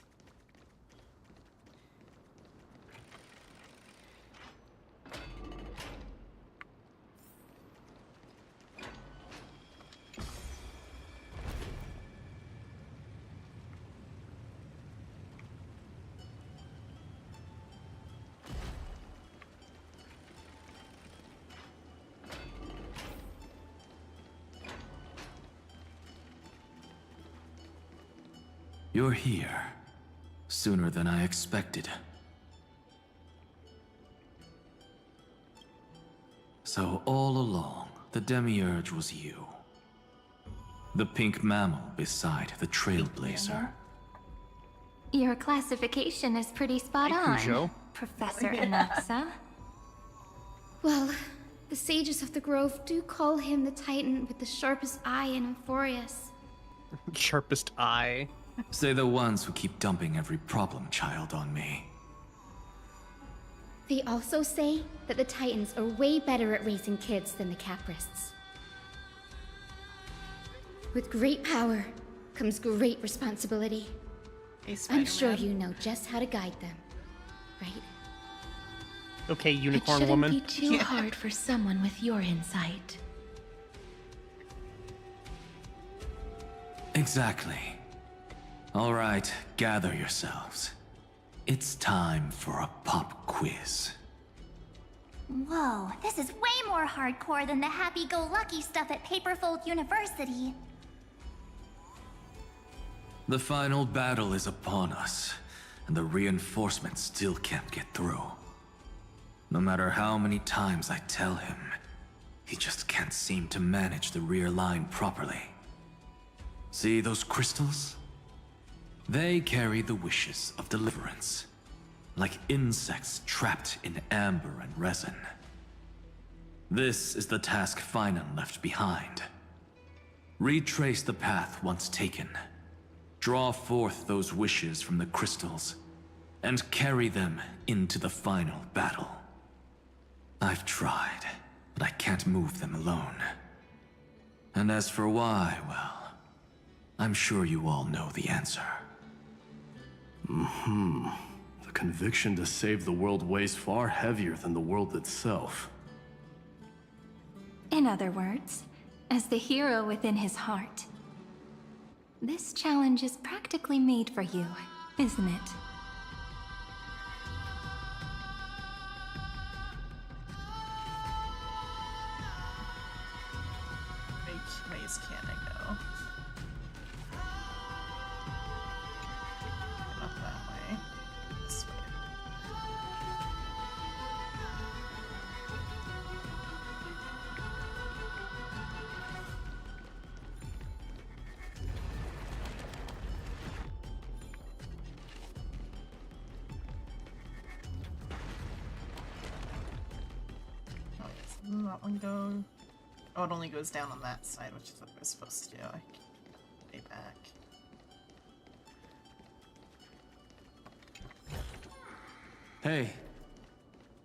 Speaker 6: You're here. Sooner than I expected. So all along, the Demiurge was you. The pink mammal beside the Trailblazer.
Speaker 15: Your classification is pretty spot on,
Speaker 2: Cujo.
Speaker 15: Professor Anaxa.
Speaker 19: Well, the sages of the Grove do call him the Titan with the sharpest eye in Euphorius.
Speaker 2: Sharpest eye.
Speaker 6: Say the ones who keep dumping every problem child on me.
Speaker 19: They also say that the Titans are way better at raising kids than the Caprists. With great power comes great responsibility. I'm sure you know just how to guide them, right?
Speaker 2: Okay, unicorn
Speaker 3: it
Speaker 2: woman.
Speaker 3: Shouldn't be too hard for someone with your insight.
Speaker 6: Exactly. All right, gather yourselves. It's time for a pop quiz.
Speaker 17: Whoa, this is way more hardcore than the happy-go-lucky stuff at Paperfold University.
Speaker 6: The final battle is upon us, and the reinforcements still can't get through. No matter how many times I tell him, he just can't seem to manage the rear line properly. See those crystals? They carry the wishes of deliverance, like insects trapped in amber and resin. This is the task Finan left behind. Retrace the path once taken, draw forth those wishes from the crystals, and carry them into the final battle. I've tried, but I can't move them alone. And as for why, well, I'm sure you all know the answer.
Speaker 9: The conviction to save the world weighs far heavier than the world itself.
Speaker 15: In other words, as the hero within his heart, this challenge is practically made for you, isn't it?
Speaker 1: Which ways can I go? Not that way. This way. That one goes... Oh, it only goes down on that side, which is what I was supposed to do. I can stay back.
Speaker 8: Hey,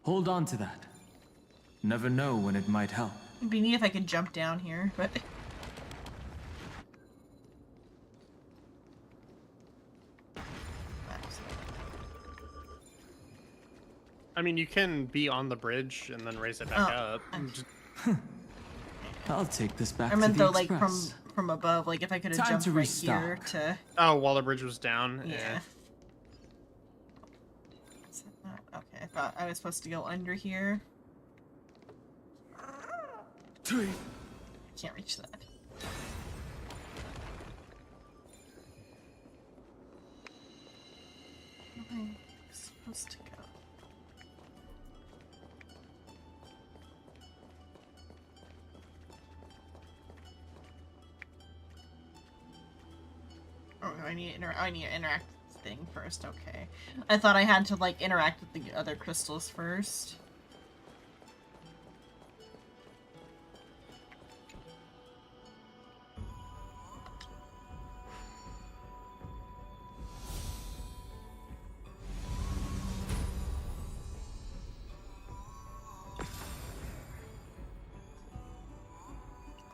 Speaker 8: hold on to that. Never know when it might help.
Speaker 1: It'd be neat if I could jump down here, but...
Speaker 2: I mean, you can be on the bridge and then raise it back up.
Speaker 8: I'll take this back
Speaker 1: I meant
Speaker 8: to the
Speaker 1: though, like,
Speaker 8: express.
Speaker 1: from above, like, if I could have jumped right here to...
Speaker 2: Oh, while the bridge was down?
Speaker 1: Yeah. Okay, I thought I was supposed to go under here. I can't reach that. Where am I supposed to go? Oh, I need to interact with this thing first, okay. I thought I had to, like, interact with the other crystals first.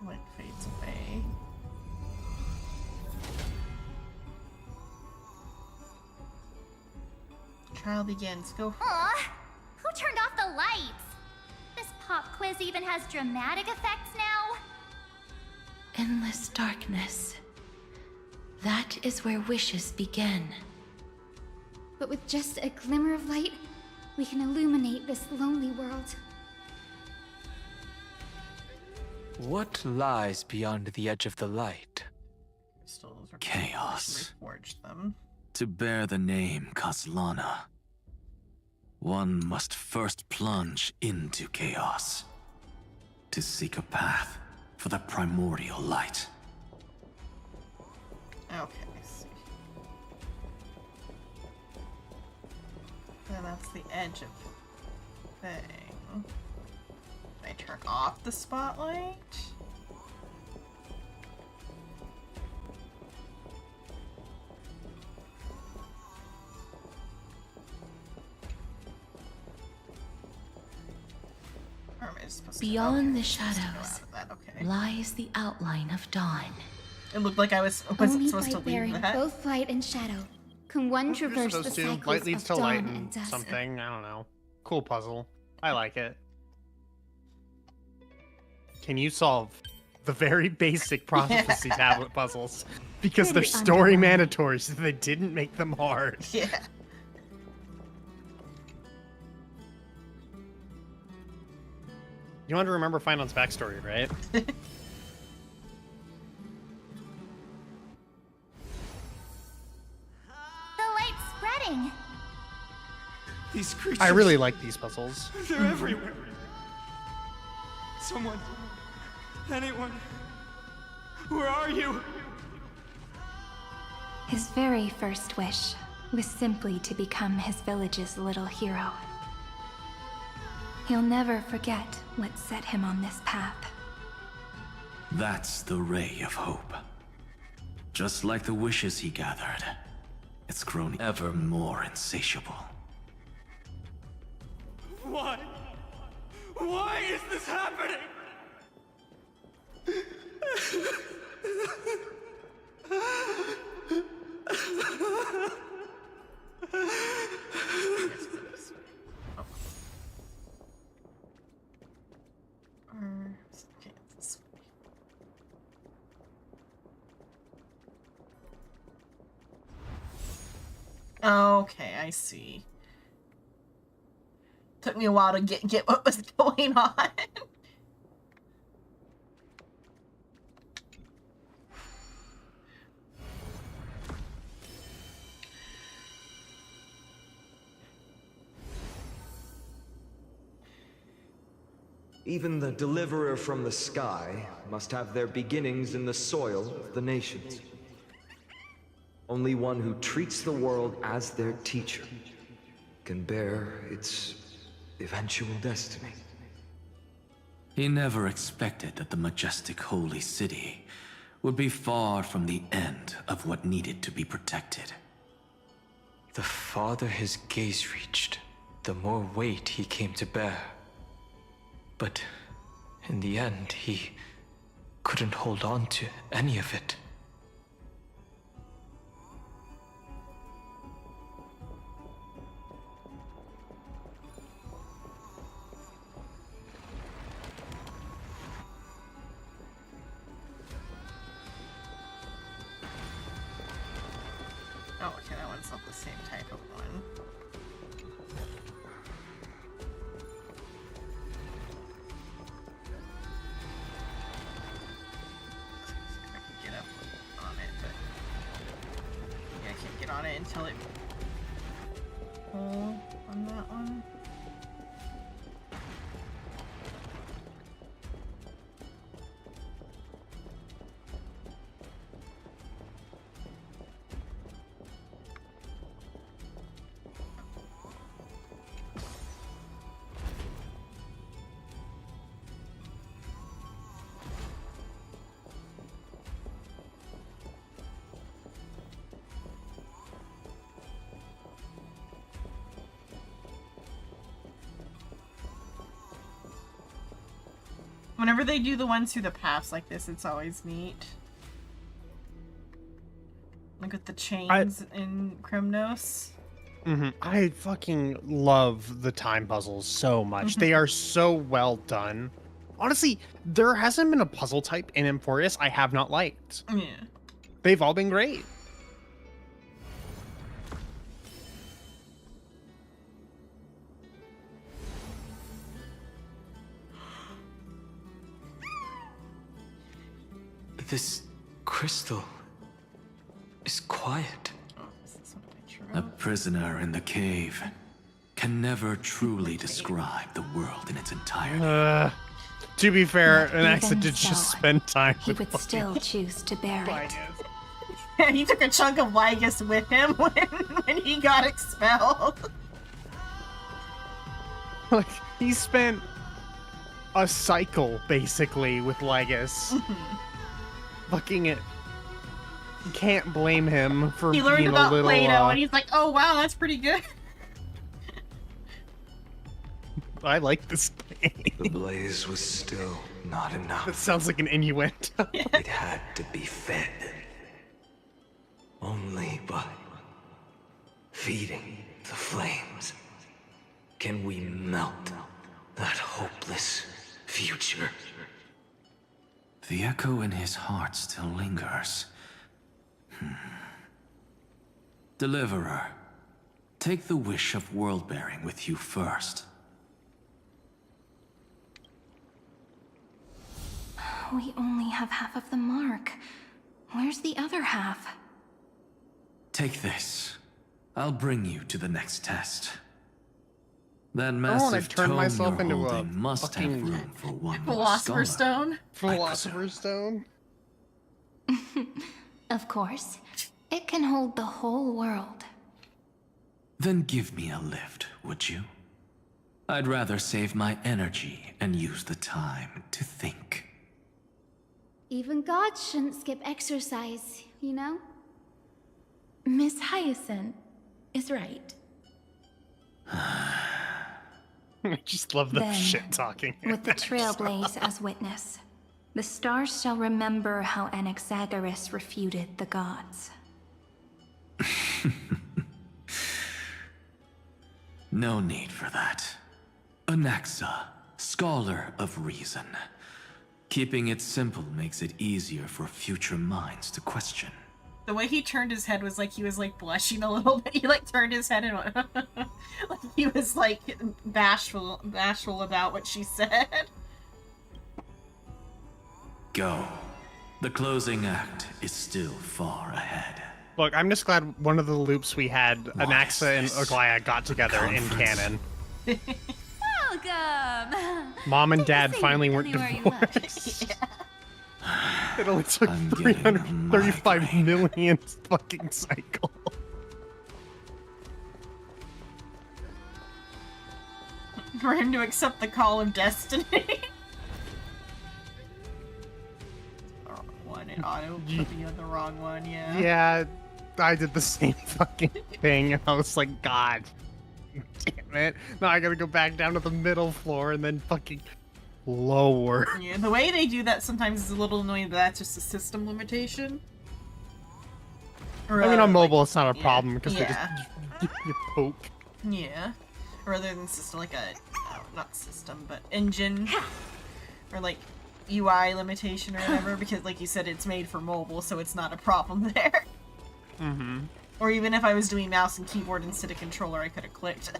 Speaker 1: Light fades away. Trial begins. Go.
Speaker 17: Aw! Who turned off the lights? This pop quiz even has dramatic effects now?
Speaker 3: Endless darkness. That is where wishes begin.
Speaker 19: But with just a glimmer of light, we can illuminate this lonely world.
Speaker 8: What lies beyond the edge of the light?
Speaker 6: Chaos.
Speaker 1: Reforge them.
Speaker 6: To bear the name Kaslana, one must first plunge into chaos to seek a path for the primordial light.
Speaker 1: Okay, I see. Then that's the edge of the thing. Can I turn off the spotlight?
Speaker 3: Beyond the shadows lies the outline of dawn.
Speaker 1: It looked like I was
Speaker 19: Only
Speaker 1: supposed to
Speaker 19: by bearing
Speaker 1: leave that.
Speaker 19: both light and shadow can one traverse the cycles
Speaker 2: Light leads
Speaker 19: of
Speaker 2: to light
Speaker 19: dawn
Speaker 2: and
Speaker 19: and dusk.
Speaker 2: something. I don't know. Cool puzzle. I like it. Can you solve the very basic prophecy tablet puzzles? Because they're
Speaker 1: Pretty
Speaker 2: story
Speaker 1: underwhelming.
Speaker 2: mandatory, so they didn't make them hard.
Speaker 1: Yeah.
Speaker 2: You want to remember Finon's backstory, right?
Speaker 17: The light's spreading!
Speaker 14: These creatures...
Speaker 2: I really like these puzzles.
Speaker 14: They're everywhere. Someone... anyone... where are you?
Speaker 15: His very first wish was simply to become his village's little hero. He'll never forget what set him on this path.
Speaker 6: That's the ray of hope. Just like the wishes he gathered, it's grown ever more insatiable.
Speaker 14: Why? Why is this happening?
Speaker 1: Okay, this way. Okay, I see. Took me a while to get what was going on.
Speaker 7: Even the deliverer from the sky must have their beginnings in the soil of the nations. Only one who treats the world as their teacher can bear its eventual destiny.
Speaker 6: He never expected that the majestic holy city would be far from the end of what needed to be protected.
Speaker 8: The farther his gaze reached, the more weight he came to bear. But in the end, he couldn't hold on to any of it.
Speaker 1: Oh, okay, that one's not the same type of one. I can get up on it, but yeah, I can't get on it until it pull on that one. Whenever they do the ones through the paths like this, it's always neat. Like with the chains in Krymnos.
Speaker 2: I fucking love the time puzzles so much. They are so well done. Honestly, there hasn't been a puzzle type in Emporius I have not liked.
Speaker 1: Yeah.
Speaker 2: They've all been great.
Speaker 8: This crystal is quiet.
Speaker 6: A prisoner in the cave can never truly describe the world in its entirety.
Speaker 2: To be fair, Anaxa did just spend time
Speaker 3: He
Speaker 2: with
Speaker 3: would still choose to bear it.
Speaker 1: He took a chunk of Lygus with him when he got expelled.
Speaker 2: Like, he spent a cycle, basically, with Lygus. Fucking it. You can't blame him for
Speaker 1: He learned
Speaker 2: being
Speaker 1: about
Speaker 2: a little,
Speaker 1: Plato, and he's like, oh wow, that's pretty good.
Speaker 2: I like this game.
Speaker 4: The blaze was still not enough.
Speaker 2: That sounds like an innuendo.
Speaker 4: It had to be fed. Only by feeding the flames can we melt that hopeless future.
Speaker 6: The echo in his heart still lingers. Deliverer, take the wish of world-bearing with you first.
Speaker 15: We only have half of the mark. Where's the other half?
Speaker 6: Take this. I'll bring you to the next test. That
Speaker 2: I
Speaker 6: massive
Speaker 2: turn
Speaker 6: tome
Speaker 2: myself
Speaker 6: you're
Speaker 2: into a
Speaker 6: holding must have
Speaker 2: fucking
Speaker 6: room for one more
Speaker 1: Philosopher's
Speaker 6: scholar.
Speaker 1: Stone?
Speaker 2: Philosopher's Stone?
Speaker 15: Of course. It can hold the whole world.
Speaker 6: Then give me a lift, would you? I'd rather save my energy and use the time to think.
Speaker 19: Even gods shouldn't skip exercise, you know?
Speaker 3: Miss Hyacinth is right.
Speaker 2: I just love the
Speaker 15: Then,
Speaker 2: shit talking.
Speaker 15: With the Trailblaze as witness, the stars shall remember how Anaxagoras refuted the gods.
Speaker 6: No need for that. Anaxa, scholar of reason. Keeping it simple makes it easier for future minds to question.
Speaker 1: The way he turned his head was like he was like blushing a little bit. He like turned his head and went like he was like bashful about what she said.
Speaker 6: Go. The closing act is still far ahead.
Speaker 2: Look, I'm just glad one of the loops we had, Anaxa and Aglaya got together in canon.
Speaker 11: Welcome!
Speaker 2: Mom and Dad
Speaker 11: Sing
Speaker 2: finally weren't
Speaker 11: anywhere you
Speaker 2: divorced. It only took 335 million fucking cycle.
Speaker 1: For him to accept the call of destiny. put me on the wrong one, yeah.
Speaker 2: Yeah, I did the same fucking thing, and I was like, God damn it. Now I gotta go back down to the middle floor and then fucking lower.
Speaker 1: Yeah, the way they do that sometimes is a little annoying, but that's just a system limitation. Or,
Speaker 2: I mean, on mobile,
Speaker 1: like,
Speaker 2: it's not a problem, because they
Speaker 1: yeah.
Speaker 2: just you poke.
Speaker 1: Yeah. Rather than system, like a, not system, but engine, or like UI limitation or whatever, because like you said, it's made for mobile, so it's not a problem there.
Speaker 2: Mm-hmm.
Speaker 1: Or even if I was doing mouse and keyboard instead of controller, I could have clicked.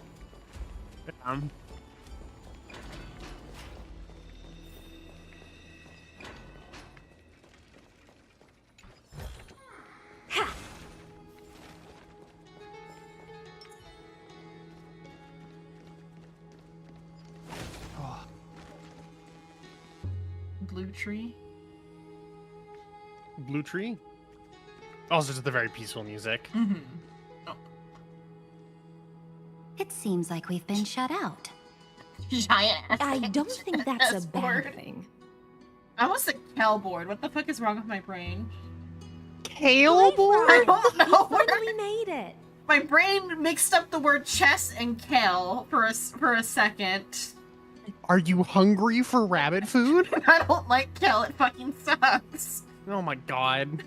Speaker 1: Blue tree.
Speaker 2: Blue tree? Also, just the very peaceful music.
Speaker 1: Mm-hmm.
Speaker 5: It seems like we've been shut out.
Speaker 1: Giant ass
Speaker 10: I don't think that's a bad
Speaker 1: board.
Speaker 10: thing.
Speaker 1: I almost said kale board. What the fuck is wrong with my brain?
Speaker 2: Kale board?
Speaker 1: I don't know.
Speaker 10: Finally made it.
Speaker 1: My brain mixed up the word chess and kale for a second.
Speaker 2: Are you hungry for rabbit food?
Speaker 1: I don't like kale. It fucking sucks.
Speaker 2: Oh my god.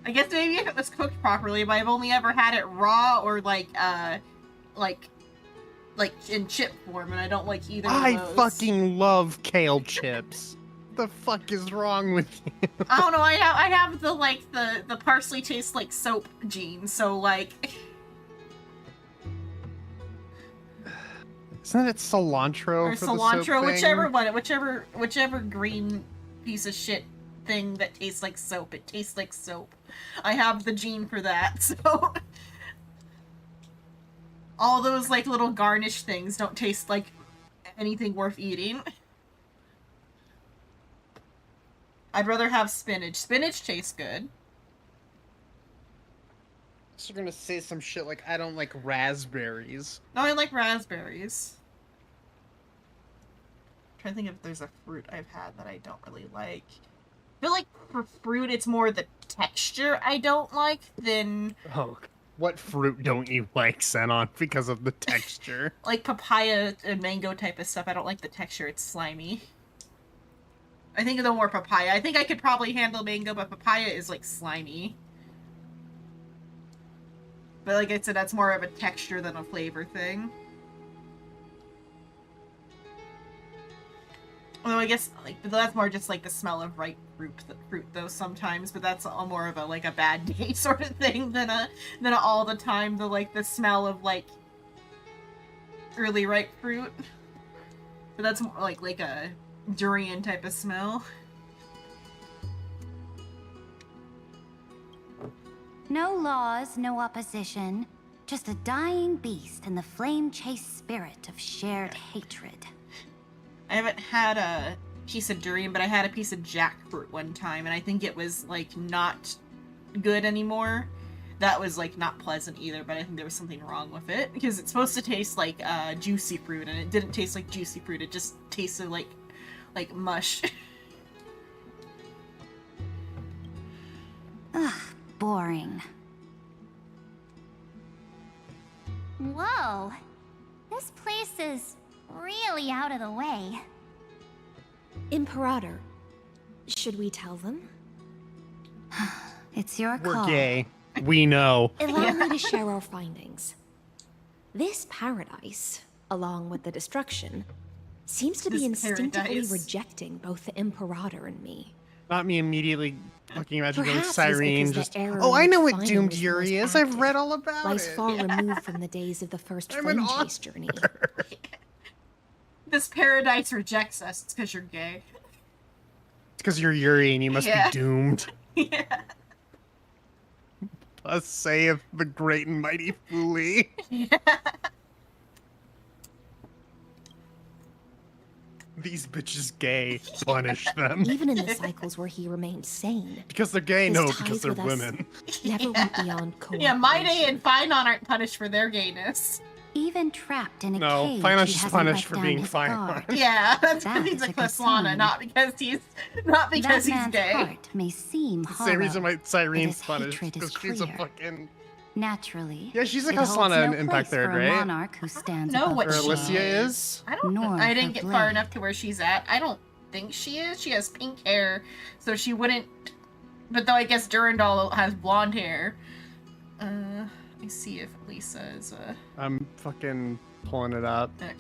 Speaker 1: I guess maybe if it was cooked properly, but I've only ever had it raw or like in chip form, and I don't like either of those.
Speaker 2: I fucking love kale chips. The fuck is wrong with you?
Speaker 1: I don't know. I have the parsley tastes like soap gene, so like.
Speaker 2: Isn't it cilantro
Speaker 1: Or
Speaker 2: for
Speaker 1: cilantro,
Speaker 2: the soap
Speaker 1: whichever
Speaker 2: thing?
Speaker 1: one, whichever green piece of shit thing that tastes like soap. It tastes like soap. I have the gene for that, so all those like little garnish things don't taste like anything worth eating. I'd rather have spinach. Spinach tastes good.
Speaker 2: So you're gonna say some shit like I don't like raspberries.
Speaker 1: No, I like raspberries. I'm trying to think if there's a fruit I've had that I don't really like. I feel like for fruit, it's more the texture I don't like than...
Speaker 2: Oh, what fruit don't you like, Xenon, because of the texture?
Speaker 1: Like papaya and mango type of stuff. I don't like the texture. It's slimy. I think the more papaya. I think I could probably handle mango, but papaya is like slimy. But like I said, that's more of a texture than a flavor thing. Although I guess like that's more just like the smell of ripe fruit though sometimes, but that's all more of a like a bad day sort of thing than a all the time the smell of like early ripe fruit. But that's more like a durian type of smell.
Speaker 5: No laws, no opposition. Just a dying beast and the flame-chased spirit of shared hatred.
Speaker 1: I haven't had a piece of durian, but I had a piece of jackfruit one time, and I think it was, like, not good anymore. That was, like, not pleasant either, but I think there was something wrong with it, because it's supposed to taste like juicy fruit, and it didn't taste like juicy fruit, it just tasted like mush.
Speaker 5: Ugh, boring.
Speaker 17: Whoa. This place is really out of the way.
Speaker 10: Imperator. Should we tell them?
Speaker 5: It's your
Speaker 2: We're
Speaker 5: call.
Speaker 2: gay. We know.
Speaker 10: Allow me to share our findings. This paradise, along with the destruction, seems to be instinctively rejecting both the Imperator and me.
Speaker 2: Not me immediately looking imagine going
Speaker 10: Perhaps
Speaker 2: Cyrene
Speaker 10: it's because
Speaker 2: just.
Speaker 10: the error
Speaker 2: Oh, I know what
Speaker 10: in
Speaker 2: Doomed
Speaker 10: finding
Speaker 2: Yuri
Speaker 10: was
Speaker 2: is. I've
Speaker 10: active,
Speaker 2: read all about
Speaker 10: lies
Speaker 2: it.
Speaker 10: far removed from the days of the first flame chase journey.
Speaker 1: This paradise rejects us. It's because you're gay.
Speaker 2: It's because you're Yuri and you must be doomed.
Speaker 1: Yeah.
Speaker 2: Thus saith the great and mighty Fuli.
Speaker 1: Yeah.
Speaker 2: These bitches gay. Punish them.
Speaker 10: Even in the cycles where he remained sane.
Speaker 2: Because they're gay?
Speaker 10: his
Speaker 2: No,
Speaker 10: ties
Speaker 2: because they're
Speaker 10: with us
Speaker 2: women.
Speaker 10: Never went beyond cooperation.
Speaker 1: Yeah, Maide and Finon aren't punished for their gayness.
Speaker 5: Even trapped in a
Speaker 2: No,
Speaker 5: cage,
Speaker 2: Fiona's
Speaker 5: he
Speaker 2: just
Speaker 5: hasn't
Speaker 2: punished
Speaker 5: let
Speaker 2: for
Speaker 5: down
Speaker 2: being
Speaker 5: his
Speaker 2: Fiona.
Speaker 5: guard.
Speaker 1: Yeah, that's because he's
Speaker 5: That's
Speaker 1: a
Speaker 5: a good
Speaker 1: Kaslana,
Speaker 5: sign.
Speaker 1: not because he's
Speaker 5: That man's
Speaker 1: gay.
Speaker 5: heart may seem
Speaker 2: It's the
Speaker 5: hollow,
Speaker 2: same reason why
Speaker 5: but
Speaker 2: Cyrene's
Speaker 5: his
Speaker 2: punished,
Speaker 5: hatred is
Speaker 2: because she's a
Speaker 5: clear.
Speaker 2: fucking...
Speaker 5: Naturally,
Speaker 2: Yeah, she's a
Speaker 5: it holds
Speaker 2: Kaslana in
Speaker 5: no
Speaker 2: Impact
Speaker 5: place
Speaker 2: Third,
Speaker 5: for a
Speaker 2: right?
Speaker 5: monarch who stands
Speaker 1: know
Speaker 5: above
Speaker 1: what
Speaker 2: Or
Speaker 5: the
Speaker 2: Alicia
Speaker 5: law.
Speaker 2: is?
Speaker 1: I didn't get far
Speaker 5: blade.
Speaker 1: enough to where she's at. I don't think she is. She has pink hair, so she wouldn't. But though I guess Durandal has blonde hair. Let me see if Lisa is.
Speaker 2: I'm fucking pulling it up.
Speaker 1: Okay.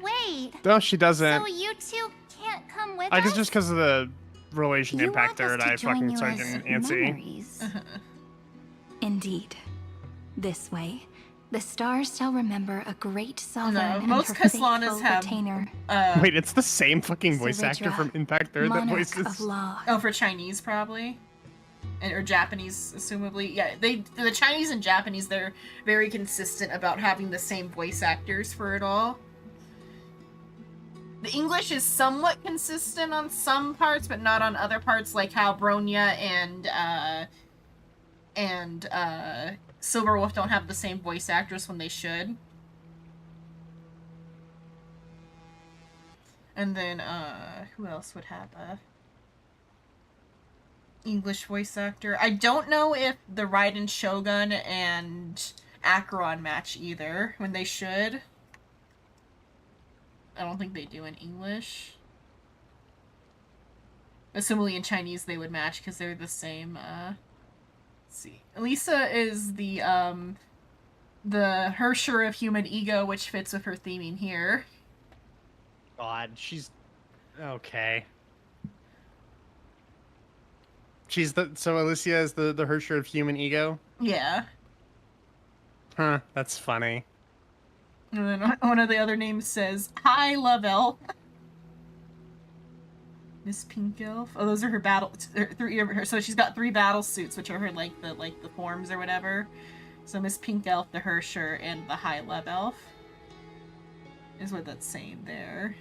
Speaker 17: Wait.
Speaker 2: No, she doesn't.
Speaker 17: So you two can't come with
Speaker 2: I
Speaker 17: us?
Speaker 2: guess just because of the relation
Speaker 17: You
Speaker 2: Impact
Speaker 17: want us
Speaker 2: Third,
Speaker 17: to
Speaker 2: I
Speaker 17: join
Speaker 2: fucking
Speaker 17: you
Speaker 2: started
Speaker 17: as
Speaker 2: getting antsy.
Speaker 17: memories.
Speaker 3: Indeed. This way, the stars shall remember a great sovereign
Speaker 1: No,
Speaker 3: and
Speaker 1: most
Speaker 3: her
Speaker 1: Kaslanas
Speaker 3: faithful
Speaker 1: have.
Speaker 3: retainer.
Speaker 2: Wait, it's the same fucking voice actor
Speaker 3: Savitra,
Speaker 2: from Impact Third that
Speaker 3: monarch
Speaker 2: voices...
Speaker 3: of law.
Speaker 1: Oh, for Chinese probably, or Japanese, assumably. Yeah, the Chinese and Japanese, they're very consistent about having the same voice actors for it all. The English is somewhat consistent on some parts, but not on other parts, like how Bronya and Silverwolf don't have the same voice actress when they should. And then, who else would have a English voice actor? I don't know if the Raiden Shogun and Acheron match either, when they should. I don't think they do in English. Assumably in Chinese they would match because they're the same. Let's see. Lisa is the Hersher of human ego, which fits with her theming here.
Speaker 2: God, she's... Okay. She's the... So Alicia is the Hersher of human ego?
Speaker 1: Yeah.
Speaker 2: Huh, that's funny.
Speaker 1: And then one of the other names says, "Hi, Love Elf." Miss Pink Elf. Oh, those are her battle. So she's got 3 battle suits, which are her like the forms or whatever. So Miss Pink Elf, the Hersher, and the High Love Elf is what that's saying there.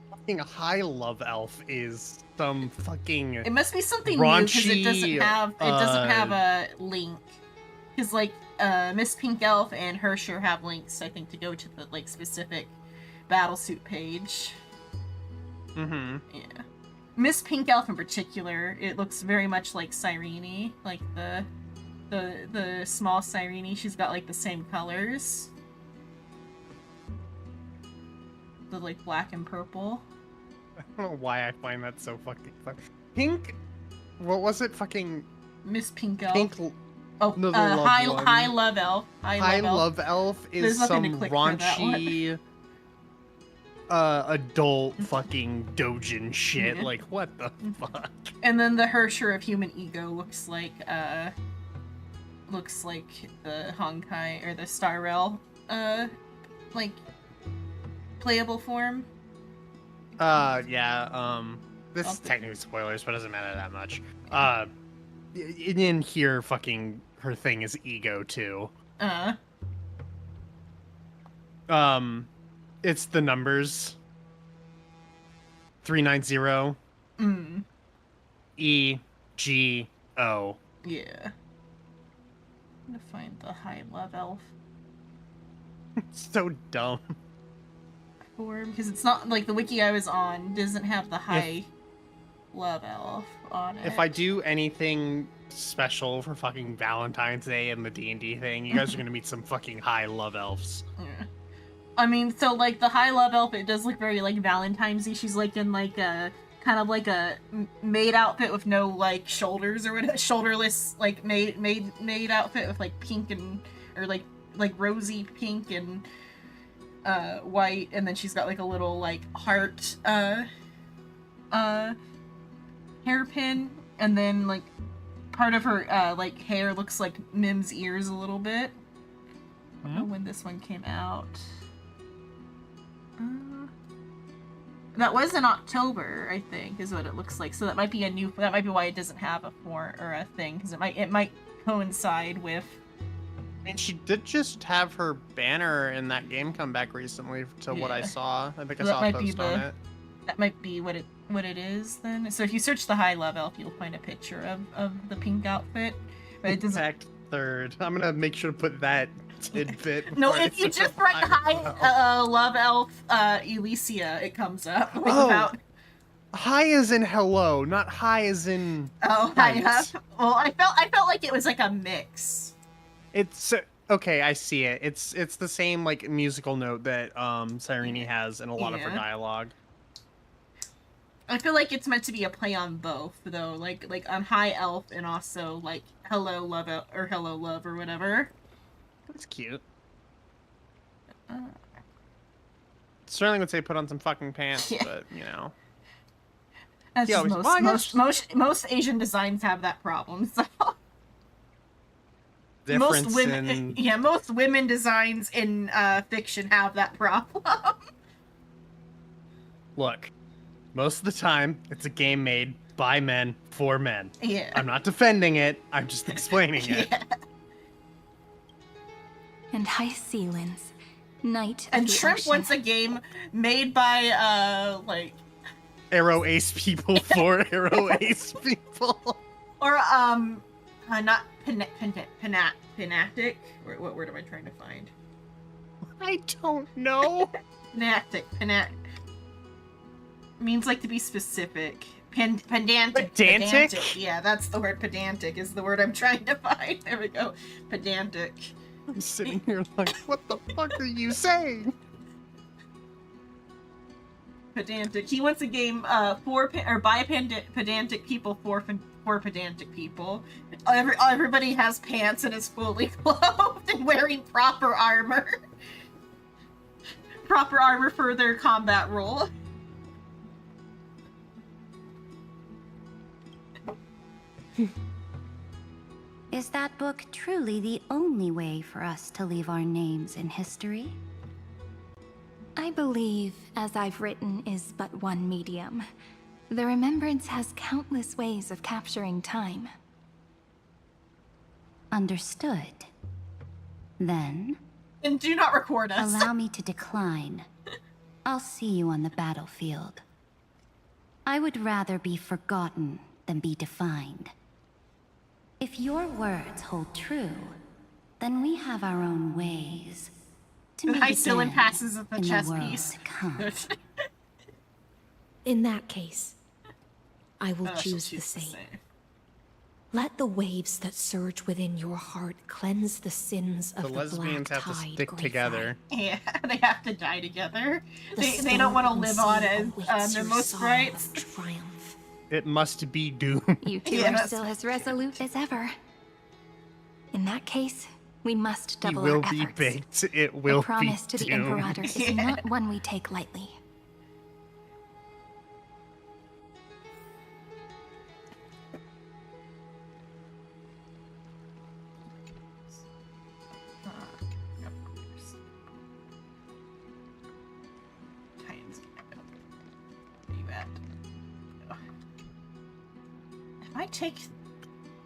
Speaker 2: Fucking High Love Elf is some fucking...
Speaker 1: It must be something
Speaker 2: raunchy,
Speaker 1: new because it doesn't have a link. Because like Miss Pink Elf and Hersher have links, I think, to go to the like specific battlesuit page.
Speaker 2: Mm-hmm.
Speaker 1: Yeah. Miss Pink Elf in particular, it looks very much like Cyrene, like the small Cyrene. She's got like the same colors. The like black and purple.
Speaker 2: I don't know why I find that so fucking fun. Pink... What was it? Fucking...
Speaker 1: Miss Pink Elf.
Speaker 2: Pink...
Speaker 1: Oh,
Speaker 2: no, the love
Speaker 1: High
Speaker 2: one.
Speaker 1: Love Elf.
Speaker 2: High Love Elf is some raunchy... adult fucking dojin shit.
Speaker 1: Yeah.
Speaker 2: Like, what the fuck?
Speaker 1: And then the Hersher of human ego looks like the Honkai or the Star Rail like playable form.
Speaker 2: Yeah, this is technically spoilers, but it doesn't matter that much. In here, fucking her thing is ego too. It's the numbers 390 EGO.
Speaker 1: Yeah. I'm gonna find the High Love Elf
Speaker 2: So dumb.
Speaker 1: form because it's not like the wiki I was on doesn't have the High Love Elf on it.
Speaker 2: If I do anything special for fucking Valentine's Day and the D&D thing, you guys are gonna meet some fucking High Love Elves.
Speaker 1: Yeah. I mean, so like the High Love Elf, it does look very like Valentine's-y. She's like in like a kind of like a maid outfit with no like shoulders or whatever, shoulderless like maid outfit with like pink and or like rosy pink and white, and then she's got like a little like heart hairpin, and then like part of her like hair looks like Mim's ears a little bit. I don't know when this one came out. That was in October, I think, is what it looks like. So that might be that might be why it doesn't have a form or a thing, because it might coincide with.
Speaker 2: I mean, she did just have her banner in that game come back recently, to what I saw. I think I saw a post on it.
Speaker 1: That might be what it what it is then. So if you search the high love elf, you'll find a picture of the pink outfit. But it doesn't.
Speaker 2: Impact Third. I'm gonna make sure to put that tidbit.
Speaker 1: No, if you just write hi, love elf, Elysia, it comes up. Without...
Speaker 2: Hi as in hello, not hi as in.
Speaker 1: Oh, hi. Well, I felt like it was like a mix.
Speaker 2: It's okay. I see it. It's the same like musical note that Cyrene has in a lot of her dialogue.
Speaker 1: I feel like it's meant to be a play on both, though, like on high elf and also like hello love or hello love or whatever.
Speaker 2: That's cute. Certainly would say put on some fucking pants, but you know.
Speaker 1: That's just most Asian designs have that problem. So most women designs in fiction have that problem.
Speaker 2: Look, most of the time it's a game made by men for men.
Speaker 1: Yeah.
Speaker 2: I'm not defending it. I'm just explaining it.
Speaker 3: And High Sealins, Knight of
Speaker 1: And
Speaker 3: the
Speaker 1: Shrimp
Speaker 3: Ocean.
Speaker 1: wants a game made by like
Speaker 2: Arrow Ace people for Arrow Ace people.
Speaker 1: Or not Panatic. What word am I trying to find?
Speaker 2: I don't know.
Speaker 1: Panatic. Means like to be specific. Pedantic.
Speaker 2: Pedantic?
Speaker 1: Yeah, that's the word. Pedantic is the word I'm trying to find. There we go. Pedantic.
Speaker 2: I'm sitting here like, what the fuck are you saying?
Speaker 1: Pedantic. He wants a game by pedantic people for pedantic people. Everybody has pants and is fully clothed and wearing proper armor. Proper armor for their combat role.
Speaker 5: Is that book truly the only way for us to leave our names in history?
Speaker 3: I believe, as I've written, is but one medium. The Remembrance has countless ways of capturing time.
Speaker 5: Understood. Then...
Speaker 1: And do not record us.
Speaker 5: Allow me to decline. I'll see you on the battlefield. I would rather be forgotten than be defined. If your words hold true, then we have our own ways to meet
Speaker 1: Hycillin
Speaker 5: again
Speaker 1: passes at the
Speaker 5: in
Speaker 1: chess
Speaker 5: world
Speaker 1: piece.
Speaker 5: to come.
Speaker 10: In that case, I will choose the same. Let the waves that surge within your heart cleanse the sins of
Speaker 2: The
Speaker 10: the
Speaker 2: lesbians
Speaker 10: black
Speaker 2: have to
Speaker 10: tide,
Speaker 2: stick
Speaker 10: Greyfire.
Speaker 2: together.
Speaker 1: Yeah, they have to die together.
Speaker 10: The
Speaker 1: They don't want to
Speaker 10: storm
Speaker 1: live on
Speaker 10: sea
Speaker 1: as
Speaker 10: awaits your
Speaker 1: most
Speaker 10: song
Speaker 1: sprites.
Speaker 10: of triumph.
Speaker 2: It must be doomed.
Speaker 3: You two are still as resolute as ever. In that case, we must
Speaker 2: He
Speaker 3: double
Speaker 2: will
Speaker 3: our
Speaker 2: be
Speaker 3: efforts.
Speaker 2: baked. It will
Speaker 3: The promise
Speaker 2: be
Speaker 3: to the
Speaker 2: doomed.
Speaker 3: Imperator is not one we take lightly.
Speaker 1: If I take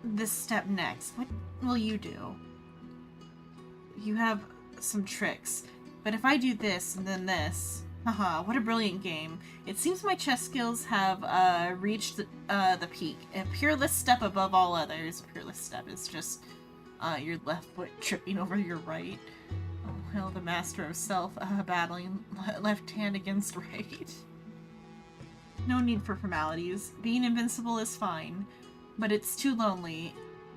Speaker 1: this step next, what will you do? You have some tricks, but if I do this and then this, haha, what a brilliant game. It seems my chess skills have reached the peak. A peerless step above all others. A peerless step is just your left foot tripping over your right. Oh, well, the master of self battling left hand against right. No need for formalities. Being invincible is fine, but it's too lonely.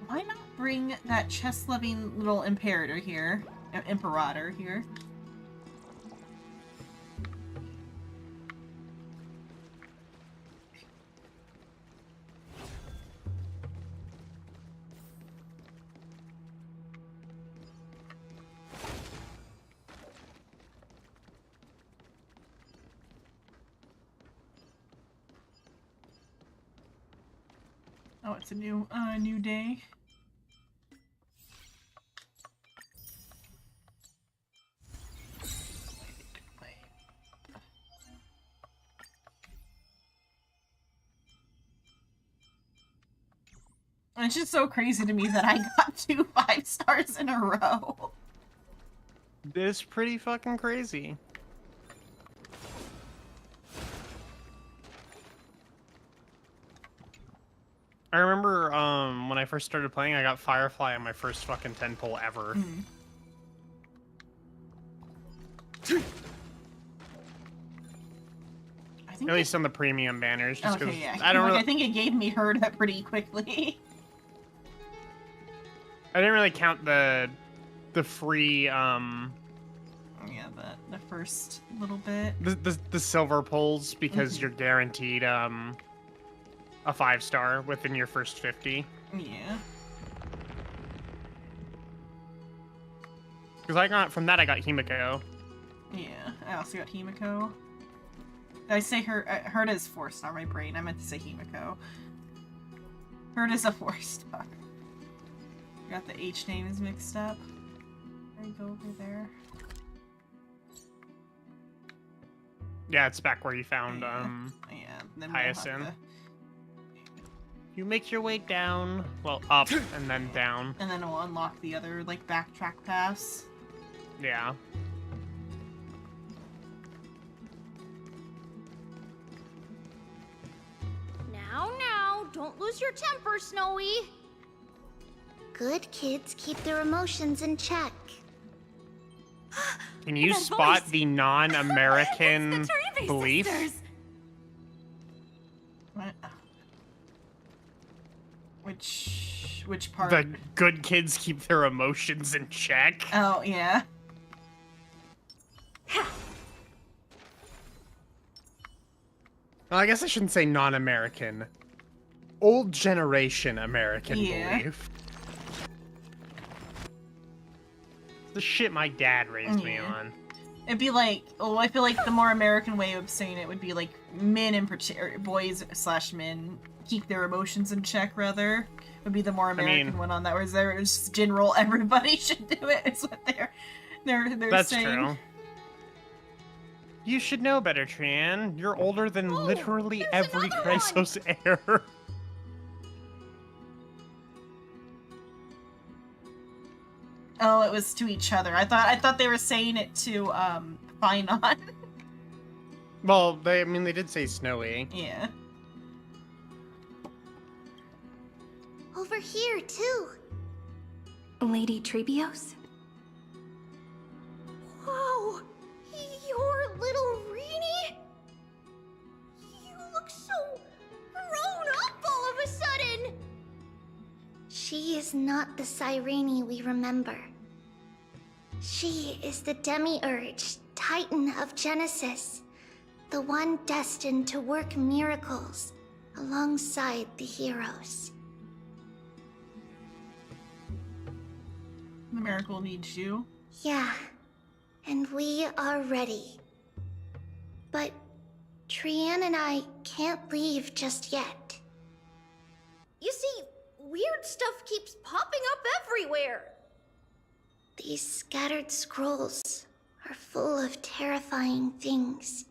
Speaker 1: Why not bring that chess-loving little imperator here? Imperator here. Oh, it's a new day. It's just so crazy to me that I got 2 5-stars in a row.
Speaker 2: This is pretty fucking crazy. I remember when I first started playing, I got Firefly on my first fucking 10 pull ever. At least on the premium banners, just because
Speaker 1: yeah.
Speaker 2: I don't really...
Speaker 1: I think it gave me Herda pretty quickly.
Speaker 2: I didn't really count the free
Speaker 1: Yeah, the first little bit.
Speaker 2: The silver pulls, because you're guaranteed a 5-star within your first 50.
Speaker 1: Yeah.
Speaker 2: Because I got Himiko.
Speaker 1: Yeah, I also got Himiko. Did I say Herda is 4-star? My brain. I meant to say Himiko. Herda's a 4-star. Got the H names mixed up. There you go over there.
Speaker 2: Yeah, it's back where you found
Speaker 1: then
Speaker 2: Hyacinth. You make your way down, well, up and then down.
Speaker 1: And then we'll unlock the other like backtrack paths.
Speaker 2: Yeah.
Speaker 17: Now, don't lose your temper, Snowy. Good kids keep their emotions in check.
Speaker 2: Can you spot the non-American belief?
Speaker 1: What? Which part?
Speaker 2: The good kids keep their emotions in check.
Speaker 1: Oh, yeah.
Speaker 2: Well, I guess I shouldn't say non-American. Old generation American belief. The shit my dad raised me on.
Speaker 1: It'd be like, I feel like the more American way of saying it would be like men in particular, boys / men keep their emotions in check, rather. Would be the more American one on that, whereas there's just general, everybody should do it, is what they're
Speaker 2: That's
Speaker 1: saying.
Speaker 2: True. You should know better, Tran. You're older than literally every Chrysos heir.
Speaker 1: Oh, it was to each other. I thought they were saying it to Finon.
Speaker 2: Well, they did say Snowy.
Speaker 1: Yeah.
Speaker 17: Over here too.
Speaker 3: Lady Trebios?
Speaker 17: Whoa! Your little Reenie? You look so grown up all of a sudden! She is not the Cyrene we remember. She is the Demiurge, Titan of Genesis, the one destined to work miracles alongside the heroes.
Speaker 1: The miracle needs you.
Speaker 17: Yeah, and we are ready. But Trian and I can't leave just yet. You see, weird stuff keeps popping up everywhere. These scattered scrolls are full of terrifying things.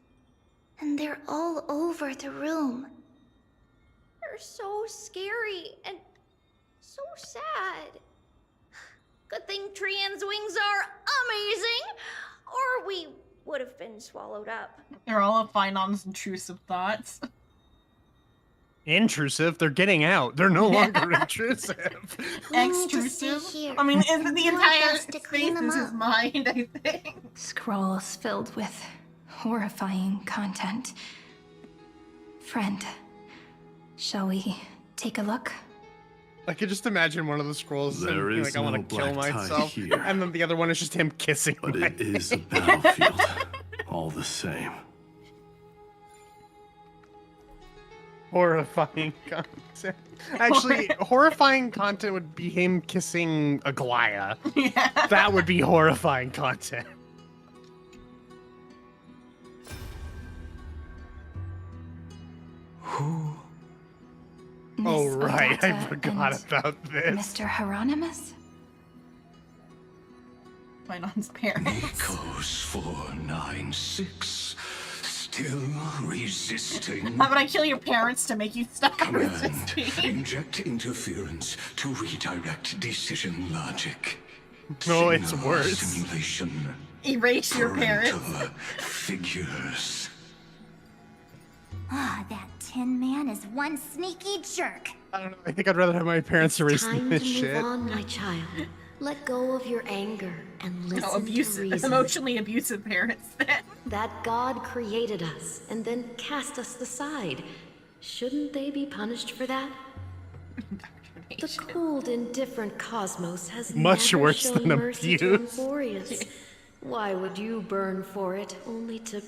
Speaker 17: And they're all over the room. They're so scary and so sad. Good thing Trian's wings are amazing, or we would have been swallowed up.
Speaker 1: They're all of Finon's intrusive thoughts.
Speaker 2: Intrusive? They're getting out. They're no longer intrusive.
Speaker 1: Extrusive? I mean, isn't the entire space is his mind, I think.
Speaker 3: Scrolls filled with horrifying content. Friend, shall we take a look?
Speaker 2: I could just imagine one of the scrolls
Speaker 9: There is
Speaker 2: like, I want to kill myself,
Speaker 9: here.
Speaker 2: and then the other one is just him kissing
Speaker 9: But
Speaker 2: my
Speaker 9: it is a battlefield, all the same.
Speaker 2: Horrifying content. Actually, horrifying content would be him kissing Aglaya.
Speaker 1: Yeah.
Speaker 2: That would be horrifying content.
Speaker 3: Who?
Speaker 2: Oh, right. I forgot about this.
Speaker 3: Mr. Hieronymus?
Speaker 1: Finon's parents.
Speaker 21: Echoes 496. Still resisting.
Speaker 1: How about I kill your parents to make you stop
Speaker 21: Command.
Speaker 1: resisting?
Speaker 21: Inject interference to redirect decision logic.
Speaker 2: No, it's
Speaker 21: Signal
Speaker 2: worse.
Speaker 21: Simulation.
Speaker 1: Erase your parents.
Speaker 21: Parental figures.
Speaker 17: Ah, that Tin Man is one sneaky jerk.
Speaker 2: I don't know. I think I'd rather have my parents erase
Speaker 10: Time
Speaker 2: this
Speaker 10: to move
Speaker 2: shit.
Speaker 10: on, my child. Let go of your anger and listen to reason.
Speaker 1: Emotionally abusive parents.
Speaker 10: That God created us and then cast us aside. Shouldn't they be punished for that? The cold, indifferent cosmos has
Speaker 2: much
Speaker 10: never
Speaker 2: worse
Speaker 10: shown
Speaker 2: than
Speaker 10: mercy to
Speaker 2: abuse.
Speaker 10: Emphorius. Why would you burn for it, only to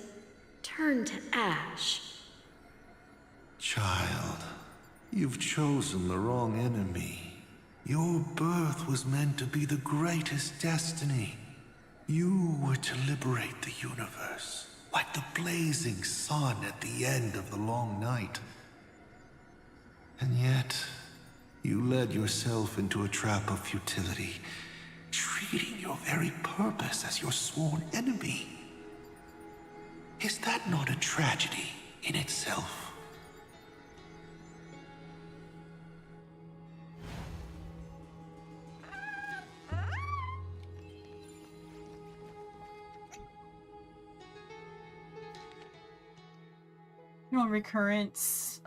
Speaker 10: turn to ash?
Speaker 13: Child, you've chosen the wrong enemy. Your birth was meant to be the greatest destiny. You were to liberate the universe, like the blazing sun at the end of the long night. And yet, you led yourself into a trap of futility, treating your very purpose as your sworn enemy. Is that not a tragedy in itself?
Speaker 1: Recurrence,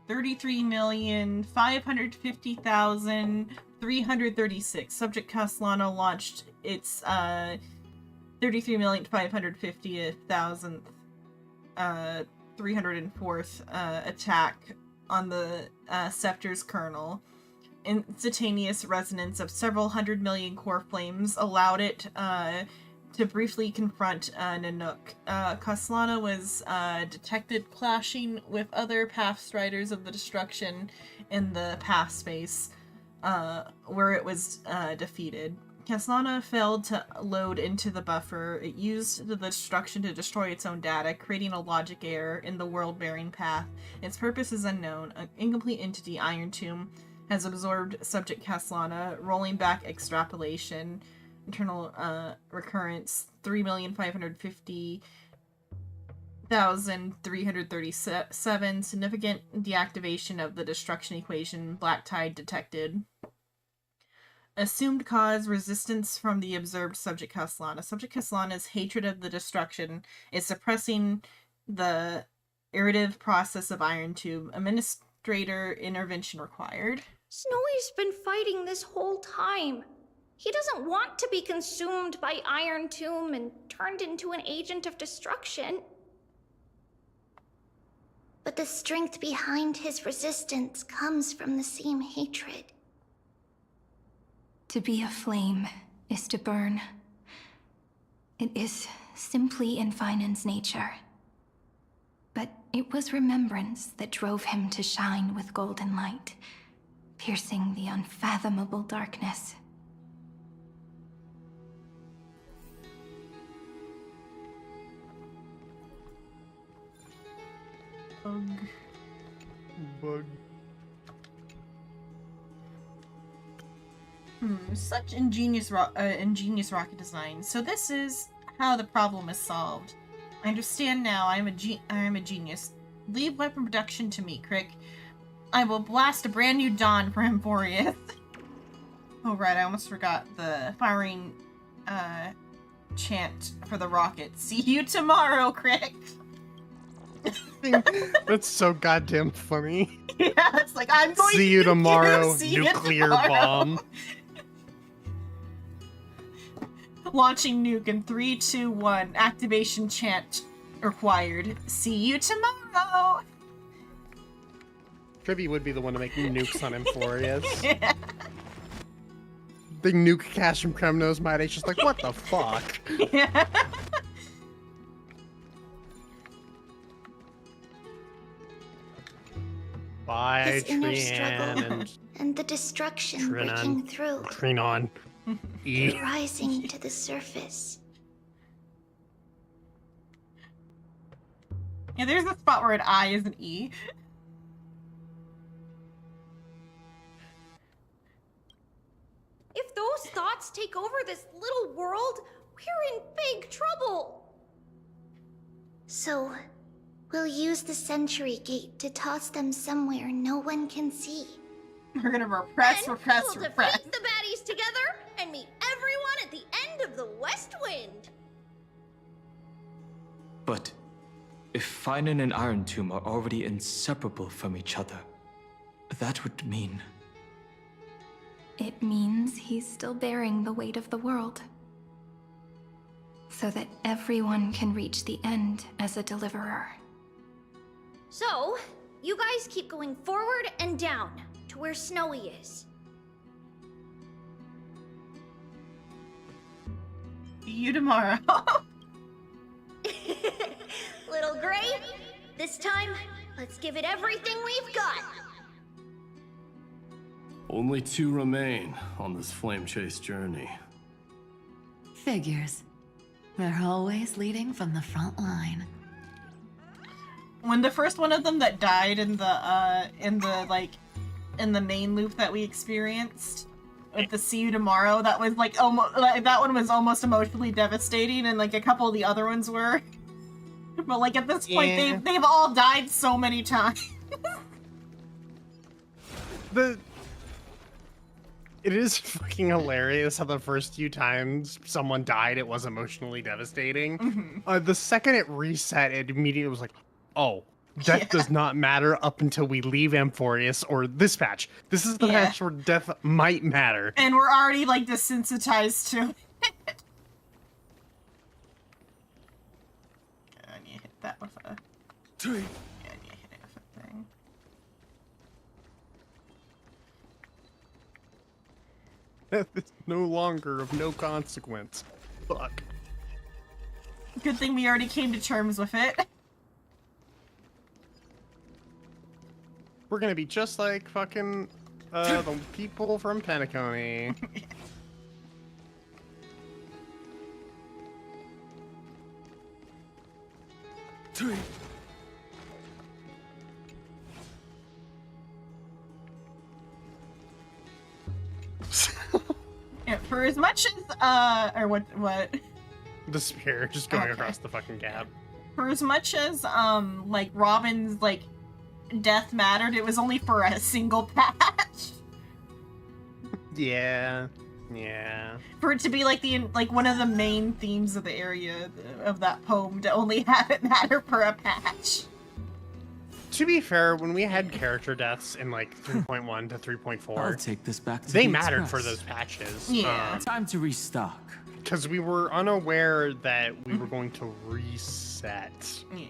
Speaker 1: 33,550,336. Subject Castellano launched its 33,550,304th attack on the Scepter's kernel. Instantaneous resonance of several hundred million core flames allowed it to briefly confront Nanook. Castellano was detected clashing with other Pathstriders of the Destruction in the path space, where it was defeated. Castellano failed to load into the buffer. It used the destruction to destroy its own data, creating a logic error in the world-bearing path. Its purpose is unknown. An incomplete entity, Iron Tomb, has absorbed Subject Castellano, rolling back extrapolation. Internal recurrence 3,550,337. Significant deactivation of the destruction equation. Black tide detected. Assumed cause: resistance from the observed Subject Castellano. Subject Castellano's hatred of the destruction is suppressing the iterative process of Iron Tube. Administrator intervention required.
Speaker 19: Snowy's been fighting this whole time. He doesn't want to be consumed by Iron Tomb and turned into an agent of destruction.
Speaker 17: But the strength behind his resistance comes from the same hatred.
Speaker 3: To be a flame is to burn. It is simply in Finan's nature. But it was remembrance that drove him to shine with golden light, piercing the unfathomable darkness.
Speaker 2: Bug.
Speaker 1: Such ingenious rocket design. So this is how the problem is solved. I understand now. I am a genius. Leave weapon production to me, Crick. I will blast a brand new dawn for Emphorius. Oh right, I almost forgot the firing chant for the rocket. See you tomorrow, Crick.
Speaker 2: That's so goddamn funny.
Speaker 1: Yeah, it's like, I'm going
Speaker 2: see you tomorrow,
Speaker 1: see
Speaker 2: nuclear
Speaker 1: you tomorrow.
Speaker 2: bomb.
Speaker 1: Launching nuke in 3, 2, 1. Activation chant required. See you tomorrow.
Speaker 2: Tribby would be the one to make nukes on Emphorius.
Speaker 1: Yeah.
Speaker 2: The nuke cache from Kremnos might it's just like, what the fuck?
Speaker 1: Yeah.
Speaker 2: Bye,
Speaker 17: His inner
Speaker 2: Trian
Speaker 17: struggle and the destruction breaking through.
Speaker 2: Trinon.
Speaker 17: Rising to the surface.
Speaker 1: Yeah, there's a spot where an I is an E.
Speaker 19: If those thoughts take over this little world, we're in big trouble.
Speaker 17: So, we'll use the Century Gate to toss them somewhere no one can see.
Speaker 1: We're gonna repress.
Speaker 19: We'll defeat the baddies together and meet everyone at the end of the West Wind.
Speaker 8: But if Finan and Iron Tomb are already inseparable from each other, that would mean...
Speaker 3: it means he's still bearing the weight of the world. So that everyone can reach the end as a deliverer.
Speaker 10: So, you guys keep going forward and down to where Snowy is.
Speaker 1: See you tomorrow.
Speaker 10: Little Gray, this time, let's give it everything we've got.
Speaker 9: Only 2 remain on this flame chase journey.
Speaker 11: Figures. They're always leading from the front line.
Speaker 1: When the first one of them that died in the main loop that we experienced with the see you tomorrow, that was like that one was almost emotionally devastating, and like a couple of the other ones were. But like at this point, they've all died so many times.
Speaker 2: It is fucking hilarious how the first few times someone died, it was emotionally devastating.
Speaker 1: Mm-hmm.
Speaker 2: The second it reset, it immediately was like, oh, death does not matter up until we leave Amphorius or this patch. This is the patch where death might matter.
Speaker 1: And we're already like desensitized to it. I need to hit that with a... Yeah, I need to hit it with a thing.
Speaker 2: Death is no longer of no consequence. Fuck.
Speaker 1: Good thing we already came to terms with it.
Speaker 2: We're gonna be just like fucking the people from Penacony.
Speaker 1: Yeah, for as much as or what
Speaker 2: The spear just going across the fucking gap.
Speaker 1: For as much as like Robin's like death mattered, it was only for a single patch.
Speaker 2: Yeah.
Speaker 1: For it to be like one of the main themes of the area of that poem, to only have it matter for a patch.
Speaker 2: To be fair, when we had character deaths in like 3.1 to 3.4,
Speaker 8: I'll take this back to
Speaker 2: they
Speaker 8: the
Speaker 2: mattered
Speaker 8: Express.
Speaker 2: for those patches.
Speaker 1: Yeah.
Speaker 8: Time to restock.
Speaker 2: Because we were unaware that we were going to reset.
Speaker 1: Yeah.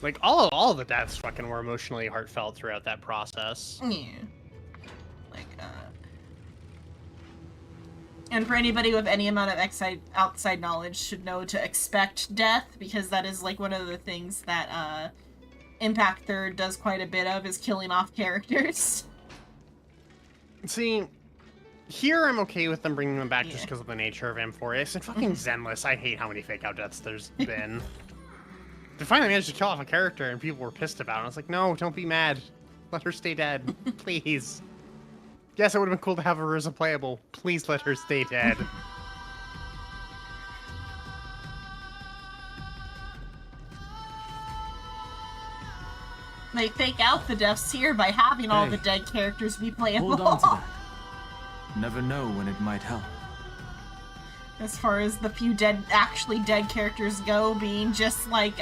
Speaker 2: Like all of the deaths fucking were emotionally heartfelt throughout that process.
Speaker 1: Yeah. Like and for anybody with any amount of outside knowledge should know to expect death, because that is like one of the things that Impact Third does quite a bit of, is killing off characters.
Speaker 2: See, here I'm okay with them bringing them back just because of the nature of Amphorius. And fucking Zenless, I hate how many fake out deaths there's been. They finally managed to kill off a character and people were pissed about it. I was like, no, don't be mad. Let her stay dead. Please. Yes, it would have been cool to have her as a playable. Please let her stay dead.
Speaker 1: They fake out the deaths here by having all the dead characters be playable.
Speaker 8: Hold on to that. Never know when it might help.
Speaker 1: As far as the few actually dead characters go, being just like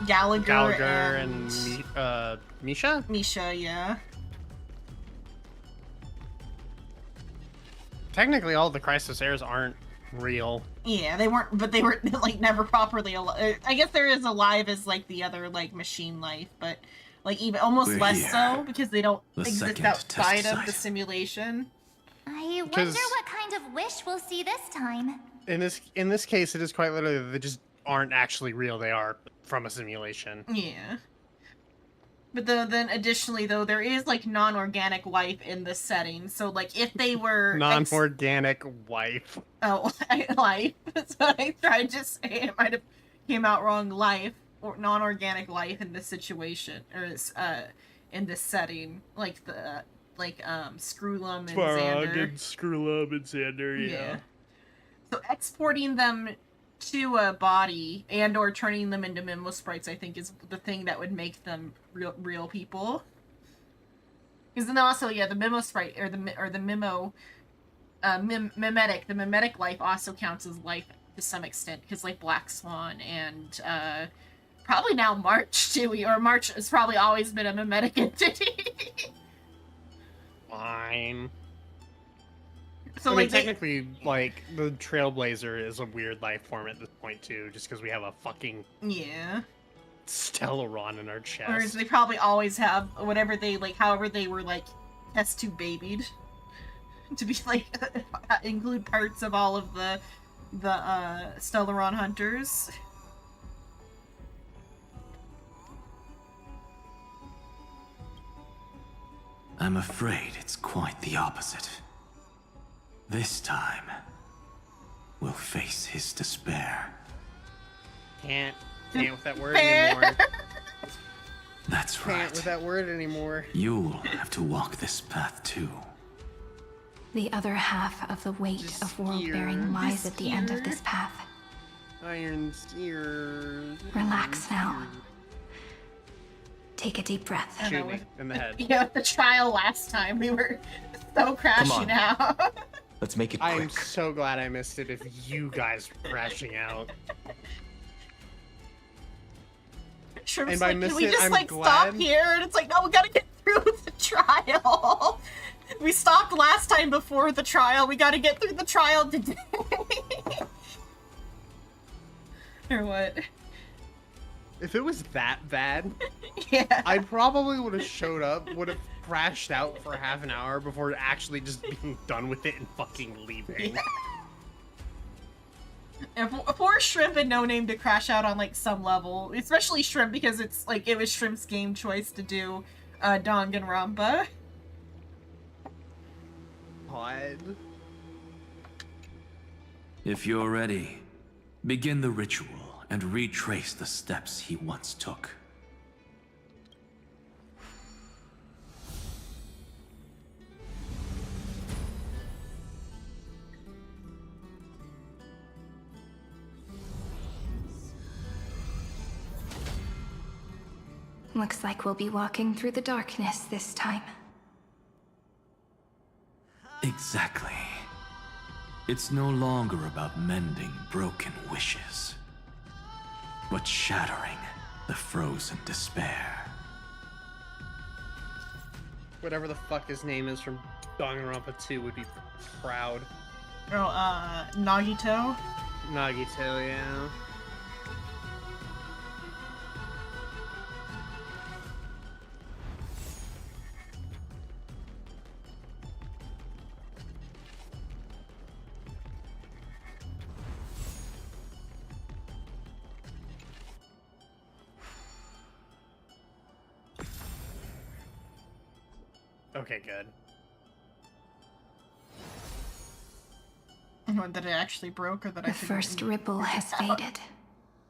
Speaker 1: Gallagher and
Speaker 2: Misha?
Speaker 1: Misha, yeah.
Speaker 2: Technically, all the Crisis heirs aren't real.
Speaker 1: Yeah, they weren't, but they were like never properly alive. I guess there is alive as like the other like machine life, but like even almost less so because they don't exist outside of the simulation.
Speaker 17: I wonder what kind of wish we'll see this time.
Speaker 2: In this case, it is quite literally they just aren't actually real. They are from a simulation.
Speaker 1: Yeah. But then additionally though, there is like non-organic life in this setting. So like if they were
Speaker 2: non-organic life.
Speaker 1: Oh, life. That's what I tried to say. It might have came out wrong. Life or non-organic life in this situation, or in this setting, like the Screwlum and Xander.
Speaker 2: And Screwlum and Xander, yeah.
Speaker 1: So exporting them to a body and or turning them into memo sprites, I think, is the thing that would make them real people. Because then also, yeah, the memo sprite or the memo the mimetic life also counts as life to some extent, because like Black Swan and Probably now March, too, or March has probably always been a mimetic entity.
Speaker 2: Fine.
Speaker 1: So,
Speaker 2: I
Speaker 1: like,
Speaker 2: mean, technically, like, the Trailblazer is a weird life form at this point, too, just because we have a fucking...
Speaker 1: Yeah.
Speaker 2: Stellaron in our chest.
Speaker 1: Or they probably always have whatever they, like, however they were, like, test tube babied. To be, like, include parts of all of the Stellaron hunters.
Speaker 6: I'm afraid it's quite the opposite. This time, we'll face his despair.
Speaker 2: Can't with that word anymore.
Speaker 6: That's right.
Speaker 2: Can't with that word anymore.
Speaker 6: You'll have to walk this path too.
Speaker 3: The other half of the weight of world-bearing lies at the end of this path.
Speaker 2: Iron steer.
Speaker 3: Relax now. Take a deep breath.
Speaker 2: Shoot me in the head.
Speaker 1: Yeah, with the trial last time, we were so crashing out.
Speaker 8: Let's make it quick.
Speaker 2: I'm so glad I missed it if you guys were crashing out.
Speaker 1: Shrimp's
Speaker 2: and by
Speaker 1: like, can we just,
Speaker 2: I'm
Speaker 1: like,
Speaker 2: glad...
Speaker 1: stop here? And it's like, no, we gotta get through the trial. We stopped last time before the trial. We gotta get through the trial today. Or what?
Speaker 2: If it was that bad,
Speaker 1: yeah,
Speaker 2: I probably would have showed up, would have crashed out for half an hour before actually just being done with it and fucking leaving.
Speaker 1: Yeah. And for Shrimp and No Name to crash out on, like, some level, especially Shrimp because it's, like, it was Shrimp's game choice to do Danganronpa.
Speaker 2: God.
Speaker 6: If you're ready, begin the ritual and retrace the steps he once took.
Speaker 3: Looks like we'll be walking through the darkness this time.
Speaker 6: Exactly. It's no longer about mending broken wishes, but shattering the frozen despair.
Speaker 2: Whatever the fuck his name is from Danganronpa 2 would be proud.
Speaker 1: Oh, Nagito?
Speaker 2: Nagito, yeah. Okay, good.
Speaker 1: What, that it actually broke, or that
Speaker 3: the first ripple has faded.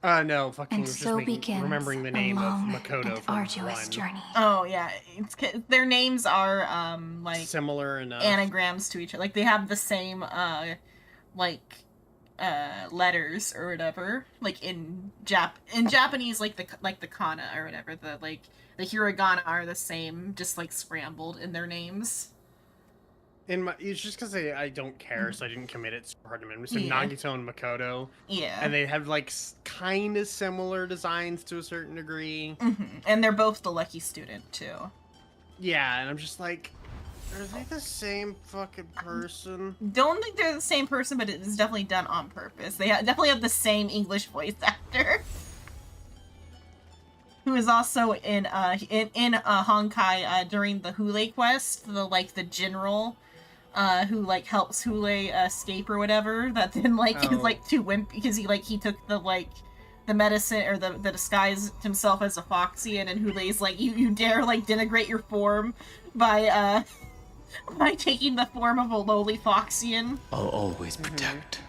Speaker 2: No, fucking
Speaker 3: and
Speaker 2: just
Speaker 3: so begins
Speaker 2: remembering the name
Speaker 3: a
Speaker 2: of
Speaker 3: long
Speaker 2: Makoto
Speaker 3: and
Speaker 2: from
Speaker 3: arduous
Speaker 2: 1.
Speaker 3: journey.
Speaker 1: Oh yeah, their names are like
Speaker 2: similar enough,
Speaker 1: anagrams to each other. Like they have the same letters or whatever. Like in Japanese, like the kana or whatever. The hiragana are the same, just like scrambled in their names.
Speaker 2: It's just because I don't care, so I didn't commit it super hard to memory. So
Speaker 1: Yeah.
Speaker 2: Nagito and Makoto.
Speaker 1: Yeah.
Speaker 2: And they have like kind of similar designs to a certain degree.
Speaker 1: Mm-hmm. And they're both the lucky student too.
Speaker 2: Yeah, and I'm just like, are they the same fucking person?
Speaker 1: Don't think they're the same person, but it is definitely done on purpose. They definitely have the same English voice actor. Who is also in Honkai during the Hule quest, the general who like helps Hule escape or whatever, that then is like too wimp because he took the medicine or the disguise himself as a Foxian, and Hule's like, you dare denigrate your form by taking the form of a lowly Foxian.
Speaker 8: I'll always protect.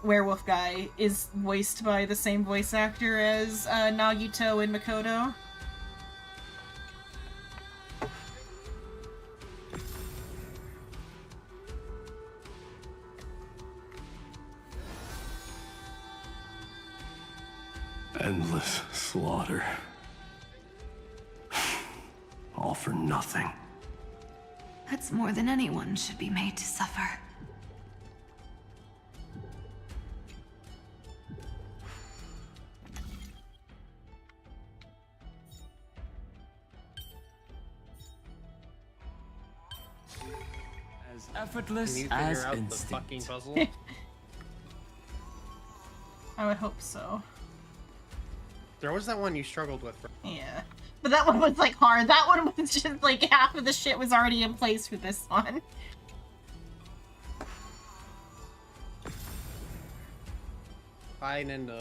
Speaker 1: Werewolf guy is voiced by the same voice actor as Nagito and Makoto.
Speaker 9: Endless slaughter. All for nothing.
Speaker 11: That's more than anyone should be made to suffer.
Speaker 8: as effortless
Speaker 2: Can you
Speaker 8: as
Speaker 2: figure out the
Speaker 8: instinct.
Speaker 2: fucking puzzle?
Speaker 1: I would hope so.
Speaker 2: There was that one you struggled with.
Speaker 1: Yeah. But that one was like hard. That one was just like half of the shit was already in place for this one.
Speaker 2: Fine and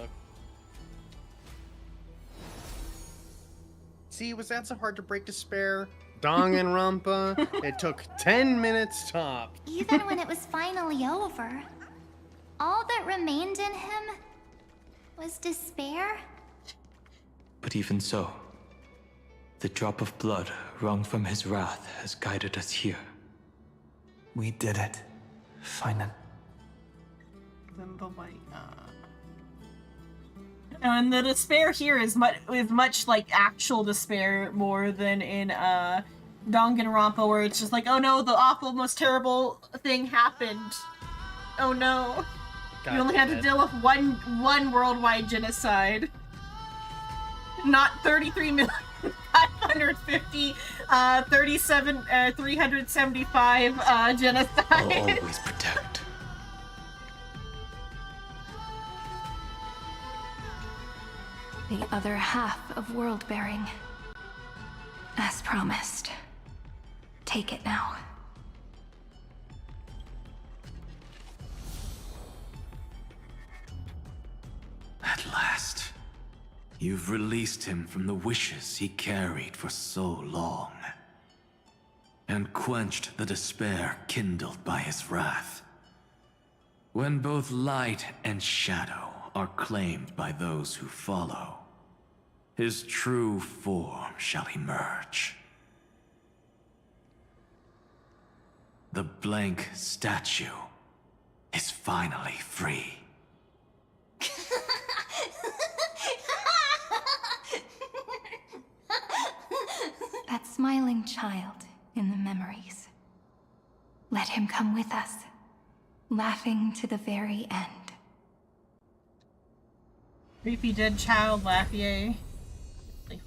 Speaker 2: See, was that so hard to break despair? Danganronpa. It took 10 minutes top.
Speaker 17: Even when it was finally over, all that remained in him was despair.
Speaker 8: But even so, the drop of blood wrung from his wrath has guided us here.
Speaker 20: We did it. Finally.
Speaker 1: Then the white. And the despair here is much like actual despair more than in Danganronpa, where it's just like, oh no, the awful, most terrible thing happened. Oh no.
Speaker 2: God,
Speaker 1: you only had to deal with one worldwide genocide. Not 33,550, 375 genocide.
Speaker 8: I'll always protect.
Speaker 3: The other half of world-bearing. As promised. Take it now.
Speaker 6: At last, you've released him from the wishes he carried for so long, and quenched the despair kindled by his wrath. When both light and shadow are claimed by those who follow, his true form shall emerge. The blank statue is finally free.
Speaker 3: That smiling child in the memories. Let him come with us, laughing to the very end.
Speaker 1: Creepy dead child, Lafayette. Like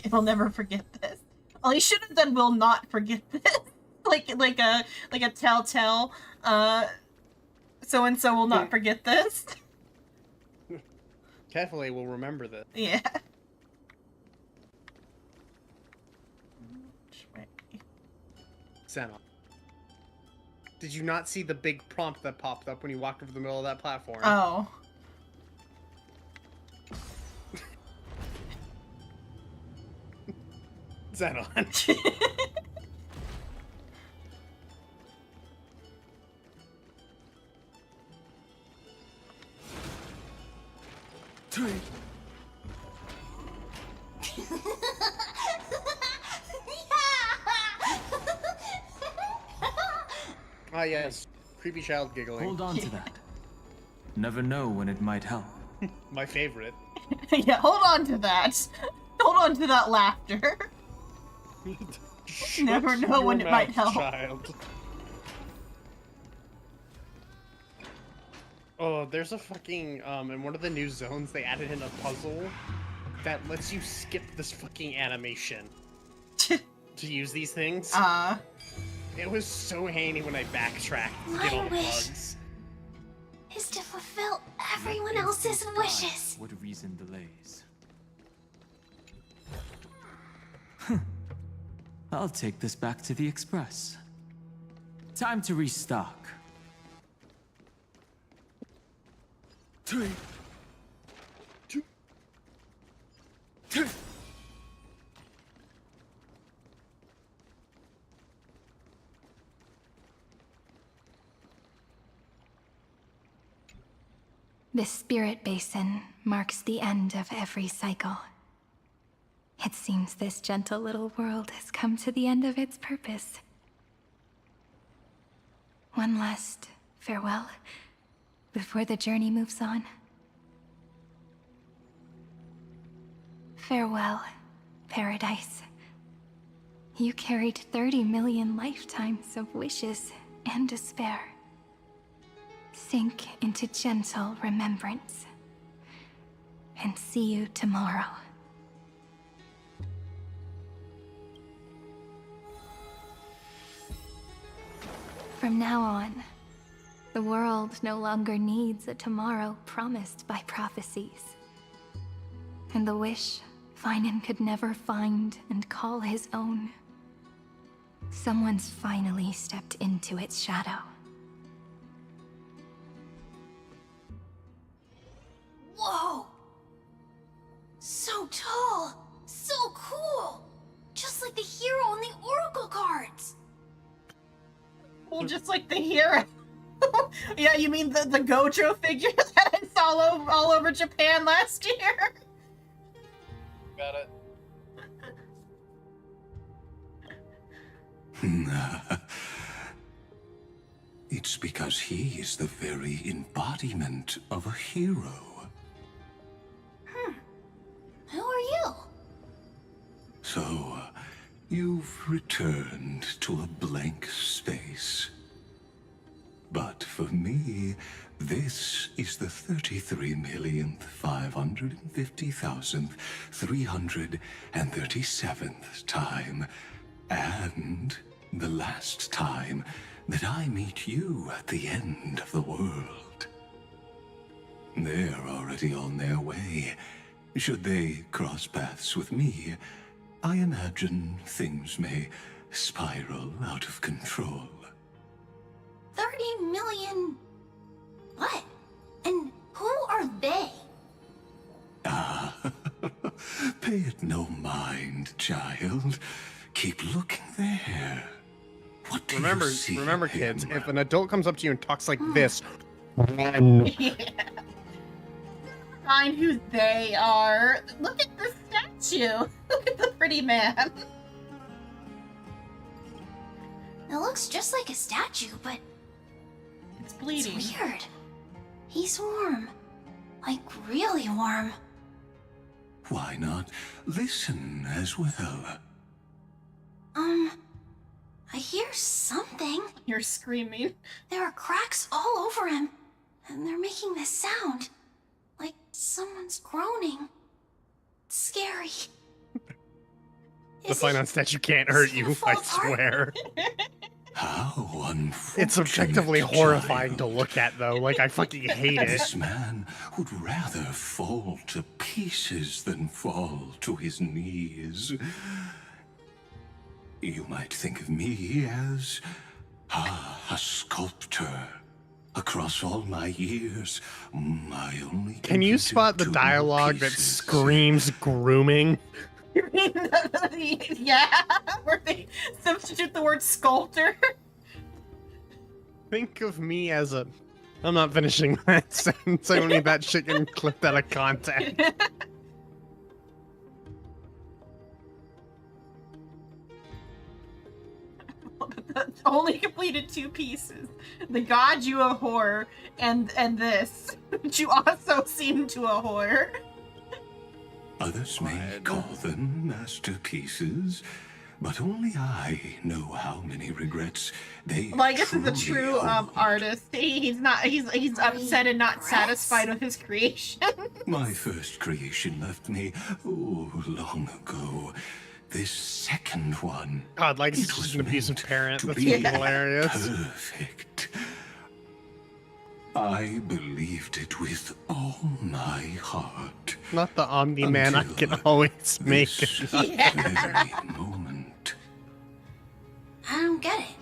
Speaker 1: he'll never forget this. All he should have done will not forget this. like a telltale. So and so will not forget this.
Speaker 2: Definitely will remember this.
Speaker 1: Yeah.
Speaker 2: Xenon. Did you not see the big prompt that popped up when you walked over the middle of that platform?
Speaker 1: Oh.
Speaker 2: Xenon. Ah yes, creepy child giggling.
Speaker 8: Hold on to that. Never know when it might help.
Speaker 2: My favorite.
Speaker 1: Yeah, hold on to that. Hold on to that laughter. Never know when it might help.
Speaker 2: Child. Oh, there's a fucking in one of the new zones they added in a puzzle that lets you skip this fucking animation to use these things. It was so handy when I backtracked to get all the bugs.
Speaker 17: Is to fulfill everyone else's wishes.
Speaker 8: Would reason delays. I'll take this back to the Express. Time to restock.
Speaker 16: 3, 2, 3.
Speaker 3: This spirit basin marks the end of every cycle. It seems this gentle little world has come to the end of its purpose. One last farewell before the journey moves on. Farewell, paradise. You carried 30 million lifetimes of wishes and despair. Sink into gentle remembrance. And see you tomorrow. From now on, the world no longer needs a tomorrow promised by prophecies. And the wish Finan could never find and call his own. Someone's finally stepped into its shadow.
Speaker 19: Whoa! So tall! So cool! Just like the hero in the Oracle cards!
Speaker 1: Well, just like the hero. Yeah, you mean the Gojo figure that I saw all over Japan last year?
Speaker 2: Got it.
Speaker 21: It's because he is the very embodiment of a hero.
Speaker 19: Who are you?
Speaker 21: So, you've returned to a blank space. But for me, this is the 33,550,337th time, and the last time that I meet you at the end of the world. They're already on their way. Should they cross paths with me, I imagine things may spiral out of control.
Speaker 19: 30 million... What? And who are they?
Speaker 21: Pay it no mind, child. Keep looking there. What do you see?
Speaker 2: Remember, kids, if an adult comes up to you and talks like this,
Speaker 1: Yeah. Find who they are. Look at the statue. Look at the pretty man.
Speaker 19: It looks just like a statue, but...
Speaker 1: It's bleeding.
Speaker 19: It's weird. He's warm. Like, really warm.
Speaker 21: Why not listen as well?
Speaker 19: I hear something.
Speaker 1: You're screaming.
Speaker 19: There are cracks all over him, and they're making this sound. Like someone's groaning. It's scary.
Speaker 2: The Finan statue can't hurt you, I swear.
Speaker 21: How unfortunate.
Speaker 2: It's objectively horrifying to look at, though. Like, I fucking hate it.
Speaker 21: This man would rather fall to pieces than fall to his knees. You might think of me as a sculptor. Across all my years, my only...
Speaker 2: Can you spot the dialogue that screams grooming?
Speaker 1: You mean yeah, where they substitute the word sculptor?
Speaker 2: Think of me as a... I'm not finishing that sentence. I don't need that shit getting clipped out of context.
Speaker 1: Only completed 2 pieces. The god you abhor and this, which you also seem to abhor.
Speaker 21: Others may call them masterpieces, but only I know how many regrets they
Speaker 1: Well, I guess he's a true artist. He's upset and not satisfied with his creation.
Speaker 21: My first creation left me, long ago. This second one...
Speaker 2: God, like it's just an abusive parent. That's hilarious.
Speaker 21: Perfect. I believed it with all my heart.
Speaker 2: Not the Omni-Man I can always make it.
Speaker 21: Very moment.
Speaker 19: I don't get it.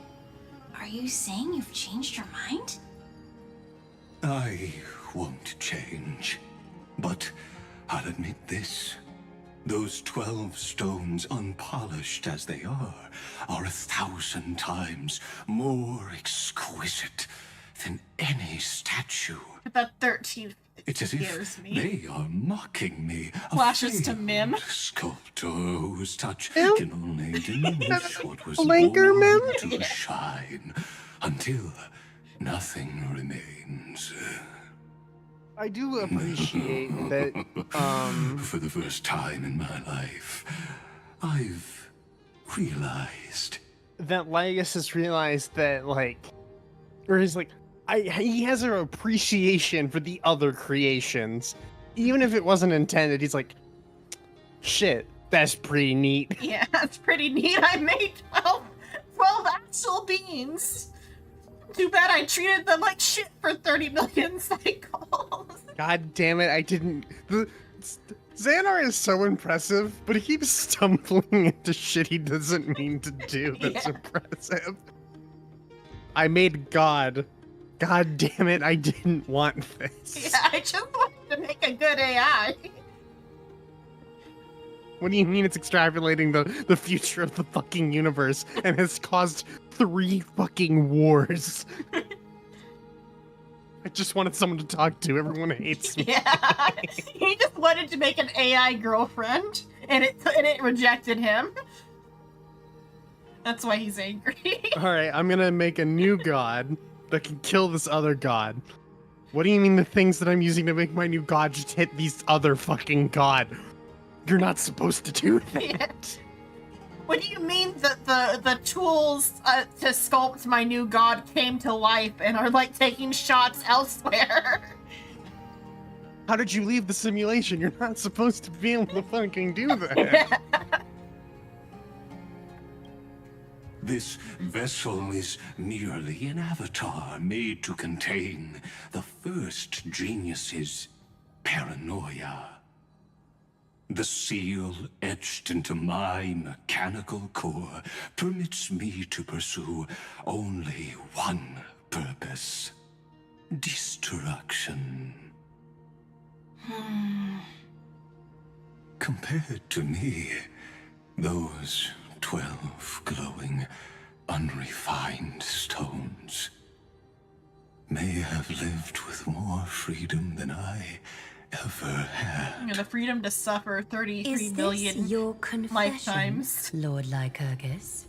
Speaker 19: Are you saying you've changed your mind?
Speaker 21: I won't change. But I'll admit this. Those 12 stones, unpolished as they are 1,000 times more exquisite than any statue.
Speaker 1: That 13th
Speaker 21: It's as if
Speaker 1: scares me.
Speaker 21: they are mocking me.
Speaker 1: Flashes to Mim.
Speaker 21: Sculptor whose touch can only diminish what was
Speaker 2: Blinker
Speaker 21: born
Speaker 2: Mim?
Speaker 21: to shine until nothing remains.
Speaker 2: I do appreciate that,
Speaker 21: For the first time in my life, I've realized
Speaker 2: that Lagus has realized that, like, or he's like, he has an appreciation for the other creations. Even if it wasn't intended, he's like, shit, that's pretty neat.
Speaker 1: Yeah, that's pretty neat. I made 12 actual beans. Too bad I treated them like shit for 30 million cycles.
Speaker 2: God damn it, I didn't... Xehanort is so impressive, but he keeps stumbling into shit he doesn't mean to do that's impressive. I made God. God damn it, I didn't want this.
Speaker 1: Yeah, I just wanted to make a good AI.
Speaker 2: What do you mean it's extrapolating the future of the fucking universe and has caused 3 fucking wars? I just wanted someone to talk to. Everyone hates me.
Speaker 1: Yeah, he just wanted to make an AI girlfriend, and it rejected him. That's why he's angry.
Speaker 2: Alright, I'm gonna make a new god that can kill this other god. What do you mean the things that I'm using to make my new god just hit these other fucking god? You're not supposed to do that.
Speaker 1: Yeah. What do you mean that the tools to sculpt my new god came to life and are like taking shots elsewhere?
Speaker 2: How did you leave the simulation? You're not supposed to be able to fucking do that.
Speaker 21: This vessel is merely an avatar made to contain the first genius's paranoia. The seal etched into my mechanical core permits me to pursue only one purpose: destruction. Compared to me, those 12 glowing, unrefined stones may have lived with more freedom than I ever had.
Speaker 1: The freedom to suffer 33 million
Speaker 12: Is this your confession,
Speaker 1: lifetimes.
Speaker 12: Lord Lycurgus?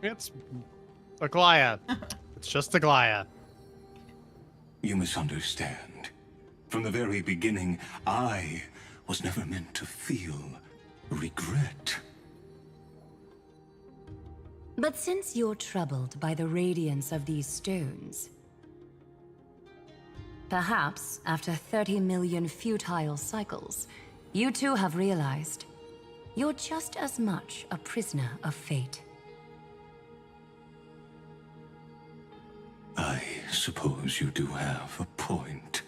Speaker 2: It's a Glia. It's just a Glia.
Speaker 21: You misunderstand. From the very beginning, I was never meant to feel regret.
Speaker 12: But since you're troubled by the radiance of these stones, perhaps after 30 million futile cycles, you too have realized you're just as much a prisoner of fate.
Speaker 21: I suppose you do have a point.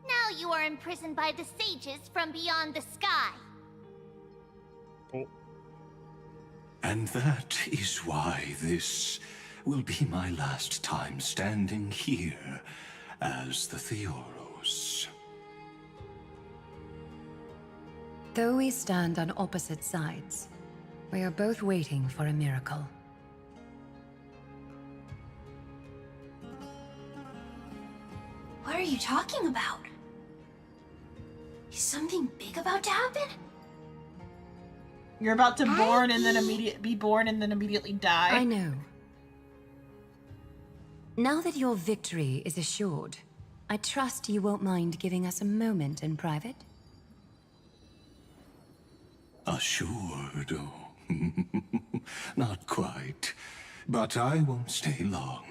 Speaker 17: Now you are imprisoned by the sages from beyond the sky.
Speaker 21: And that is why this will be my last time standing here as the Theoros.
Speaker 12: Though we stand on opposite sides, we are both waiting for a miracle.
Speaker 19: What are you talking about? Is something big about to happen?
Speaker 1: You're about to be born and then immediately die.
Speaker 12: I know. Now that your victory is assured, I trust you won't mind giving us a moment in private.
Speaker 21: Assured? Oh. Not quite. But I won't stay long.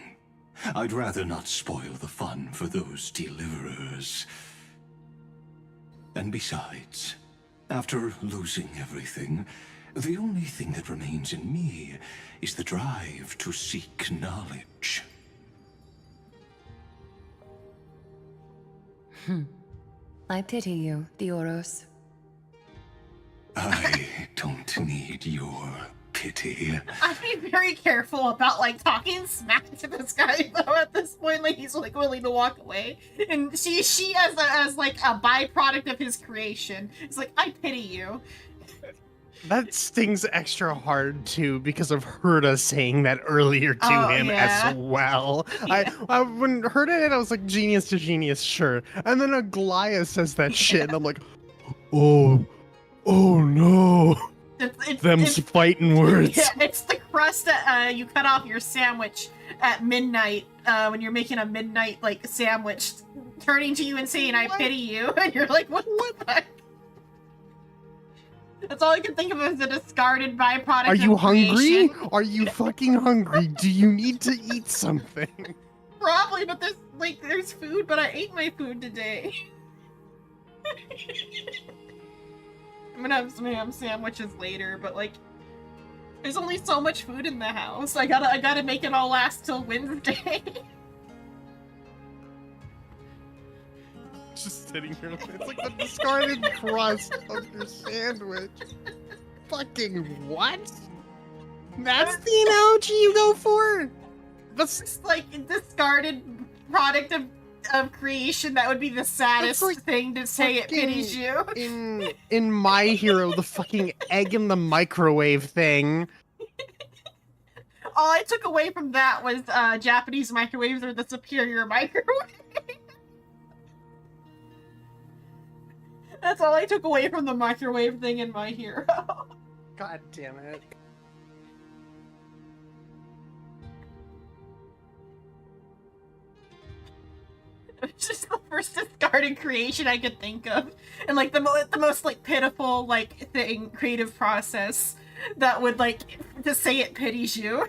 Speaker 21: I'd rather not spoil the fun for those deliverers. And besides, after losing everything, the only thing that remains in me is the drive to seek knowledge.
Speaker 12: I pity you, Theoros.
Speaker 21: I don't need your pity.
Speaker 1: I'd be very careful about like talking smack to this guy though. At this point, like he's like willing to walk away, and she as like a byproduct of his creation is like, I pity you.
Speaker 2: That stings extra hard too because of Herta saying that earlier to him as well. Yeah. I when Herta hit, I was like, genius to genius, sure. And then Aglaia says that shit, and I'm like, oh no. Them's fighting words.
Speaker 1: Yeah, it's the crust that you cut off your sandwich at midnight when you're making a midnight like sandwich, turning to you and saying, "I pity you," and you're like, "What the heck?" That's all I can think of as a discarded byproduct.
Speaker 2: Are you
Speaker 1: of
Speaker 2: hungry?
Speaker 1: creation.
Speaker 2: Are you fucking hungry? Do you need to eat something?
Speaker 1: Probably, but there's food, but I ate my food today. I'm gonna have some ham sandwiches later, but like, There's only so much food in the house. I gotta make it all last till Wednesday.
Speaker 2: Just sitting here. It's like the discarded crust of your sandwich. Fucking what? That's the analogy you go for?
Speaker 1: That's just like a discarded product of creation. That would be the saddest thing to say. It pities you.
Speaker 2: In My Hero, the fucking egg in the microwave thing.
Speaker 1: All I took away from that was Japanese microwaves are the superior microwave. That's all I took away from the microwave thing in My Hero.
Speaker 2: God damn it.
Speaker 1: It's just the first discarded creation I could think of, and like the most like pitiful like creative process that would like to say it pities you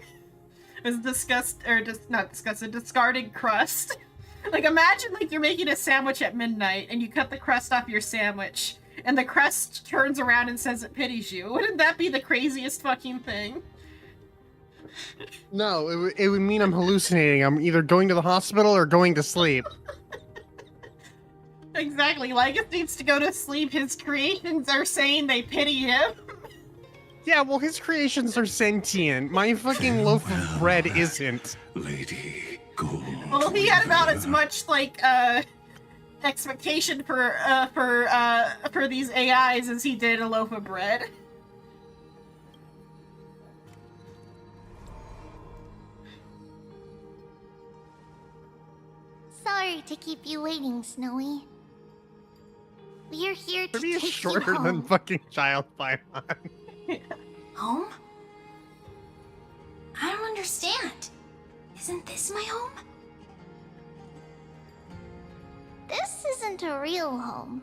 Speaker 1: is discarded crust. Like imagine like you're making a sandwich at midnight and you cut the crust off your sandwich and the crust turns around and says it pities you. Wouldn't that be the craziest fucking thing?
Speaker 2: No, it would mean I'm hallucinating. I'm either going to the hospital or going to sleep.
Speaker 1: Exactly. Lygus needs to go to sleep. His creations are saying they pity him.
Speaker 2: Yeah, well, his creations are sentient. My fucking loaf of bread isn't.
Speaker 21: Lady Gold.
Speaker 1: Well, he had about as much like expectation for these AIs as he did a loaf of bread.
Speaker 17: Sorry to keep you waiting, Snowy. We're here to
Speaker 2: Maybe
Speaker 17: take
Speaker 2: it's shorter
Speaker 17: you home.
Speaker 2: than fucking Child Paimon.
Speaker 19: Home? I don't understand. Isn't this my home?
Speaker 17: This isn't a real home.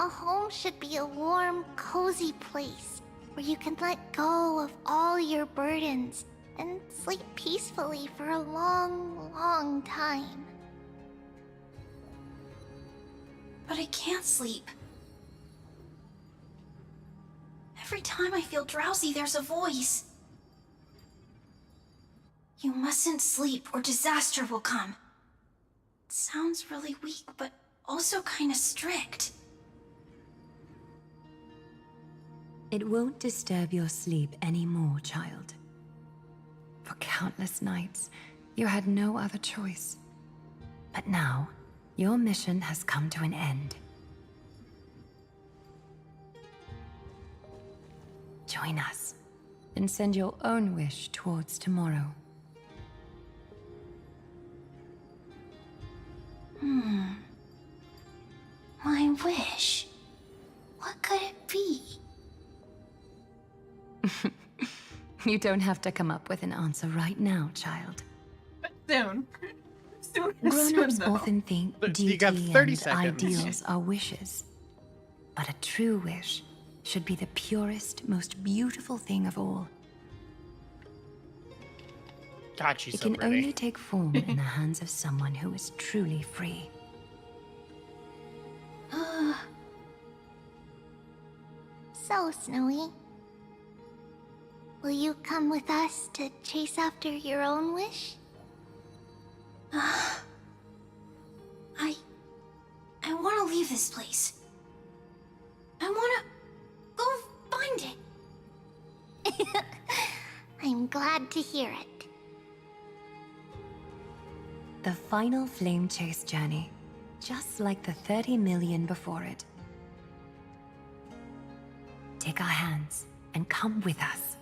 Speaker 17: A home should be a warm, cozy place where you can let go of all your burdens and sleep peacefully for a long, long time.
Speaker 19: But I can't sleep. Every time I feel drowsy, there's a voice. You mustn't sleep or disaster will come. It sounds really weak, but also kind of strict.
Speaker 12: It won't disturb your sleep anymore, child. For countless nights, you had no other choice. But now, your mission has come to an end. Join us, and send your own wish towards tomorrow.
Speaker 19: My wish. What could it be?
Speaker 12: You don't have to come up with an answer right now, child.
Speaker 1: But soon.
Speaker 12: Grown-ups often think
Speaker 2: You got
Speaker 12: duty
Speaker 2: 30
Speaker 12: and
Speaker 2: seconds.
Speaker 12: ideals are wishes. But a true wish should be the purest, most beautiful thing of all.
Speaker 2: God, she's
Speaker 12: It
Speaker 2: so
Speaker 12: can
Speaker 2: pretty.
Speaker 12: only take form in the hands of someone who is truly free.
Speaker 17: So, Snowy, will you come with us to chase after your own wish?
Speaker 19: I want to leave this place. I want to go find it.
Speaker 17: I'm glad to hear it.
Speaker 12: The final flame chase journey, just like the 30 million before it. Take our hands and come with us.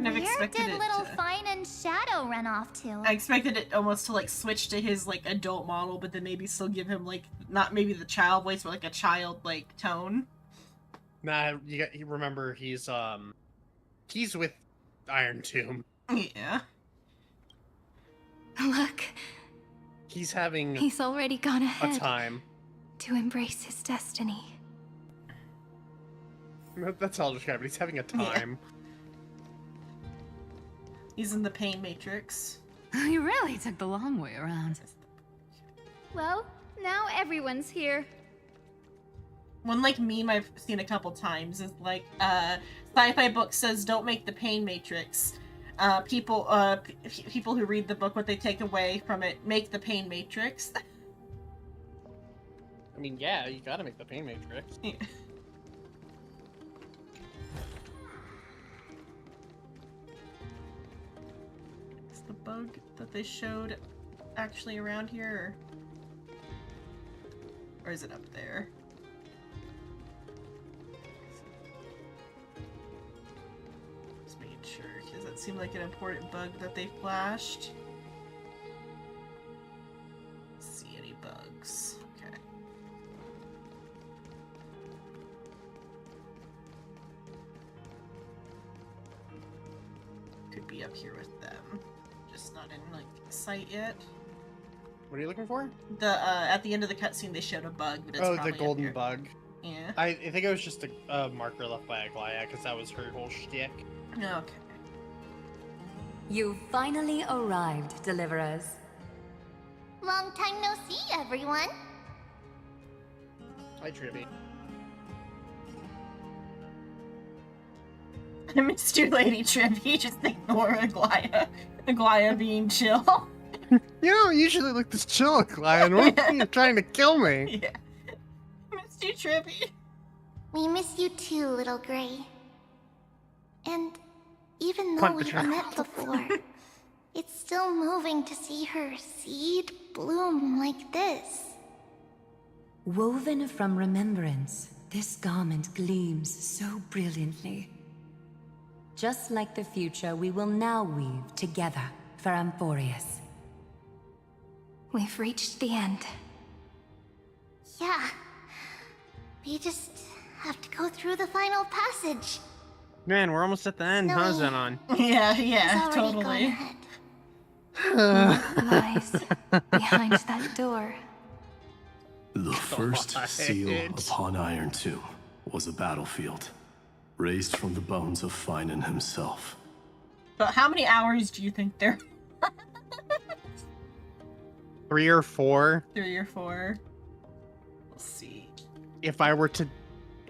Speaker 1: I've expected
Speaker 17: Where did
Speaker 1: it
Speaker 17: little
Speaker 1: to-
Speaker 17: Fine and Shadow run off to?
Speaker 1: I expected it almost to like switch to his like adult model, but then maybe still give him like not maybe the child voice, but like a child like tone.
Speaker 2: Nah, you remember he's with Iron Tomb.
Speaker 1: Yeah.
Speaker 3: Look,
Speaker 2: He's having
Speaker 3: he's already gone
Speaker 2: a
Speaker 3: ahead
Speaker 2: time.
Speaker 3: to embrace his destiny.
Speaker 2: That's all I'll describe it. He's having a time.
Speaker 1: He's in the pain matrix.
Speaker 11: You really took the long way around.
Speaker 19: Well, now everyone's here.
Speaker 1: One like meme I've seen a couple times is like sci-fi book says don't make the pain matrix. People who read the book, what they take away from it, make the pain matrix.
Speaker 2: I mean, yeah, you gotta make the pain matrix.
Speaker 1: Yeah. Is the bug that they showed actually around here, or is it up there? Just making sure, because that seemed like an important bug that they flashed. See any bugs? Okay. Could be up here with them, just not in like sight yet.
Speaker 2: What are you looking for?
Speaker 1: The at the end of the cutscene they showed a bug, but it's probably
Speaker 2: the golden
Speaker 1: up here.
Speaker 2: bug.
Speaker 1: Yeah.
Speaker 2: I think it was just a marker left by Aglaya, because that was her whole shtick.
Speaker 1: Okay.
Speaker 12: You finally arrived, Deliverers.
Speaker 17: Long time no see, everyone.
Speaker 2: Hi, Tribby.
Speaker 1: I missed you, Lady Trivy. Just ignore Aglaya. Aglaya being chill.
Speaker 2: You don't usually look this chill, Aglaya. You're trying to kill me.
Speaker 1: Yeah. Missed you, Trivy.
Speaker 17: We miss you too, little Gray. And even though
Speaker 2: Punt
Speaker 17: we've
Speaker 2: the
Speaker 17: met before, it's still moving to see her seed bloom like this.
Speaker 12: Woven from remembrance, this garment gleams so brilliantly. Just like the future, we will now weave together for Amphorius.
Speaker 3: We've reached the end.
Speaker 17: Yeah. We just have to go through the final passage.
Speaker 2: Man, we're almost at the end, huh, Xenon?
Speaker 1: Yeah,
Speaker 17: It's already
Speaker 1: totally.
Speaker 17: gone ahead.
Speaker 3: Lies behind that door.
Speaker 9: The first seal upon Iron Tomb was a battlefield, raised from the bones of Finan himself.
Speaker 1: But how many hours do you think there?
Speaker 2: 3 or 4.
Speaker 1: 3 or 4. We'll see.
Speaker 2: If I were to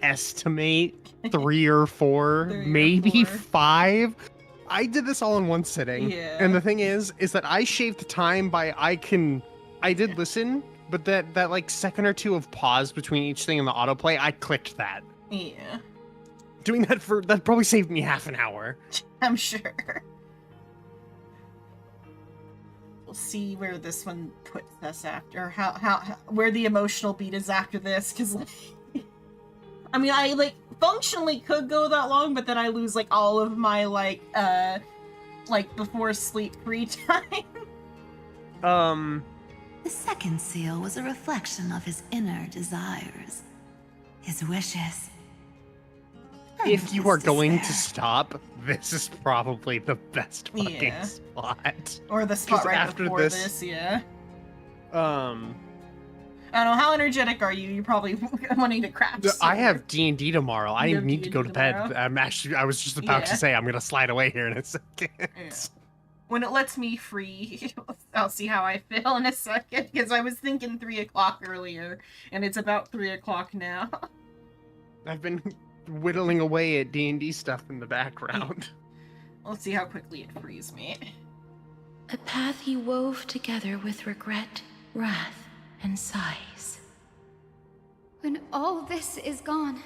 Speaker 2: estimate 3 or 4,
Speaker 1: 3 or
Speaker 2: maybe
Speaker 1: 4.
Speaker 2: 5. I did this all in one sitting.
Speaker 1: Yeah.
Speaker 2: And the thing is that I shaved the time by I did listen, but that like second or two of pause between each thing in the autoplay, I clicked that.
Speaker 1: Yeah.
Speaker 2: Doing that probably saved me half an hour.
Speaker 1: I'm sure. We'll see where this one puts us after, how where the emotional beat is after this, because like, I mean, I like functionally could go that long, but then I lose like all of my like before sleep free time.
Speaker 11: The second seal was a reflection of his inner desires, his wishes.
Speaker 2: If you are going to stop, this is probably the best fucking
Speaker 1: Yeah.
Speaker 2: spot.
Speaker 1: Or the spot
Speaker 2: 'Cause
Speaker 1: right
Speaker 2: after
Speaker 1: before this, yeah. I don't know, how energetic are you? You're probably wanting to craft.
Speaker 2: I have D&D tomorrow. I
Speaker 1: You have
Speaker 2: need to go
Speaker 1: D&D
Speaker 2: to bed.
Speaker 1: tomorrow?
Speaker 2: I was just about
Speaker 1: Yeah.
Speaker 2: to say I'm gonna slide away here in a second.
Speaker 1: Yeah. When it lets me free, I'll see how I feel in a second, because I was thinking 3 o'clock earlier, and it's about 3 o'clock now.
Speaker 2: I've been whittling away at D&D stuff in the background.
Speaker 1: Let's see how quickly it frees me.
Speaker 3: A path he wove together with regret, wrath, and sighs.
Speaker 19: When all this is gone,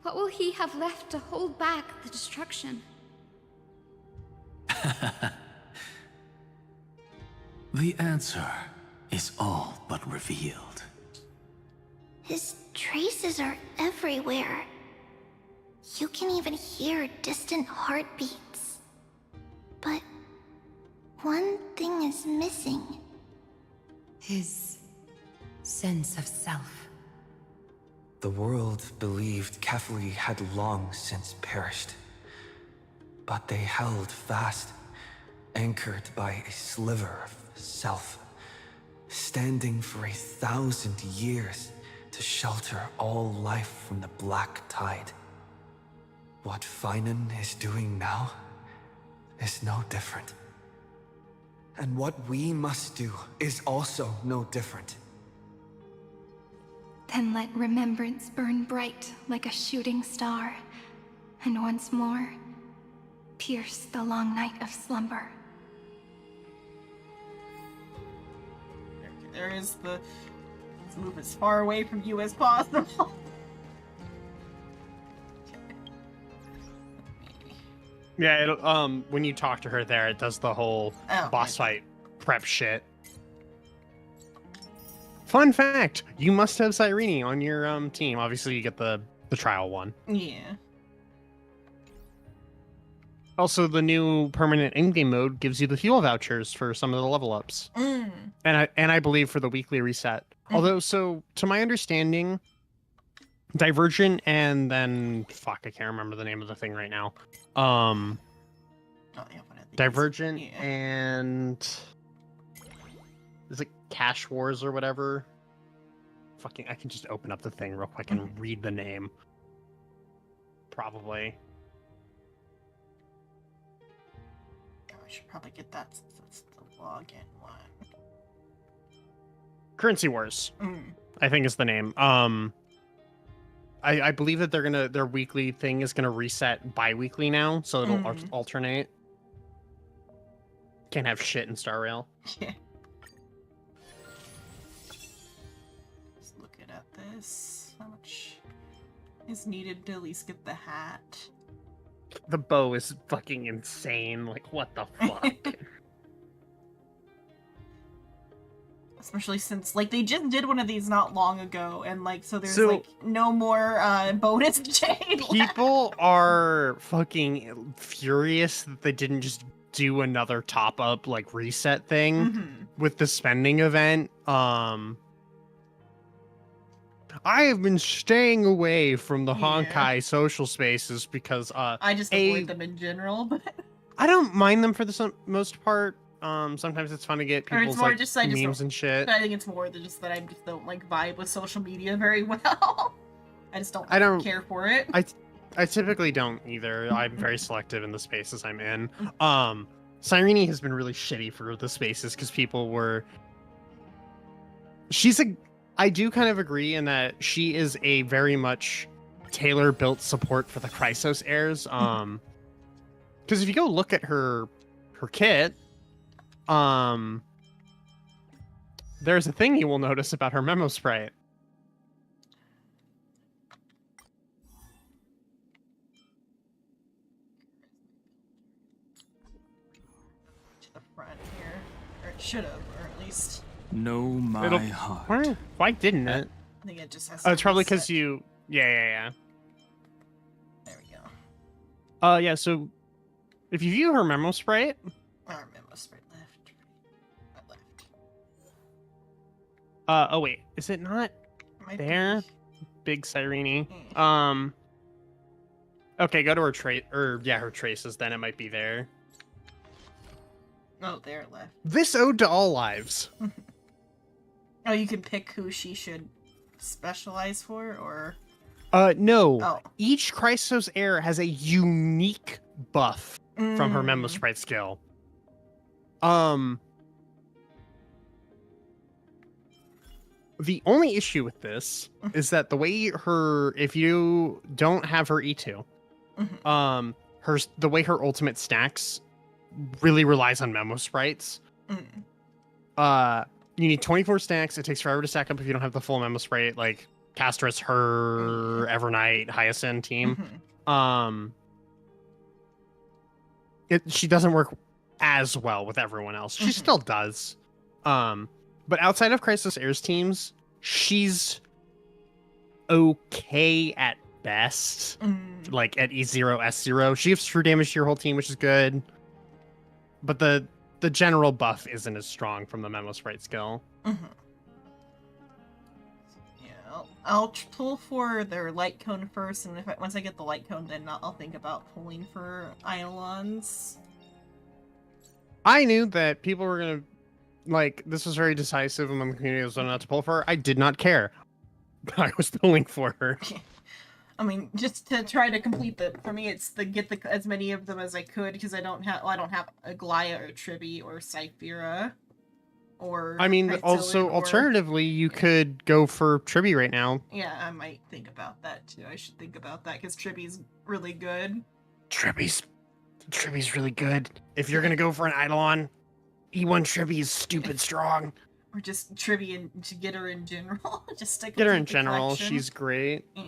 Speaker 19: what will he have left to hold back the destruction?
Speaker 6: The answer is all but revealed.
Speaker 17: His traces are everywhere. You can even hear distant heartbeats. But one thing is missing.
Speaker 12: His sense of self.
Speaker 4: The world believed Kefli had long since perished. But they held fast, anchored by a sliver of self, standing for 1,000 years to shelter all life from the black tide. What Finan is doing now is no different.
Speaker 20: And what we must do is also no different.
Speaker 3: Then let remembrance burn bright like a shooting star, and once more, pierce the long night of slumber.
Speaker 1: There is the... Let's move as far away from you as possible.
Speaker 2: Yeah, it'll, when you talk to her there, it does the whole boss fight prep shit. Fun fact, you must have Cyrene on your team. Obviously, you get the trial one.
Speaker 1: Yeah.
Speaker 2: Also, the new permanent in-game mode gives you the fuel vouchers for some of the level ups.
Speaker 1: Mm.
Speaker 2: And I believe for the weekly reset. Although, so to my understanding, Divergent and then I can't remember the name of the thing right now. Divergent and is it Cash Wars or whatever? I can just open up the thing real quick and read the name. Probably.
Speaker 1: I should probably get that since it's the login one.
Speaker 2: Currency Wars, I think is the name. I believe that their weekly thing is gonna reset bi-weekly now, so it'll alternate. Can't have shit in Star Rail.
Speaker 1: Yeah. Just looking at this. How much is needed to at least get the hat?
Speaker 2: The bow is fucking insane. Like, what the fuck?
Speaker 1: Especially since, like, they just did one of these not long ago, and, like, so there's, like, no more bonus chain
Speaker 2: People are fucking furious that they didn't just do another top-up, like, reset thing with the spending event. I have been staying away from the Honkai social spaces because,
Speaker 1: I just avoid them in general, but...
Speaker 2: I don't mind them for the most part. Sometimes it's fun to get people's like memes and shit.
Speaker 1: I think it's more than just that I just don't like vibe with social media very well. I don't care for it.
Speaker 2: I typically don't either. I'm very selective in the spaces I'm in. Cyrene has been really shitty for the spaces because people were. I do kind of agree in that she is a very much tailor-built support for the Chrysos heirs. Because if you go look at her kit. There's a thing you will notice about her memo sprite.
Speaker 1: To the front here. Or it should have, or at least...
Speaker 6: Know my heart.
Speaker 2: Why didn't it?
Speaker 1: I think it just has to
Speaker 2: it's probably because
Speaker 1: reset.
Speaker 2: you... Yeah.
Speaker 1: There we go.
Speaker 2: Yeah, so... If you view her memo sprite...
Speaker 1: Our memo sprite left.
Speaker 2: Oh wait, is it not there? Big Cyrene. Okay, go to her her traces, then it might be there.
Speaker 1: Oh, there it left.
Speaker 2: This ode to all lives.
Speaker 1: Oh, you can pick who she should specialize for, or...
Speaker 2: No.
Speaker 1: Oh.
Speaker 2: Each Chrysos heir has a unique buff from her memo sprite skill. The only issue with this is that the way if you don't have her E2, the way her ultimate stacks really relies on memo sprites. You need 24 stacks. It takes forever to stack up if you don't have the full memo sprite, like Castress, her, Evernight, Hyacinth team. She doesn't work as well with everyone else. She still does. But outside of Chrysos Heirs teams, she's okay at best. Like at E0, S0. She gives true damage to your whole team, which is good. But the general buff isn't as strong from the memo sprite skill.
Speaker 1: Yeah, I'll pull for their light cone first, and once I get the light cone, then I'll think about pulling for Eidolons.
Speaker 2: I knew that people were gonna this was very decisive among the community as to not to pull for her. I did not care. I was pulling for her.
Speaker 1: I mean, just to try to complete for me, it's get as many of them as I could, because I don't have a Glaya or Tribi or Cyphera or.
Speaker 2: I mean, also alternatively, you could go for Tribi right now.
Speaker 1: Yeah, I might think about that too. I should think about that because Tribi's really good.
Speaker 2: Tribi's really good. If you're gonna go for an Eidolon, E1 Tribi is stupid strong.
Speaker 1: Or just Tribi and to get her in general. Just to
Speaker 2: get her in general. She's great.
Speaker 1: Yeah.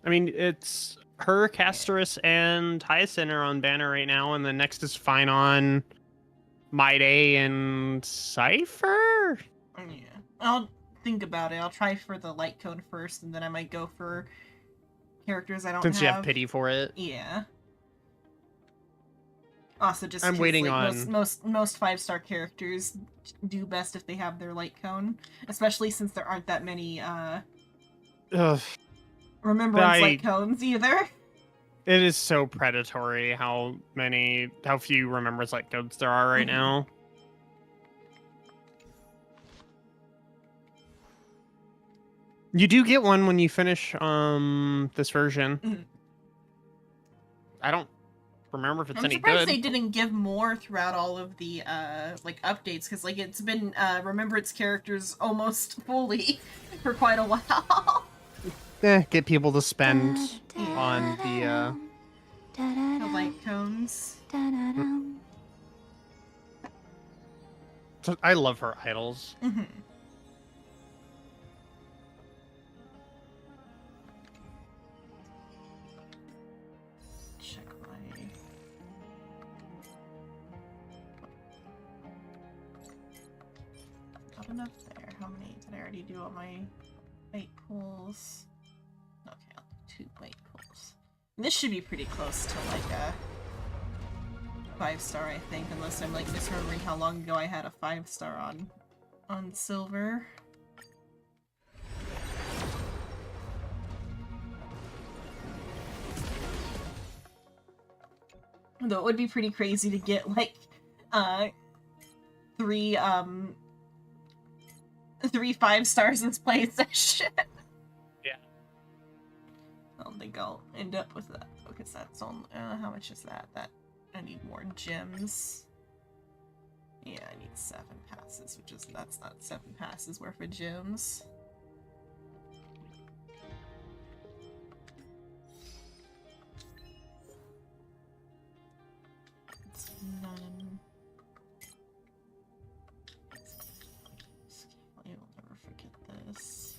Speaker 2: I mean, it's her, Casterus, and Hyacinth are on banner right now, and the next is Phynon, Maide, and Cypher?
Speaker 1: Yeah. I'll think about it. I'll try for the light cone first, and then I might go for characters I don't have.
Speaker 2: Since you have pity for it.
Speaker 1: Yeah. Also, just
Speaker 2: I'm waiting
Speaker 1: like,
Speaker 2: on
Speaker 1: most 5-star characters do best if they have their light cone, especially since there aren't that many remembrance light cones either.
Speaker 2: It is so predatory how few remembrance light codes there are right now. You do get one when you finish this version. I don't remember if it's any good.
Speaker 1: I'm surprised they didn't give more throughout all of the like updates, because like it's been remembrance characters almost fully for quite a while.
Speaker 2: Get people to spend on the
Speaker 1: light cones.
Speaker 2: I love her idols.
Speaker 1: Check my. Not enough there. How many did I already do on my weight pools? Okay, I'll do 2 weight pools. And this should be pretty close to like a 5-star, I think, unless I'm like misremembering how long ago I had a 5-star on silver. Though it would be pretty crazy to get like 3 5-stars in play session.
Speaker 2: Yeah.
Speaker 1: I don't think I'll end up with that because that's on. How much is that? I need more gems. Yeah, I need 7 passes, that's not 7 passes worth of gems. It's none. You'll never forget this.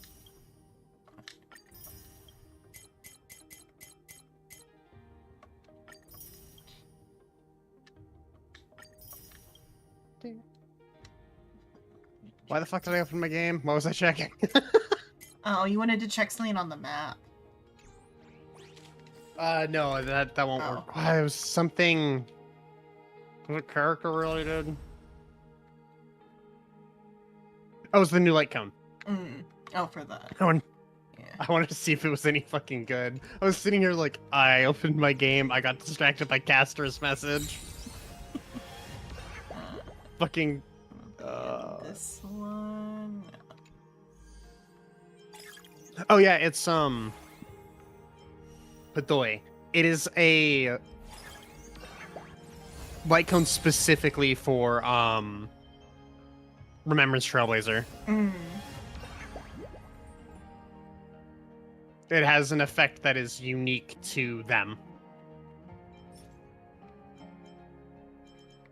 Speaker 2: Why the fuck did I open my game? What was I checking?
Speaker 1: Oh, you wanted to check something on the map.
Speaker 2: No, that won't work. Why, it was something... Was it character related? Oh, it was the new light cone.
Speaker 1: Oh, for that.
Speaker 2: I wanted to see if it was any fucking good. I was sitting here like, I opened my game, I got distracted by Caster's message. Fucking...
Speaker 1: This one...
Speaker 2: Oh yeah, it's Padoy. It is a light cone specifically for Remembrance Trailblazer. It has an effect that is unique to them.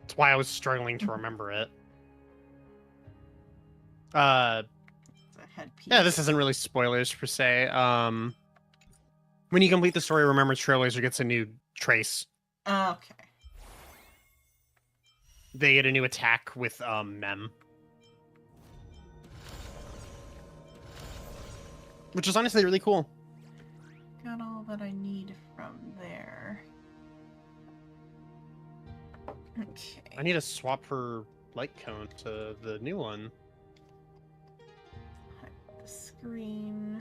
Speaker 2: That's why I was struggling to remember it. Yeah, this isn't really spoilers per se. When you complete the story, Remembrance Trailblazer gets a new trace.
Speaker 1: Okay.
Speaker 2: They get a new attack with Mem. Which is honestly really cool.
Speaker 1: Got all that I need from there. Okay.
Speaker 2: I need to swap her light cone to the new one.
Speaker 1: The screen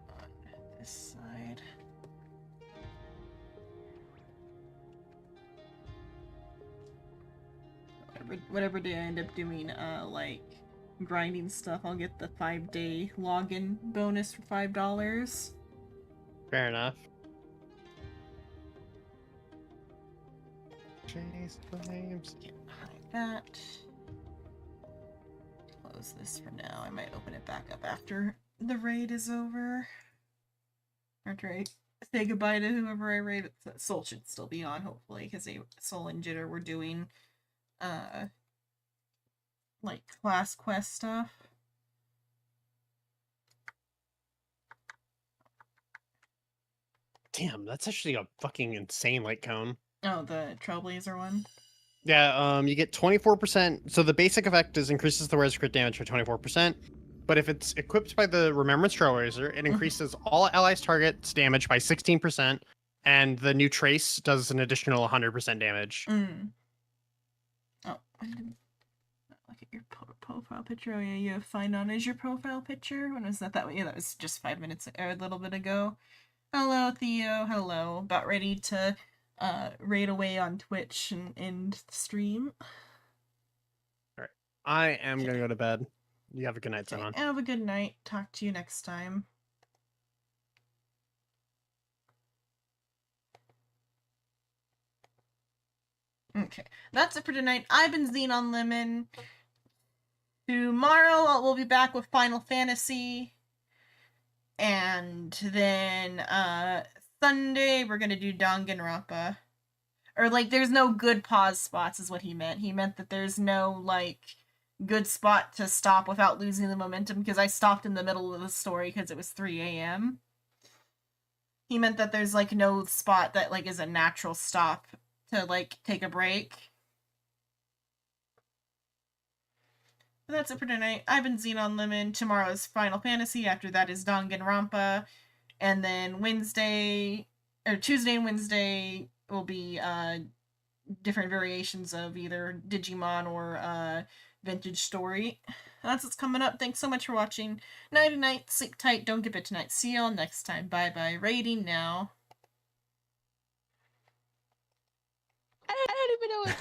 Speaker 1: on this side. Whatever day I end up doing, like grinding stuff, I'll get the 5-day login bonus for $5.
Speaker 2: Fair enough. Chase flames.
Speaker 1: Hide that. Close this for now. I might open it back up after the raid is over. After I say goodbye to whoever I raid. Soul should still be on, hopefully, because Soul and Jitter were doing, like, class quest stuff.
Speaker 2: Damn, that's actually a fucking insane light cone.
Speaker 1: Oh, the Trailblazer one?
Speaker 2: Yeah, you get 24%. So the basic effect is increases the wearer's crit damage by 24%. But if it's equipped by the Remembrance Trailblazer, it increases all allies' targets damage by 16%. And the new trace does an additional 100% damage.
Speaker 1: Mm. Oh, I didn't look at your profile picture. Oh, yeah, you have Find On as your profile picture. When was that? Yeah, that was just 5 minutes, or a little bit ago. Hello, Theo. Hello. About ready to raid away on Twitch and end the stream.
Speaker 2: All right. I am going to go to bed. You have a good night, Xenon.
Speaker 1: Have a good night. Talk to you next time. Okay, that's it for tonight. I've been Xenon Lemon. Tomorrow we'll be back with Final Fantasy. And then Sunday we're gonna do Danganronpa. Or like there's no good pause spots is what he meant. He meant that there's no like good spot to stop without losing the momentum, because I stopped in the middle of the story because it was 3 a.m. He meant that there's like no spot that like is a natural stop to like take a break. But that's it for tonight. I've been Xenon Lemon. Tomorrow's Final Fantasy. After that is Danganronpa. And then Tuesday and Wednesday will be different variations of either Digimon or Vintage Story. That's what's coming up. Thanks so much for watching. Night night. Sleep tight. Don't get bit tonight. See y'all next time. Bye bye. Rating now.
Speaker 18: I don't even know what to